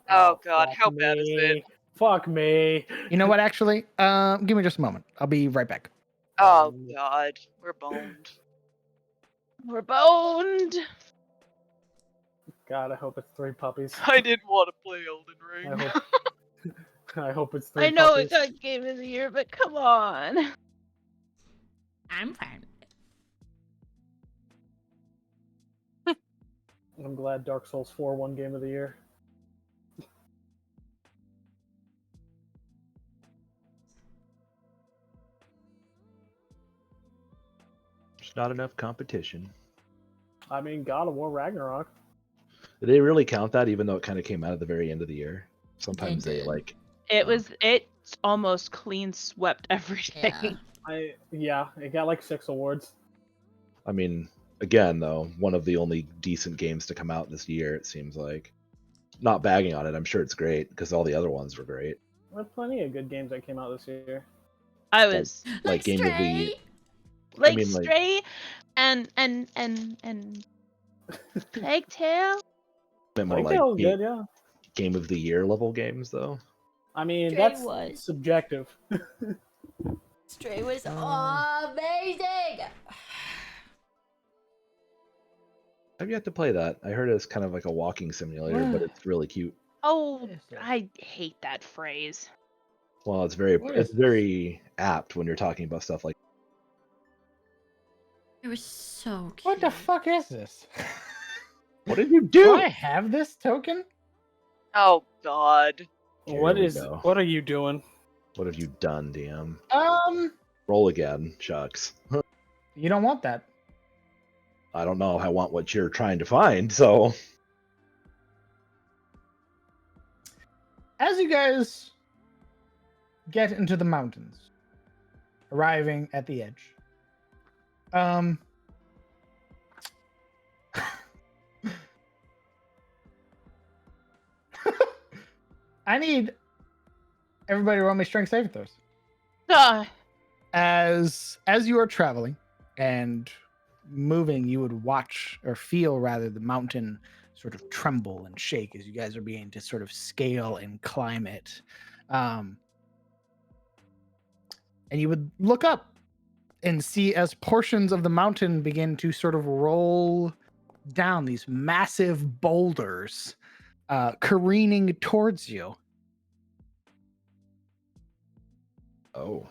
Speaker 8: Oh god,
Speaker 3: fuck
Speaker 8: how bad is it?
Speaker 3: me. Fuck me.
Speaker 2: You know what? Actually, give me just a moment. I'll be right back.
Speaker 8: Oh god, we're boned.
Speaker 7: We're boned.
Speaker 3: God, I hope it's 3 puppies.
Speaker 8: I didn't want to play Elden Ring.
Speaker 3: I hope. I hope it's 3
Speaker 7: I know
Speaker 3: puppies.
Speaker 7: it got Game of the Year, but come on.
Speaker 9: I'm fine.
Speaker 3: I'm glad Dark Souls 4 won Game of the Year.
Speaker 6: There's not enough competition.
Speaker 3: I mean, God of War Ragnarok.
Speaker 6: Did they really count that, even though it kind of came out at the very end of the year? Sometimes they
Speaker 9: did.
Speaker 6: like.
Speaker 7: It's almost clean swept every day.
Speaker 9: Yeah.
Speaker 3: It got like 6 awards.
Speaker 6: I mean, again though, one of the only decent games to come out this year. It seems like. Not bagging on it. I'm sure it's great because all the other ones were great.
Speaker 3: There were plenty of good games that came out this year.
Speaker 7: I was
Speaker 6: Like game of the.
Speaker 1: Stray.
Speaker 7: like
Speaker 6: I mean, like
Speaker 7: Stray and Plague Tale.
Speaker 6: more
Speaker 3: Like
Speaker 6: like
Speaker 3: that was good, yeah.
Speaker 6: game of the year level games though.
Speaker 3: I mean,
Speaker 1: Stray
Speaker 3: that's
Speaker 1: was.
Speaker 3: subjective.
Speaker 1: Stray was amazing.
Speaker 6: I've yet to play that. I heard it's kind of like a walking simulator, but it's really cute.
Speaker 7: Oh,
Speaker 2: What is this?
Speaker 7: I hate that phrase.
Speaker 6: Well, it's
Speaker 2: What is
Speaker 6: very apt when you're talking about stuff like.
Speaker 9: It was so cute.
Speaker 2: What the fuck is this?
Speaker 6: What did you
Speaker 2: Do
Speaker 6: do?
Speaker 2: I have this token?
Speaker 8: Oh God.
Speaker 6: Here
Speaker 3: What
Speaker 6: we
Speaker 3: is?
Speaker 6: go.
Speaker 3: What are you doing?
Speaker 6: What have you done, DM?
Speaker 2: Roll
Speaker 6: again. Shucks.
Speaker 2: You don't want that.
Speaker 6: I don't know. I want what you're trying to find. So
Speaker 2: As you guys get into the mountains, arriving at the edge, I need everybody to roll me strength saving throws. As you are traveling and moving, you would watch or feel rather the mountain sort of tremble and shake as you guys are beginning to sort of scale and climb it. And you would look up and see as portions of the mountain begin to sort of roll down, these massive boulders careening towards you.
Speaker 6: oh.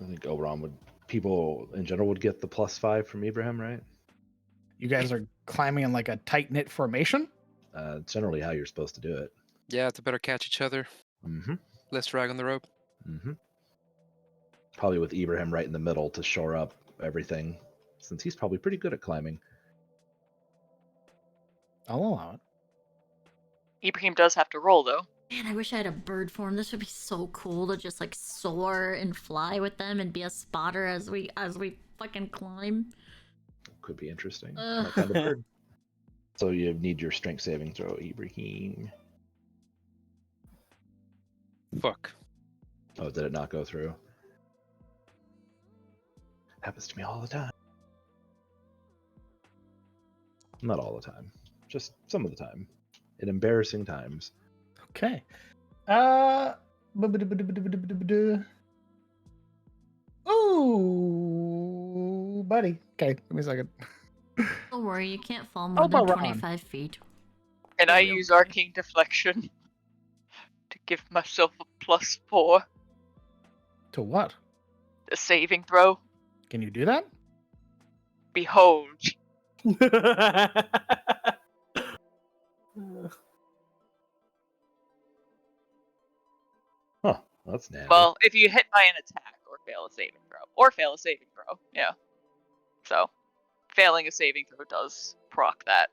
Speaker 6: I think Oberon people in general would get the +5 from Ibrahim, right?
Speaker 2: You guys are climbing in like a tight-knit formation.
Speaker 6: It's generally how you're supposed to do it.
Speaker 5: Yeah, to better catch each other.
Speaker 6: Mm-hmm.
Speaker 5: Less drag on the rope.
Speaker 6: Mm-hmm. Probably with Ibrahim right in the middle to shore up everything, since he's probably pretty good at climbing.
Speaker 2: I'll allow it.
Speaker 8: Ibrahim does have to roll though.
Speaker 9: Man, I wish I had a bird form. This would be so cool to just like soar and fly with them and be a spotter as we fucking climb.
Speaker 6: Could be interesting.
Speaker 9: Ugh.
Speaker 6: That kind of bird. So you need your strength saving throw, Ibrahim.
Speaker 5: Fuck.
Speaker 6: Oh, did it not go through? Happens to me all the time. Not all the time. Just some of the time. In embarrassing times.
Speaker 2: Okay. Ooh, buddy. Okay, give me a second.
Speaker 9: Don't worry, you can't fall more than
Speaker 2: Oberon.
Speaker 9: 25 feet.
Speaker 8: And I
Speaker 9: You'll be
Speaker 8: use
Speaker 9: okay.
Speaker 8: arcane deflection to give myself a +4.
Speaker 2: To what?
Speaker 8: The saving throw.
Speaker 2: Can you do that?
Speaker 8: Behold.
Speaker 6: Huh. That's nasty.
Speaker 8: Well, if you hit by an attack or fail a saving throw. Or fail a saving throw, yeah. So, failing a saving throw does proc that.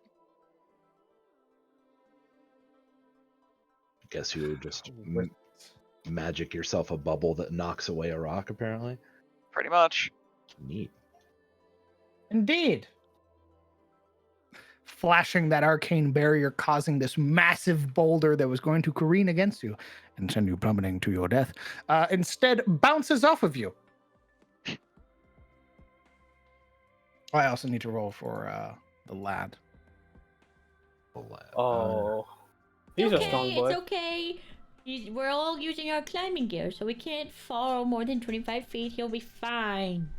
Speaker 6: Guess you just magic yourself a bubble that knocks away a rock, apparently.
Speaker 8: Pretty much.
Speaker 6: Neat.
Speaker 2: Indeed. Flashing that arcane barrier, causing this massive boulder that was going to careen against you and send you plummeting to your death, instead bounces off of you. I also need to roll for the lad.
Speaker 3: Oh. He's a strong boy.
Speaker 9: It's okay. We're all using our climbing gear, so we can't fall more than 25 feet. He'll be fine.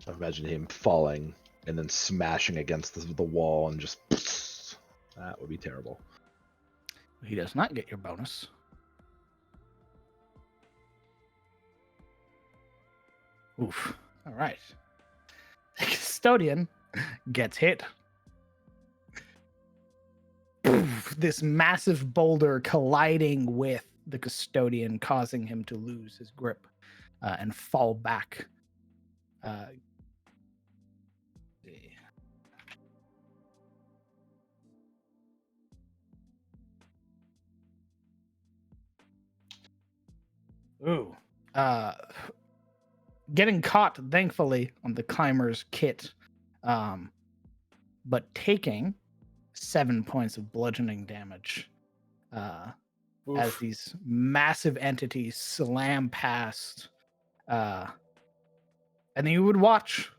Speaker 6: I imagine him falling and then smashing against the wall and just... That would be terrible.
Speaker 2: He does not get your bonus. Oof. All right. The custodian gets hit. This massive boulder colliding with the custodian, causing him to lose his grip and fall back. getting caught, thankfully, on the climber's kit, but taking 7 points of bludgeoning damage as
Speaker 3: Oof.
Speaker 2: these massive entities slam past. And then you would watch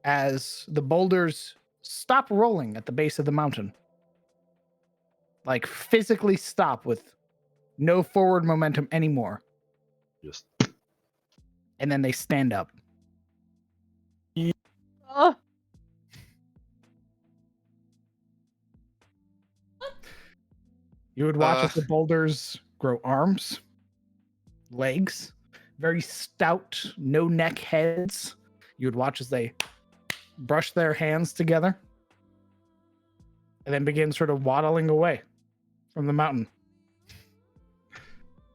Speaker 2: as the boulders stop rolling at the base of the mountain. Like physically stop with no forward momentum anymore.
Speaker 6: Just
Speaker 2: And then they stand up.
Speaker 7: Oh,
Speaker 2: You would watch
Speaker 5: Uh.
Speaker 2: as the boulders grow arms, legs, very stout, no neck heads. You would watch as they brush their hands together and then begin sort of waddling away from the mountain.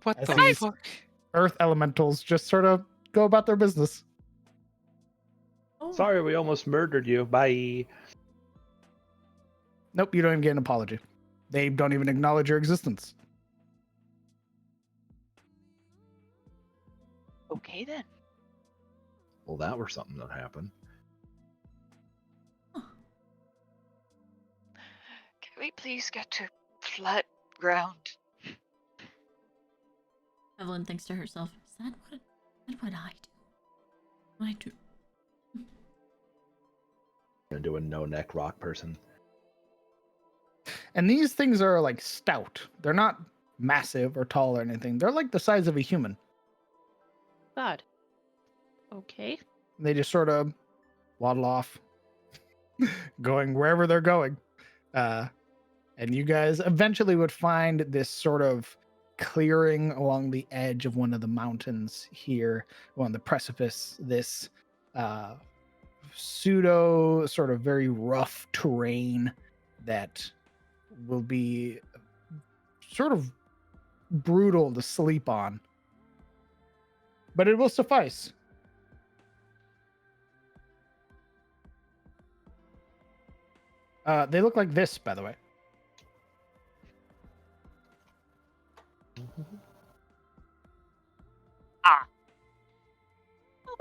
Speaker 5: What
Speaker 2: As
Speaker 5: the
Speaker 2: these
Speaker 5: fuck?
Speaker 2: earth elementals just sort of go about their business.
Speaker 9: Oh,
Speaker 11: Sorry, we almost murdered you. Bye.
Speaker 2: Nope, you don't even get an apology. They don't even acknowledge your existence.
Speaker 8: Okay then.
Speaker 6: well, that were something that happened.
Speaker 8: Can we please get to flat ground?
Speaker 9: Evelyn thinks to herself, is that what I do? What I do?
Speaker 6: Gonna do a no neck rock person.
Speaker 2: And these things are like stout. They're not massive or tall or anything. They're like the size of a human.
Speaker 7: God. Okay.
Speaker 2: They just sort of waddle off, going wherever they're going. And you guys eventually would find this sort of clearing along the edge of one of the mountains here, on the precipice, this pseudo sort of very rough terrain that will be sort of brutal to sleep on. But it will suffice. They look like this, by the way.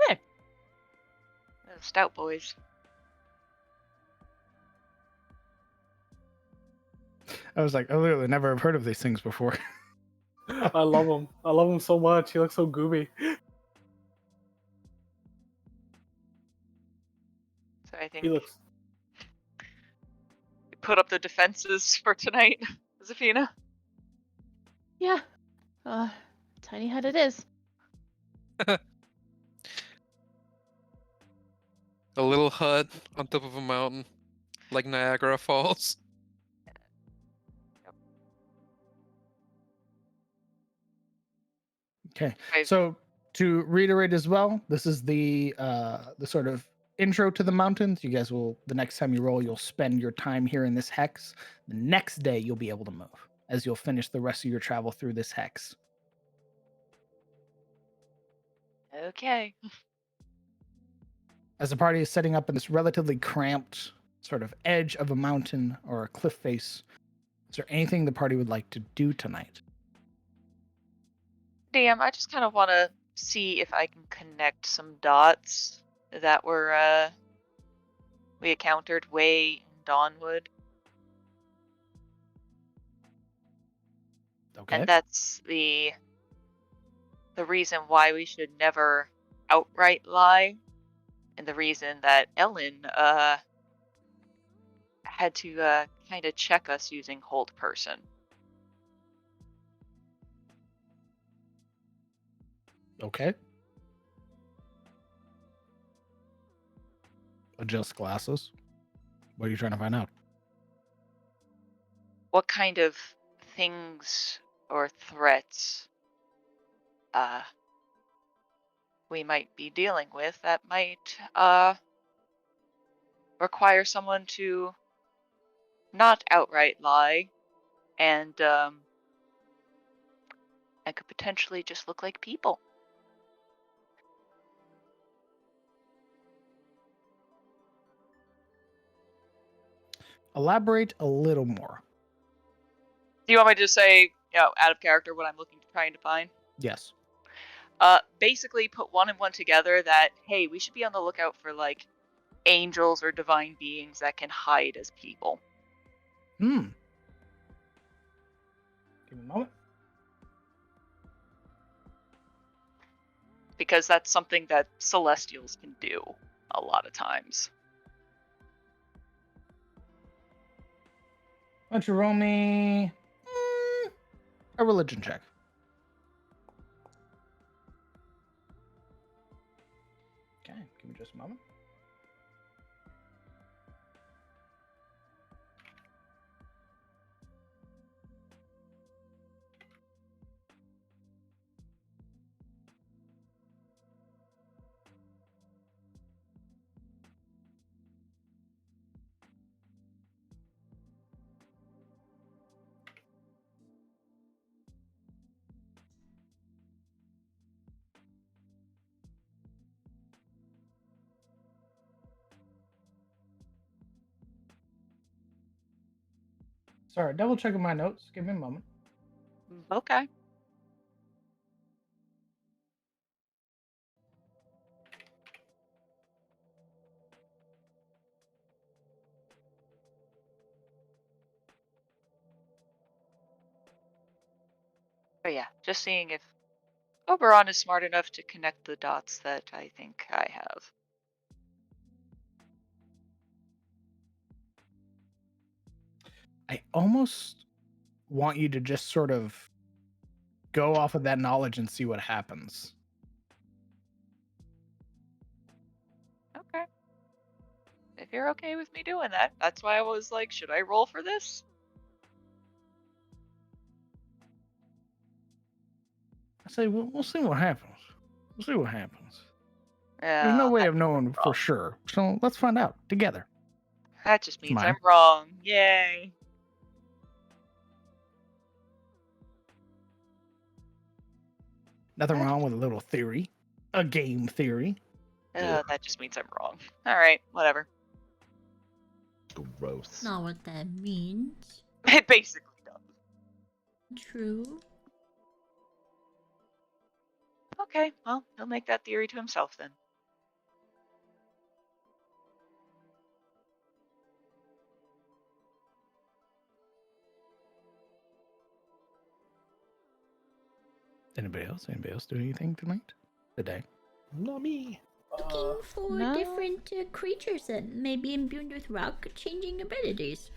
Speaker 7: Okay.
Speaker 8: Those stout boys.
Speaker 2: I was like, I literally never have heard of these things before.
Speaker 3: I love him. I love him so much. He looks so gooby.
Speaker 8: So I think
Speaker 3: He looks.
Speaker 8: we put up the defenses for tonight, Zafina.
Speaker 7: Yeah. Tiny hut it is.
Speaker 5: A little hut on top of a mountain, like Niagara Falls.
Speaker 2: Okay.
Speaker 8: I've-
Speaker 2: So to reiterate as well, this is the sort of intro to the mountains. You guys will, the next time you roll, you'll spend your time here in this hex. The next day you'll be able to move as you'll finish the rest of your travel through this hex.
Speaker 8: Okay.
Speaker 2: As the party is setting up in this relatively cramped sort of edge of a mountain or a cliff face, is there anything the party would like to do tonight?
Speaker 8: DM, I just kind of want to see if I can connect some dots that were we encountered way in Dawnwood.
Speaker 2: Okay.
Speaker 8: And that's the reason why we should never outright lie, and the reason that Ellen had to kind of check us using hold person.
Speaker 2: Okay. Adjust glasses. What are you trying to find out?
Speaker 8: What kind of things or threats we might be dealing with that might require someone to not outright lie and could potentially just look like people.
Speaker 2: Elaborate a little more.
Speaker 8: Do you want me to say, out of character, what I'm trying to find?
Speaker 2: Yes.
Speaker 8: basically put one and one together that, hey, we should be on the lookout for, like, angels or divine beings that can hide as people.
Speaker 2: Give me a moment.
Speaker 8: Because that's something that Celestials can do a lot of times.
Speaker 2: Why don't you roll me a religion check? Okay, give me just a moment. Sorry, double checking my notes. Give me a moment.
Speaker 8: Okay. But yeah, just seeing if Oberon is smart enough to connect the dots that I think I have.
Speaker 2: I almost want you to just sort of go off of that knowledge and see what happens.
Speaker 8: Okay. If you're okay with me doing that, that's why I was like, should I roll for this?
Speaker 2: I say, we'll see what happens. We'll see what happens. There's no way of knowing for sure. So let's find out together.
Speaker 8: That just means
Speaker 2: Mine.
Speaker 8: I'm wrong. Yay.
Speaker 2: Nothing wrong with a little theory, a game theory.
Speaker 8: That just means I'm wrong. Alright, whatever.
Speaker 6: Gross.
Speaker 9: Not what that means.
Speaker 8: It basically does.
Speaker 9: True.
Speaker 8: Okay, well, he'll make that theory to himself then.
Speaker 2: Anybody else? Anybody else do anything tonight? Today?
Speaker 6: Not me.
Speaker 9: Looking for
Speaker 7: no.
Speaker 9: different creatures that may be imbued with rock-changing abilities.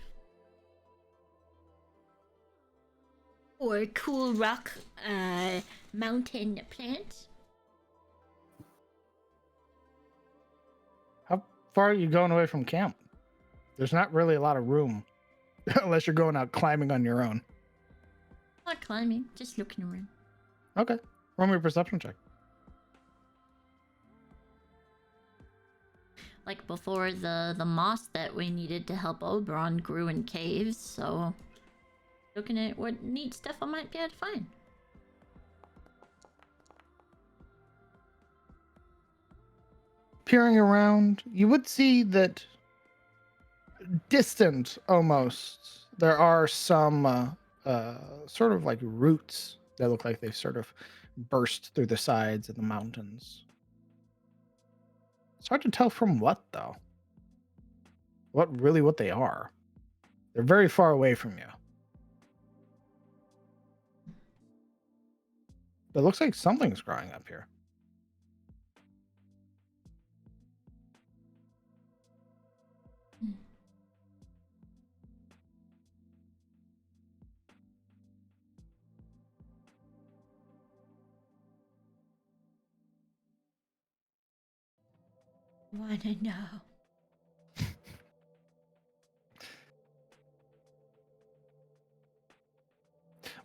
Speaker 9: Or cool rock mountain plants.
Speaker 2: How far are you going away from camp? There's not really a lot of room unless you're going out climbing on your own.
Speaker 9: Not climbing, just looking around.
Speaker 2: Okay. Roll me a perception check.
Speaker 9: Like before, the moss that we needed to help Oberon grew in caves, so looking at what neat stuff I might be able to find.
Speaker 2: Peering around, you would see that distant almost, there are some sort of like roots that look like they've sort of burst through the sides of the mountains. It's hard to tell from what, though. What they are. They're very far away from you. It looks like something's growing up here.
Speaker 9: Wanna know?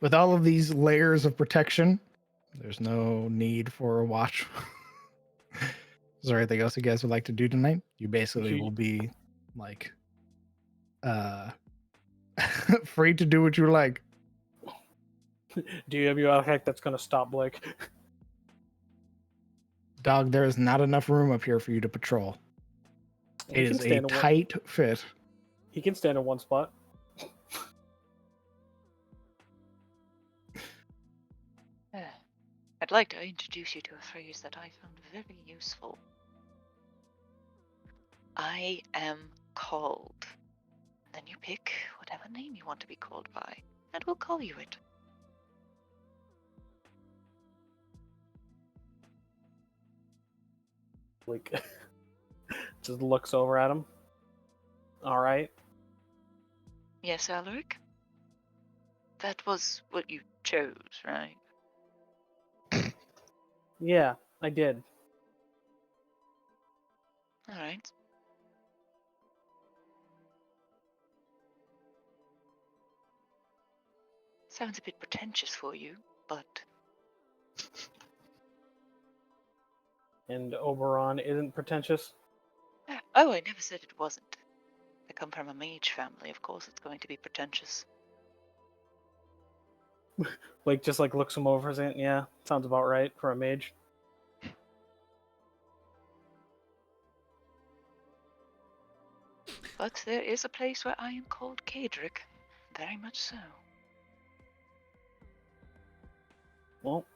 Speaker 2: With all of these layers of protection, there's no need for a watch. Is there anything else you guys would like to do tonight? You basically will be like free to do what you like.
Speaker 3: Do you have your heck that's gonna stop Blake?
Speaker 2: Dog, there is not enough room up here for you to patrol. It is a tight fit.
Speaker 3: He can stand in one spot.
Speaker 4: I'd like to introduce you to a phrase that I found very useful. I am called. Then you pick whatever name you want to be called by, and we'll call you it.
Speaker 3: Like, just looks over at him. All right.
Speaker 4: Yes, Alaric? That was what you chose, right?
Speaker 3: Yeah, I did.
Speaker 4: All right. Sounds a bit pretentious for you, but
Speaker 3: And Oberon isn't pretentious.
Speaker 4: oh, I never said it wasn't. I come from a mage family, of course it's going to be pretentious.
Speaker 3: Like, just like looks him over, saying, "Yeah, sounds about right for a mage."
Speaker 4: But there is a place where I am called Cadric. Very much so.
Speaker 3: Well,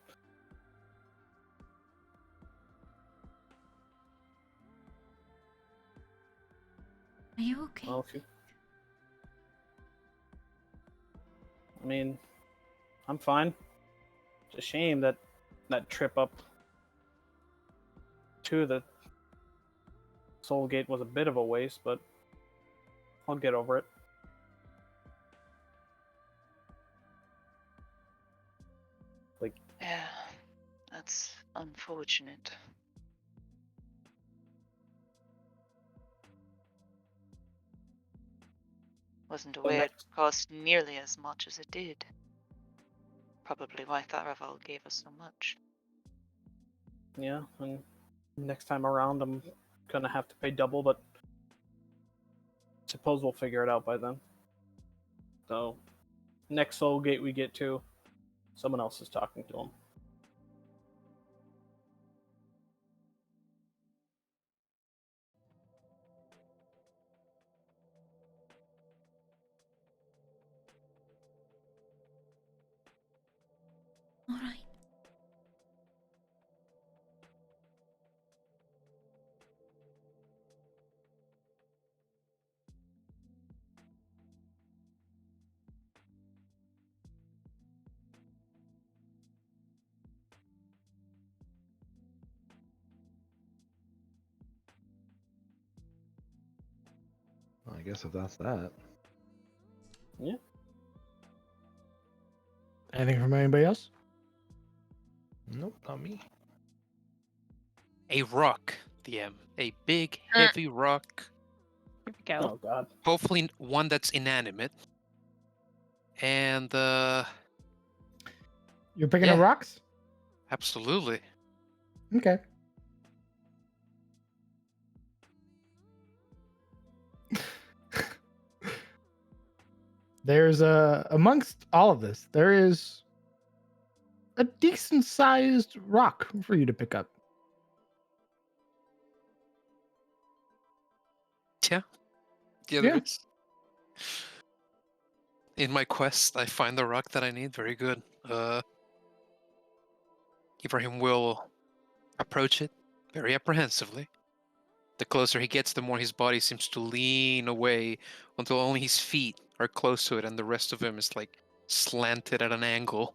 Speaker 1: Are you okay?
Speaker 3: well, if you... I mean, I'm fine. It's a shame that trip up to the Soul Gate was a bit of a waste, but I'll get over it. Like,
Speaker 4: Yeah, that's unfortunate. Wasn't aware it cost nearly as much as it did. Probably why Tharaval gave us so much.
Speaker 3: yeah, and next time around, I'm gonna have to pay double, but suppose we'll figure it out by then. So, next Soul Gate we get to, someone else is talking to him.
Speaker 1: All right.
Speaker 6: I guess if that's that.
Speaker 3: Yeah.
Speaker 2: Anything from anybody else?
Speaker 6: Nope, not me.
Speaker 5: A rock, DM. A big, heavy rock.
Speaker 7: Here we go.
Speaker 3: Oh God.
Speaker 5: Hopefully one that's inanimate. And,
Speaker 2: You're picking
Speaker 5: Yeah.
Speaker 2: up rocks?
Speaker 5: absolutely.
Speaker 2: Okay. There's amongst all of this, there is a decent sized rock for you to pick up.
Speaker 5: Yeah,
Speaker 2: Yeah.
Speaker 5: there is. In my quest, I find the rock that I need. Very good. Ibrahim will approach it very apprehensively. The closer he gets, the more his body seems to lean away until only his feet are close to it and the rest of him is like slanted at an angle.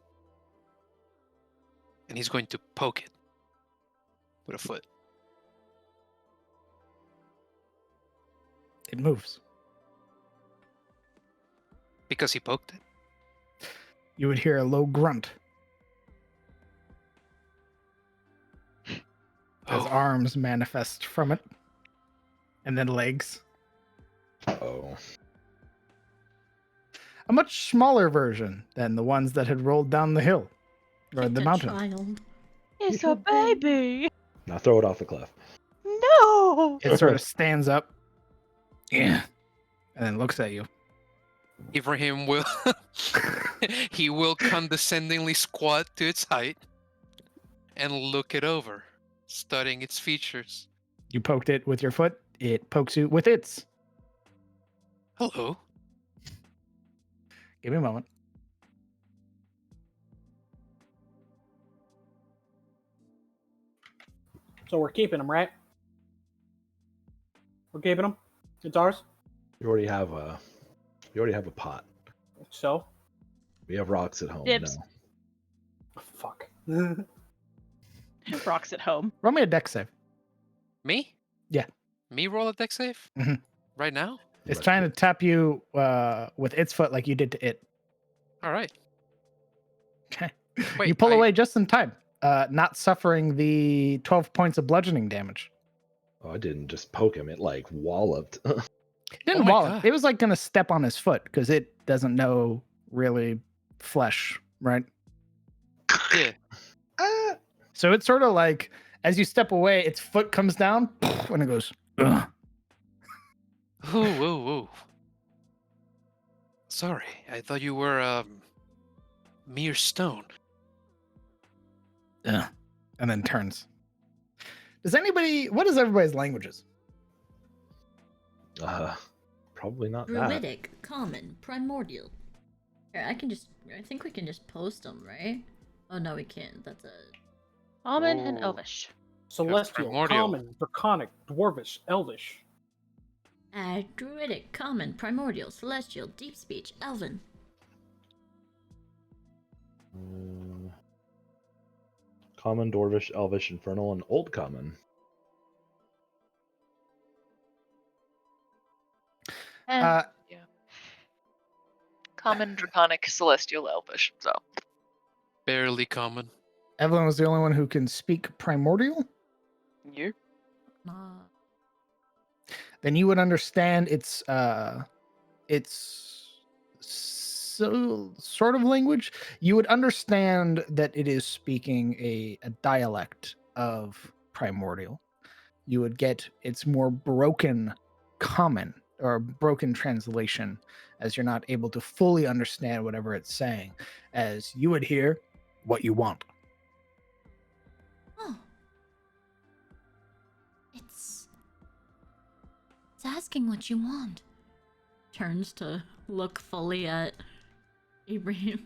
Speaker 5: And he's going to poke it with a foot.
Speaker 2: It moves.
Speaker 5: Because he poked it.
Speaker 2: You would hear a low grunt as
Speaker 5: Oh,
Speaker 2: arms manifest from it, and then legs.
Speaker 6: Oh.
Speaker 2: A much smaller version than the ones that had rolled down the hill or
Speaker 1: Like
Speaker 2: the
Speaker 1: a
Speaker 2: mountain.
Speaker 1: child.
Speaker 7: It's a baby.
Speaker 6: Now throw it off the cliff.
Speaker 7: No.
Speaker 2: It sort of stands up, yeah, and then looks at you.
Speaker 5: Ibrahim will he will condescendingly squat to its height and look it over, studying its features.
Speaker 2: You poked it with your foot. It pokes you with its.
Speaker 5: Hello.
Speaker 2: Give me a moment.
Speaker 3: So we're keeping them, right? We're keeping them. It's ours.
Speaker 6: You already have a pot.
Speaker 3: So.
Speaker 6: We have rocks at home.
Speaker 7: Dibs.
Speaker 6: No.
Speaker 3: Fuck.
Speaker 7: Rocks at home.
Speaker 2: Roll me a deck save.
Speaker 5: Me?
Speaker 2: Yeah.
Speaker 5: Me roll a deck save?
Speaker 2: Mhm.
Speaker 5: Right now?
Speaker 2: It's trying to tap you with its foot like you did to it.
Speaker 5: All right.
Speaker 2: Okay.
Speaker 5: Wait,
Speaker 2: You pull away just in time, not suffering the 12 points of bludgeoning damage.
Speaker 6: Oh, I didn't just poke him. It like walloped.
Speaker 2: It didn't
Speaker 5: my
Speaker 2: wallop.
Speaker 5: God.
Speaker 2: It was like going to step on his foot because it doesn't know really flesh, right?
Speaker 5: Yeah.
Speaker 2: So it's sort of like as you step away, its foot comes down and it goes, ugh.
Speaker 5: Ooh, ooh, ooh. Sorry, I thought you were mere stone.
Speaker 2: Ugh, and then turns. What is everybody's languages?
Speaker 6: Probably not that.
Speaker 9: Druidic, common, primordial. Here, I think we can just post them, right? Oh no, we can't. That's a
Speaker 7: Common and
Speaker 5: Ooh.
Speaker 7: Elvish.
Speaker 3: Celestial,
Speaker 5: primordial.
Speaker 3: common, draconic, dwarvish, elvish.
Speaker 9: Druidic, common, primordial, celestial, deep speech, elven.
Speaker 6: Common, Dwarvish, Elvish, Infernal, and Old Common.
Speaker 7: Eh,
Speaker 8: Yeah. Common, draconic, celestial, elvish. So.
Speaker 5: Barely common.
Speaker 2: Evelyn was the only one who can speak primordial.
Speaker 8: You.
Speaker 2: Then you would understand its so sort of language. You would understand that it is speaking a dialect of primordial. You would get its more broken common or broken translation, as you're not able to fully understand whatever it's saying, as you would hear what you want.
Speaker 1: Oh. It's asking what you want.
Speaker 9: Turns to look fully at Ibrahim.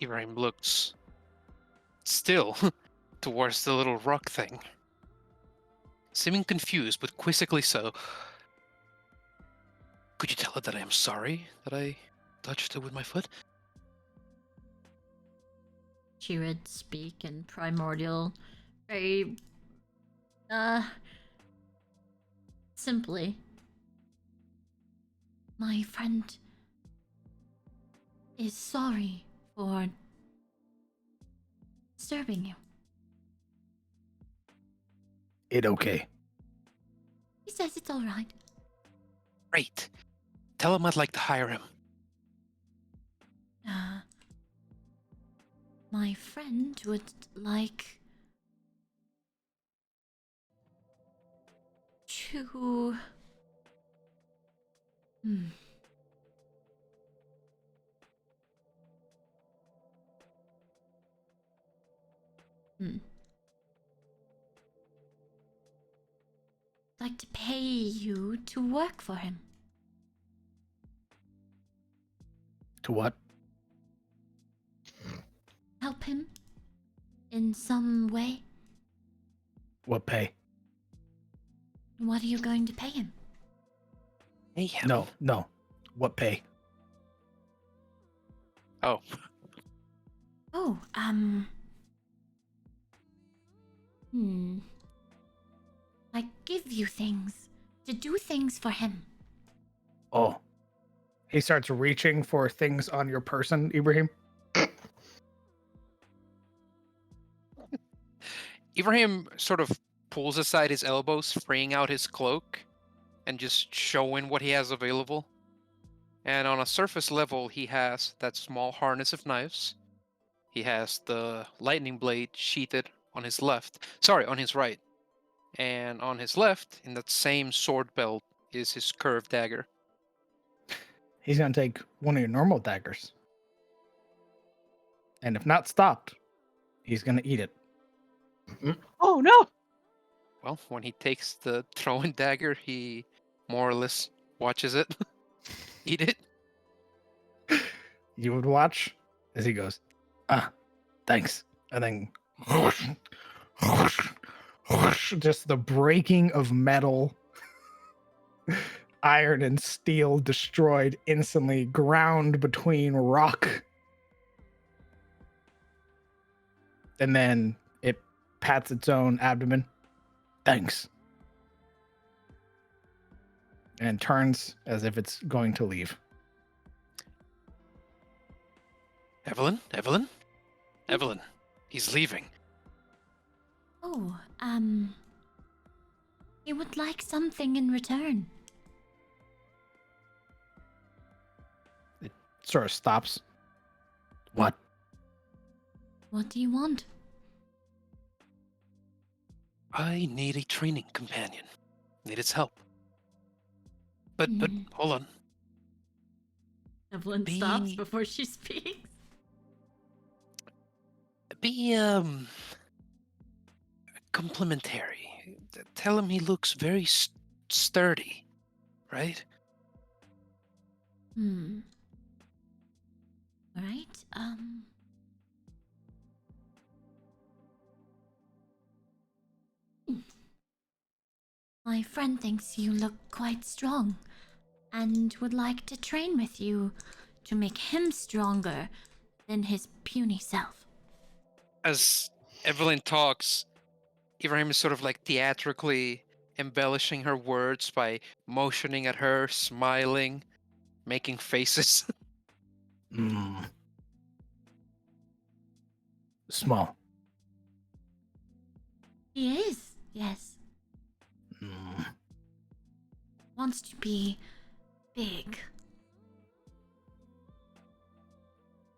Speaker 5: Ibrahim looks still towards the little rock thing. Seeming confused, but quizzically so. Could you tell it that I am sorry that I touched it with my foot?
Speaker 9: She would speak in primordial, very, simply.
Speaker 1: My friend is sorry for disturbing you.
Speaker 2: It okay.
Speaker 1: He says it's all right.
Speaker 5: Great. Tell him I'd like to hire him.
Speaker 1: My friend would like to... like to pay you to work for him.
Speaker 2: To what?
Speaker 1: Help him in some way.
Speaker 2: What pay?
Speaker 1: What are you going to pay him?
Speaker 5: Hey, him.
Speaker 2: No. What pay?
Speaker 5: Oh,
Speaker 1: Oh, I give you things to do things for him.
Speaker 2: Oh. He starts reaching for things on your person, Ibrahim.
Speaker 5: Ibrahim sort of pulls aside his elbows, freeing out his cloak, and just showing what he has available. And on a surface level, he has that small harness of knives. He has the lightning blade sheathed on his right. And on his left, in that same sword belt, is his curved dagger.
Speaker 2: He's going to take one of your normal daggers. And if not stopped, he's going to eat it.
Speaker 7: Oh no!
Speaker 5: Well, when he takes the throwing dagger, he more or less watches it eat it.
Speaker 2: You would watch as he goes, Thanks. And then just the breaking of metal, iron and steel destroyed instantly, ground between rock. And then it pats its own abdomen. Thanks. And turns as if it's going to leave.
Speaker 5: Evelyn? Evelyn, he's leaving.
Speaker 1: Oh, he would like something in return.
Speaker 2: It sort of stops. What?
Speaker 1: What do you want?
Speaker 5: I need a training companion. Need its help. But hold on.
Speaker 9: Evelyn stops before she speaks.
Speaker 5: Be complimentary. Tell him he looks very sturdy, right?
Speaker 1: Right, my friend thinks you look quite strong and would like to train with you to make him stronger than his puny self.
Speaker 5: As Evelyn talks, Ibrahim is sort of like theatrically embellishing her words by motioning at her, smiling, making faces.
Speaker 2: Small.
Speaker 1: He is, yes. Wants to be big.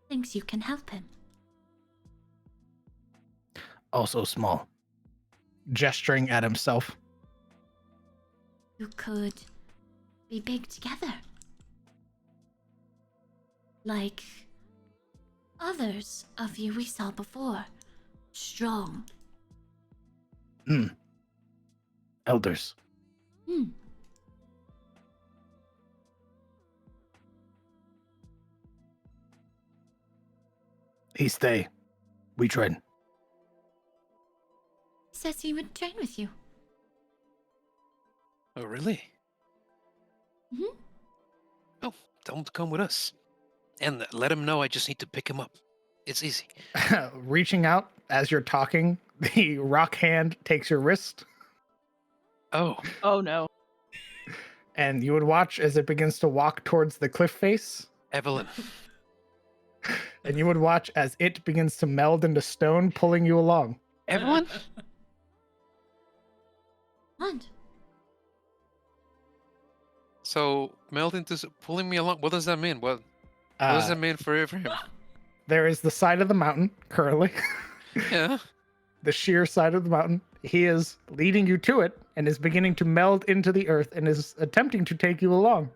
Speaker 1: Thinks you can help him.
Speaker 2: Also small. Gesturing at himself.
Speaker 1: You could be big together. Like others of you we saw before. Strong.
Speaker 2: Elders. He stay. We train.
Speaker 1: Says he would train with you.
Speaker 5: Oh, really? Oh, tell him to come with us. And let him know I just need to pick him up. It's easy.
Speaker 2: Reaching out as you're talking, the rock hand takes your wrist.
Speaker 5: Oh.
Speaker 7: Oh no.
Speaker 2: And you would watch as it begins to walk towards the cliff face.
Speaker 5: Evelyn.
Speaker 2: And you would watch as it begins to meld into stone, pulling you along.
Speaker 5: Evelyn?
Speaker 1: What?
Speaker 5: So, meld into pulling me along. What does that mean? What does that mean for him?
Speaker 2: There is the side of the mountain currently.
Speaker 5: Yeah.
Speaker 2: The sheer side of the mountain. He is leading you to it and is beginning to meld into the earth and is attempting to take you along.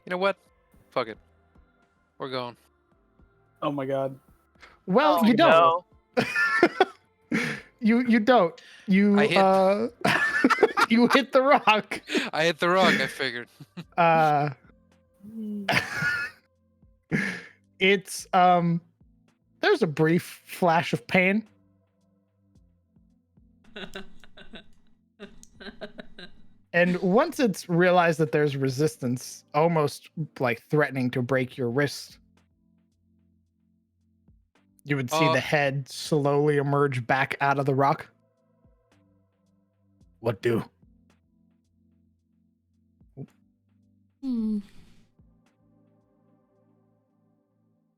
Speaker 5: You know what? Fuck it. We're going.
Speaker 3: Oh my god.
Speaker 2: Well,
Speaker 8: Oh,
Speaker 2: you don't.
Speaker 8: no.
Speaker 2: You don't. You you hit the rock.
Speaker 5: I hit the rock, I figured.
Speaker 2: It's there's a brief flash of pain. And once it's realized that there's resistance, almost like threatening to break your wrist, you would see the head slowly emerge back out of the rock. What do?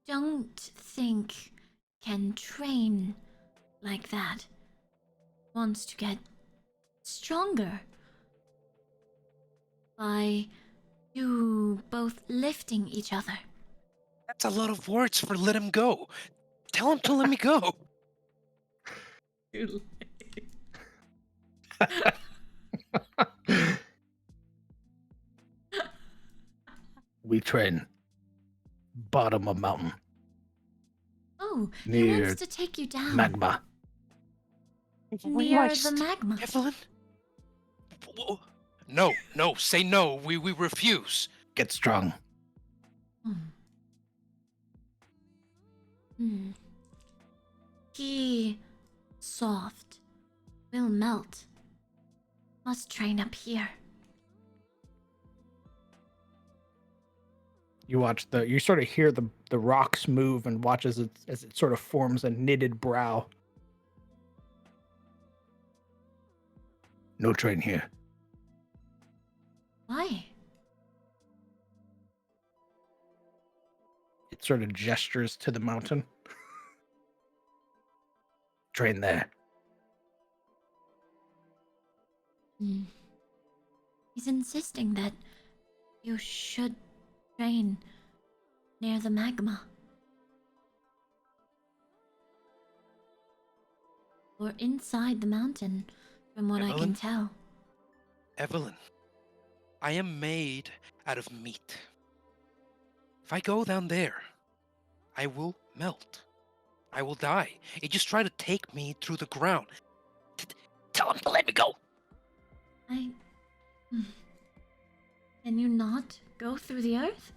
Speaker 1: Don't think can train like that. Wants to get stronger by you both lifting each other.
Speaker 5: That's a lot of words for let him go. Tell him to let me go.
Speaker 2: We train bottom of mountain.
Speaker 1: Oh, he
Speaker 2: Near
Speaker 1: wants to take you down.
Speaker 2: magma.
Speaker 1: Near the magma.
Speaker 5: Evelyn? No, say no. We refuse.
Speaker 2: Get strong.
Speaker 1: He soft will melt. Must train up here.
Speaker 2: You sort of hear the rocks move and watch as it sort of forms a knitted brow. No train here.
Speaker 1: Why?
Speaker 2: It sort of gestures to the mountain. Train there.
Speaker 1: He's insisting that you should train near the magma. Or inside the mountain, from what I can
Speaker 5: Evelyn?
Speaker 1: tell.
Speaker 5: Evelyn, I am made out of meat. If I go down there, I will melt. I will die. He just tried to take me through the ground. Tell him to let me go.
Speaker 1: Can you not go through the earth?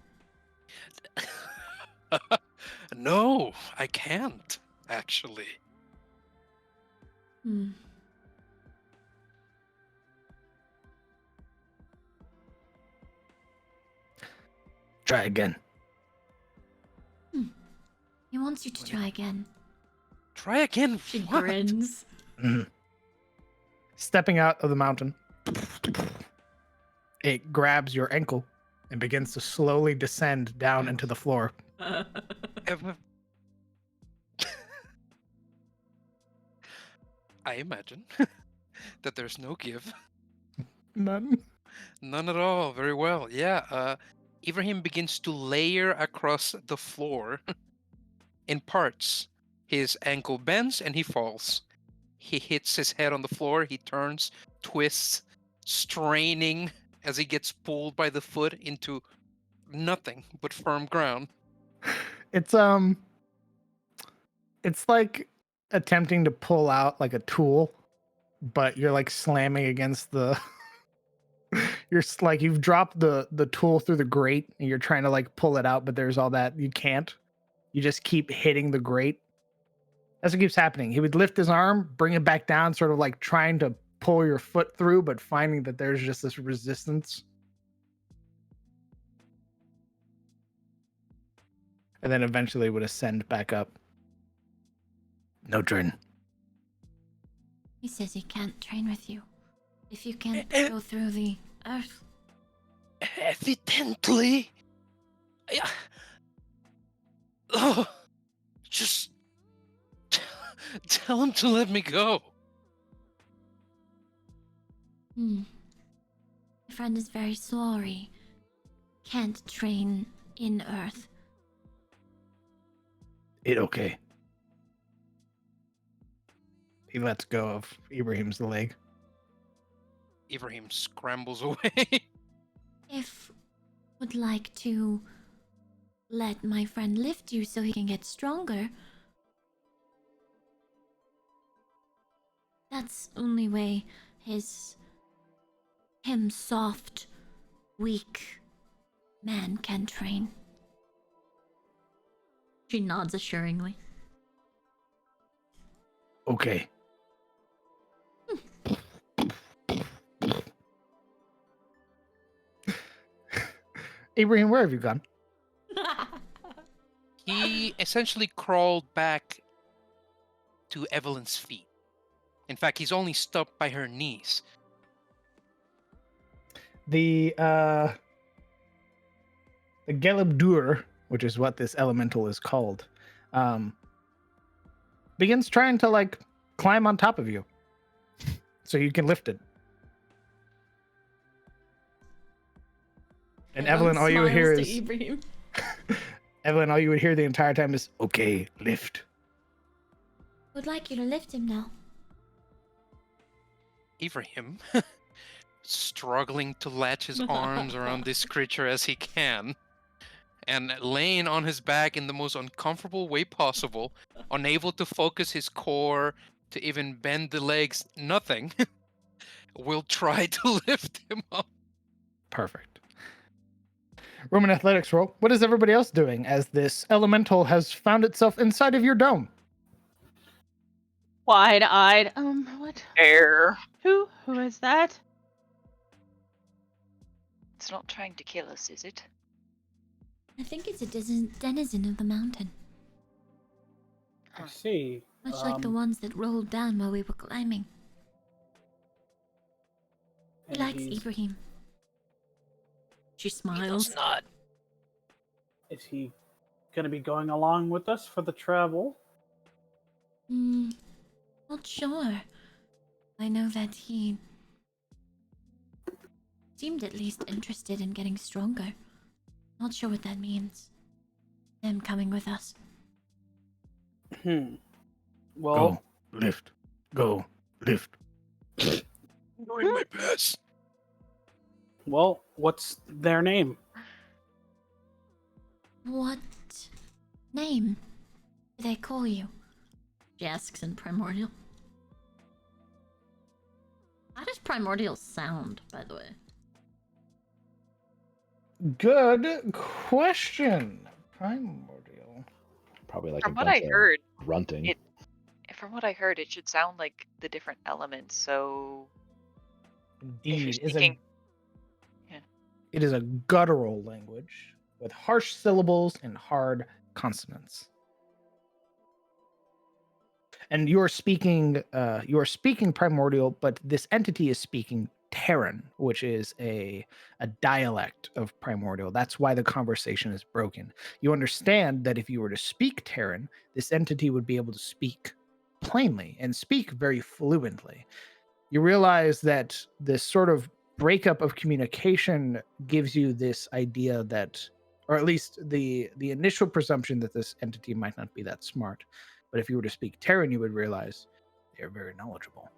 Speaker 5: No, I can't, actually.
Speaker 2: Try again.
Speaker 1: He wants you to try again.
Speaker 5: Try again?
Speaker 9: She
Speaker 5: What?
Speaker 9: grins.
Speaker 2: Stepping out of the mountain, it grabs your ankle and begins to slowly descend down into the floor.
Speaker 5: Ever- I imagine that there's no give.
Speaker 2: None.
Speaker 5: None at all. Very well. Yeah. Ibrahim begins to layer across the floor in parts. His ankle bends and he falls. He hits his head on the floor. He turns, twists, straining as he gets pulled by the foot into nothing but firm ground.
Speaker 2: It's like attempting to pull out like a tool, but you're like slamming against the you've dropped the tool through the grate and you're trying to like pull it out, but there's all that you can't. You just keep hitting the grate. That's what keeps happening. He would lift his arm, bring it back down, sort of like trying to pull your foot through, but finding that there's just this resistance. And then eventually would ascend back up. No train.
Speaker 1: He says he can't train with you if you can't go through the earth.
Speaker 5: Evidently. Yeah. Oh, just tell him to let me go.
Speaker 1: My friend is very sorry. Can't train in earth.
Speaker 2: It okay. He lets go of Ibrahim's leg.
Speaker 5: Ibrahim scrambles away.
Speaker 1: If would like to let my friend lift you so he can get stronger, that's only way him soft, weak man can train.
Speaker 9: She nods assuringly.
Speaker 2: Okay. Ibrahim, where have you gone?
Speaker 5: He essentially crawled back to Evelyn's feet. In fact, he's only stopped by her knees.
Speaker 2: The Gelabdur, which is what this elemental is called, begins trying to like climb on top of you so you can lift it. And Evelyn, all you would hear is Evelyn, all you would hear the entire time is okay, lift.
Speaker 1: Would like you to lift him now.
Speaker 5: Ibrahim, struggling to latch his arms around this creature as he can, and laying on his back in the most uncomfortable way possible, unable to focus his core, to even bend the legs, nothing. will try to lift him up.
Speaker 2: Perfect. Roman athletics roll. What is everybody else doing as this elemental has found itself inside of your dome?
Speaker 7: Wide-eyed. What?
Speaker 8: Air.
Speaker 7: Who is that?
Speaker 4: It's not trying to kill us, is it?
Speaker 1: I think it's a denizen of the mountain,
Speaker 3: I see.
Speaker 1: much like the ones that rolled down while we were climbing. He
Speaker 3: and
Speaker 1: likes
Speaker 3: he's-
Speaker 1: Ibrahim.
Speaker 9: She
Speaker 5: He
Speaker 9: smiles.
Speaker 5: does not.
Speaker 3: Is he going to be going along with us for the travel?
Speaker 1: Not sure. I know that he seemed at least interested in getting stronger. Not sure what that means. Him coming with us.
Speaker 3: Well,
Speaker 2: lift. Go, lift.
Speaker 5: Doing my best.
Speaker 3: well, what's their name?
Speaker 1: What name do they call you?
Speaker 9: She asks in Primordial. How does Primordial sound, by the way?
Speaker 2: Good question. Primordial.
Speaker 6: Probably like
Speaker 8: From
Speaker 6: a
Speaker 8: what
Speaker 6: bunch
Speaker 8: I
Speaker 6: of
Speaker 8: heard,
Speaker 6: grunting.
Speaker 8: it should sound like the different elements. So
Speaker 2: Indeed.
Speaker 8: speaking-
Speaker 2: It is a guttural language with harsh syllables and hard consonants. And you're speaking primordial, but this entity is speaking Terran, which is a dialect of primordial. That's why the conversation is broken. You understand that if you were to speak Terran, this entity would be able to speak plainly and speak very fluently. You realize that this sort of breakup of communication gives you this idea that, or at least the initial presumption that this entity might not be that smart. But if you were to speak Terran, you would realize they are very knowledgeable.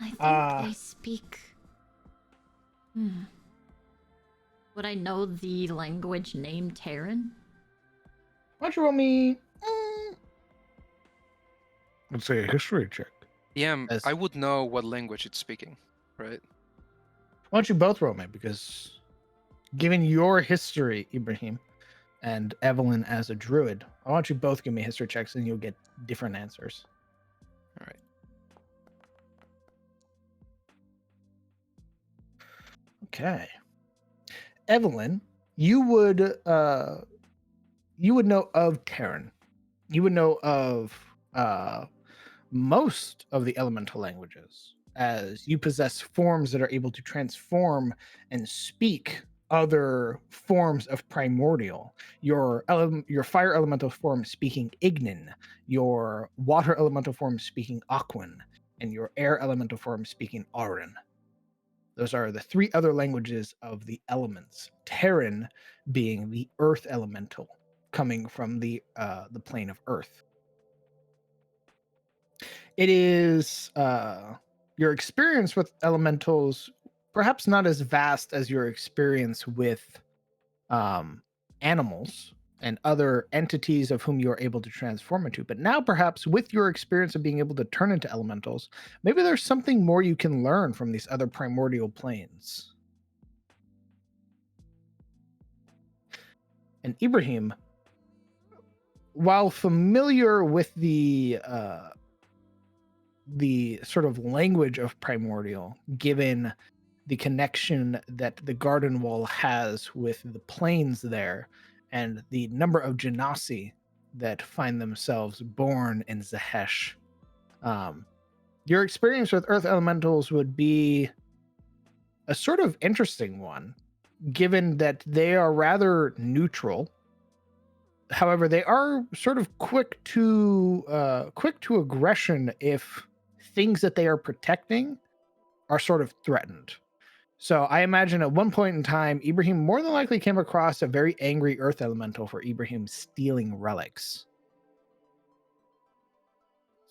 Speaker 1: I think they speak.
Speaker 9: Would I know the language named Terran?
Speaker 2: Why don't you roll me? Let's say a history check.
Speaker 5: Yeah,
Speaker 2: As-
Speaker 5: I would know what language it's speaking, right?
Speaker 2: Why don't you both roll me? Because given your history, Ibrahim, and Evelyn as a druid, I want you both give me history checks and you'll get different answers.
Speaker 5: All right.
Speaker 2: Okay. Evelyn, you would know of Terran. You would know of most of the elemental languages, as you possess forms that are able to transform and speak other forms of primordial. Your fire elemental form speaking Ignin, your water elemental form speaking Aquan, and your air elemental form speaking Auran. Those are the three other languages of the elements. Terran being the earth elemental, coming from the plane of earth. It is your experience with elementals, perhaps not as vast as your experience with animals and other entities of whom you are able to transform into. But now, perhaps with your experience of being able to turn into elementals, maybe there's something more you can learn from these other primordial planes. And Ibrahim, while familiar with the sort of language of primordial, given the connection that the garden wall has with the plains there and the number of genasi that find themselves born in Zahesh, your experience with earth elementals would be a sort of interesting one, given that they are rather neutral. However, they are sort of quick to aggression if things that they are protecting are sort of threatened. So I imagine at one point in time, Ibrahim more than likely came across a very angry earth elemental for Ibrahim stealing relics.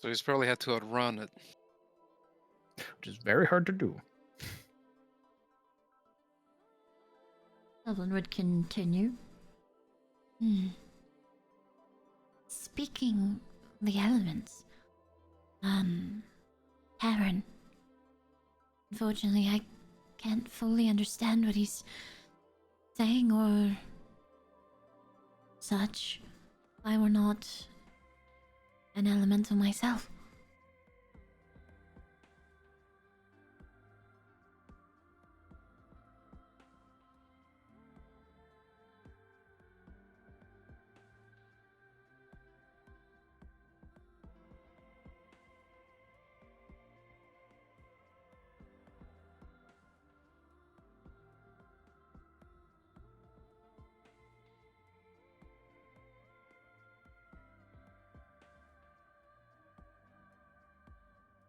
Speaker 5: So he's probably had to outrun it.
Speaker 2: Which is very hard to do.
Speaker 1: Evelyn would continue. Speaking the elements, Karen. Unfortunately, I can't fully understand what he's saying or such. I were not an elemental myself.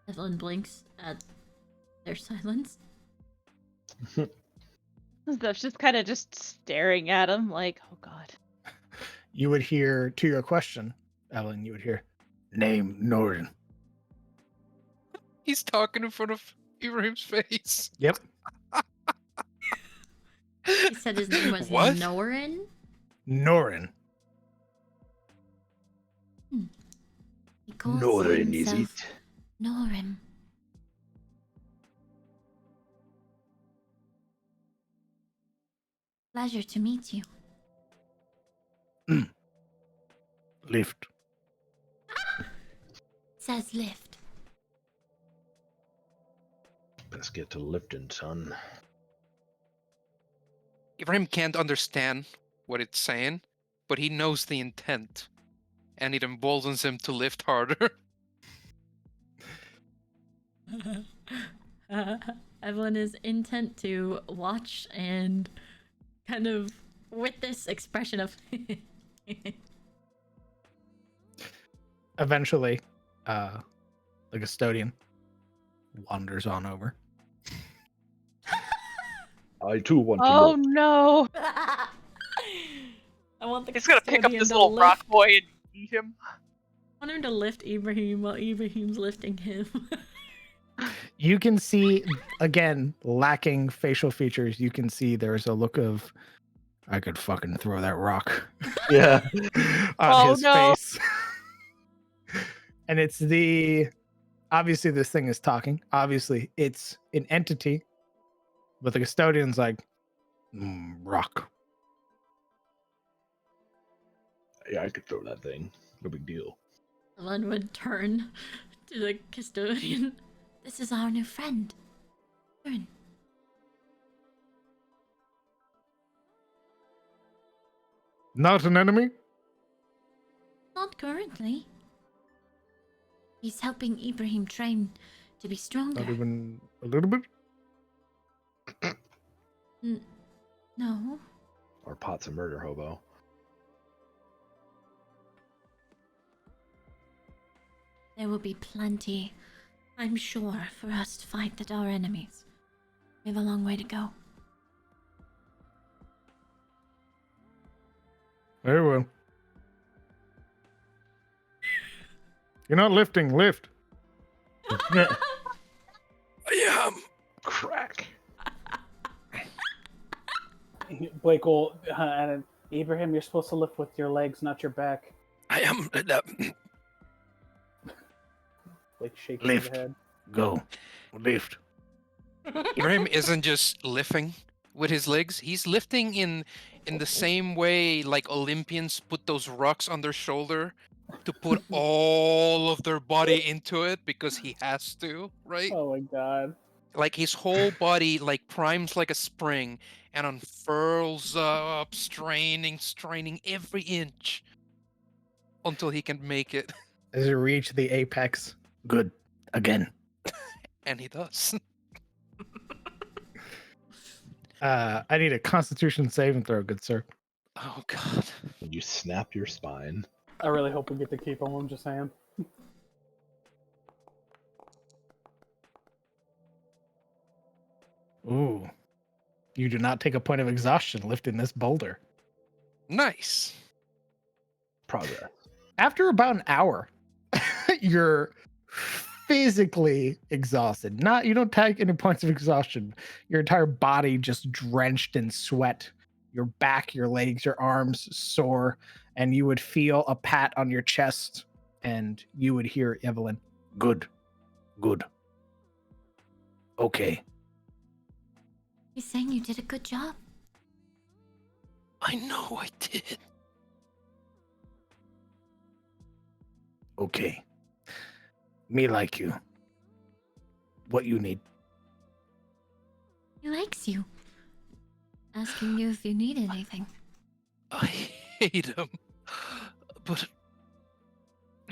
Speaker 9: Evelyn blinks at their silence.
Speaker 7: Stuff's just kind of just staring at him like, oh god.
Speaker 2: You would hear, to your question, Ellen, you would hear, name Norin.
Speaker 5: He's talking in front of Ibrahim's face.
Speaker 2: Yep.
Speaker 9: He said his name was
Speaker 5: What?
Speaker 9: Norin.
Speaker 2: Norin.
Speaker 1: He calls
Speaker 11: Northern, is
Speaker 1: himself
Speaker 11: it?
Speaker 1: Norim. Pleasure to meet you.
Speaker 2: Lift.
Speaker 1: Says lift.
Speaker 11: Best get to lifting, son.
Speaker 5: Ibrahim can't understand what it's saying, but he knows the intent, and it emboldens him to lift harder.
Speaker 9: Evelyn is intent to watch and kind of with this expression of
Speaker 2: Eventually, the custodian wanders on over.
Speaker 11: I too want to
Speaker 7: Oh
Speaker 11: look.
Speaker 7: no!
Speaker 9: I want the
Speaker 8: He's gonna pick up
Speaker 9: custodian
Speaker 8: this
Speaker 9: to
Speaker 8: little
Speaker 9: lift-
Speaker 8: rock boy and eat him.
Speaker 9: I want him to lift Ibrahim while Ibrahim's lifting him.
Speaker 2: You can see, again, lacking facial features, you can see there's a look of, I could fucking throw that rock
Speaker 11: Yeah.
Speaker 2: on
Speaker 7: Oh,
Speaker 2: his
Speaker 7: no.
Speaker 2: face. And it's obviously this thing is talking. Obviously it's an entity, but the custodian's like, rock.
Speaker 11: Yeah, I could throw that thing. No big deal.
Speaker 9: Evelyn would turn to the custodian.
Speaker 1: This is our new friend. Turn.
Speaker 2: Not an enemy?
Speaker 1: Not currently. He's helping Ibrahim train to be stronger.
Speaker 2: Not even a little bit?
Speaker 1: No.
Speaker 11: Or Pot's a murder hobo.
Speaker 1: There will be plenty, I'm sure, for us to fight our enemies. We have a long way to go.
Speaker 2: Very well. You're not lifting, lift.
Speaker 5: I am.
Speaker 11: Crack.
Speaker 3: Blake will, and Ibrahim, you're supposed to lift with your legs, not your back.
Speaker 5: I am.
Speaker 3: Blake shaking
Speaker 2: Lift.
Speaker 3: his head.
Speaker 2: Go. Lift.
Speaker 5: Ibrahim isn't just lifting with his legs. He's lifting in the same way like Olympians put those rocks on their shoulder to put all of their body into it because he has to, right?
Speaker 3: Oh my god.
Speaker 5: Like his whole body like primes like a spring and unfurls up, straining every inch until he can make it.
Speaker 2: As you reach the apex. Good. Again.
Speaker 5: And he does.
Speaker 2: I need a constitution saving throw, good sir.
Speaker 5: Oh god.
Speaker 11: And you snap your spine.
Speaker 3: I really hope we get to keep him, I'm just saying.
Speaker 2: Ooh. You do not take a point of exhaustion lifting this boulder.
Speaker 5: Nice.
Speaker 11: Progress.
Speaker 2: After about an hour, you're physically exhausted. You don't take any points of exhaustion. Your entire body just drenched in sweat. your back, your legs, your arms sore, and you would feel a pat on your chest, and you would hear Evelyn, "Good, good. Okay."
Speaker 1: He's saying you did a good job.
Speaker 5: I know I did.
Speaker 2: Okay. Me like you. What you need?
Speaker 1: He likes you. Asking you if you need anything.
Speaker 5: I hate him. But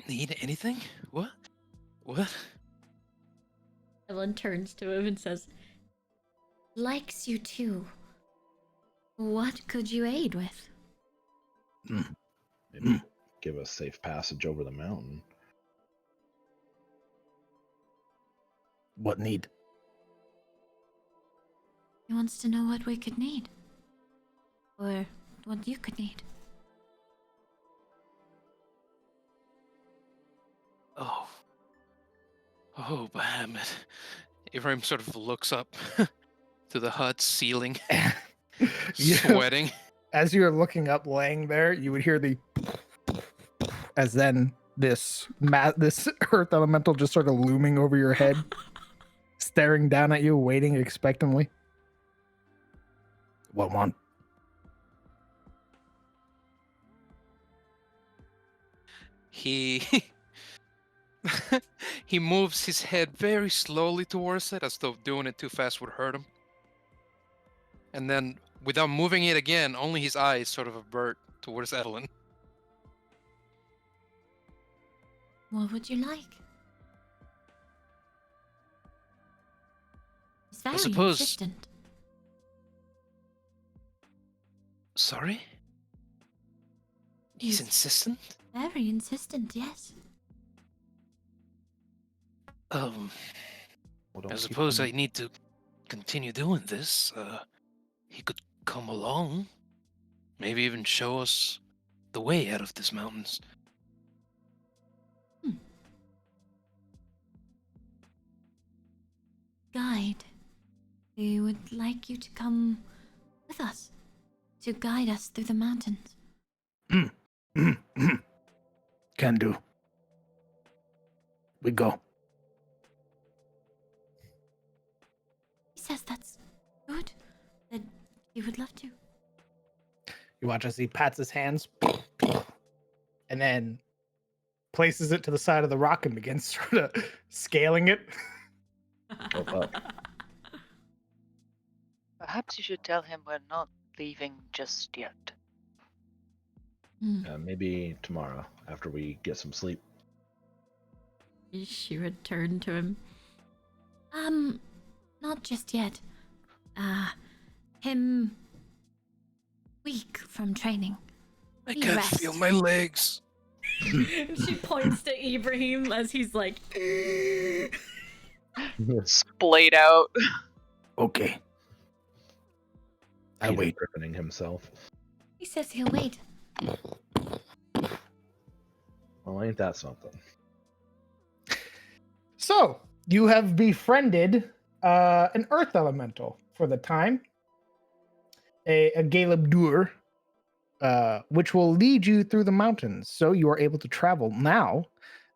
Speaker 5: need anything? What? What?
Speaker 9: Evelyn turns to him and says,
Speaker 1: Likes you too. What could you aid with?
Speaker 11: Maybe give us safe passage over the mountain.
Speaker 2: What need?
Speaker 1: He wants to know what we could need. Or what you could need.
Speaker 5: Oh. Oh, Bahamut. Ibrahim sort of looks up to the hut ceiling,
Speaker 2: You-
Speaker 5: sweating.
Speaker 2: As you're looking up, laying there, you would hear the as then this earth elemental just sort of looming over your head, staring down at you, waiting expectantly. What want?
Speaker 5: He he moves his head very slowly towards it, as though doing it too fast would hurt him. And then, without moving it again, only his eyes sort of avert towards Evelyn.
Speaker 1: What would you like? He's very
Speaker 5: suppose-
Speaker 1: insistent.
Speaker 5: Sorry? He's insistent?
Speaker 1: Very insistent, yes.
Speaker 11: Well,
Speaker 5: I
Speaker 11: don't keep
Speaker 5: suppose
Speaker 11: him-
Speaker 5: I need to continue doing this. He could come along. Maybe even show us the way out of these mountains.
Speaker 1: Guide. We would like you to come with us. To guide us through the mountains.
Speaker 2: Can do. We go.
Speaker 1: He says that's good. That he would love to.
Speaker 2: You watch as he pats his hands and then places it to the side of the rock and begins sort of scaling it.
Speaker 4: Perhaps you should tell him we're not leaving just yet.
Speaker 11: Maybe tomorrow after we get some sleep.
Speaker 9: She would turn to him.
Speaker 1: Not just yet. Him weak from training.
Speaker 5: I
Speaker 1: He
Speaker 5: can't
Speaker 1: rests.
Speaker 5: feel my legs.
Speaker 9: She points to Ibrahim as he's like,
Speaker 8: Splayed out.
Speaker 2: Okay. I
Speaker 11: Peter
Speaker 2: wait.
Speaker 11: Griffining himself.
Speaker 1: He says he'll wait.
Speaker 11: Well, ain't that something?
Speaker 2: So you have befriended an earth elemental for the time, a Galabdur, which will lead you through the mountains. So you are able to travel now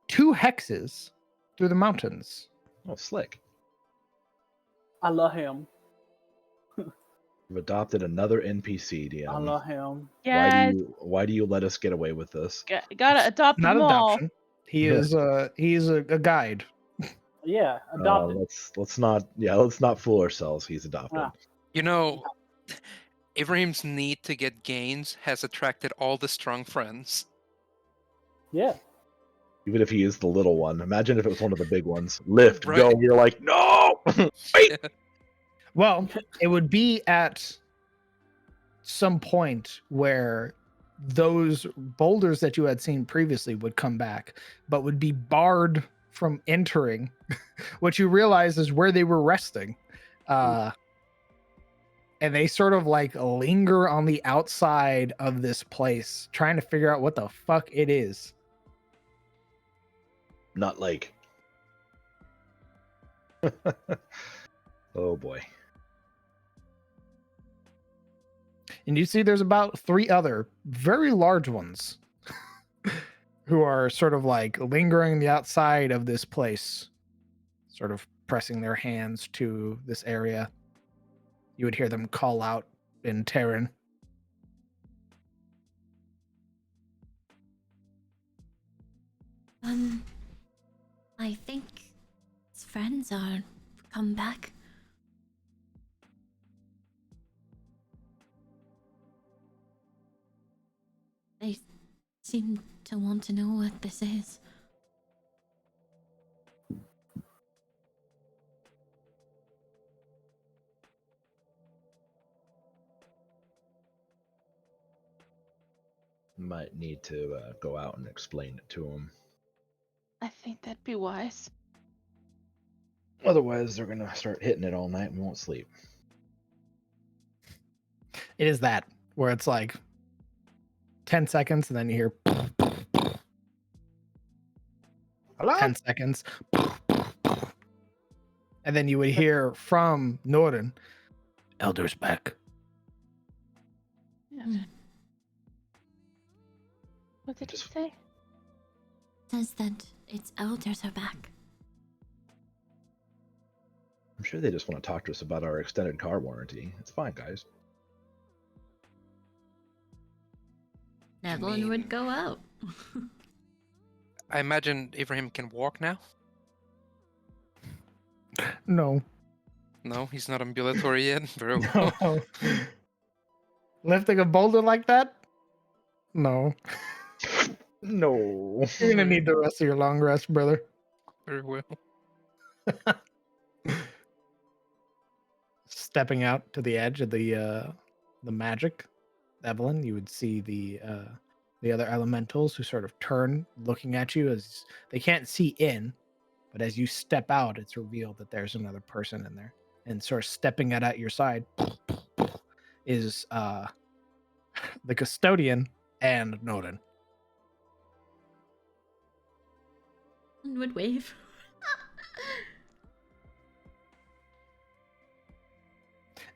Speaker 2: 2 hexes through the mountains.
Speaker 11: Oh, slick.
Speaker 3: I love him.
Speaker 11: We've adopted another NPC, DM.
Speaker 3: I love him.
Speaker 7: Yes,
Speaker 11: Why do you let us get away with this?
Speaker 7: gotta adopt
Speaker 2: Not
Speaker 7: them all.
Speaker 2: adoption. He is a guide.
Speaker 3: Yeah, adopted.
Speaker 11: Let's not fool ourselves. He's adopted.
Speaker 3: Ah.
Speaker 5: You know, Ibrahim's need to get gains has attracted all the strong friends.
Speaker 3: Yeah.
Speaker 11: Even if he is the little one. Imagine if it was one of the big ones. Lift,
Speaker 5: Right.
Speaker 11: go. You're like, no! Wait!
Speaker 2: Well, it would be at some point where those boulders that you had seen previously would come back, but would be barred from entering, what you realize is where they were resting. And they sort of like linger on the outside of this place, trying to figure out what the fuck it is.
Speaker 11: Not like. Oh boy.
Speaker 2: And you see there's about 3 other very large ones who are sort of like lingering on the outside of this place, sort of pressing their hands to this area. You would hear them call out in Terran.
Speaker 1: I think his friends are come back. They seem to want to know what this is.
Speaker 11: Might need to go out and explain it to them.
Speaker 7: I think that'd be wise.
Speaker 11: Otherwise, they're gonna start hitting it all night and we won't sleep.
Speaker 2: It is that where it's like 10 seconds and then you hear
Speaker 11: Hello?
Speaker 2: 10 seconds. And then you would hear from Norden, Elder's back.
Speaker 7: Yeah. What did he say?
Speaker 1: Says that its elders are back.
Speaker 11: I'm sure they just want to talk to us about our extended car warranty. It's fine, guys.
Speaker 9: Evelyn would go out.
Speaker 5: I imagine Ibrahim can walk now?
Speaker 2: No.
Speaker 5: No, he's not ambulatory yet. Very well.
Speaker 2: No. Lifting a boulder like that? No.
Speaker 11: No.
Speaker 2: You're gonna need the rest of your long rest, brother.
Speaker 5: Very well.
Speaker 2: Stepping out to the edge of the magic, Evelyn, you would see the other elementals who sort of turn, looking at you as they can't see in, but as you step out, it's revealed that there's another person in there, and sort of stepping out at your side is the custodian and Norden.
Speaker 9: Would wave.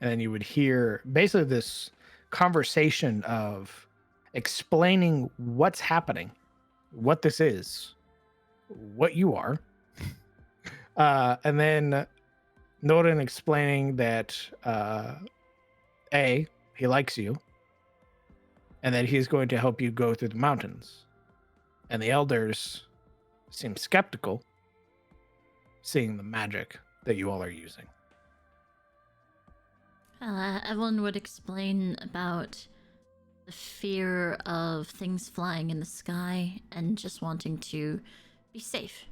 Speaker 2: And then you would hear basically this conversation of explaining what's happening, what this is, what you are, and then Norden explaining that A, he likes you, and that he's going to help you go through the mountains. And the elders seem skeptical, seeing the magic that you all are using.
Speaker 9: Evelyn would explain about the fear of things flying in the sky and just wanting to be safe.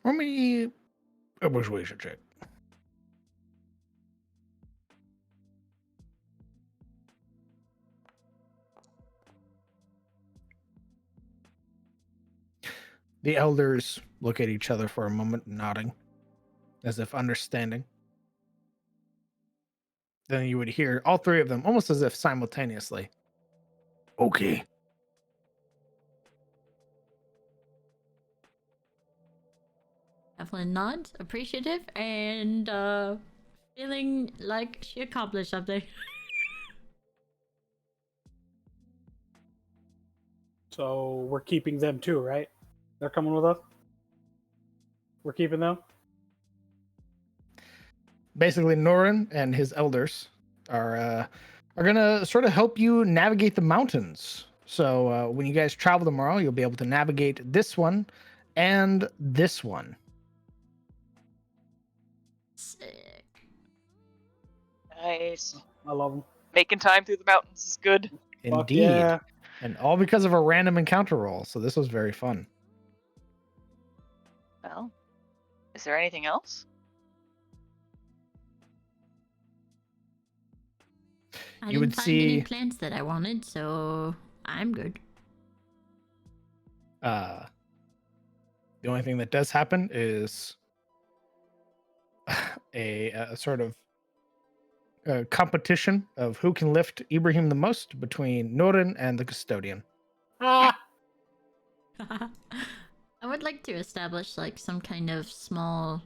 Speaker 2: Let me a persuasion check. The elders look at each other for a moment, nodding, as if understanding. Then you would hear all 3 of them, almost as if simultaneously. Okay.
Speaker 9: Evelyn nods, appreciative, and feeling like she accomplished something.
Speaker 3: So we're keeping them too, right? They're coming with us? We're keeping them?
Speaker 2: Basically, Norin and his elders are gonna sort of help you navigate the mountains. So when you guys travel tomorrow, you'll be able to navigate this one and this one.
Speaker 9: Sick.
Speaker 8: Nice.
Speaker 3: I love them.
Speaker 8: Making time through the mountains is good.
Speaker 3: Fuck
Speaker 2: Indeed.
Speaker 3: yeah.
Speaker 2: And all because of a random encounter roll. So this was very fun.
Speaker 8: Well, is there anything else?
Speaker 9: I
Speaker 2: You
Speaker 9: didn't
Speaker 2: would
Speaker 9: find
Speaker 2: see-
Speaker 9: any plants that I wanted, so I'm good.
Speaker 2: The only thing that does happen is a sort of competition of who can lift Ibrahim the most between Norin and the custodian.
Speaker 3: Ah!
Speaker 9: I would like to establish like some kind of small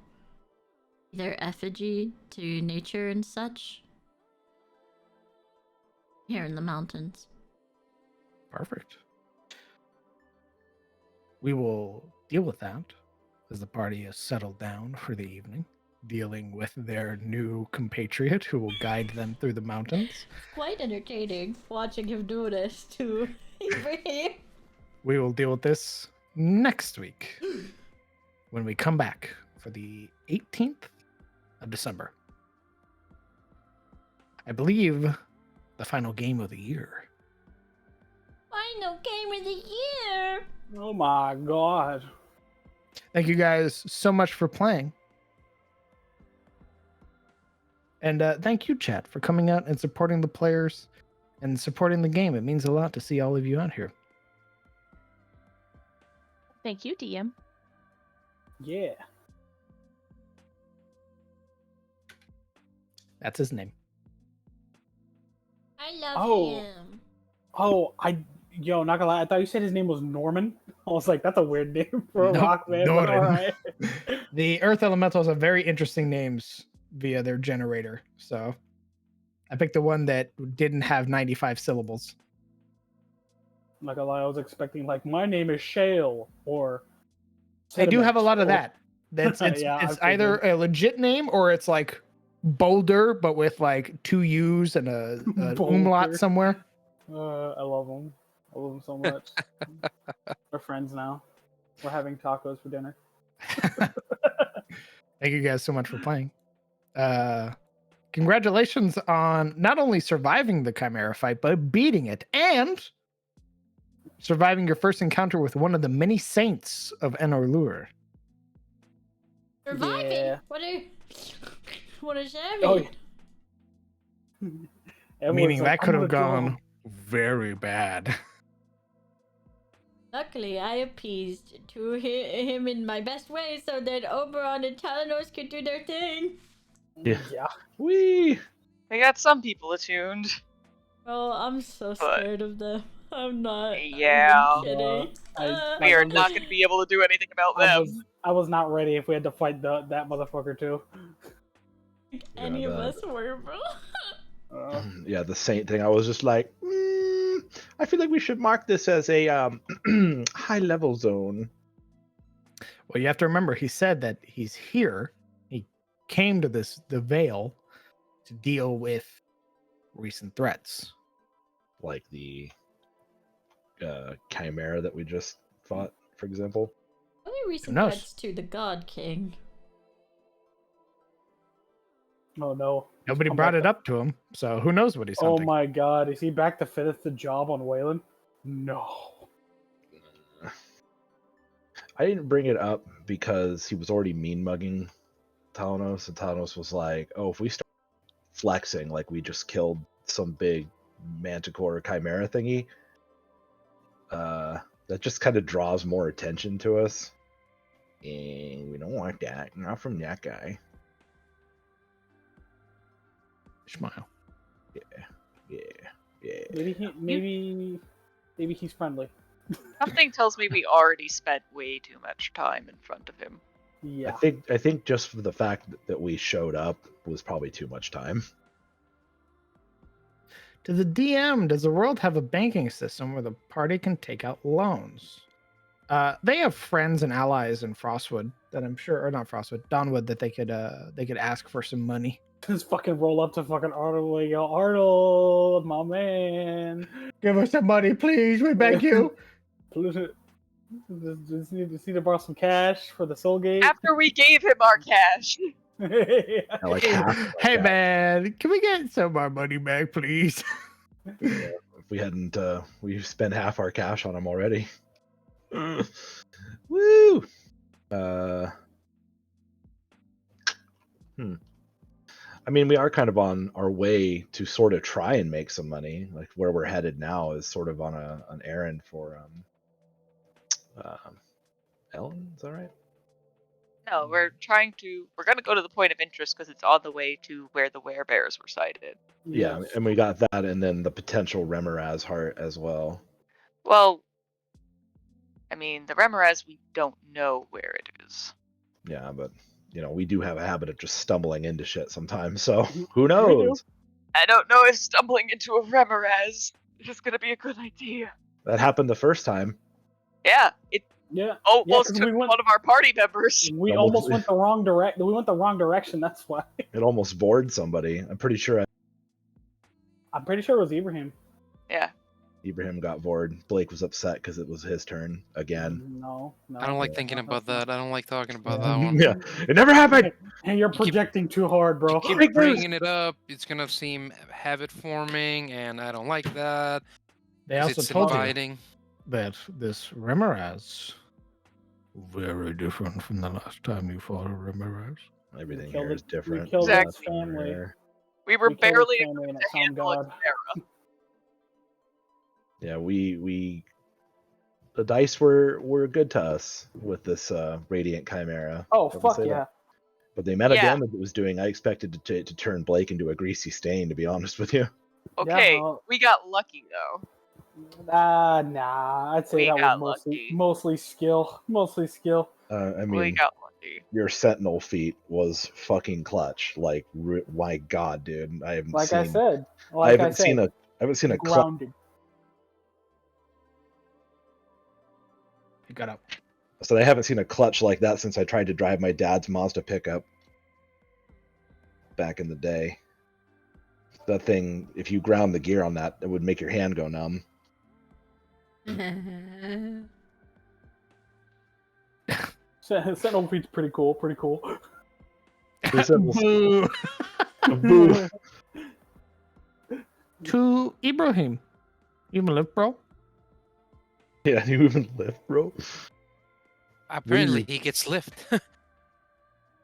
Speaker 9: either effigy to nature and such here in the mountains.
Speaker 2: Perfect. We will deal with that as the party is settled down for the evening, dealing with their new compatriot who will guide them through the mountains.
Speaker 9: Quite entertaining watching him do this to Ibrahim.
Speaker 2: We will deal with this next week when we come back for the 18th of December. I believe the final game of the year.
Speaker 9: Final game of the year.
Speaker 3: Oh my god.
Speaker 2: Thank you guys so much for playing. And thank you, chat, for coming out and supporting the players and supporting the game. It means a lot to see all of you out here.
Speaker 7: Thank you, DM.
Speaker 3: Yeah.
Speaker 2: That's his name.
Speaker 9: I love
Speaker 3: Oh.
Speaker 9: him.
Speaker 3: Oh, not gonna lie, I thought you said his name was Norman. I was like, that's a weird name for a
Speaker 2: Nope,
Speaker 3: rock man, but
Speaker 2: Norman.
Speaker 3: alright.
Speaker 2: The Earth Elementals have very interesting names via their generator. So I picked the one that didn't have 95 syllables.
Speaker 3: I'm not gonna lie, I was expecting like my name is Shale or
Speaker 2: They do have a lot of
Speaker 3: Sediment,
Speaker 2: that. It's
Speaker 3: Yeah, I
Speaker 2: it's either
Speaker 3: figured.
Speaker 2: a legit name or it's like Boulder, but with like 2 U's and an umlaut
Speaker 3: Boulder.
Speaker 2: somewhere.
Speaker 3: I love them. I love them so much. We're friends now. We're having tacos for dinner.
Speaker 2: Thank you guys so much for playing. Congratulations on not only surviving the Chimera fight, but beating it and surviving your first encounter with one of the many saints of Anor'lur.
Speaker 9: Surviving?
Speaker 3: Yeah.
Speaker 9: What does that
Speaker 3: Oh,
Speaker 9: mean?
Speaker 3: Everyone's
Speaker 2: Meaning
Speaker 3: like,
Speaker 2: that could
Speaker 3: "I'm
Speaker 2: have
Speaker 3: gonna
Speaker 2: gone very bad.
Speaker 9: Luckily, I appeased to him in my best way so that Oberon and Talanos could do their thing.
Speaker 3: go."
Speaker 6: Yeah.
Speaker 3: Yeah.
Speaker 6: Whee!
Speaker 8: I got some people attuned.
Speaker 9: Oh, I'm so
Speaker 8: But-
Speaker 9: scared of them. I'm not.
Speaker 8: Yeah.
Speaker 9: I'm kidding.
Speaker 8: We are
Speaker 3: I'm
Speaker 8: not
Speaker 3: just-
Speaker 8: going to be able to do anything about
Speaker 3: I
Speaker 8: them.
Speaker 3: was not ready if we had to fight that motherfucker too.
Speaker 9: Any of
Speaker 6: that-
Speaker 9: us were, bro.
Speaker 6: Yeah, the saint thing. I was just like, I feel like we should mark this as a high level zone.
Speaker 2: Well, you have to remember, he said that he's here. He came to the Vale to deal with recent threats.
Speaker 6: Like the chimera that we just fought, for example.
Speaker 9: Only recent
Speaker 2: knows?
Speaker 9: threats to the God King.
Speaker 3: Oh no.
Speaker 2: Nobody
Speaker 3: Come
Speaker 2: brought
Speaker 3: back
Speaker 2: it up to him, so who knows what he's
Speaker 3: Oh
Speaker 2: hunting.
Speaker 3: my god, is he back to finish the job on Waylon? No.
Speaker 6: I didn't bring it up because he was already mean mugging Talanos, and Talanos was like, "Oh, if we start flexing like we just killed some big manticore chimera thingy, that just kind of draws more attention to us, and we don't want that. Not from that guy."
Speaker 2: Smile.
Speaker 6: Yeah.
Speaker 3: Maybe he's friendly.
Speaker 8: Something tells me we already spent way too much time in front of him.
Speaker 3: Yeah.
Speaker 6: I think just for the fact that we showed up was probably too much time.
Speaker 2: To the DM, does the world have a banking system where the party can take out loans? They have friends and allies in Frostwood that I'm sure, or not Frostwood, Dawnwood, that they could ask for some money.
Speaker 3: Just fucking roll up to fucking Arnold and go, Arnold, my man.
Speaker 2: Give us some money, please. We beg you.
Speaker 3: Just need to borrow some cash for the soul gate.
Speaker 8: After we gave him our cash.
Speaker 3: Yeah.
Speaker 6: Like half like
Speaker 2: Hey
Speaker 6: that.
Speaker 2: man, can we get some of our money back, please?
Speaker 6: Yeah, if we hadn't, we spent half our cash on him already. Woo! I mean, we are kind of on our way to sort of try and make some money. Like where we're headed now is sort of on an errand for Ellen. Is that right?
Speaker 8: No, we're going to go to the point of interest because it's on the way to where the werebears were sighted.
Speaker 6: Yeah,
Speaker 3: Yes.
Speaker 6: and we got that, and then the potential Remoraz heart as well.
Speaker 8: Well, I mean, the Remoraz, we don't know where it is.
Speaker 11: Yeah, but we do have a habit of just stumbling into shit sometimes. So who
Speaker 3: We do.
Speaker 11: knows?
Speaker 8: I don't know if stumbling into a Remoraz is going to be a good idea.
Speaker 11: That happened the first time.
Speaker 8: Yeah, it
Speaker 3: Yeah.
Speaker 8: almost
Speaker 3: because
Speaker 8: took
Speaker 3: we went.
Speaker 8: one of our party members.
Speaker 3: We almost went the wrong direction. We went the wrong direction. That's why.
Speaker 11: It almost bored somebody. I'm pretty sure
Speaker 3: I'm pretty sure it was Ibrahim.
Speaker 8: Yeah.
Speaker 11: Ibrahim got bored. Blake was upset because it was his turn again.
Speaker 3: No.
Speaker 5: I don't like thinking about that. I don't like talking about that
Speaker 11: Yeah.
Speaker 5: one.
Speaker 11: Yeah, it never happened.
Speaker 3: And you're projecting too hard, bro.
Speaker 5: You keep bringing it up. It's gonna seem habit forming, and I don't like that.
Speaker 2: They
Speaker 5: 'cause
Speaker 2: also
Speaker 5: it's
Speaker 2: told
Speaker 5: inviting.
Speaker 2: you that this Remoraz very different from the last time you fought a Remoraz.
Speaker 11: Everything
Speaker 3: killed
Speaker 11: here is
Speaker 3: it-
Speaker 11: different.
Speaker 3: We killed
Speaker 8: Exactly.
Speaker 3: his family.
Speaker 8: We were
Speaker 3: We killed his
Speaker 8: barely
Speaker 3: family and
Speaker 8: equipped
Speaker 3: it
Speaker 8: to handle a
Speaker 3: sounded
Speaker 8: Chimera.
Speaker 11: Yeah, we the dice were good to us with this Radiant Chimera.
Speaker 3: Oh,
Speaker 11: I will
Speaker 3: fuck
Speaker 11: say
Speaker 3: yeah.
Speaker 11: that. But the amount of
Speaker 8: Yeah.
Speaker 11: damage it was doing, I expected to turn Blake into a greasy stain, to be honest with you.
Speaker 8: Okay,
Speaker 3: Yeah,
Speaker 8: we got lucky though.
Speaker 3: Nah. I'd say
Speaker 8: We
Speaker 3: that
Speaker 8: got
Speaker 3: was
Speaker 8: lucky.
Speaker 3: mostly skill. Mostly skill.
Speaker 11: I
Speaker 8: We
Speaker 11: mean,
Speaker 8: got lucky.
Speaker 11: your Sentinel feat was fucking clutch. Like, my god, dude, I haven't
Speaker 3: Like
Speaker 11: seen.
Speaker 3: I said.
Speaker 11: I haven't seen a clutch.
Speaker 3: grounded.
Speaker 2: You got up.
Speaker 11: So I haven't seen a clutch like that since I tried to drive my dad's Mazda pickup back in the day. That thing, if you ground the gear on that, it would make your hand go numb.
Speaker 3: Sentinel feet's pretty cool. Pretty cool.
Speaker 2: Boo.
Speaker 11: Boo.
Speaker 2: To Ibrahim. You even live, bro?
Speaker 11: Yeah, you even lift, bro.
Speaker 5: Apparently, he gets lift.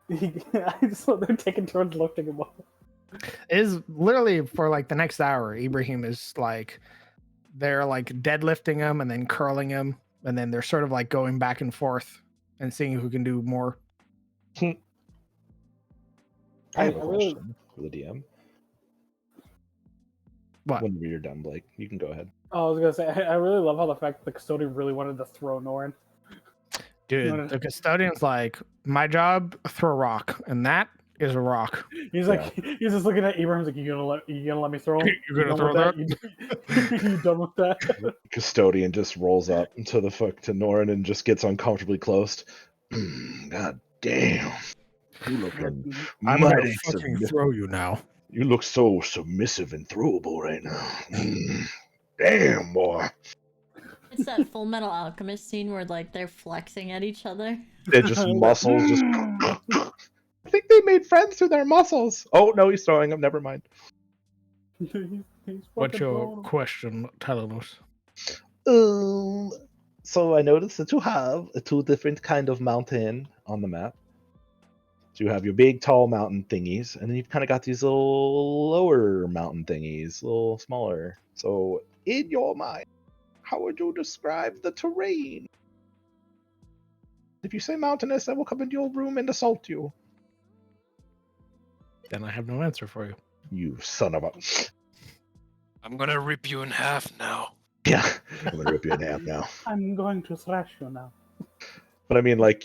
Speaker 3: I just thought they're taking turns lifting him up.
Speaker 2: It is literally for like the next hour. Ibrahim is like, they're like deadlifting him and then curling him, and then they're sort of like going back and forth and seeing who can do more.
Speaker 11: I have a
Speaker 3: I really-
Speaker 11: question for the DM.
Speaker 2: What?
Speaker 11: Whenever you're done, Blake, you can go ahead.
Speaker 3: Oh, I was gonna say, I really love how the fact that the custodian really wanted to throw Norin.
Speaker 2: Dude, the custodian's like, my job, throw a rock, and that is a rock.
Speaker 3: He's like, he's just looking at Ibrahim's like, you gonna let me throw him?
Speaker 2: You're gonna throw
Speaker 3: that? You done with that?
Speaker 11: Custodian just rolls up to Norin and just gets uncomfortably close. God damn. You look
Speaker 2: I'm
Speaker 11: mighty
Speaker 2: gonna fucking
Speaker 11: submissive.
Speaker 2: throw you now.
Speaker 11: You look so submissive and throwable right now. Damn, boy.
Speaker 9: It's that Full Metal Alchemist scene where like they're flexing at each other.
Speaker 11: It just muscles just. I think they made friends through their muscles. Oh no, he's throwing them. Never mind.
Speaker 2: What's your question, Talos?
Speaker 11: So I noticed that you have two different kind of mountain on the map. So you have your big, tall mountain thingies, and then you've kind of got these little lower mountain thingies, a little smaller. So in your mind, how would you describe the terrain? If you say mountainous, I will come into your room and assault you.
Speaker 2: Then I have no answer for you.
Speaker 11: You son of a...
Speaker 5: I'm gonna rip you in half now.
Speaker 11: Yeah, I'm gonna rip you in half now.
Speaker 3: I'm going to thrash you now.
Speaker 11: But I mean, like,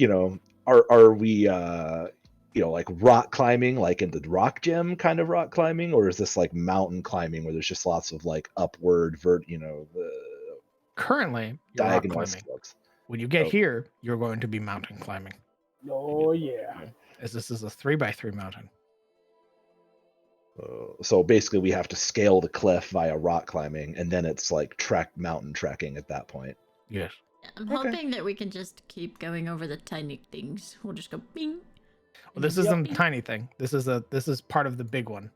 Speaker 11: are we, like rock climbing, like in the rock gym kind of rock climbing, or is this like mountain climbing where there's just lots of like upward, the
Speaker 2: Currently, you're rock
Speaker 11: diagonal
Speaker 2: climbing.
Speaker 11: slopes?
Speaker 2: When you get here, you're going to be mountain climbing,
Speaker 3: Oh yeah.
Speaker 2: as this is a 3x3 mountain.
Speaker 11: So basically, we have to scale the cliff via rock climbing, and then it's like mountain trekking at that point.
Speaker 2: Yes.
Speaker 9: I'm
Speaker 11: Okay.
Speaker 9: hoping that we can just keep going over the tiny things. We'll just go bing.
Speaker 2: Well, this isn't a tiny thing. This is part of the big one.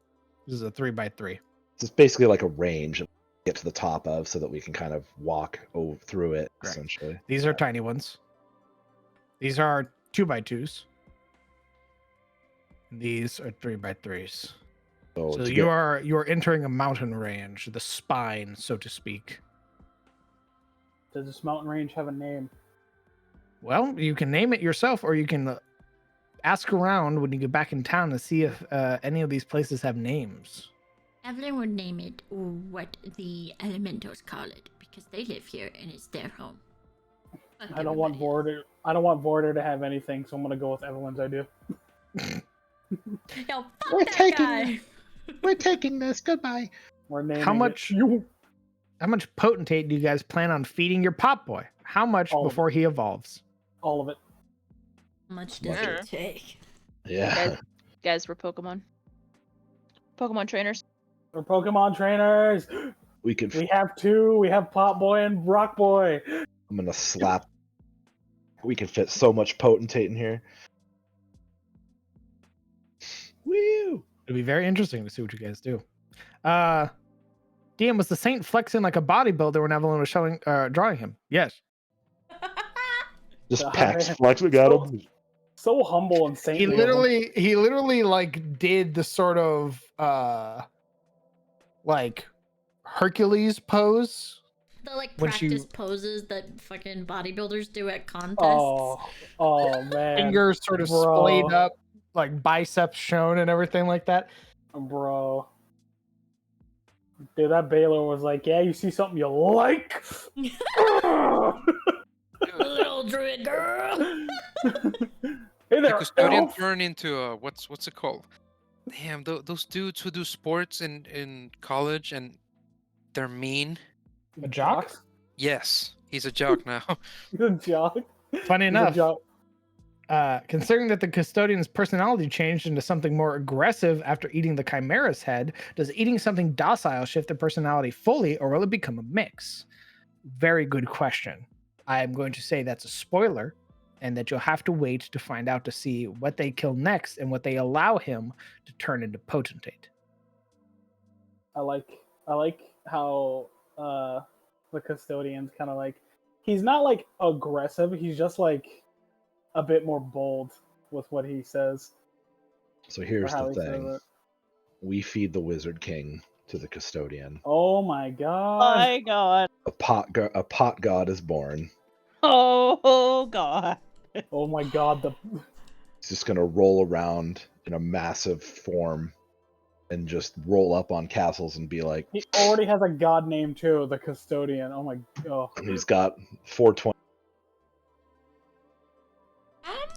Speaker 2: This is a 3x3.
Speaker 11: It's basically like a range to get to the top of, so that we can kind of walk through it.
Speaker 2: Correct.
Speaker 11: Essentially,
Speaker 2: These are tiny ones. These are 2x2s. These are 3x3s.
Speaker 11: so
Speaker 2: So
Speaker 11: to
Speaker 2: you are entering a mountain range, the spine, so to speak.
Speaker 3: Does this mountain range have a name?
Speaker 2: Well, you can name it yourself, or you can ask around when you get back in town to see if any of these places have names.
Speaker 1: Evelyn would name it what the elementals call it because they live here and it's their home.
Speaker 3: I don't want Vorder to have anything, so I'm gonna go with everyone's idea.
Speaker 9: Yo, fuck that guy.
Speaker 2: We're taking this. Goodbye.
Speaker 3: We're naming
Speaker 2: How much? How much potentate do you guys plan on feeding your pop boy? How much
Speaker 3: All of
Speaker 2: before he evolves?
Speaker 3: all of it.
Speaker 9: How much does
Speaker 8: Sure.
Speaker 9: it take?
Speaker 11: Yeah.
Speaker 7: Guys, we're Pokemon. Pokemon trainers.
Speaker 3: We're Pokemon trainers.
Speaker 11: We could.
Speaker 3: We have two. We have Pop Boy and Rock Boy.
Speaker 11: I'm gonna slap. We can fit so much potentate in here. Woo!
Speaker 2: It'll be very interesting to see what you guys do. DM, was the Saint flexing like a bodybuilder when Evelyn was showing, drawing him? Yes.
Speaker 11: Just
Speaker 3: God,
Speaker 11: packs
Speaker 3: man.
Speaker 11: flexing at him.
Speaker 3: So humble and saintly.
Speaker 2: He literally like did the sort of like Hercules pose.
Speaker 9: The like
Speaker 2: When
Speaker 9: practice
Speaker 2: she-
Speaker 9: poses that fucking bodybuilders do at contests.
Speaker 3: Oh man.
Speaker 2: Fingers sort of splayed up, like biceps shown and everything like that.
Speaker 3: Bro. Dude, that Baylor was like, yeah, you see something you like?
Speaker 9: Little druid girl.
Speaker 3: Hey
Speaker 5: The
Speaker 3: there,
Speaker 5: custodian
Speaker 3: elf.
Speaker 5: turned into what's it called? Damn, those dudes who do sports in college and they're mean.
Speaker 2: A jock?
Speaker 5: Yes, he's a jock now.
Speaker 3: He's a jock.
Speaker 2: Funny
Speaker 3: He's a
Speaker 2: enough,
Speaker 3: jock.
Speaker 2: considering that the custodian's personality changed into something more aggressive after eating the chimera's head, does eating something docile shift their personality fully, or will it become a mix? Very good question. I'm going to say that's a spoiler, and that you'll have to wait to find out to see what they kill next and what they allow him to turn into potentate.
Speaker 3: I like how the custodian's kind of like, he's not like aggressive, he's just like a bit more bold with what he says.
Speaker 11: So here's
Speaker 3: Or how
Speaker 11: the
Speaker 3: he says
Speaker 11: thing:
Speaker 3: it.
Speaker 11: we feed the Wizard King to the custodian.
Speaker 3: Oh my god.
Speaker 7: My god.
Speaker 11: A pot god is born.
Speaker 7: Oh god.
Speaker 3: Oh my god,
Speaker 11: He's just gonna roll around in a massive form and just roll up on castles and be like,
Speaker 3: he already has a god name too, the custodian. Oh my god.
Speaker 11: he's got 420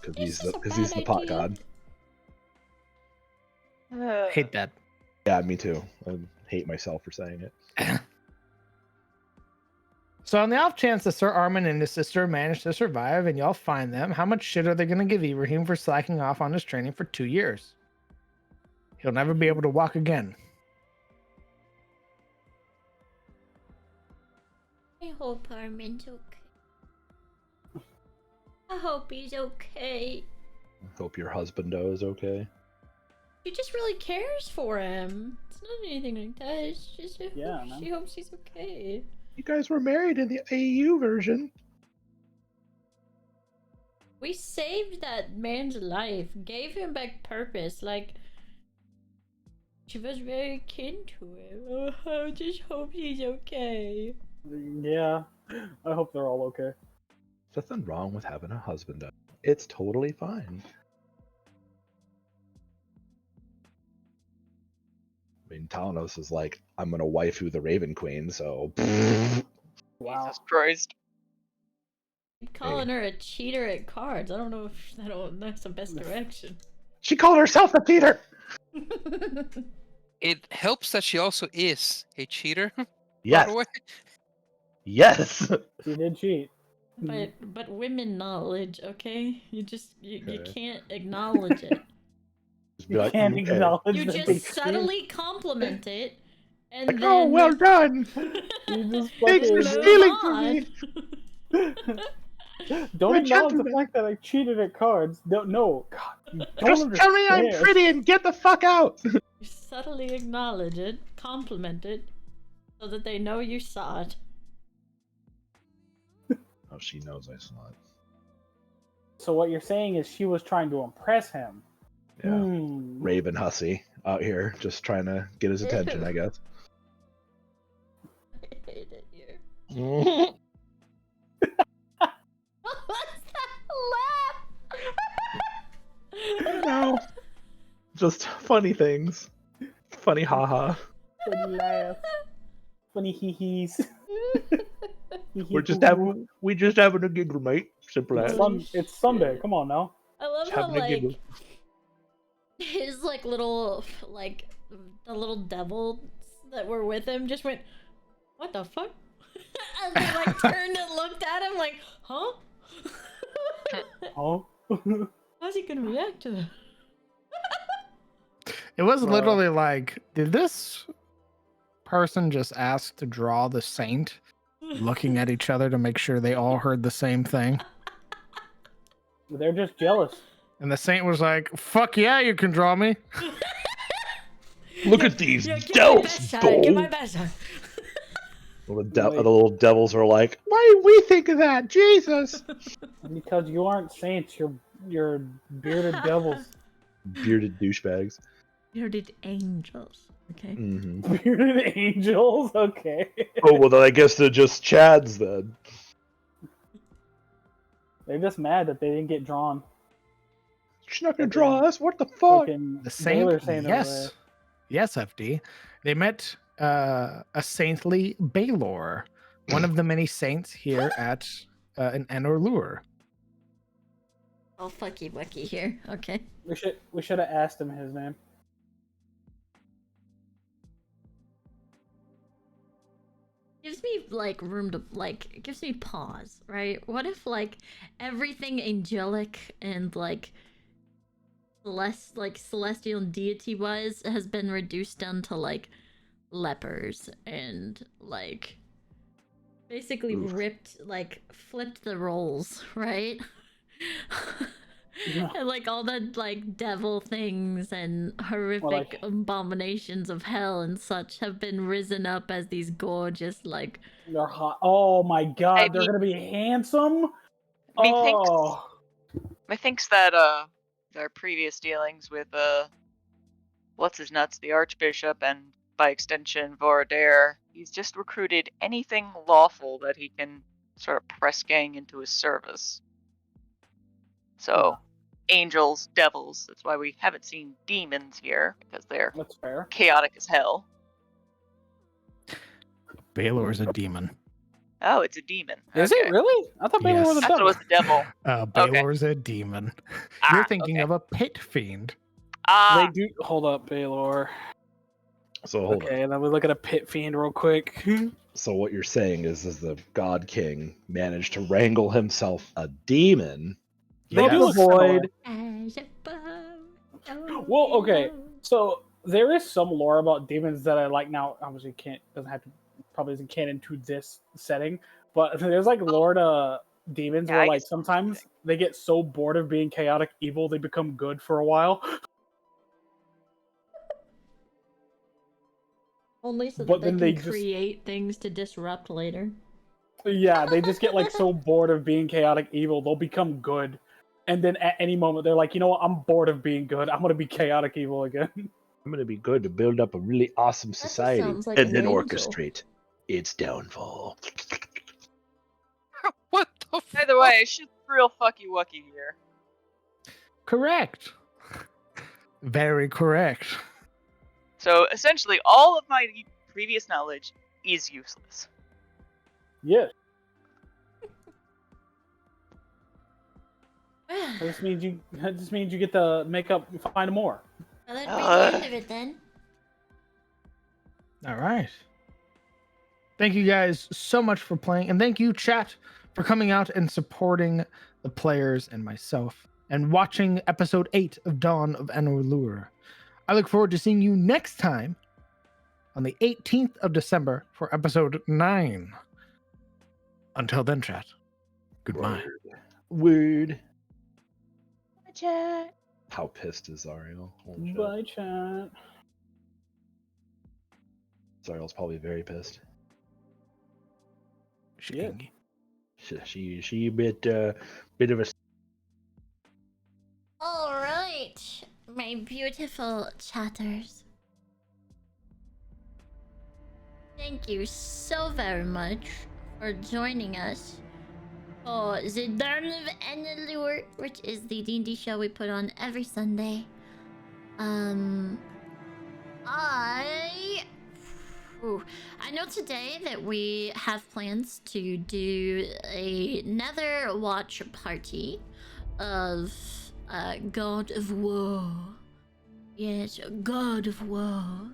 Speaker 11: because
Speaker 9: This is a
Speaker 11: because he's
Speaker 9: bad
Speaker 11: the pot
Speaker 9: idea.
Speaker 11: god.
Speaker 2: Hate that.
Speaker 11: Yeah, me too. I hate myself for saying it.
Speaker 2: So on the off chance that Sir Armin and his sister manage to survive and y'all find them, how much shit are they going to give Ibrahim for slacking off on his training for 2 years? He'll never be able to walk again.
Speaker 1: I hope Armin's okay. I hope he's okay.
Speaker 11: Hope your husbando is okay.
Speaker 9: She just really cares for him. It's not anything like that. It's just
Speaker 3: Yeah, man.
Speaker 9: she hopes he's okay.
Speaker 11: You guys were married in the AU version.
Speaker 9: We saved that man's life, gave him back purpose. Like, she was very kin to him. Oh, I just hope he's okay.
Speaker 3: Yeah. I hope they're all okay.
Speaker 11: There's nothing wrong with having a husband. It's totally fine. I mean, Talanos is like, I'm gonna waifu the Raven Queen, so.
Speaker 3: Wow.
Speaker 8: Jesus Christ.
Speaker 9: Calling her a cheater at cards. I don't know if that's the best direction.
Speaker 11: She called herself a cheater.
Speaker 5: It helps that she also is a cheater. By
Speaker 11: Yes.
Speaker 5: the way.
Speaker 11: Yes.
Speaker 3: He did cheat.
Speaker 9: But women knowledge, okay? You
Speaker 11: Okay.
Speaker 9: can't acknowledge it.
Speaker 11: Just be like,
Speaker 3: Can't
Speaker 11: "Okay."
Speaker 3: acknowledge
Speaker 9: You
Speaker 3: that
Speaker 9: just
Speaker 3: they
Speaker 9: subtly compliment it, and
Speaker 11: Like,
Speaker 9: then
Speaker 11: oh, well done.
Speaker 3: You just
Speaker 11: Thanks for
Speaker 3: fucking-
Speaker 11: stealing from me.
Speaker 3: Don't
Speaker 11: We're
Speaker 3: acknowledge the
Speaker 11: gentlemen.
Speaker 3: fact that I cheated at cards. No, God, you don't
Speaker 11: Just tell me I'm
Speaker 3: understand.
Speaker 11: pretty and get the fuck out.
Speaker 9: You subtly acknowledge it, compliment it, so that they know you saw it.
Speaker 11: Oh, she knows I saw it.
Speaker 3: So what you're saying is she was trying to impress him.
Speaker 11: Yeah.
Speaker 3: Hmm.
Speaker 11: Raven hussy out here just trying to get his attention, I guess.
Speaker 9: I hate it here.
Speaker 11: Mm.
Speaker 9: What's that laugh?
Speaker 11: No. Just funny things. Funny haha.
Speaker 3: Funny laugh. Funny hee-hees.
Speaker 11: we just having a giggle, mate. Simple as.
Speaker 3: It's Sunday. Come on now.
Speaker 9: I love
Speaker 11: Just
Speaker 9: how
Speaker 11: having a giggle.
Speaker 9: like his like little like the little devils that were with him just went, what the fuck? And they like turned and looked at him like, huh?
Speaker 3: Oh.
Speaker 9: How's he gonna react to that?
Speaker 2: It was
Speaker 3: Bro.
Speaker 2: literally like, did this person just ask to draw the saint looking at each other to make sure they all heard the same thing?
Speaker 3: They're just jealous.
Speaker 2: And the saint was like, fuck yeah, you can draw me.
Speaker 11: Look at these
Speaker 9: Yeah, get my
Speaker 11: devils,
Speaker 9: best shot. Get
Speaker 11: Bo.
Speaker 9: my best shot.
Speaker 11: Well, the little devils are like, why did we think of that? Jesus.
Speaker 3: Because you aren't saints, you're bearded devils.
Speaker 11: Bearded douchebags.
Speaker 9: Bearded angels. Okay.
Speaker 11: Hmm.
Speaker 3: Bearded angels? Okay.
Speaker 11: Oh, well, then I guess they're just Chads then.
Speaker 3: They're just mad that they didn't get drawn.
Speaker 11: She's not gonna draw us. What the fuck?
Speaker 3: Fucking
Speaker 2: The saint,
Speaker 3: Baylor saying
Speaker 2: yes. Yes, FD. They met a saintly Baylor, one of the many saints here at an Anor'lur.
Speaker 9: Oh, fucky wucky here. Okay.
Speaker 3: We should have asked him his name.
Speaker 9: Gives me like room to like it gives me pause, right? What if like everything angelic and like celestial and deity wise has been reduced down to like lepers and like basically flipped the roles, right? And like all the like devil things and horrific abominations of hell and such have been risen up as these gorgeous like
Speaker 3: They're hot. Oh my god, they're gonna be handsome.
Speaker 8: Methinks that our previous dealings with what's his nuts, the Archbishop, and by extension Voradare, he's just recruited anything lawful that he can sort of press gang into his service. So, angels, devils. That's why we haven't seen demons here, because they're chaotic as hell.
Speaker 2: Baylor is a demon.
Speaker 8: Oh, it's a demon.
Speaker 3: Is it really? I thought Baylor was a
Speaker 8: I thought it was the devil.
Speaker 2: Baylor's a demon. You're thinking of a pit fiend.
Speaker 3: They do. Hold up, Baylor.
Speaker 11: So hold
Speaker 3: Okay, and then we look at a pit fiend real quick.
Speaker 11: So what you're saying is the God King managed to wrangle himself a demon.
Speaker 3: They do look
Speaker 11: void.
Speaker 3: Well, okay. So there is some lore about demons that I like. Now, obviously, probably isn't canon to this setting. But there's like lore to demons where like sometimes they get so bored of being chaotic evil they become good for a while.
Speaker 9: only so
Speaker 3: But
Speaker 9: that
Speaker 3: then
Speaker 9: they
Speaker 3: they
Speaker 9: can create things to disrupt later.
Speaker 3: Yeah, they just get like so bored of being chaotic evil they'll become good. And then at any moment they're like, you know what? I'm bored of being good. I'm gonna be chaotic evil again.
Speaker 11: I'm gonna be good to build up a really awesome society
Speaker 9: sounds like
Speaker 11: and
Speaker 9: an
Speaker 11: then
Speaker 9: angel.
Speaker 11: orchestrate its downfall.
Speaker 5: What the
Speaker 8: Either way, she's real fucky wucky here.
Speaker 2: Correct. Very correct.
Speaker 8: So essentially, all of my previous knowledge is useless.
Speaker 3: Yeah. This means you get to make up, find more.
Speaker 1: Well, that'd be the end of it then.
Speaker 2: All right. Thank you guys so much for playing, and thank you, chat, for coming out and supporting the players and myself and watching episode 8 of Dawn of Anor'lur. I look forward to seeing you next time on the 18th of December for episode 9. Until then, chat. Goodbye.
Speaker 11: Word.
Speaker 7: Chat.
Speaker 11: How pissed is Zariel? Holy shit.
Speaker 3: Bye, chat.
Speaker 11: Zariel's probably very pissed.
Speaker 2: Yeah.
Speaker 11: She a bit of a.
Speaker 1: All right, my beautiful chatters. Thank you so very much for joining us for the Dawn of Anor'lur, which is the D&D show we put on every Sunday. I Ooh, I know today that we have plans to do another watch party of God of War. Yes, God of War.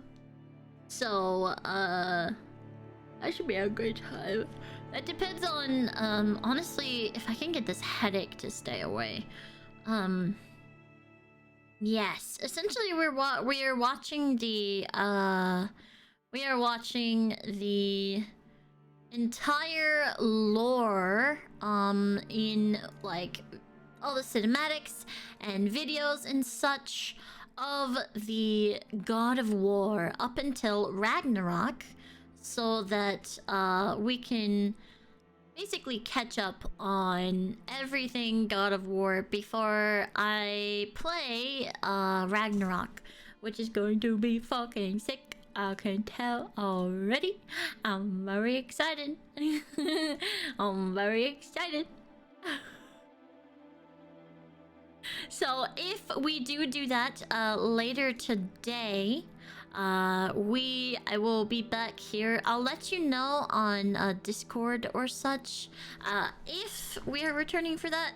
Speaker 1: So, that should be a great time. That depends on, honestly, if I can get this headache to stay away. Yes, essentially we are watching the entire lore, in, like, all the cinematics and videos and such of the God of War up until Ragnarok, so that we can basically catch up on everything God of War before I play Ragnarok, which is going to be fucking sick. I can tell already. I'm very excited. I'm very excited. So if we do that later today, I will be back here. I'll let you know on Discord or such if we are returning for that.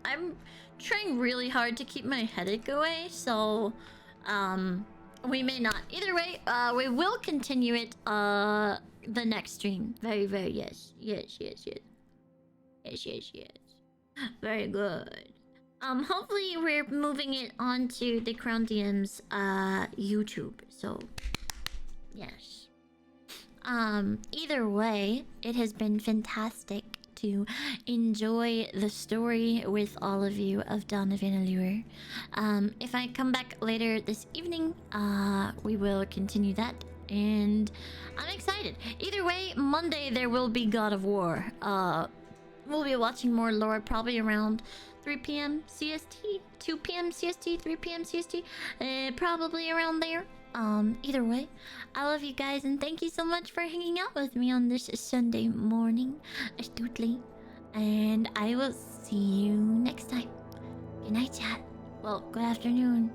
Speaker 1: I'm trying really hard to keep my headache away, so we may not. Either way, we will continue it the next stream. Very yes. Very good. Hopefully we're moving it onto the Crown DM's YouTube. So yes. Either way, it has been fantastic to enjoy the story with all of you of Dawn of Anor'lur. If I come back later this evening, we will continue that, and I'm excited. Either way, Monday there will be God of War. We'll be watching more lore probably around 3 p.m. CST, 2 p.m. CST, 3 p.m. CST, probably around there. Either way, I love you guys and thank you so much for hanging out with me on this Sunday morning, astutely. And I will see you next time. Good night, chat. Well, good afternoon.